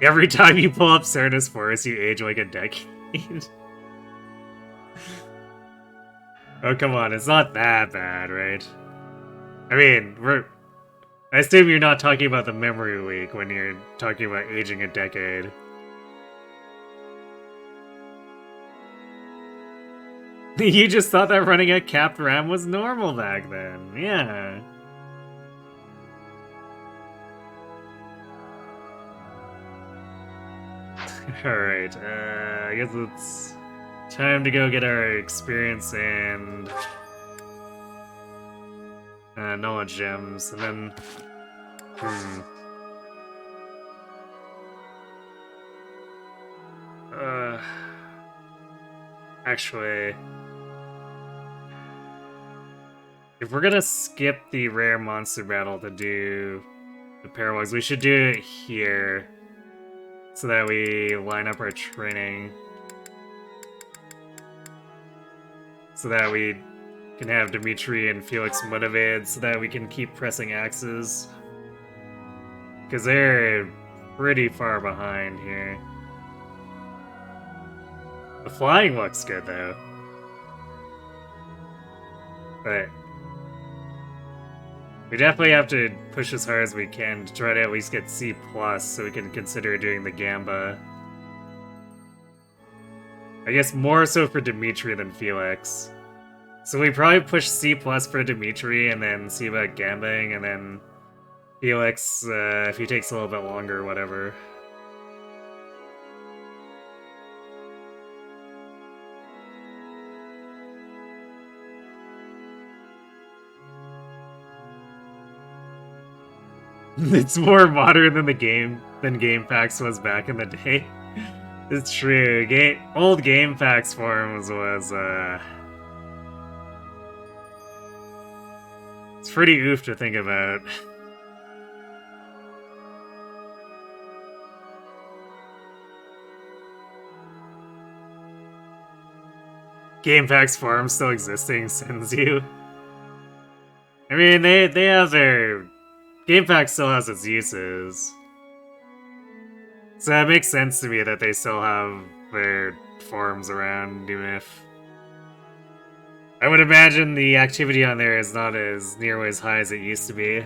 Every time you pull up Serenus Forest, you age like a decade. Oh, come on, it's not that bad, right? I mean, I assume you're not talking about the memory leak when you're talking about aging a decade. You just thought that running at capped RAM was normal back then, yeah. Alright, I guess it's time to go get our experience and knowledge gems, and then actually, if we're gonna skip the rare monster battle to do the Paralogues, we should do it here so that we line up our training, so that we can have Dimitri and Felix motivated, so that we can keep pressing axes, because they're pretty far behind here. The flying looks good though, but we definitely have to push as hard as we can to try to at least get C+, so we can consider doing the Gamba. I guess more so for Dimitri than Felix. So we probably push C+ for Dimitri, and then see about gambling, and then Felix, if he takes a little bit longer, whatever. It's more modern than GameFAQs was back in the day. It's true. Old GameFAQs forums was it's pretty oof to think about. GameFAQs forums still existing sends you. I mean, they have their... GameFAQs still has its uses. So it makes sense to me that they still have their forums around, even if... I would imagine the activity on there is not as nearly as high as it used to be.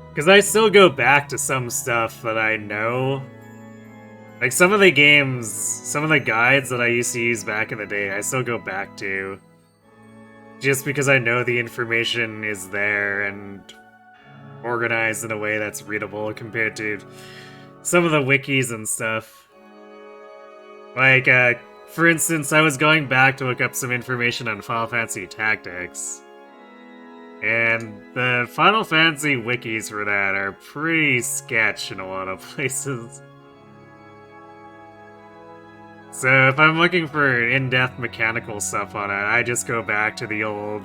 Because I still go back to some stuff that I know. Like some of the games, some of the guides that I used to use back in the day, I still go back to. Just because I know the information is there and organized in a way that's readable compared to some of the wikis and stuff. Like, for instance, I was going back to look up some information on Final Fantasy Tactics. And the Final Fantasy wikis for that are pretty sketch in a lot of places. So if I'm looking for in-depth mechanical stuff on it, I just go back to the old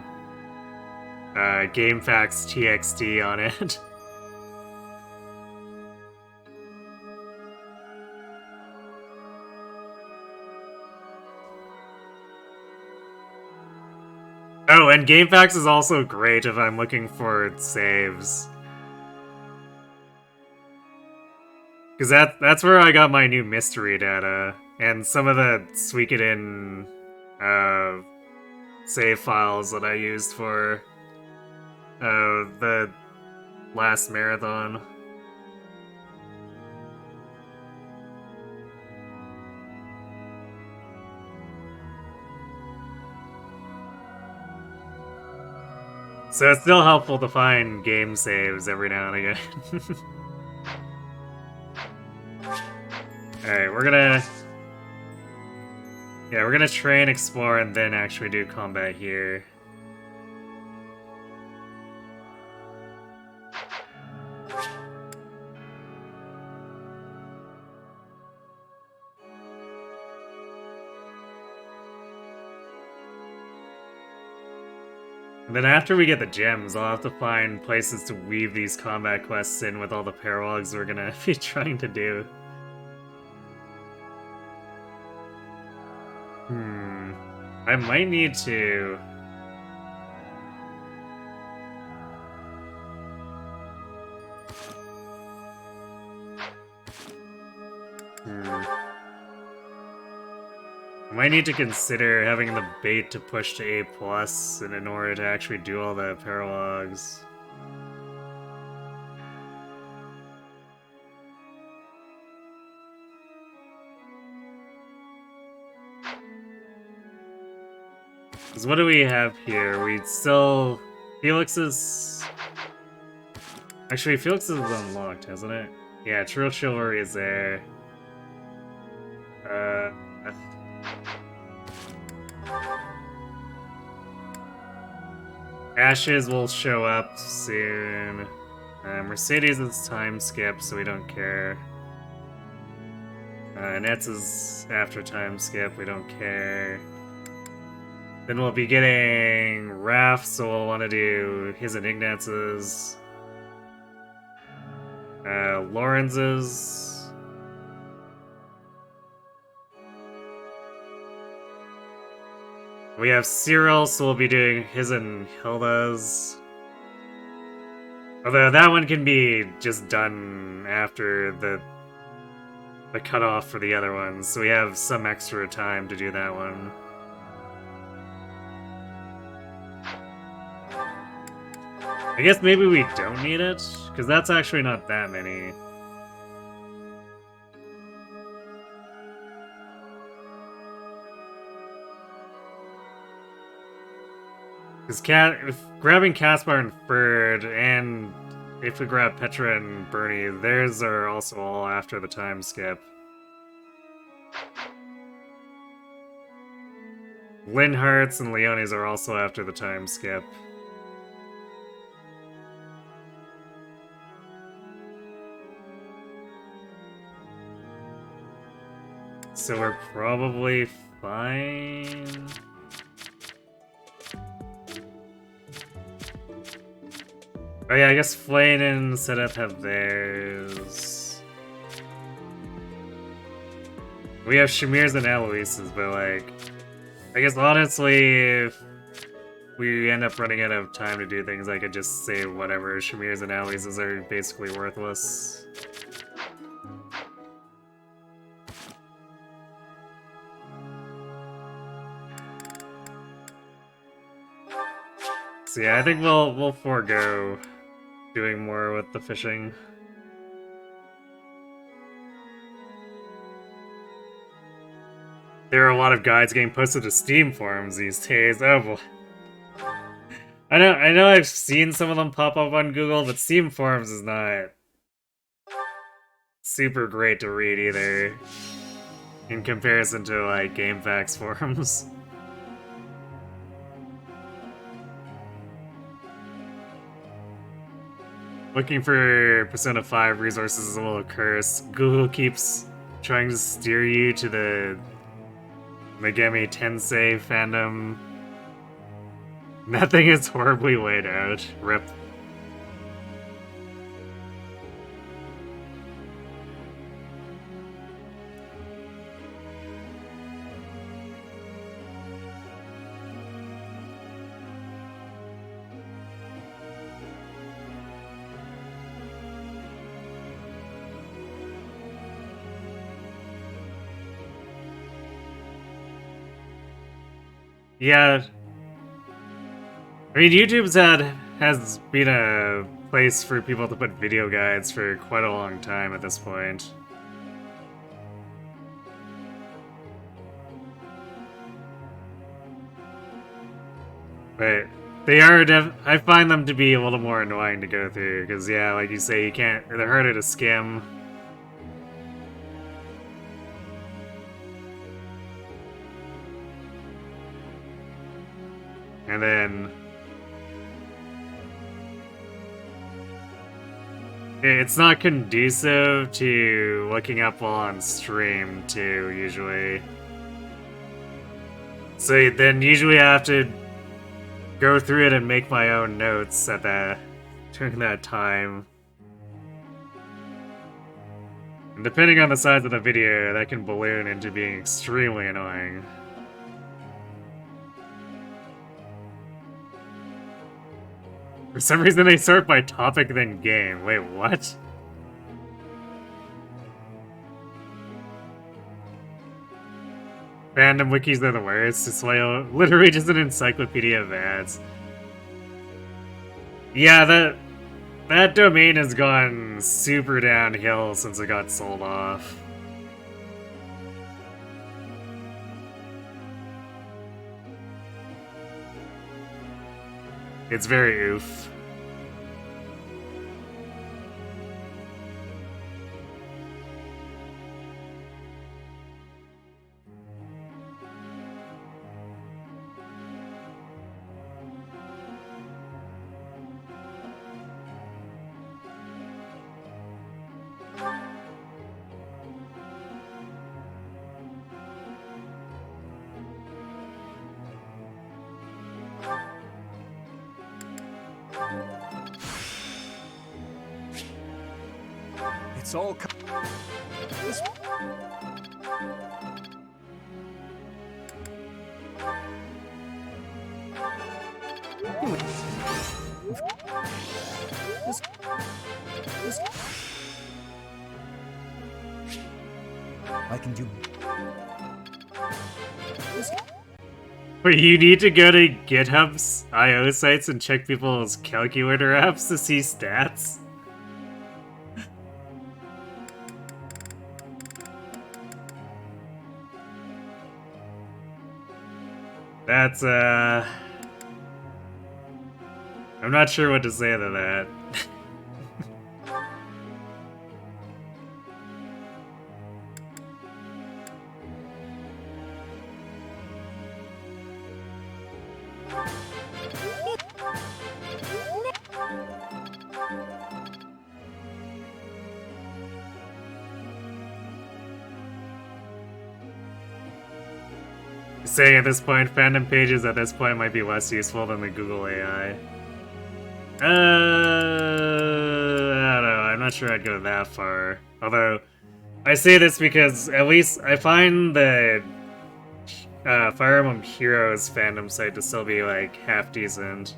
GameFAQs TXT on it. Oh, and GameFAQs is also great if I'm looking for saves. Because that's where I got my new mystery data, and some of the Suitor save files that I used for the last marathon. So it's still helpful to find game saves every now and again. Alright, we're gonna train, explore, and then actually do combat here. And then after we get the gems, I'll have to find places to weave these combat quests in with all the paralogs we're gonna be trying to do. I might need to... I might need to consider having the bait to push to A+, and in order to actually do all the paralogs. Because what do we have here? We still... Felix is... Actually, Felix is unlocked, hasn't it? Yeah, True Chivalry is there. Ashes will show up soon. Mercedes is time skip, so we don't care. Nets is after time skip, we don't care. Then we'll be getting Raph, so we'll want to do his and Ignaz's. Lawrence's. We have Cyril, so we'll be doing his and Hilda's. Although that one can be just done after the cutoff for the other ones, so we have some extra time to do that one. I guess maybe we don't need it, because that's actually not that many. Because grabbing Caspar and Ferd, and if we grab Petra and Bernie, theirs are also all after the time skip. Linhart's and Leone's are also after the time skip. So we're probably fine. Oh yeah, I guess Flayn and Setup have theirs. We have Shamir's and Eloise's, but like, I guess honestly, if we end up running out of time to do things, I could just say whatever. Shamir's and Eloise's are basically worthless. So yeah, I think we'll forego doing more with the fishing. There are a lot of guides getting posted to Steam forums these days. Oh boy. I know I've seen some of them pop up on Google, but Steam forums is not super great to read either in comparison to like GameFAQs forums. Looking for Persona 5 resources is a little curse. Google keeps trying to steer you to the Megami Tensei fandom. That thing is horribly laid out. Rip. Yeah. I mean, YouTube's has been a place for people to put video guides for quite a long time at this point. But they are I find them to be a little more annoying to go through, because yeah, like you say, they're harder to skim. And then it's not conducive to looking up while on stream too, usually. So then usually I have to go through it and make my own notes during that time. And depending on the size of the video, that can balloon into being extremely annoying. For some reason they sort by topic then game. Wait, what? Fandom wikis are the worst. It's literally just an encyclopedia of ads. Yeah, that domain has gone super downhill since it got sold off. It's very oof. It's all I can do. Wait, you need to go to GitHub's IO sites and check people's calculator apps to see stats? That's, I'm not sure what to say to that. Saying at this point, fandom pages at this point might be less useful than the Google AI. I don't know, I'm not sure I'd go that far. Although, I say this because at least I find the Fire Emblem Heroes fandom site to still be like half decent.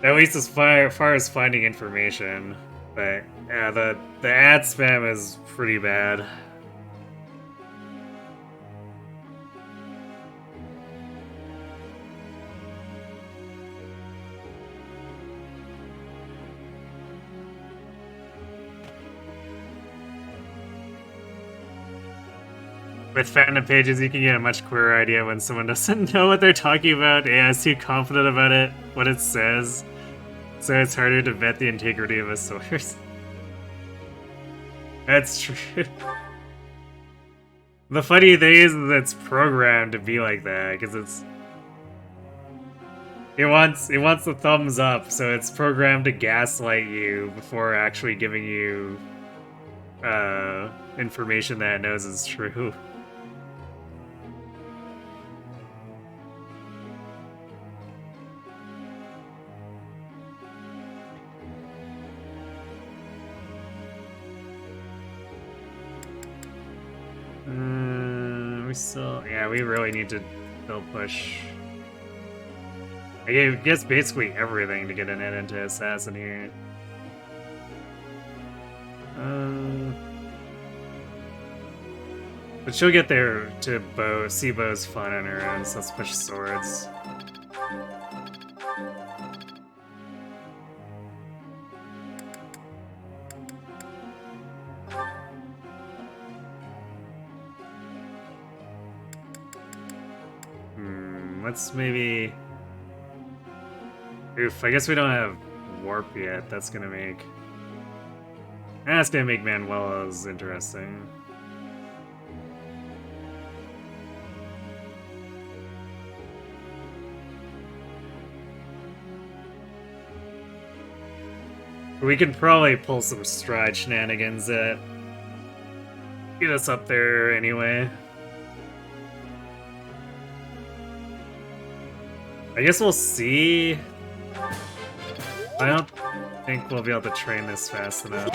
At least as far as finding information. But yeah, the ad spam is pretty bad. With fandom pages, you can get a much clearer idea when someone doesn't know what they're talking about and is too confident about it, what it says. So it's harder to vet the integrity of a source. That's true. The funny thing is that it's programmed to be like that, because it wants the thumbs up, so it's programmed to gaslight you before actually giving you information that it knows is true. We really need to still push. I guess basically everything to get an end into Assassin here. But she'll get there to see Bo's fun on her own, so let's push swords. Let's maybe... Oof, I guess we don't have Warp yet. That's gonna make... That's gonna make Manuela's interesting. We could probably pull some stride shenanigans that get us up there anyway. I guess we'll see. I don't think we'll be able to train this fast enough.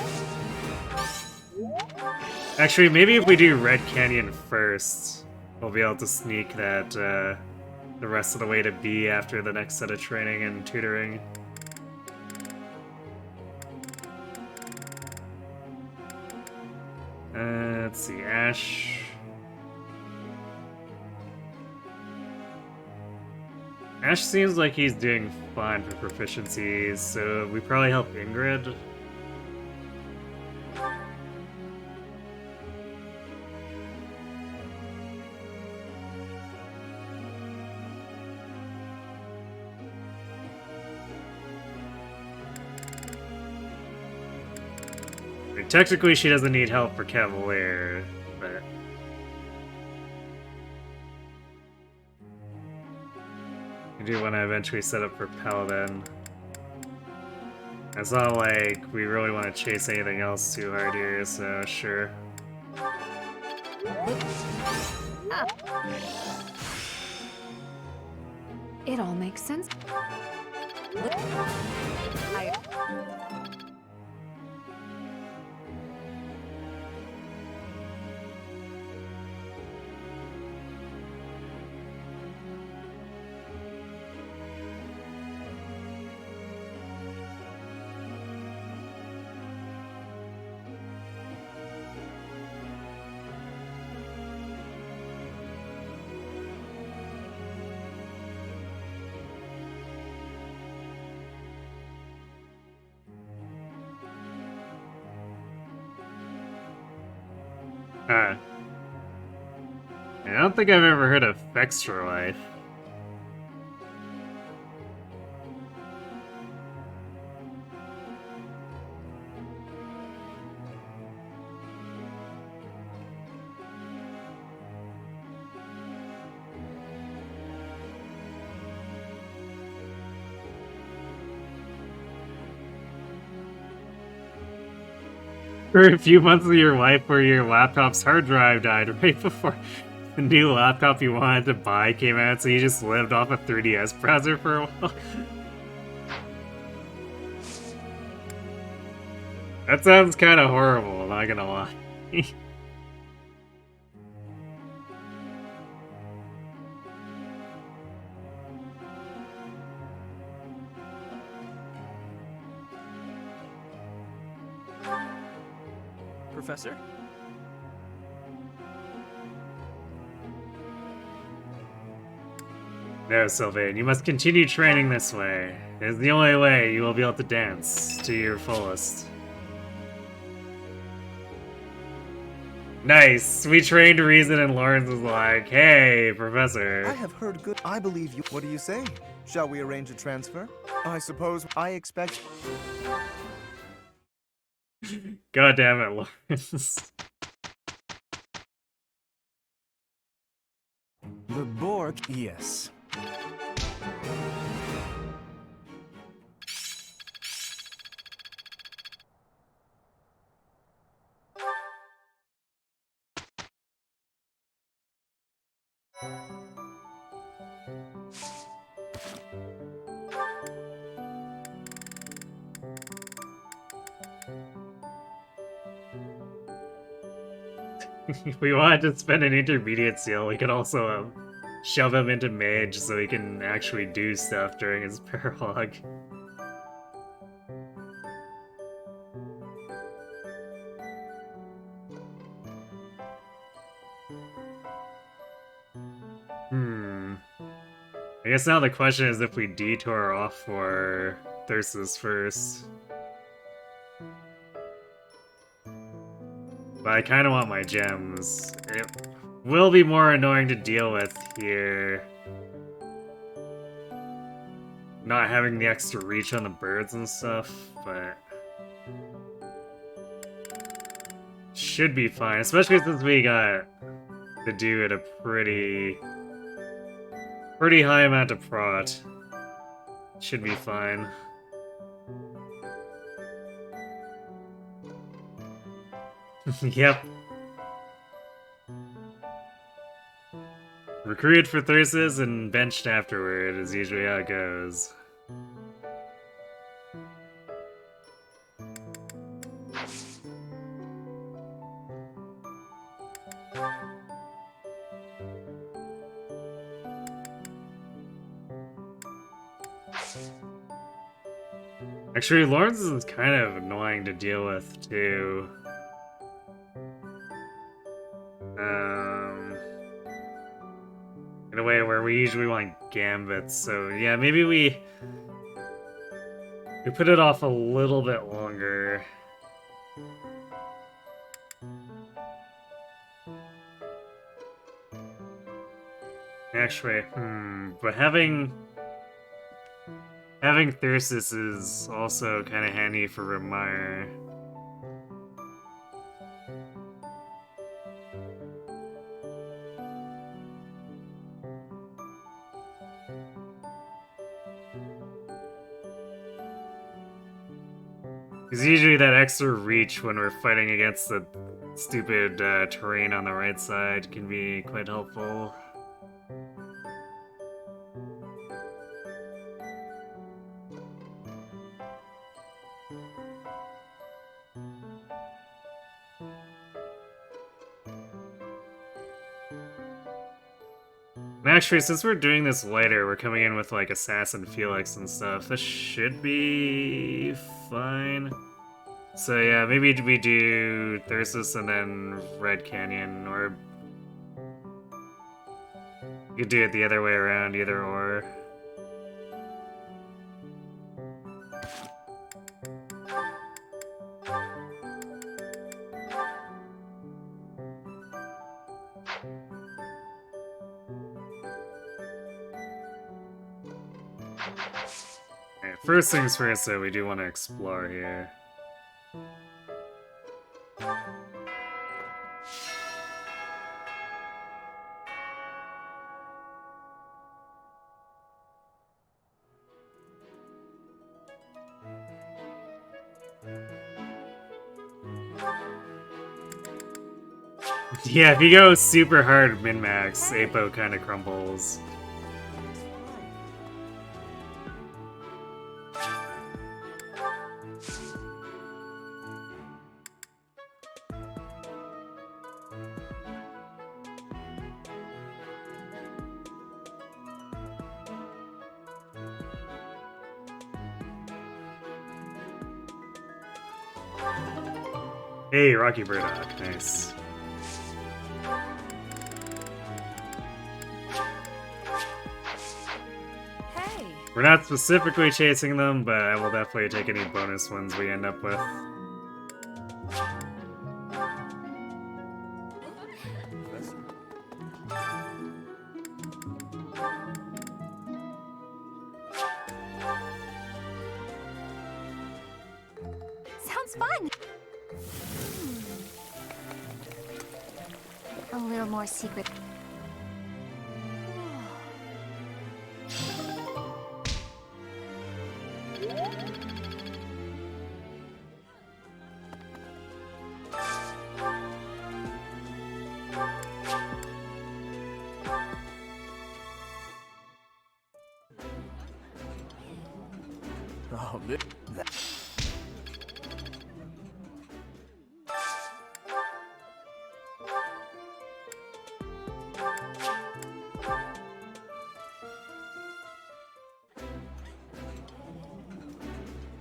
Actually, maybe if we do Red Canyon first, we'll be able to sneak that the rest of the way to B after the next set of training and tutoring. Let's see, Ash. Ash seems like he's doing fine for proficiencies, so we probably help Ingrid. Technically, she doesn't need help for Cavalier, but... I do want to eventually set up for Paladin. It's not like we really want to chase anything else too hard here, so sure. It all makes sense. I don't think I've ever heard of Extra Life. For a few months of your life where your laptop's hard drive died right before the new laptop you wanted to buy came out, so you just lived off a 3DS browser for a while. That sounds kind of horrible, I'm not gonna lie. Professor? No, Sylvain, you must continue training this way. It is the only way you will be able to dance to your fullest. Nice! We trained Reason and Lawrence was like, hey, Professor. I have heard good. I believe you. What do you say? Shall we arrange a transfer? I suppose I expect. God damn it, Lawrence. The Borg, yes. If we wanted to spend an intermediate seal, we could also shove him into Mage so he can actually do stuff during his Paralogue. I guess now the question is if we detour off for Thyrsus first. But I kind of want my gems. It will be more annoying to deal with here. Not having the extra reach on the birds and stuff, but... should be fine, especially since we got to do it a pretty high amount of prot. Should be fine. Yep. Recruited for Thyrsus and benched afterward is usually how it goes. Actually, Lawrence is kind of annoying to deal with, too. In a way where we usually want gambits, so yeah, maybe we put it off a little bit longer. Actually, but having Thyrsus is also kind of handy for Remire. Because usually that extra reach when we're fighting against the stupid terrain on the right side can be quite helpful. And actually, since we're doing this later, we're coming in with like Assassin Felix and stuff. This should be fine. So yeah, maybe we do Thyrsus and then Red Canyon, or you could do it the other way around, either or. Alright, first things first, though, we do want to explore here. Yeah, if you go super hard min-max, Apo kind of crumbles. Hey, Rocky Burdock, nice. Hey! We're not specifically chasing them, but I will definitely take any bonus ones we end up with. Sounds fun. A little more secret. Oh, that.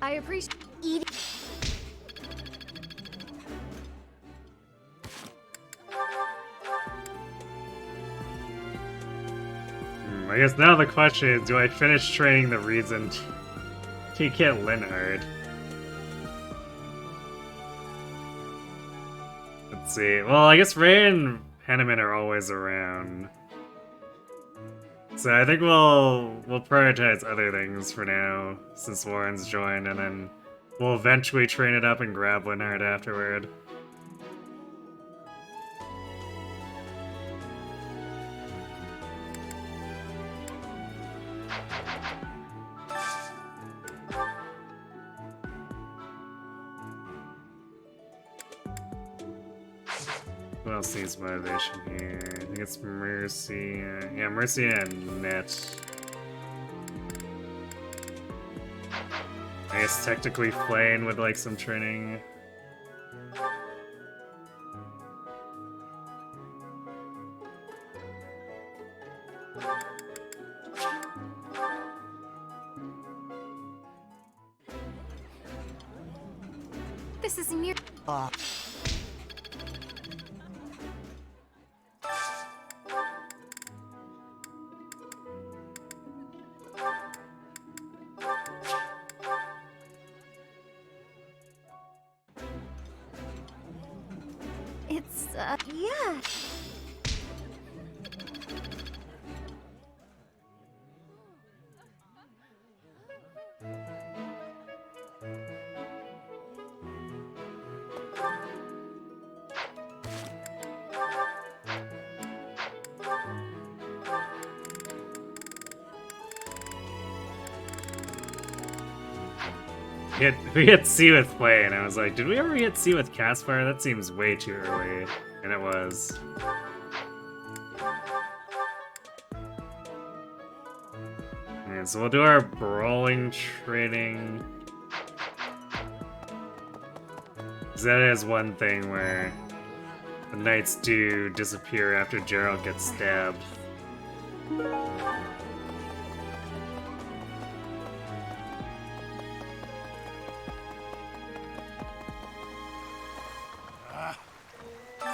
I appreciate eating. I guess now the question is, do I finish training the reason to get Linhard? Let's see. Well, I guess Ray and Henneman are always around. So I think we'll prioritize other things for now, since Warren's joined, and then we'll eventually train it up and grab Linhard afterward. Who else needs motivation here? I think it's Mercy. Yeah, Mercy and Net. I guess technically Flane would like some training. This is near. It's, yeah. We hit C with Play, and I was like, did we ever hit C with Castfire? That seems way too early. And it was. Alright, so we'll do our brawling training. Because that is one thing where the knights do disappear after Gerald gets stabbed.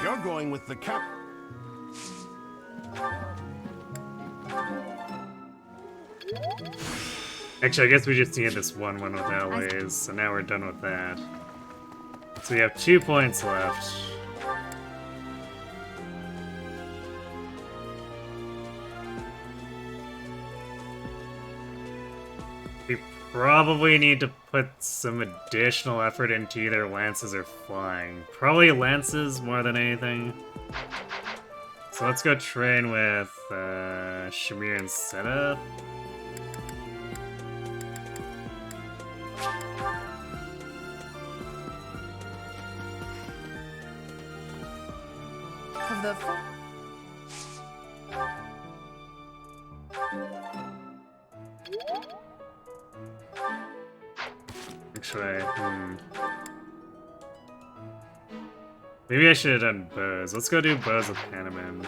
You're going with the cap. Actually, I guess we just need this one with always, so now we're done with that. So we have 2 points left. We probably need to put some additional effort into either lances or flying. Probably lances more than anything. So let's go train with Shamir and Seta. Of the Actually, maybe I should have done bows. Let's go do bows with Hanneman.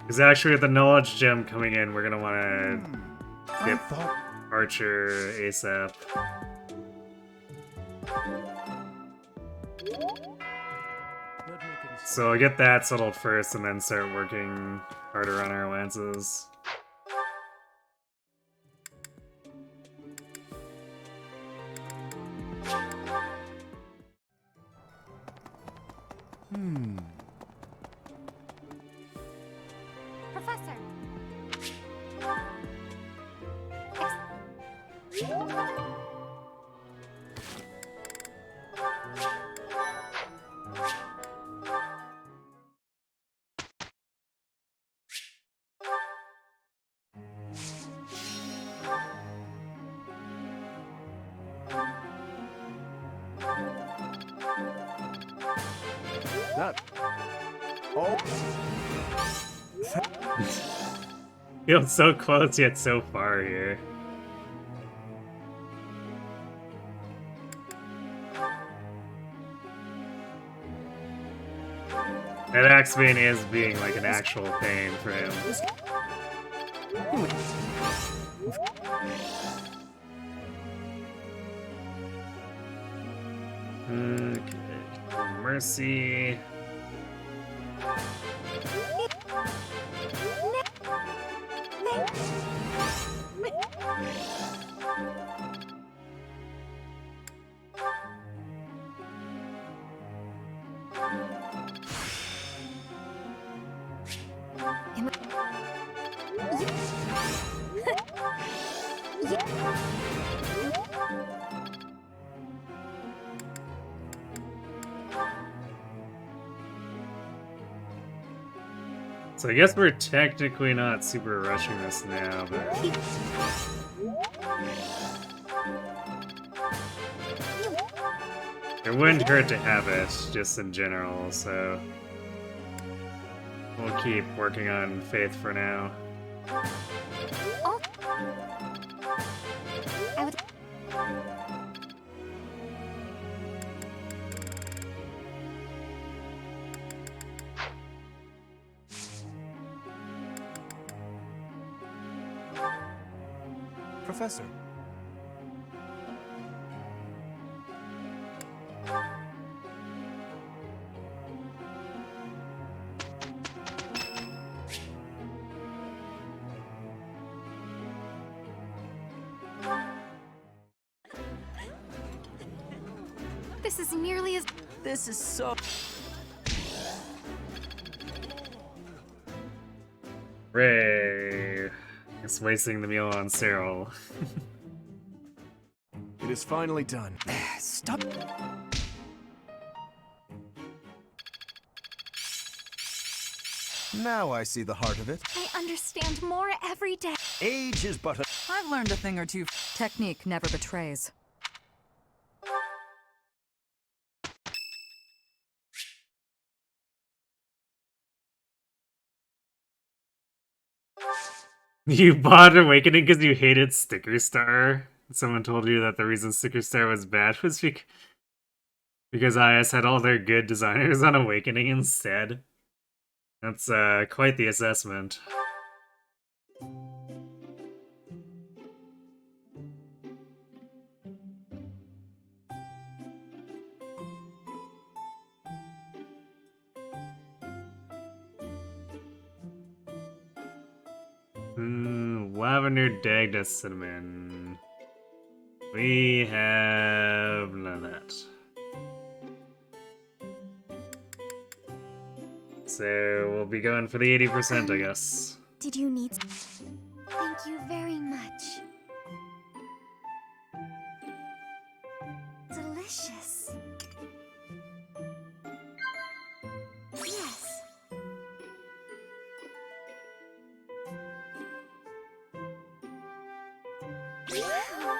Because actually with the knowledge gem coming in, we're gonna want to get Archer ASAP. So I'll get that settled first and then start working harder on our lances. Professor. That. Oh. Feels so close yet so far here. That Axebane is being like an actual pain for him. Okay. Mercy. So I guess we're technically not super rushing this now, but... It wouldn't hurt to have it, just in general, so... We'll keep working on Faith for now. Oh. I would... Professor. This is nearly as... This is so... Ray. It's wasting the meal on Cyril. It is finally done. Stop. Now I see the heart of it. I understand more every day. Age is but a... I've learned a thing or two. Technique never betrays. You bought Awakening because you hated Sticker Star? Someone told you that the reason Sticker Star was bad was because IS had all their good designers on Awakening instead? That's quite the assessment. Lavender, Dagda, Cinnamon. We have none of that. So we'll be going for the 80%, I guess. Did you need... Thank you very much. Delicious. Yes. Wow.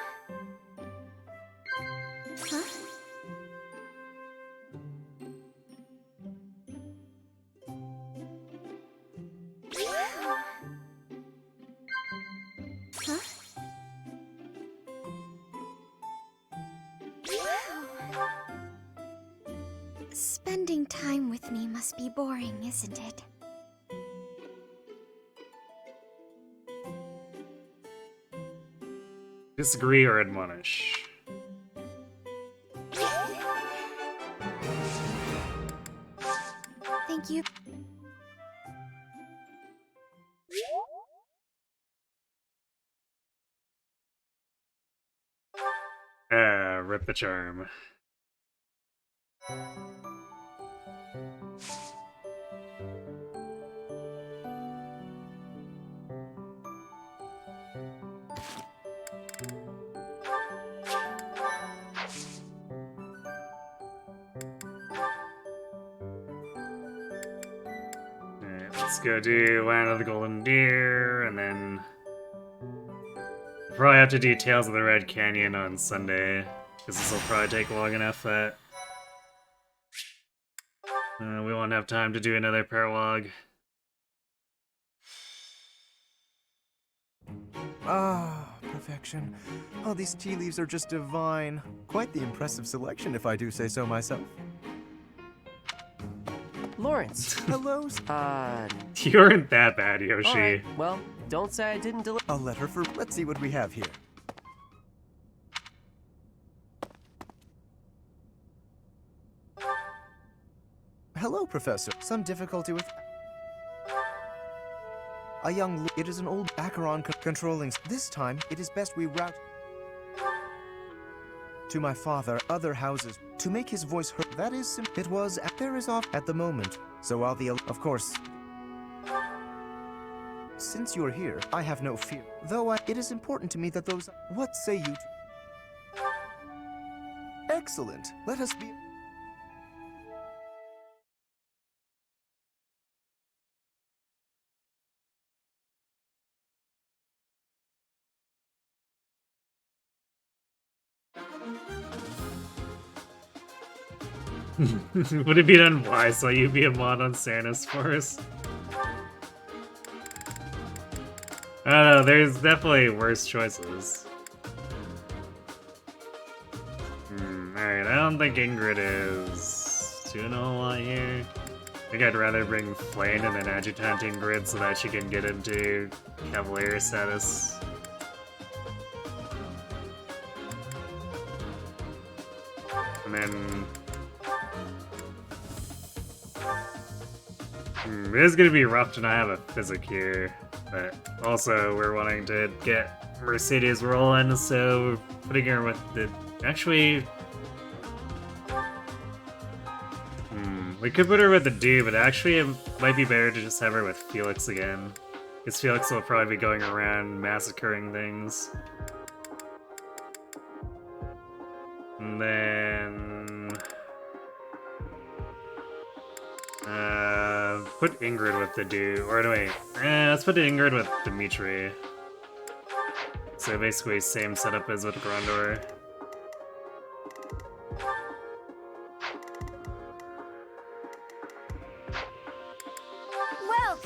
Huh? Wow. Huh? Wow. Spending time with me must be boring, isn't it? Disagree or admonish? Thank you. Rip the charm. Alright, let's go do Land of the Golden Deer, and then probably have to do Tales of the Red Canyon on Sunday, because this will probably take long enough that we won't have time to do another Paralogue. Ah, perfection. Oh, these tea leaves are just divine. Quite the impressive selection, if I do say so myself. Lawrence. Hello. You aren't that bad, Yoshi. Alright, well, don't say I didn't deliver. A letter for... Let's see what we have here. Hello, Professor. Some difficulty with... A young... It is an old Acheron controlling... This time, it is best we route... To my father, other houses, to make his voice heard. That is... It was... There is off at the moment. So while the... Of course... Since you're here, I have no fear. Though it is important to me that those... What say you to... Excellent. Let us be... Would it be unwise so you be a mod on Santa's Forest? I don't know, there's definitely worse choices. Alright, I don't think Ingrid is doing a whole lot here. I think I'd rather bring Flayn and then Adjutant Ingrid so that she can get into Cavalier status. And then... It is gonna be rough to not have a Physic here, but also we're wanting to get Mercedes rolling, so putting her with the... Actually... we could put her with the dude, but actually it might be better to just have her with Felix again. Because Felix will probably be going around massacring things. And then... put Ingrid with the dude, or no wait, let's put Ingrid with Dimitri. So basically same setup as with Grondor. Well,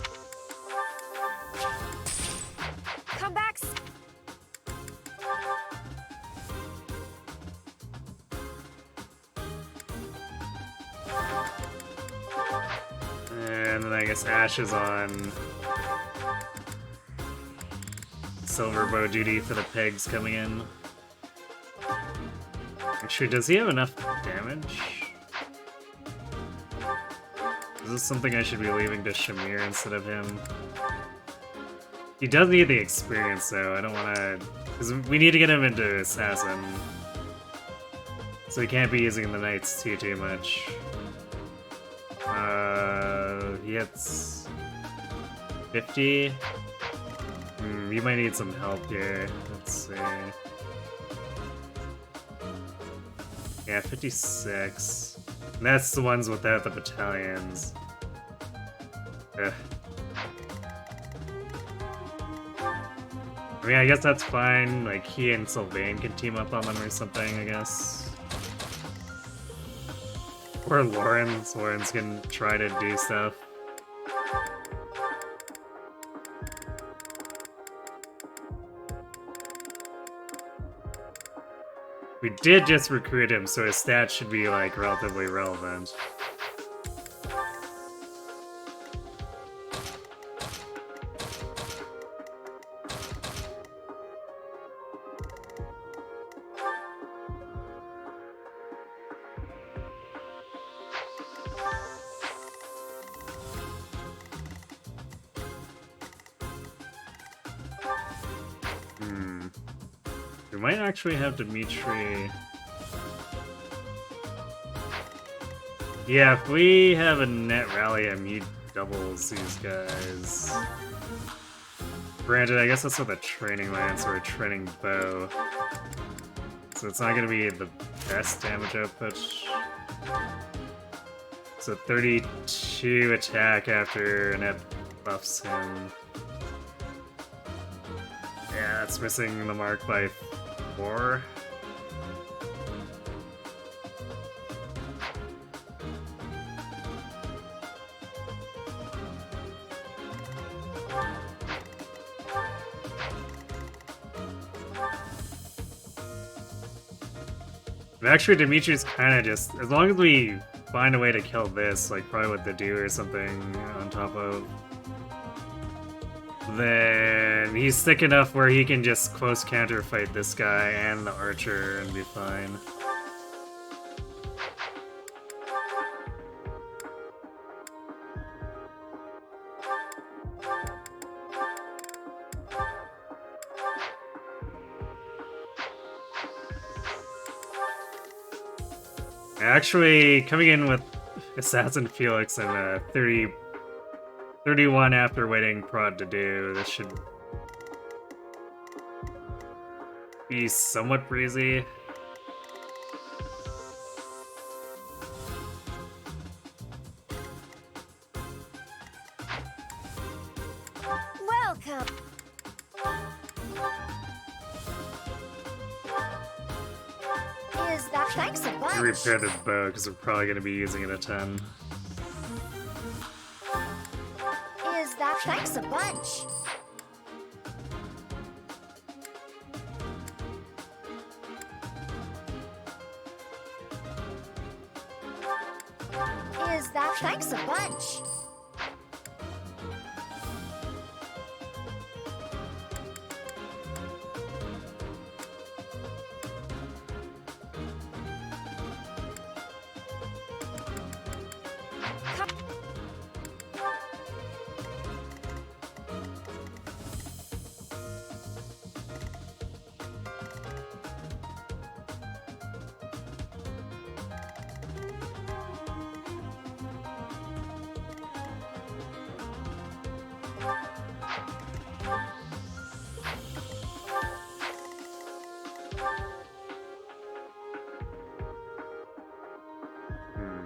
come back. And then I guess Ash is on Silver Bow duty for the pegs coming in. Actually, does he have enough damage? Is this something I should be leaving to Shamir instead of him? He does need the experience though, I don't want to... Because we need to get him into Assassin. So he can't be using the Knights too much. he hits 50. You might need some help here. Let's see. Yeah, 56. And that's the ones without the battalions. Ugh. I mean, I guess that's fine. Like, he and Sylvain can team up on them or something, I guess. Or Lawrence. Lawrence can try to do stuff. We did just recruit him, so his stats should be, like, relatively relevant. We might actually have Dimitri. Yeah, if we have a net rally him, he doubles these guys. Granted, I guess that's with a training lance or a training bow. So it's not going to be the best damage output. So 32 attack after net buffs him. Yeah, that's missing the mark by 4. But actually, Dimitri's kind of just, as long as we find a way to kill this, like probably with the dew or something on top of, then he's thick enough where he can just close counter fight this guy and the archer and be fine. Actually, coming in with Assassin Felix and 31 after waiting prod to do, this should be somewhat breezy. Welcome. Is that thanks a bunch? Repair the bow because we're probably going to be using it a ton. Is that thanks a bunch? Is that thanks a bunch?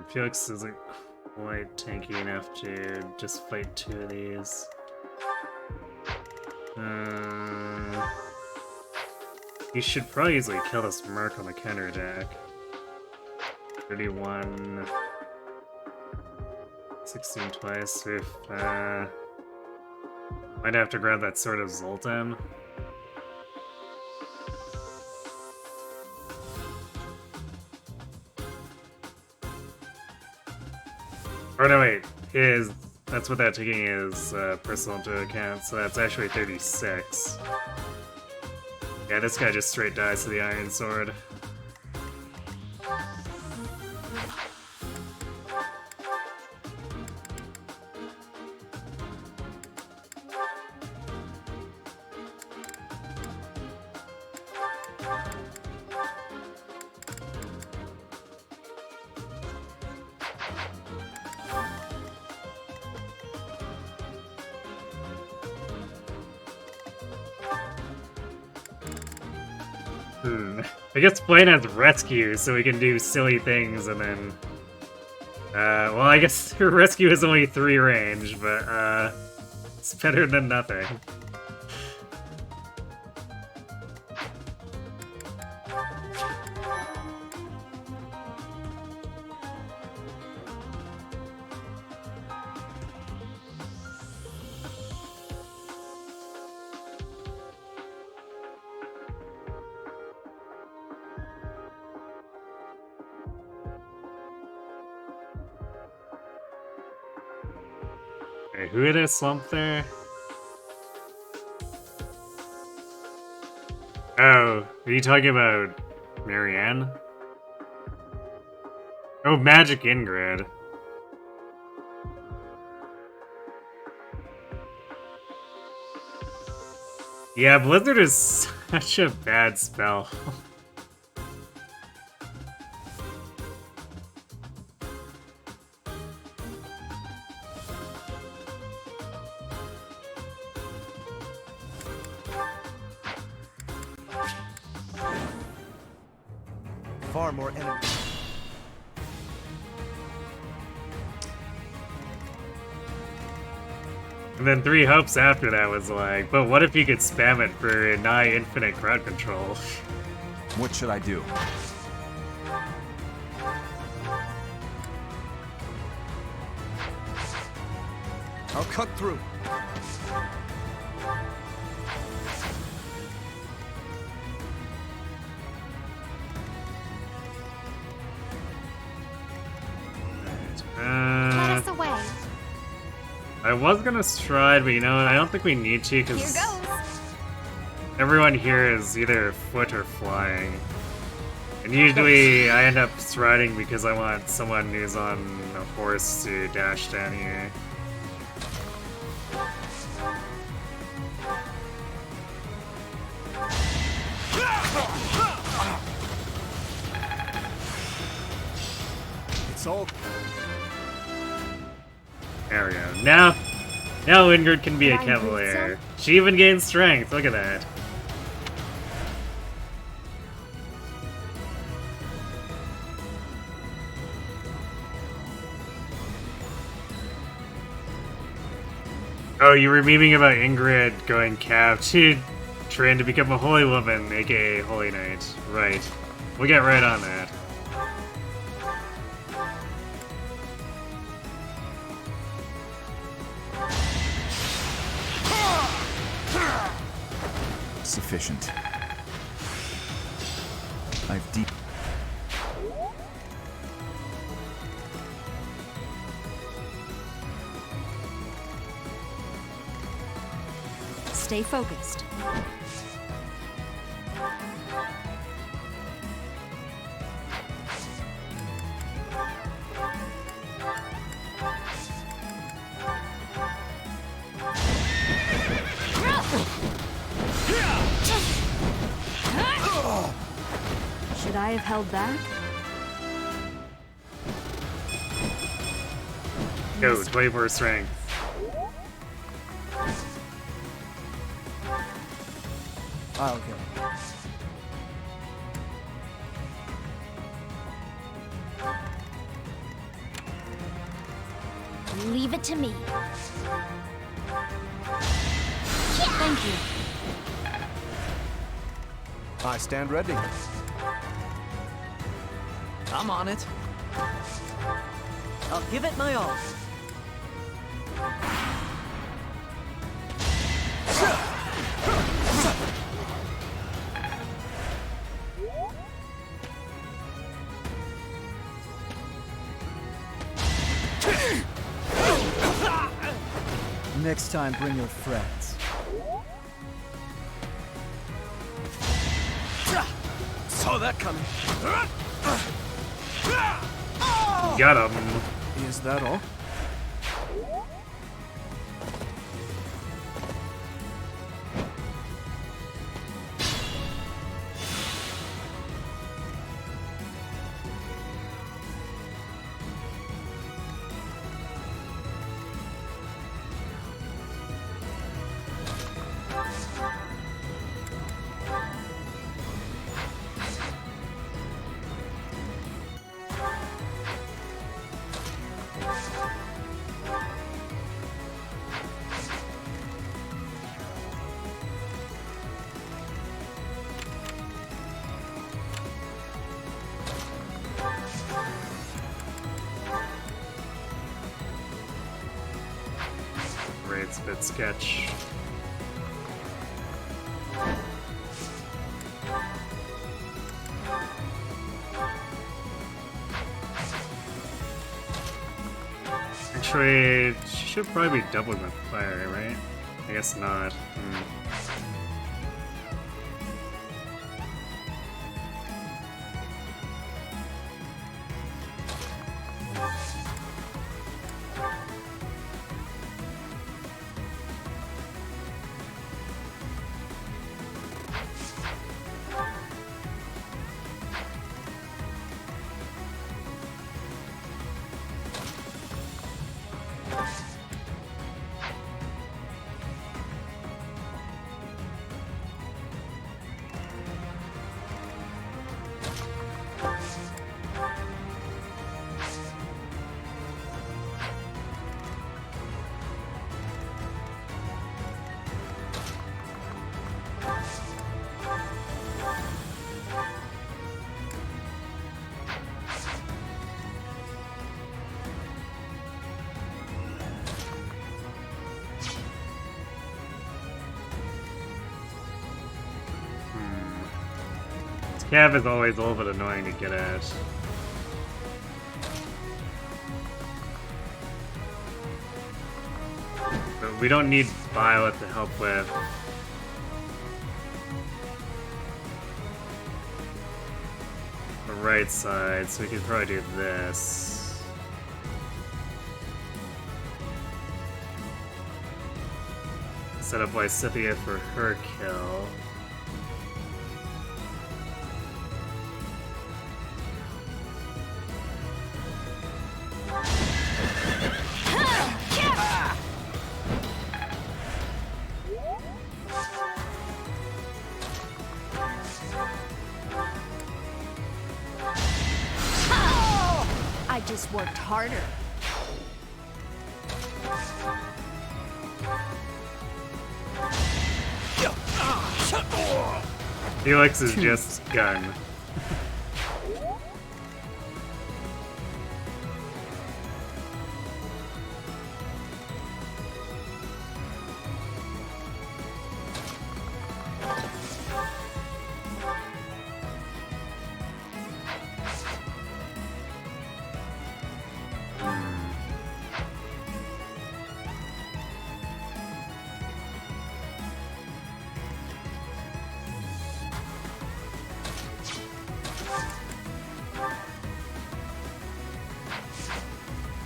Felix isn't quite tanky enough to just fight 2 of these. He should probably easily kill this Merc on the counterattack. 31... 16 twice. Oof. Might have to grab that Sword of Zoltan. Or no, wait. That's without taking his personal into account, so that's actually 36. Yeah, this guy just straight dies to the Iron Sword. I guess Blaine has rescue, so we can do silly things and then... well, I guess rescue is only 3 range, but, it's better than nothing. Okay, who hit a slump there? Oh, are you talking about Marianne? Oh, Magic Ingrid. Yeah, Blizzard is such a bad spell. Far more enemies. And then 3 hopes after that was like, but what if you could spam it for nigh infinite crowd control? What should I do? I'll cut through. Let us away. I was gonna stride, but you know what? I don't think we need to because Here goes. everyone here is either foot or flying. And usually I end up striding because I want someone who's on a horse to dash down here. It's all... There we go. Now Ingrid can be a Can I use cavalier. She even gains strength. Look at that. Oh, you were memeing about Ingrid going cav to train to become a holy woman, aka Holy Knight. Right. We'll get right on that. Sufficient. I've deep... Stay focused. Should I have held back? Go, 24 strength. I'll get it. Leave it to me. Thank you. I stand ready. I'm on it. I'll give it my all. Next time, bring your friends. Saw that coming. Got him. Is that all? It's a bit sketch. Actually, she should probably be doubling the fire, right? I guess not. Cav is always a little bit annoying to get at. But we don't need Violet to help with the right side, so we could probably do this. Set up Lysithea for her kill. I just worked harder. Felix is just gun.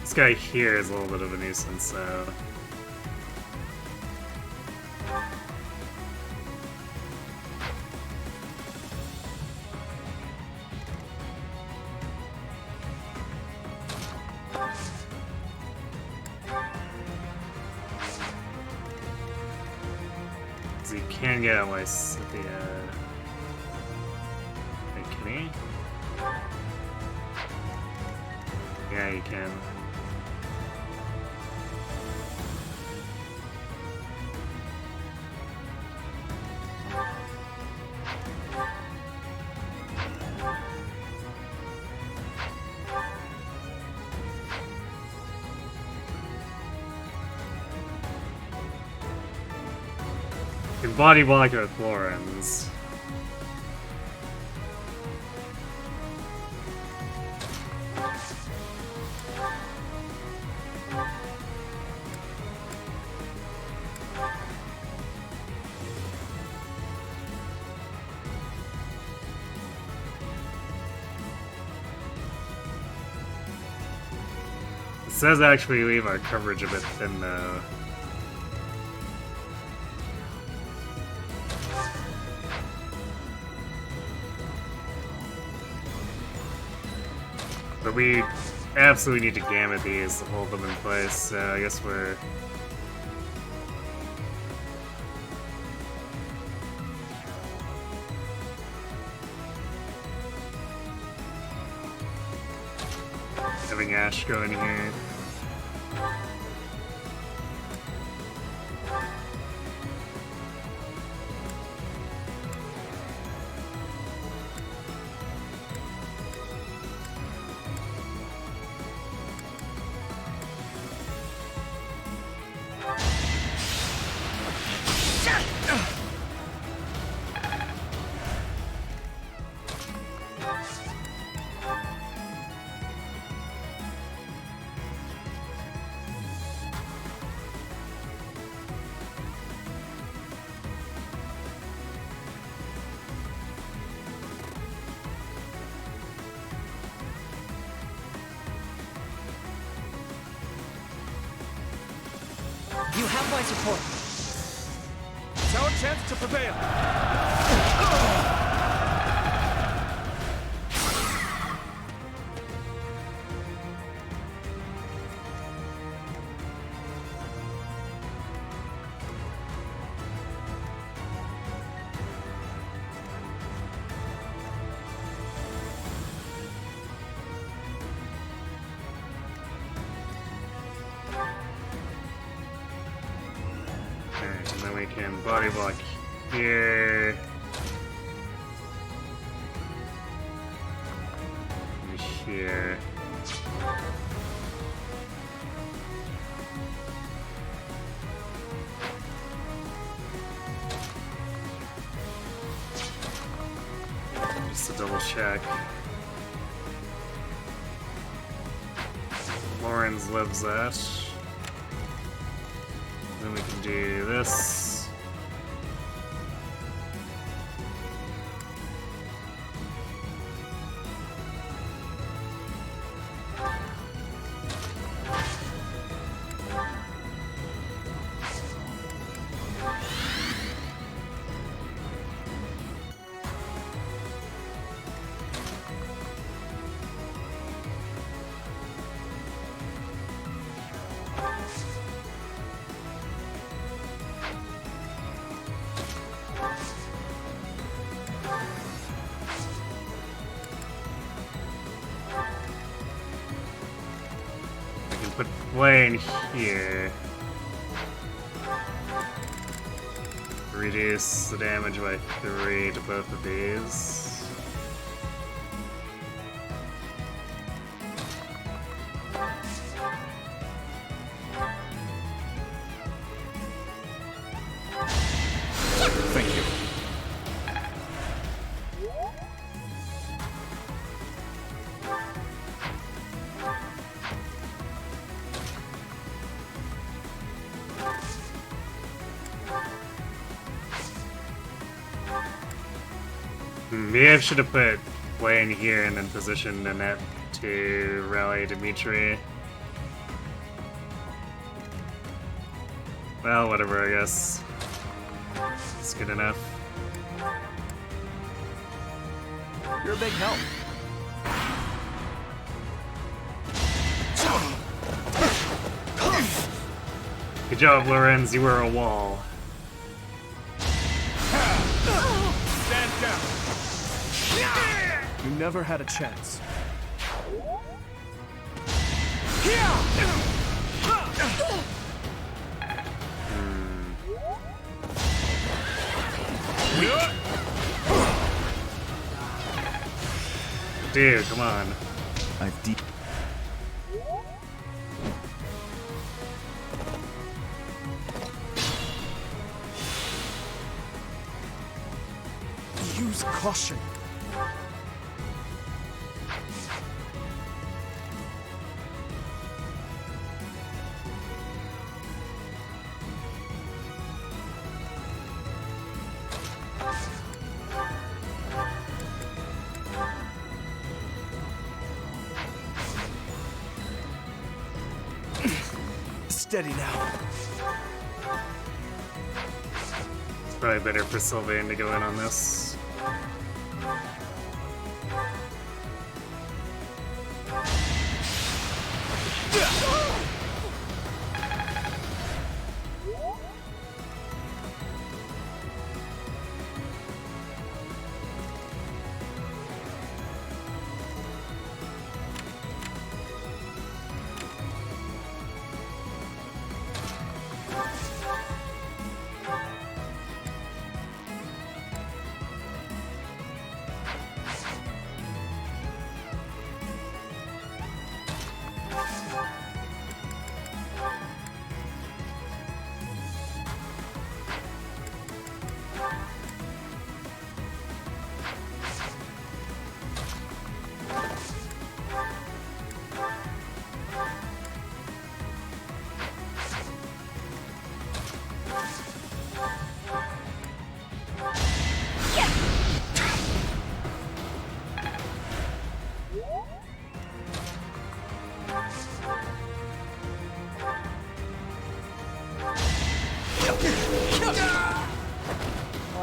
This guy here is a little bit of a nuisance, so... So you can get Lysithea... Wait, can he? Yeah, you can. Can body block with Florens. It says actually leave our coverage a bit thin though. But we absolutely need to gamut these to hold them in place, so I guess we're... having Ash go in here. You have my support. It's our chance to prevail. Alright, and then we can body block here. And here. Just to double check. Lauren's lives that. Then we can do this. Put play in here. Reduce the damage by 3 to both of these. Thank you. Maybe I should have put play in here and then positioned Annette to rally Dimitri. Well, whatever, I guess. It's good enough. You're a big help. Good job, Lorenz. You were a wall. Stand down. You never had a chance. Dude, come on. I've deep. Use caution. Steady now. It's probably better for Sylvain to go in on this.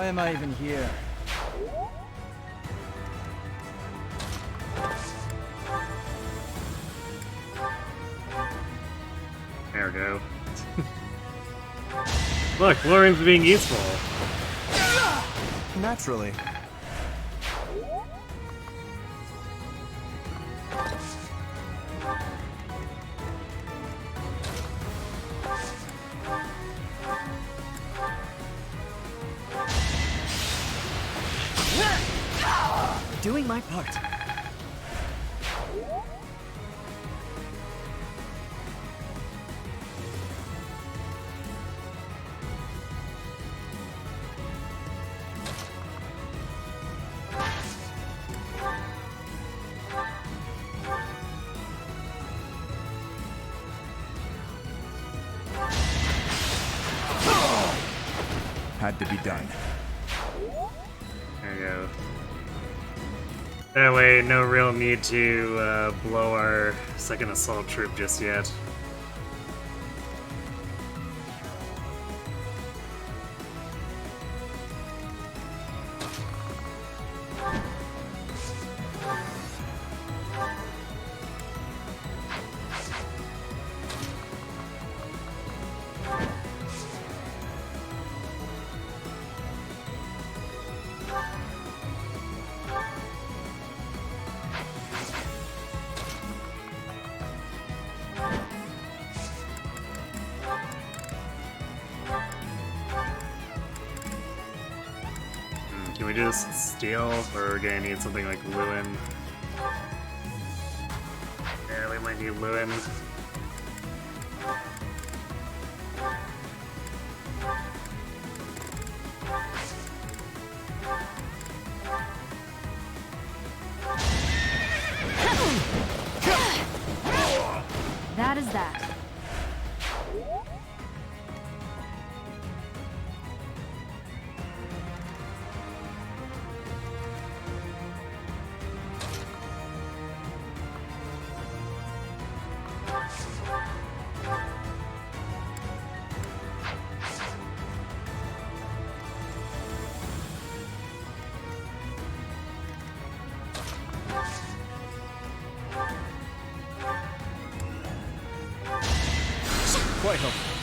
am I even here? There we go. Look, Lauren's being useful. Naturally. Doing my part. Had to be done. There you go. That way, no real need to blow our second assault troop just yet. Can we just steal, or are we gonna need something like Lewin? Yeah, we might need Lewin. That is that. Quite helpful.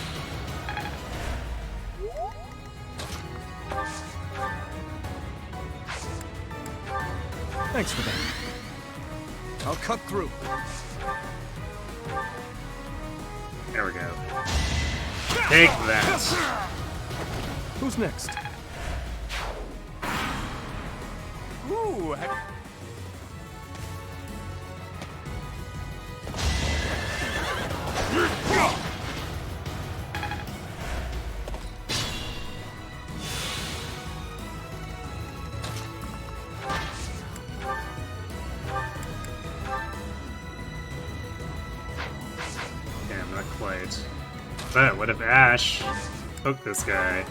Thanks for that. I'll cut through. There we go. Take that. Who's next? Ooh, Damn, not quite. But what if Ash poked this guy?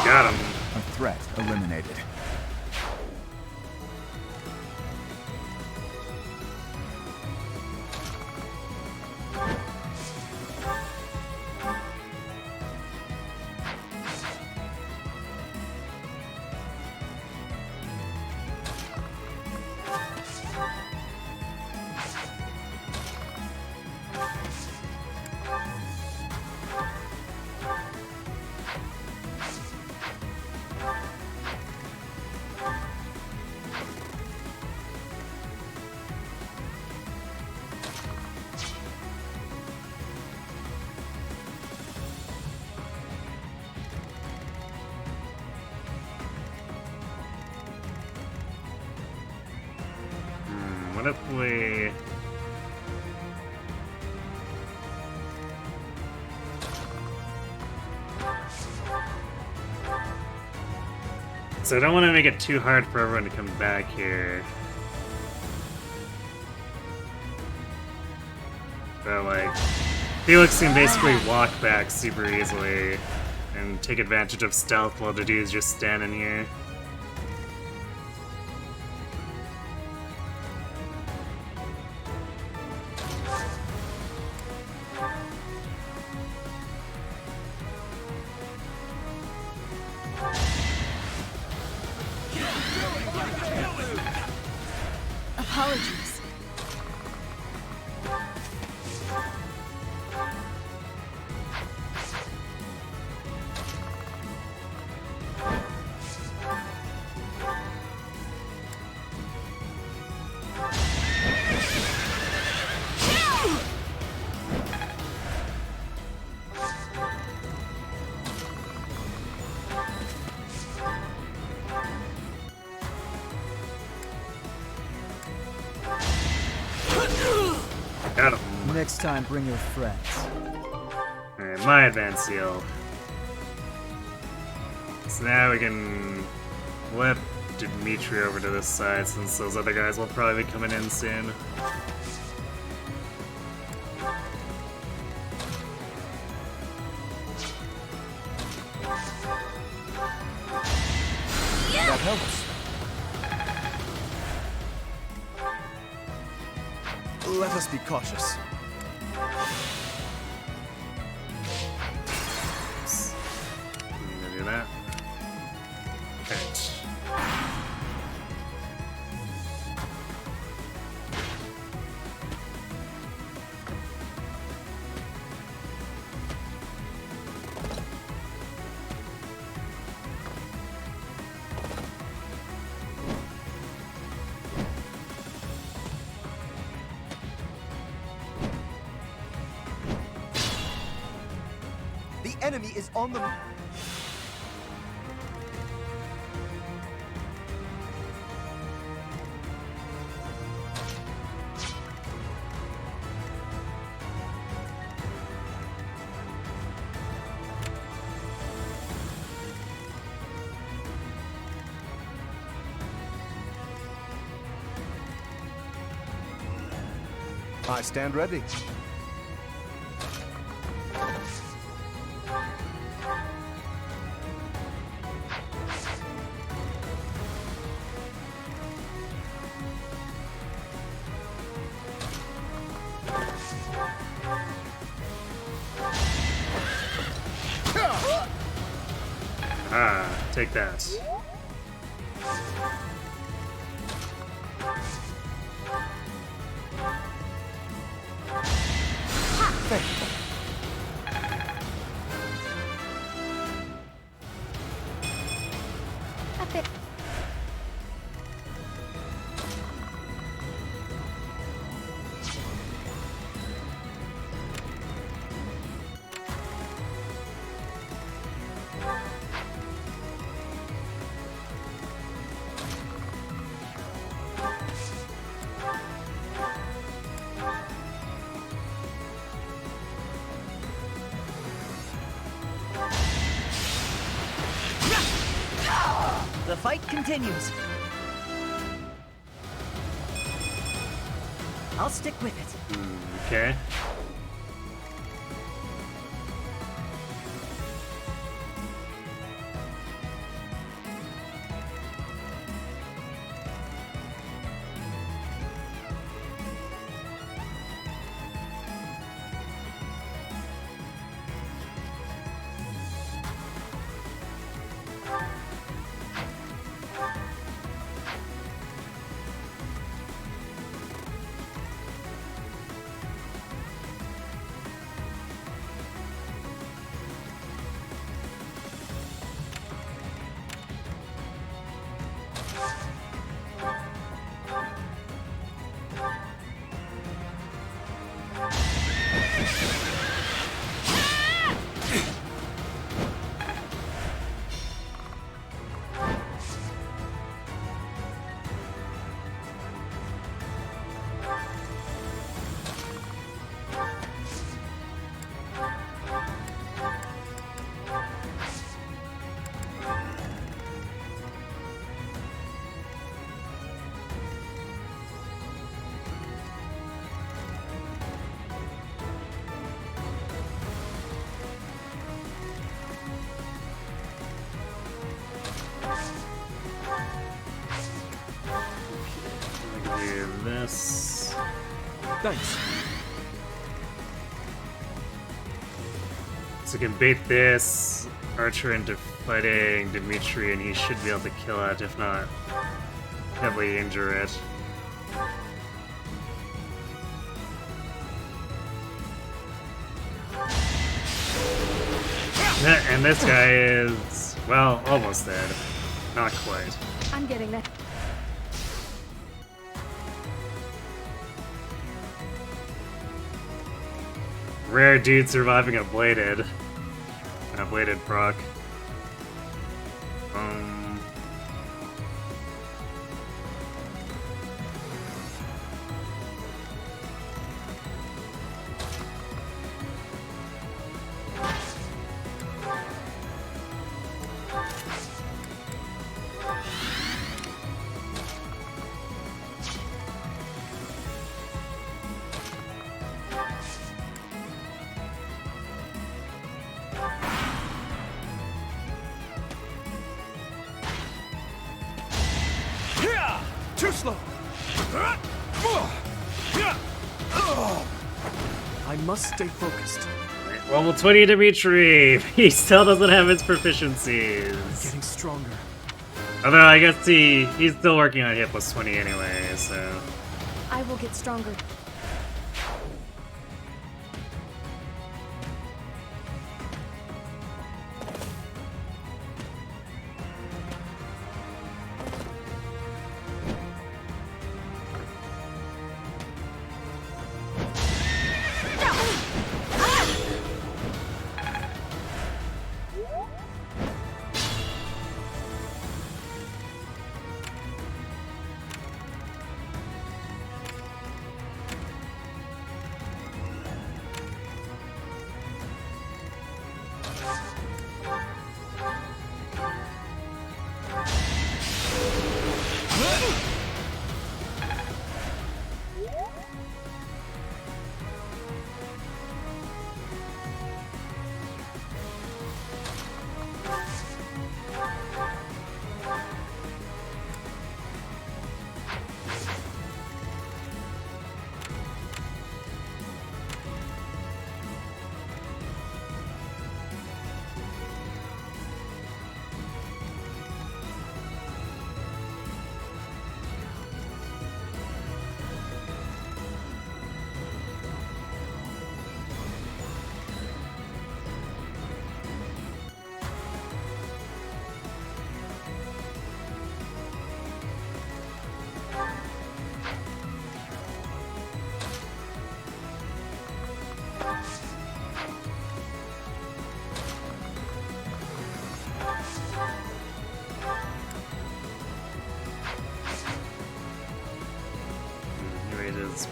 Got him. A threat eliminated. What if we... So I don't want to make it too hard for everyone to come back here. So like, Felix can basically walk back super easily and take advantage of stealth while the dude's just standing here. Apologies. Got him. Next time, bring your friends. Alright, my advance heal. So now we can flip Dimitri over to this side since those other guys will probably be coming in soon. That helps. Let us be cautious. I'm gonna do that. Right. The enemy is on the... I stand ready. Ah, take that. Epic. The fight continues. I'll stick with it. Okay. do this. Thanks. So we can bait this archer into fighting Dimitri, and he should be able to kill it, if not heavily injure it. And this guy is, well, almost dead. Not quite. I'm getting that. Rare dude surviving a bladed proc. Too slow. I must stay focused. Level 20 Dimitri! He still doesn't have his proficiencies. I'm getting stronger. Although I guess he's still working on hit plus 20 anyway, so. I will get stronger.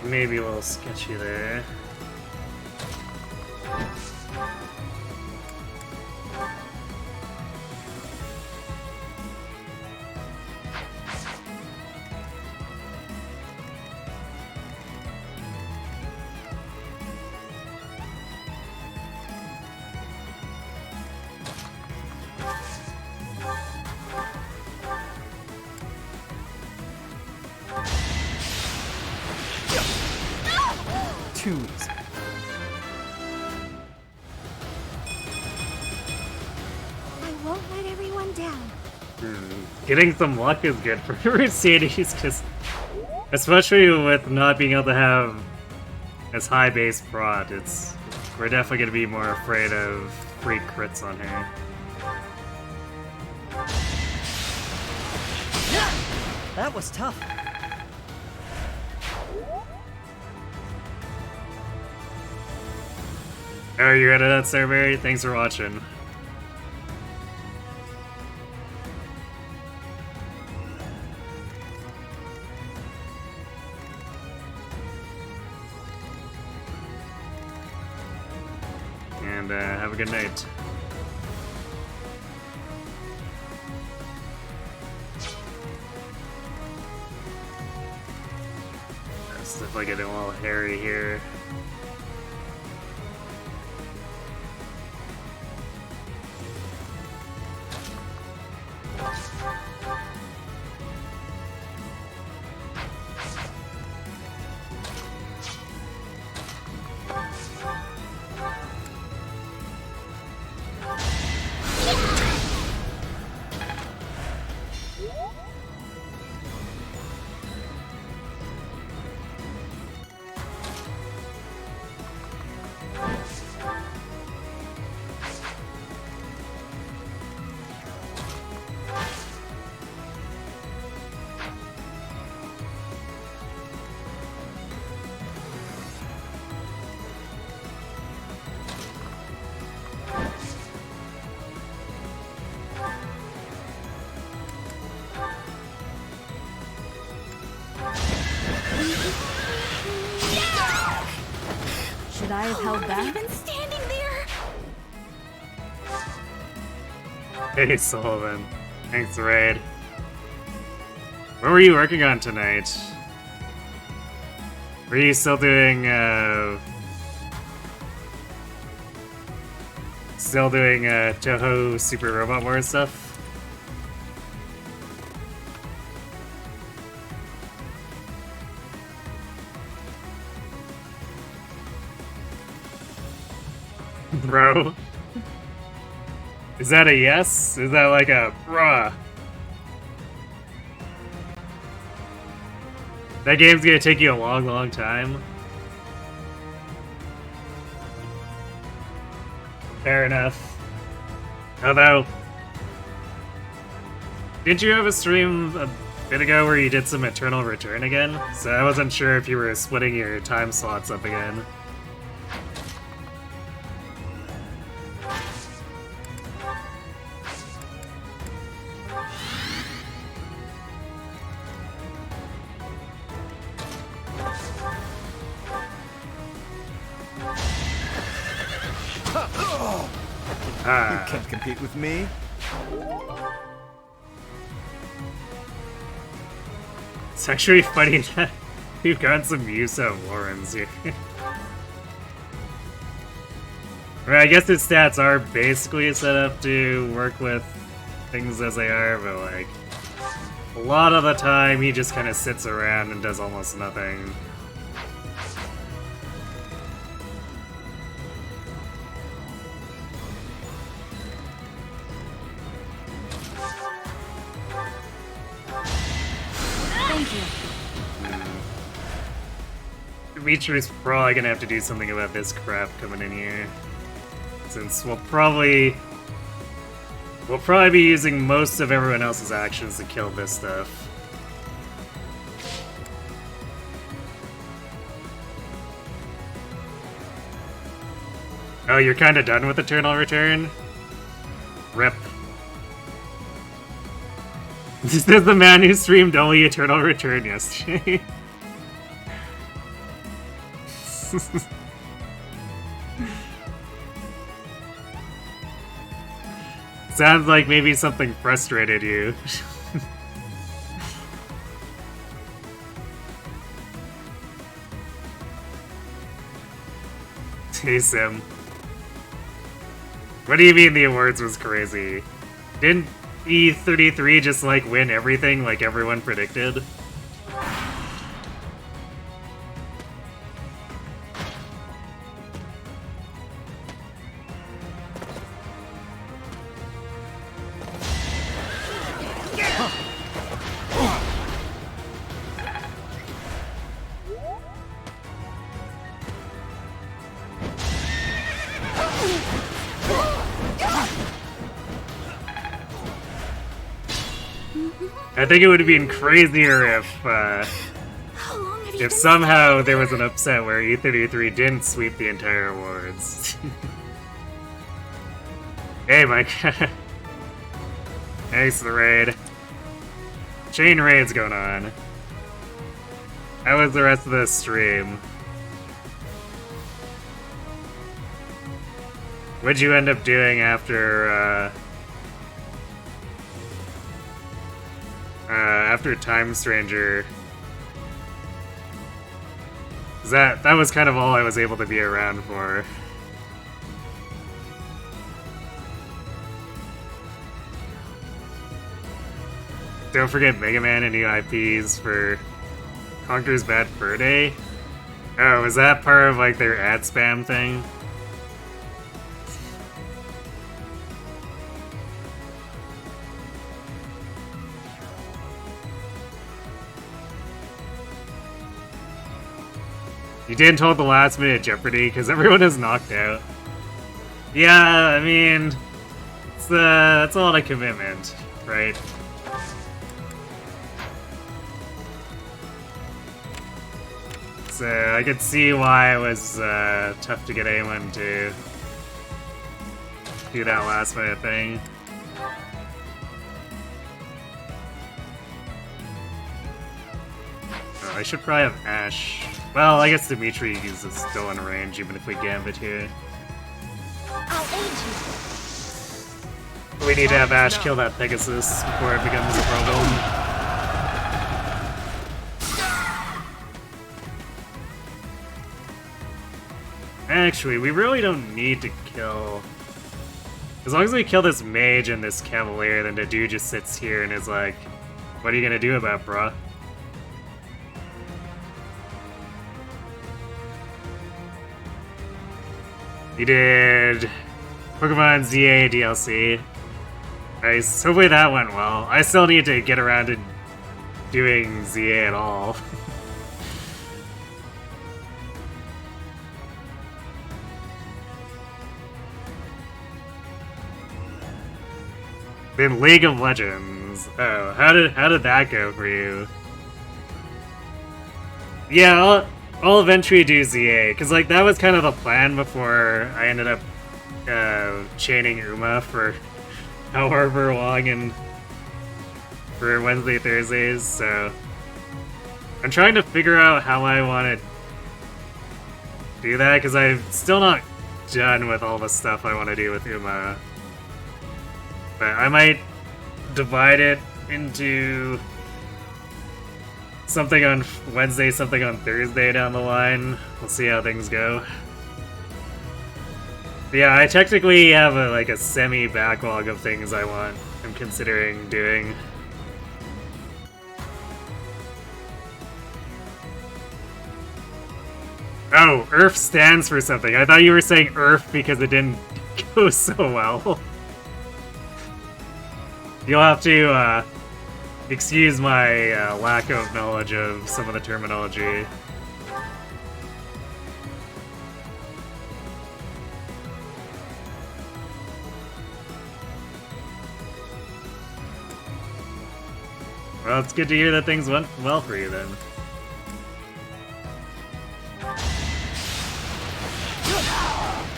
Maybe a little sketchy there. Too easy. I won't let everyone down. Getting some luck is good for Mercedes, because especially with not being able to have as high base prot, we're definitely going to be more afraid of free crits on her. That was tough. Oh, you're out of that, Sarberry? Thanks for watching. And have a good night. It's definitely getting a little hairy here. Could I have held back? Even standing there. Hey, Sullivan. Thanks, Raid. What were you working on tonight? Were you still doing, Toho Super Robot Wars stuff? Bro? Is that a yes? Is that like a bruh? That game's gonna take you a long, long time. Fair enough. Although, didn't you have a stream a bit ago where you did some Eternal Return again? So I wasn't sure if you were splitting your time slots up again. You can't compete with me. It's actually funny that we've got some use of Warrens here. I mean, I guess his stats are basically set up to work with things as they are, but like, a lot of the time he just kind of sits around and does almost nothing. Dimitri's probably gonna have to do something about this crap coming in here, since we'll probably be using most of everyone else's actions to kill this stuff. Oh, you're kind of done with Eternal Return? Rip. This is the man who streamed only Eternal Return yesterday. Sounds like maybe something frustrated you. Hey, Sim. What do you mean the awards was crazy? Didn't E33 just, like, win everything like everyone predicted? I think it would have been crazier if somehow there was an upset where E33 didn't sweep the entire awards. Hey, Mike. Thanks for the raid. Chain raid's going on. How was the rest of the stream? What'd you end up doing after Time Stranger? That was kind of all I was able to be around for. Don't forget Mega Man and new IPs for Conker's Bad Fur Day. Oh, was that part of like their ad spam thing? You didn't hold the last minute Jeopardy because everyone is knocked out. Yeah, I mean, it's a lot of commitment, right? So I could see why it was tough to get anyone to do that last minute thing. Oh, I should probably have Ash Well, I guess Dimitri is still in range, even if we Gambit here. I'll aid you. We need to have Ash kill that Pegasus before it becomes a problem. Actually, we really don't need to kill... As long as we kill this mage and this cavalier, then the dude just sits here and is like, what are you gonna do about it, bruh? He did Pokemon ZA DLC. Nice. Hopefully that went well. I still need to get around to doing ZA at all. Then League of Legends. Oh, how did that go for you? Yeah, I'll eventually do ZA, because like that was kind of the plan before I ended up chaining Uma for however long and for Wednesday, Thursdays, so I'm trying to figure out how I want to do that, because I'm still not done with all the stuff I want to do with Uma. But I might divide it into something on Wednesday, something on Thursday down the line. We'll see how things go. But yeah, I technically have a semi-backlog of things I'm considering doing. Oh, ERF stands for something. I thought you were saying ERF because it didn't go so well. You'll have to excuse my lack of knowledge of some of the terminology. Well, it's good to hear that things went well for you then.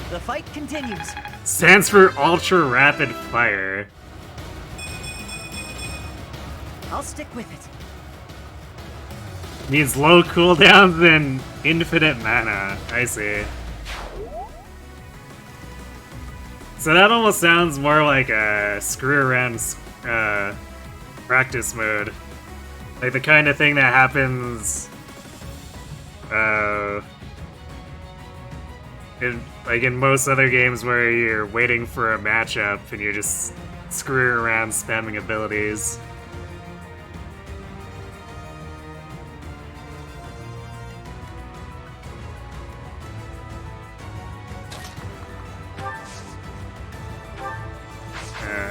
The fight continues. Stands for Ultra Rapid Fire. I'll stick with it. Means low cooldowns and infinite mana. I see. So that almost sounds more like a screw around practice mode. Like the kind of thing that happens in most other games where you're waiting for a matchup and you're just screwing around spamming abilities.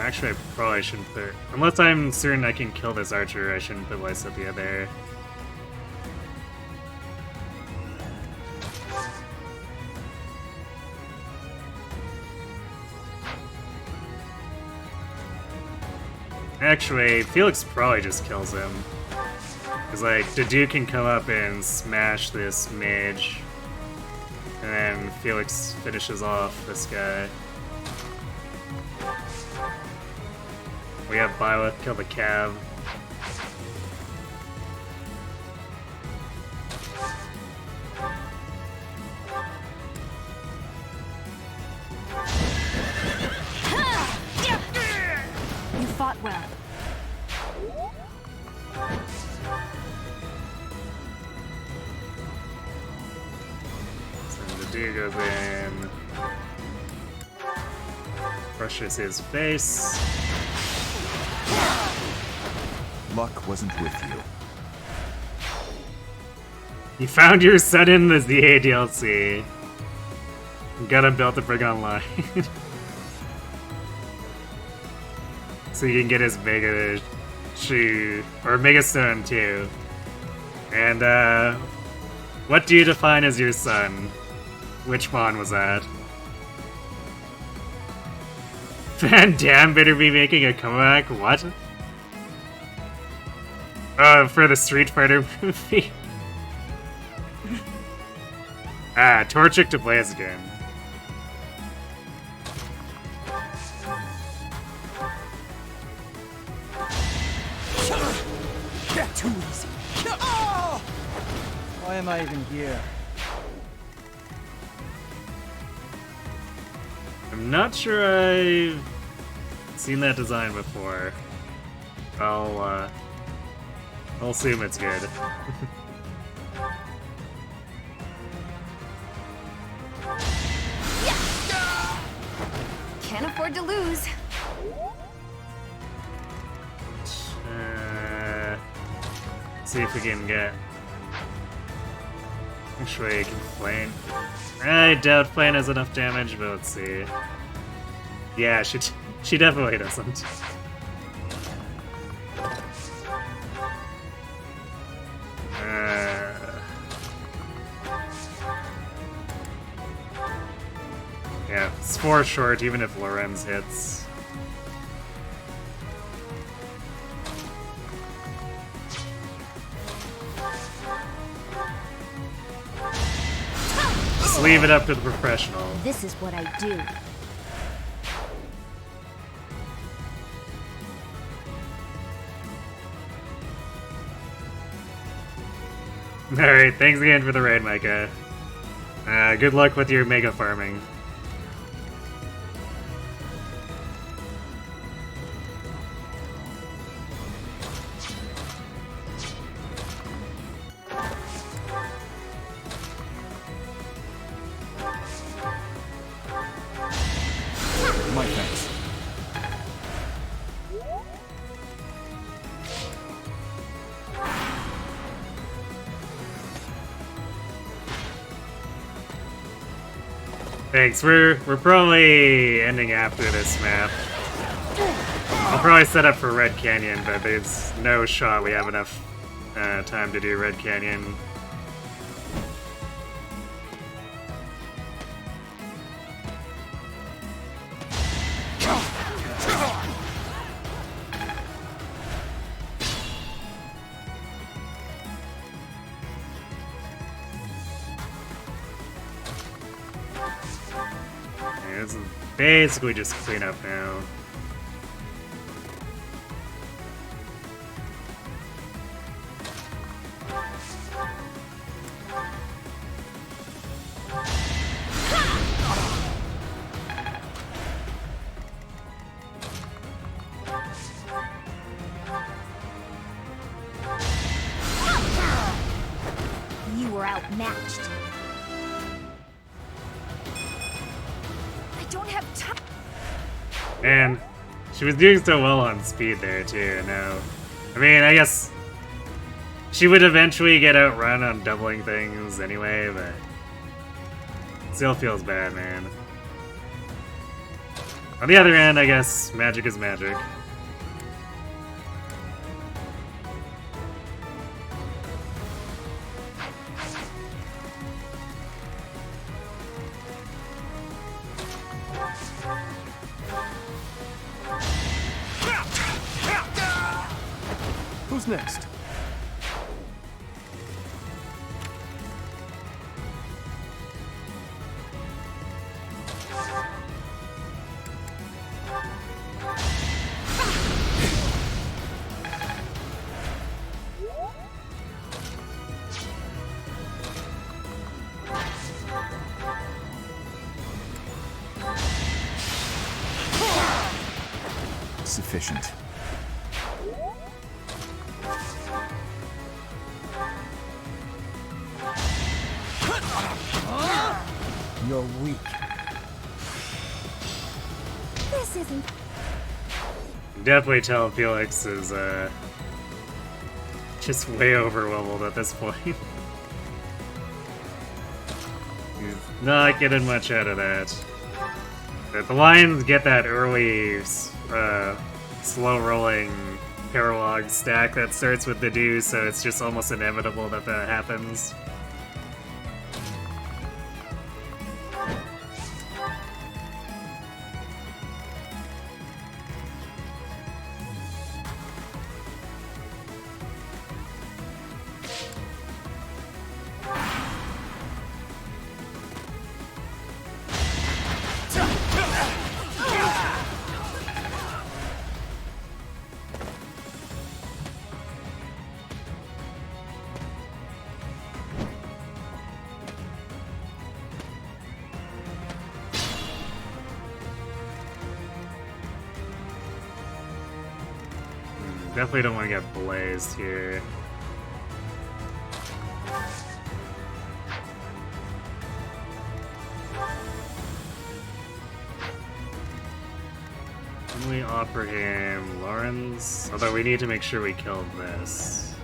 Actually, I probably shouldn't put... Unless I'm certain I can kill this archer, I shouldn't put Lysithea there. Actually, Felix probably just kills him. Because, like, the dude can come up and smash this mage. And then Felix finishes off this guy. We have Byleth kill the Cav. You fought well. So the dude goes in. Brushes his face. Luck wasn't with you. You found your son in the ZA DLC. You got him built to bring online. So you can get his Mega Shoe, or Mega Stone too. And what do you define as your son? Which Mon was that? Van Damme better be making a comeback? What? For the Street Fighter movie? Torchic to Blaziken. Too easy. Why am I even here? I'm not sure I've seen that design before. I'll assume it's good. Can't afford to lose. See if we can get. Actually, I can Flame. I doubt Flame has enough damage, but let's see. Yeah, she definitely doesn't. Yeah, it's 4 short, even if Lorenz hits. Just leave it up to the professional. This is what I do. Alright, thanks again for the raid, Micah. Good luck with your mega farming. My thanks. Thanks, we're probably ending after this map. I'll probably set up for Red Canyon, but there's no shot we have enough time to do Red Canyon. This is basically just clean up now. You were outmatched. I don't have time. Man, she was doing so well on speed there too, no. I mean, I guess she would eventually get outrun on doubling things anyway, but still feels bad, man. On the other hand, I guess magic is magic. Who's next? Sufficient. You're weak. This isn't. Definitely tell Felix is just way overwhelmed at this point. He's not getting much out of that. But the Lions get that early, slow-rolling Paralogue stack that starts with the dew, so it's just almost inevitable that that happens. Definitely don't want to get blazed here. Can we offer him Lawrence? Although we need to make sure we kill this.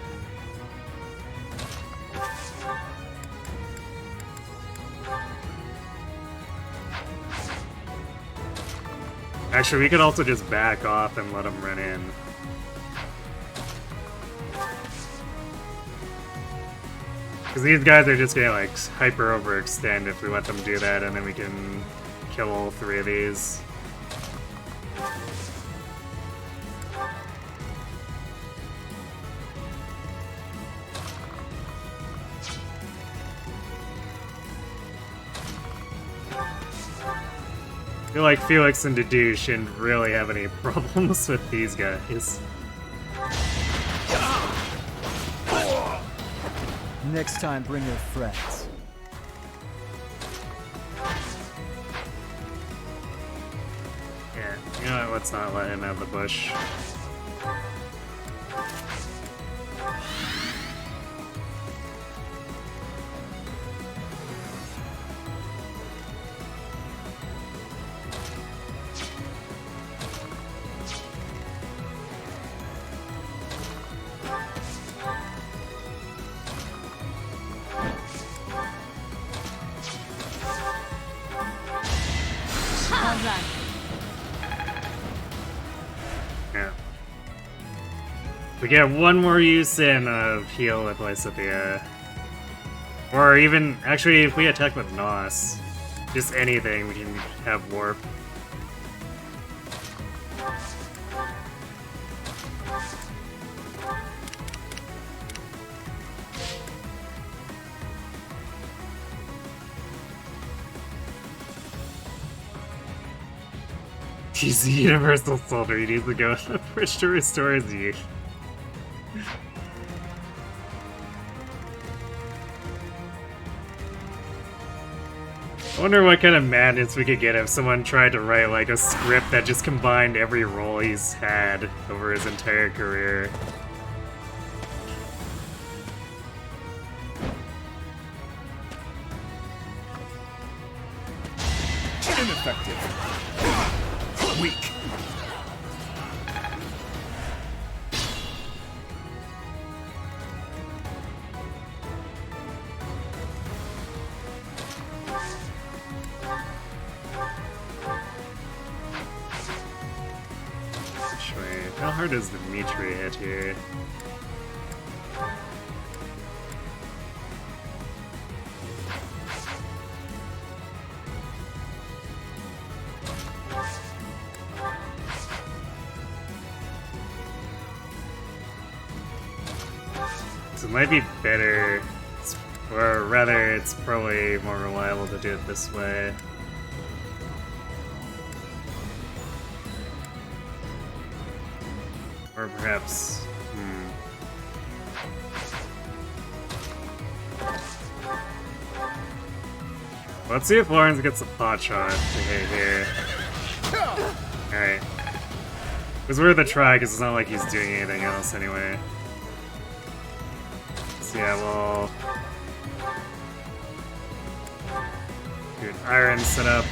Actually, we could also just back off and let him run in. Because these guys are just gonna like hyper overextend if we let them do that, and then we can kill all three of these. I feel like Felix and Dedu shouldn't really have any problems with these guys. Next time, bring your friends. Yeah, you know what, let's not let him have the bush. Yeah. We get one more use in of heal with Lysithea. Or even, actually, if we attack with Nos, just anything, we can have Warp. He's the universal soldier, he needs to go to the bridge to restore his youth. I wonder what kind of madness we could get if someone tried to write like a script that just combined every role he's had over his entire career. Ineffective. Weak. How hard is the Dimitri hit here? So it might be better, or rather, it's probably more reliable to do it this way. Or perhaps... Let's see if Lawrence gets a pot shot to hit here. Alright. It was worth a try, because it's not like he's doing anything else anyway. So yeah, we'll... do an iron setup.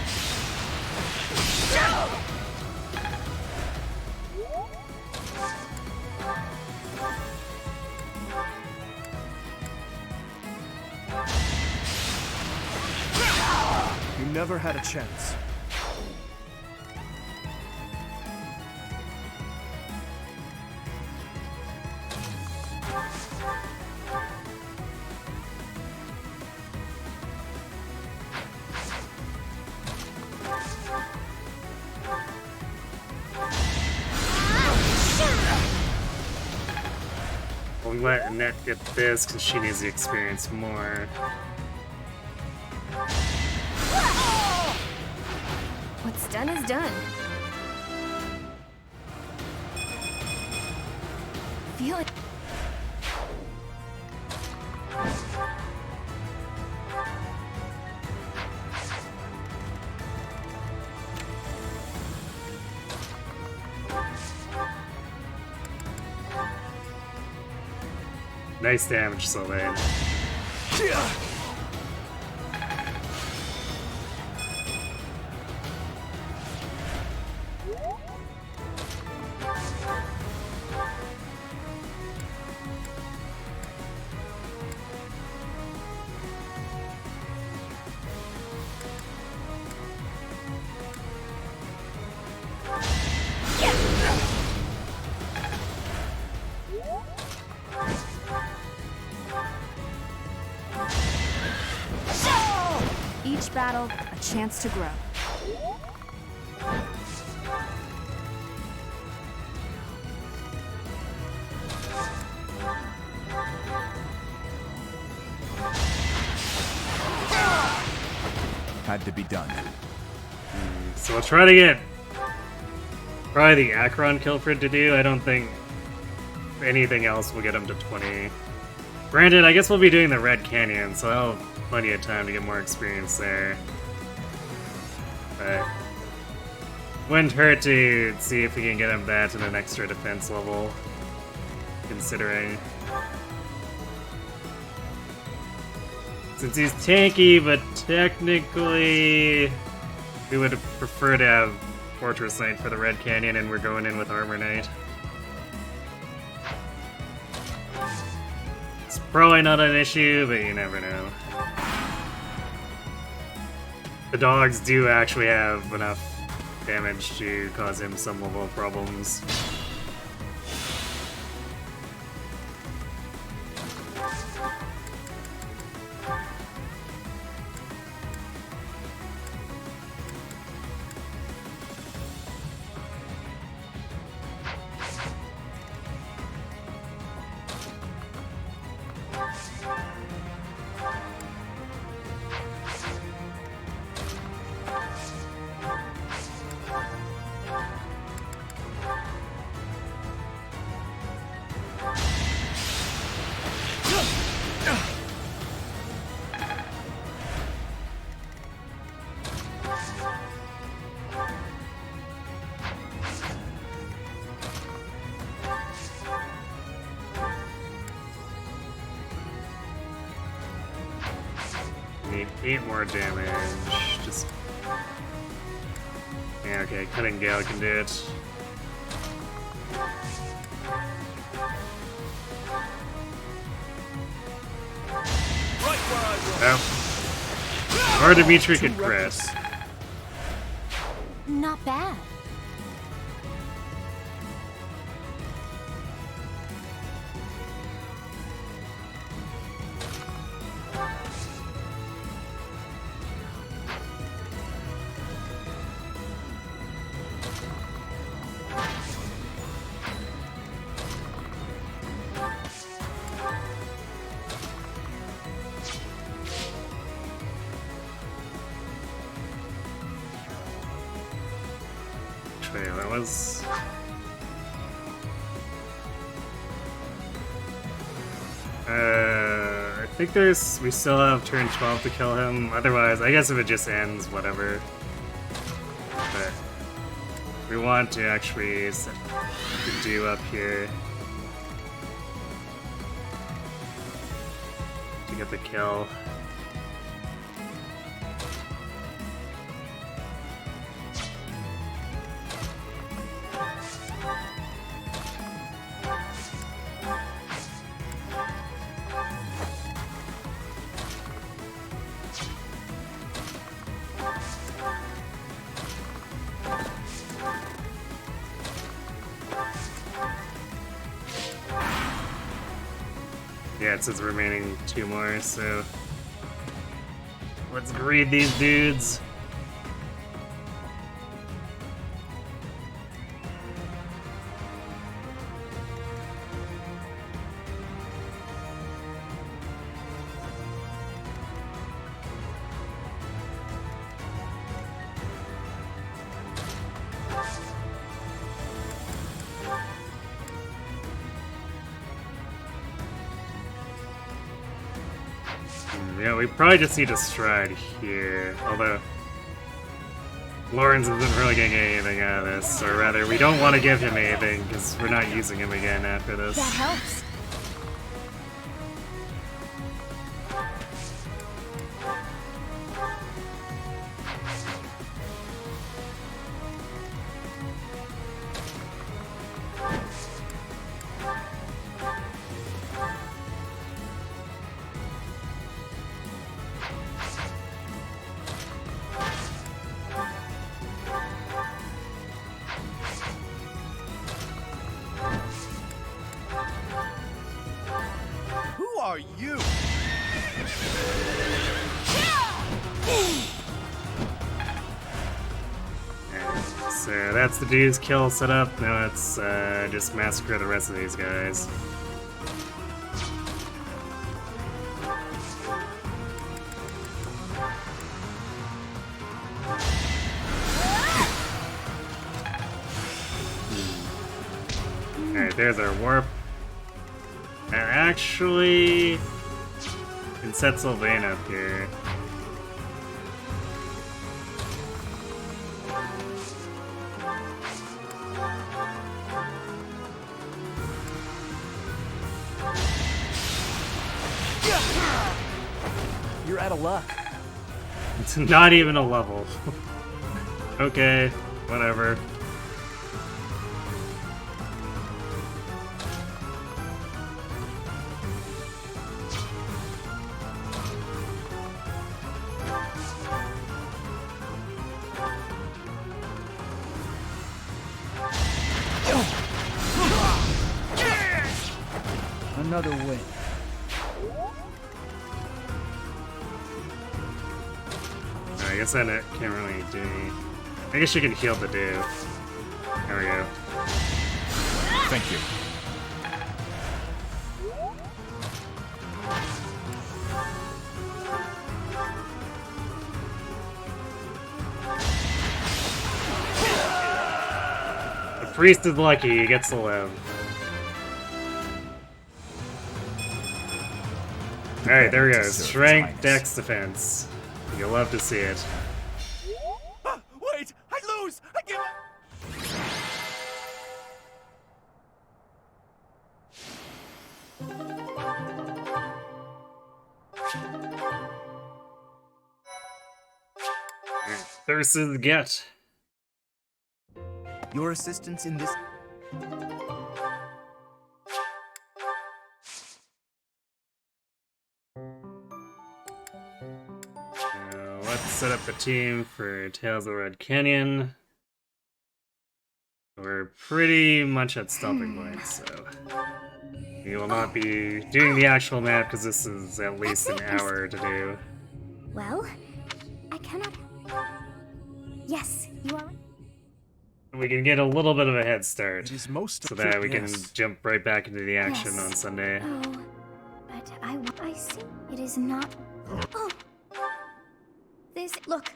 You never had a chance. We'll let Annette get this because she needs to experience more. What's done is done. Feel it. Nice damage, Sylvain. Each battle, a chance to grow. Had to be done. So we'll try to get probably the Acheron Kilfred to do. I don't think anything else will get him to 20. Granted, I guess we'll be doing the Red Canyon, so I'll have plenty of time to get more experience there. But wouldn't hurt to see if we can get him that in an extra defense level, considering. Since he's tanky, but technically we would prefer to have Fortress Knight for the Red Canyon, and we're going in with Armor Knight. It's probably not an issue, but you never know. The dogs do actually have enough damage to cause him some level of problems. Need 8 more damage. Just... yeah, okay, Cutting Gale can do it. Oh. Or Dimitri could crit. Not bad. Okay, that was... I think we still have turn 12 to kill him. Otherwise, I guess if it just ends, whatever. But we want to actually set the do up here to get the kill. Yeah, it says remaining 2 more, so let's greed these dudes. Yeah, we probably just need to stride here, although Lawrence isn't really getting anything out of this, or rather, we don't want to give him anything, because we're not using him again after this. That helps. are you? So that's the dude's kill setup. Now it's just massacre the rest of these guys. Alright, there's our warp. I actually can set Sylvain up here. You're out of luck. It's not even a level. Okay, whatever. Another win. I guess I can't really do any. I guess you can heal the dude. There we go. Thank you. The priest is lucky, he gets to live. Alright, there we go. Strength, dex, defense. You'll love to see it. Wait! I lose! I give up! Versus get. Your assistance in this. Let's set up a team for Tales of the Red Canyon. We're pretty much at stopping point, so we will not be doing the actual map because this is at least an hour to do. Well, I cannot. Yes, you are. We can get a little bit of a head start, so that we can jump right back into the action on Sunday. Oh, but I see. It is not. Oh, this look.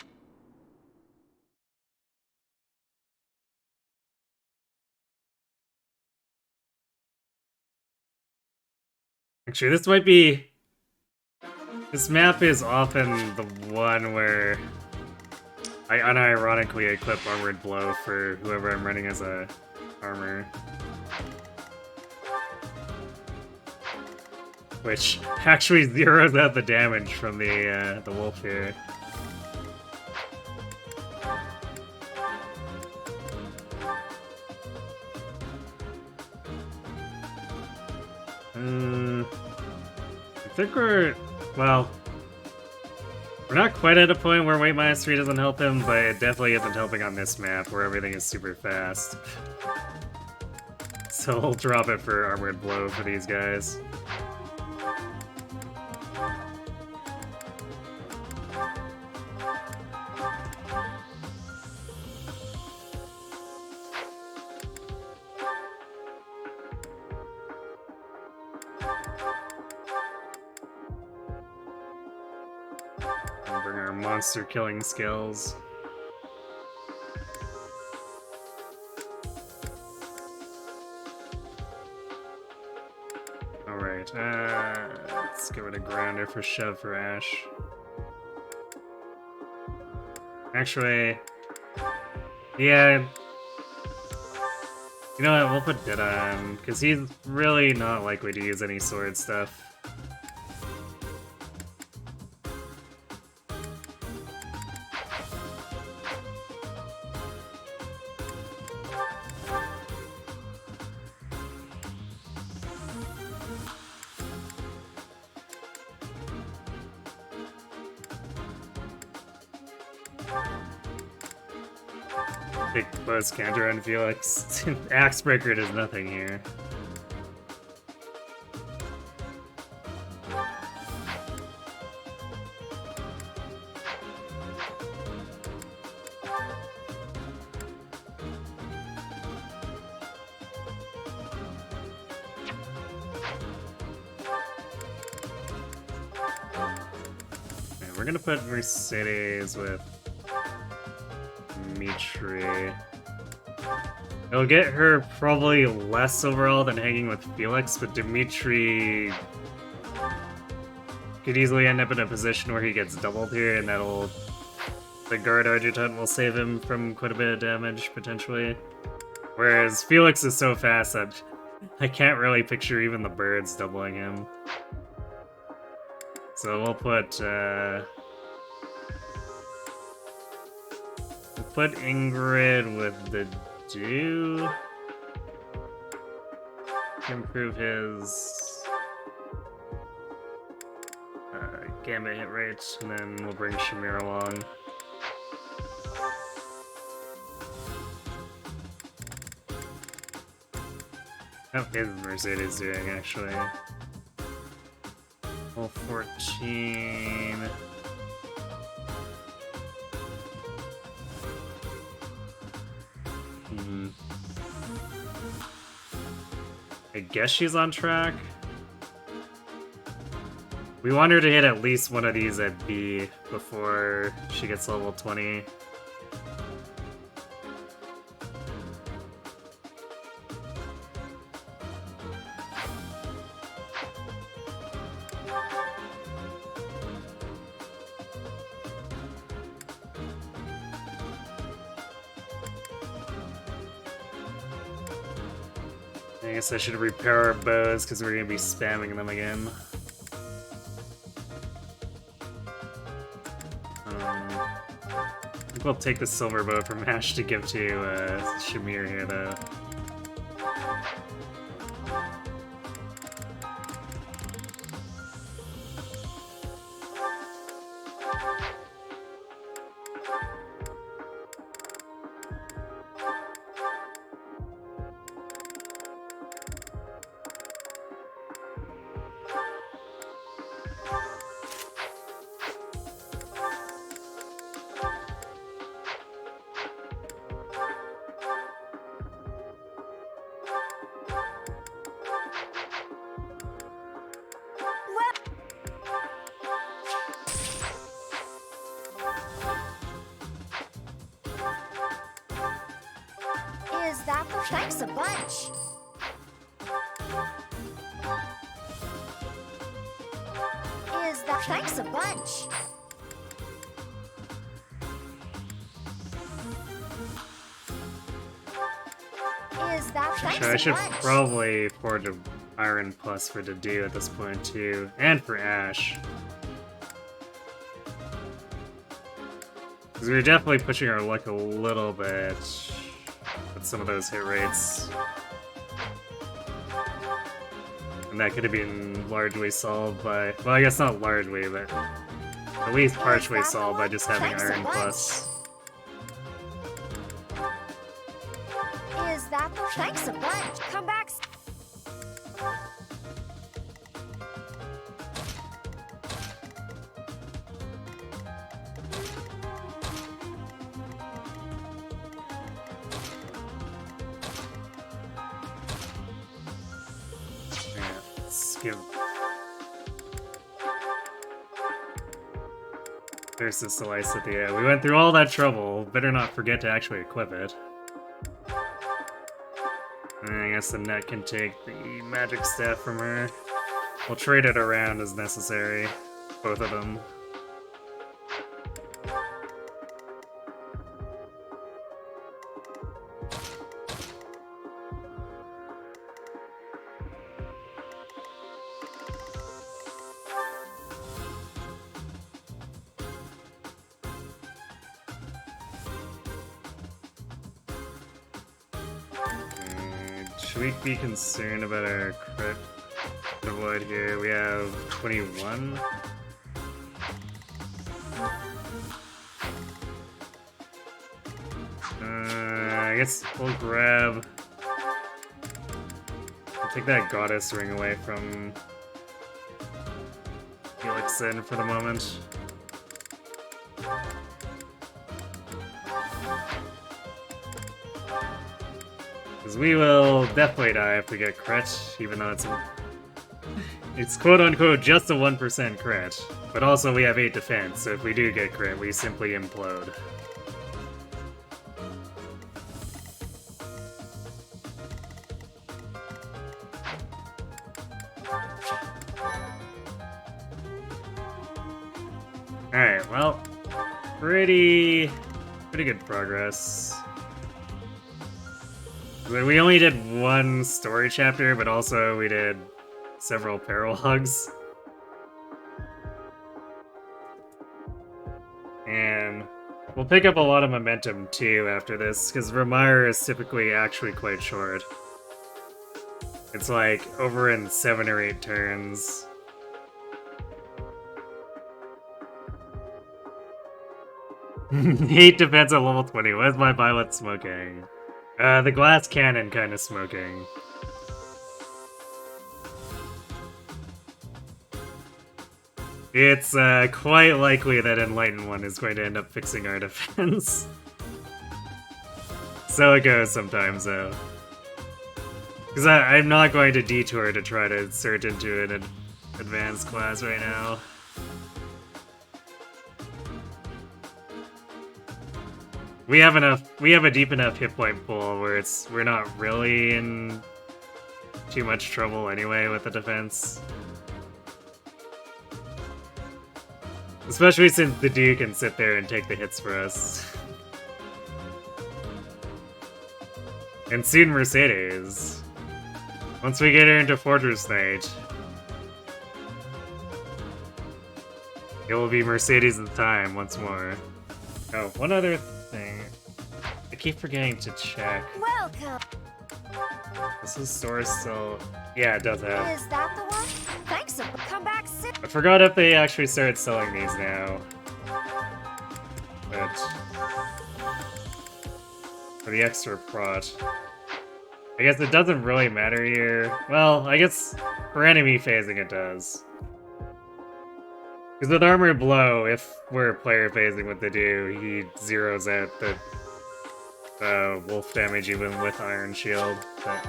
Actually, this might be. This map is often the one where I unironically equip Armored Blow for whoever I'm running as a armor. Which actually zeroes out the damage from the wolf here. I think well, we're not quite at a point where weight minus 3 doesn't help him, but it definitely isn't helping on this map where everything is super fast. So we'll drop it for Armored Blow for these guys. Bring our monster killing skills. Alright, let's give it a grounder for shove for Ash. Actually, yeah. You know what, we'll put Dead on, because he's really not likely to use any sword stuff. Big close counter on Felix. Axebreaker does nothing here. we're gonna put Mercedes with Dimitri. It'll get her probably less overall than hanging with Felix, but Dimitri could easily end up in a position where he gets doubled here, and the guard adjutant will save him from quite a bit of damage, potentially. Whereas Felix is so fast that I can't really picture even the birds doubling him. So we'll put Ingrid with the Dew to improve his gambit hit rate, and then we'll bring Shamir along. How is Mercedes doing, actually? Level 14. I guess she's on track. We want her to hit at least one of these at B before she gets level 20. I guess I should repair our bows because we're going to be spamming them again. I think we'll take the silver bow from Ash to give to Shamir here, though. Is that the thanks a bunch? Is that thanks a bunch? Is that thanks I should a bunch? probably forge an Iron Plus for Dedu at this point, too. And for Ash. Because we were definitely pushing our luck a little bit with some of those hit rates. And that could have been largely solved by... Well, I guess not largely, but at least partially solved by just having Iron Plus. Is that the thanks a bunch? Come back. There's the slice at the end. We went through all that trouble. Better not forget to actually equip it. And I guess the net can take the magic staff from her. We'll trade it around as necessary. Both of them. Should we be concerned about our crit avoid here? We have 21. I guess we'll grab... I'll take that goddess ring away from Felixin for the moment. Because we will definitely die if we get crit, even though it's it's quote-unquote just a 1% crit, but also we have 8 defense, so if we do get crit, we simply implode. Alright, well, pretty good progress. We only did one story chapter, but also we did several paralogs. And we'll pick up a lot of momentum too after this, because Remire is typically actually quite short. It's like over in 7 or 8 turns. Heat defense at level 20. Why is my violet smoking? The glass cannon kind of smoking. It's quite likely that Enlightened One is going to end up fixing our defense. So it goes sometimes, though. Because I'm not going to detour to try to search into an advanced class right now. We have a deep enough hit point pool where we're not really in too much trouble anyway with the defense. Especially since the Duke can sit there and take the hits for us. And soon Mercedes. Once we get her into Fortress Knight, it will be Mercedes at the time once more. Oh, one other thing. I keep forgetting to check. Welcome. Does this store still... Yeah, it does have. Is that the one? Thanks. Come back soon. I forgot if they actually started selling these now. But... for the extra prot. I guess it doesn't really matter here. Well, I guess for enemy phasing it does. Because with Armor Blow, if we're player phasing what they do, he zeroes out the wolf damage even with Iron Shield. But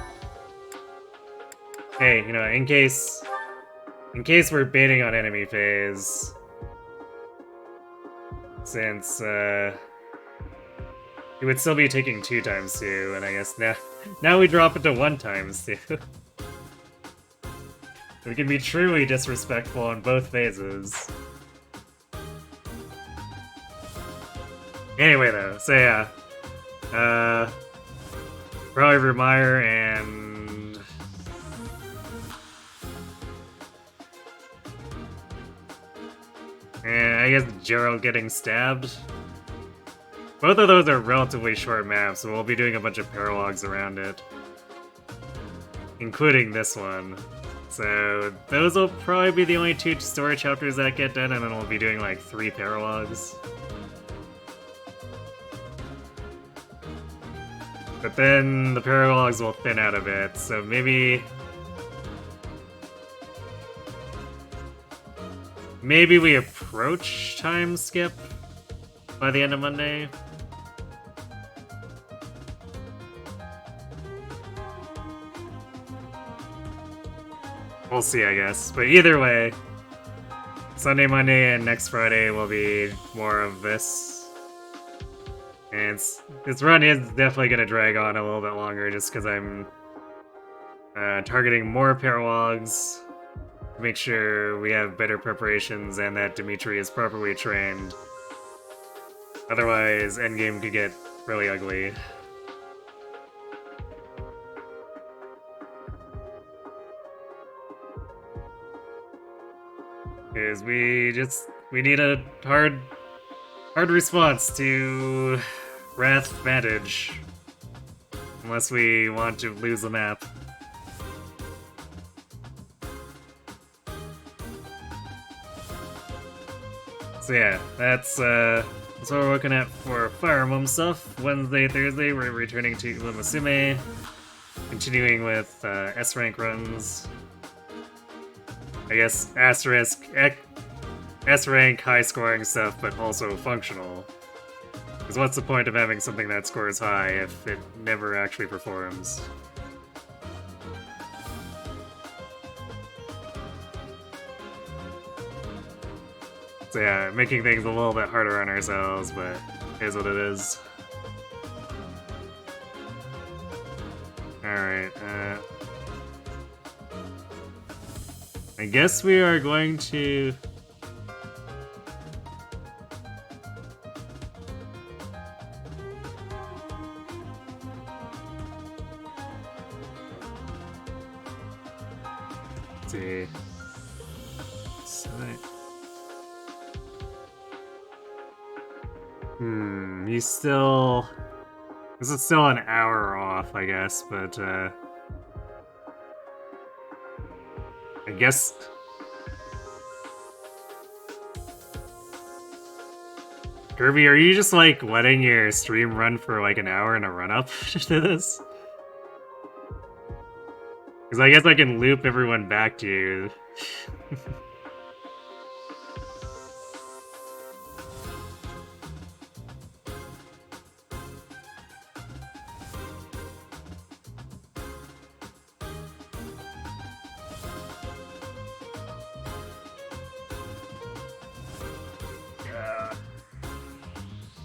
hey, you know, in case we're baiting on enemy phase, since he would still be taking 2 times 2, and I guess now we drop it to 1 times 2. We can be truly disrespectful on both phases. Anyway, though, so yeah. Probably Remire and... I guess Gerald getting stabbed. Both of those are relatively short maps, so we'll be doing a bunch of paralogs around it. Including this one. So those will probably be the only 2 story chapters that get done, and then we'll be doing like 3 paralogs. But then the paralogs will thin out a bit, so maybe we approach time skip by the end of Monday. We'll see, I guess. But either way, Sunday, Monday, and next Friday will be more of this. And this run is definitely going to drag on a little bit longer just because I'm targeting more paralogs to make sure we have better preparations and that Dimitri is properly trained. Otherwise, endgame could get really ugly. Because we need a hard response to Wrath Vantage. Unless we want to lose the map. So yeah, that's what we're looking at for Fire Emblem stuff. Wednesday, Thursday, we're returning to Uematsume, continuing with S-rank runs. I guess asterisk S-rank high scoring stuff, but also functional. Because what's the point of having something that scores high if it never actually performs? So yeah, making things a little bit harder on ourselves, but it is what it is. Alright, I guess we are going to... Let's see. He's still... This is still an hour off, I guess, but, I guess... Kirby, are you just, like, letting your stream run for, like, an hour and a run-up to this? Because I guess I can loop everyone back to you.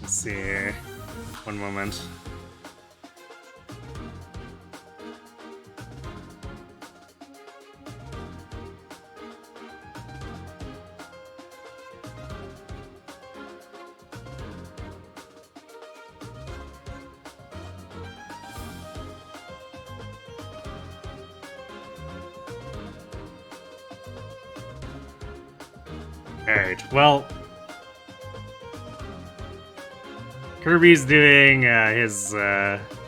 Let's see here. One moment. Alright, well... Kirby's doing his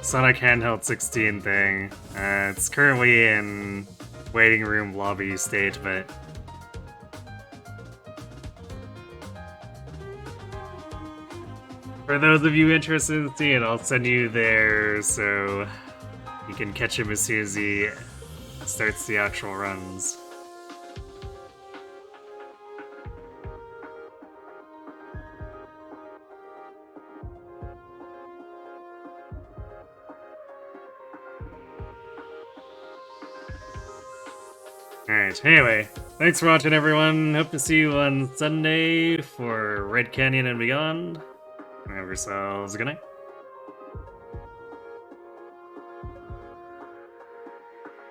Sonic Handheld 16 thing. It's currently in waiting room lobby state, but... For those of you interested in seeing it, I'll send you there so you can catch him as soon as he starts the actual runs. Alright, anyway, thanks for watching everyone. Hope to see you on Sunday for Red Canyon and Beyond. Have yourselves a good night.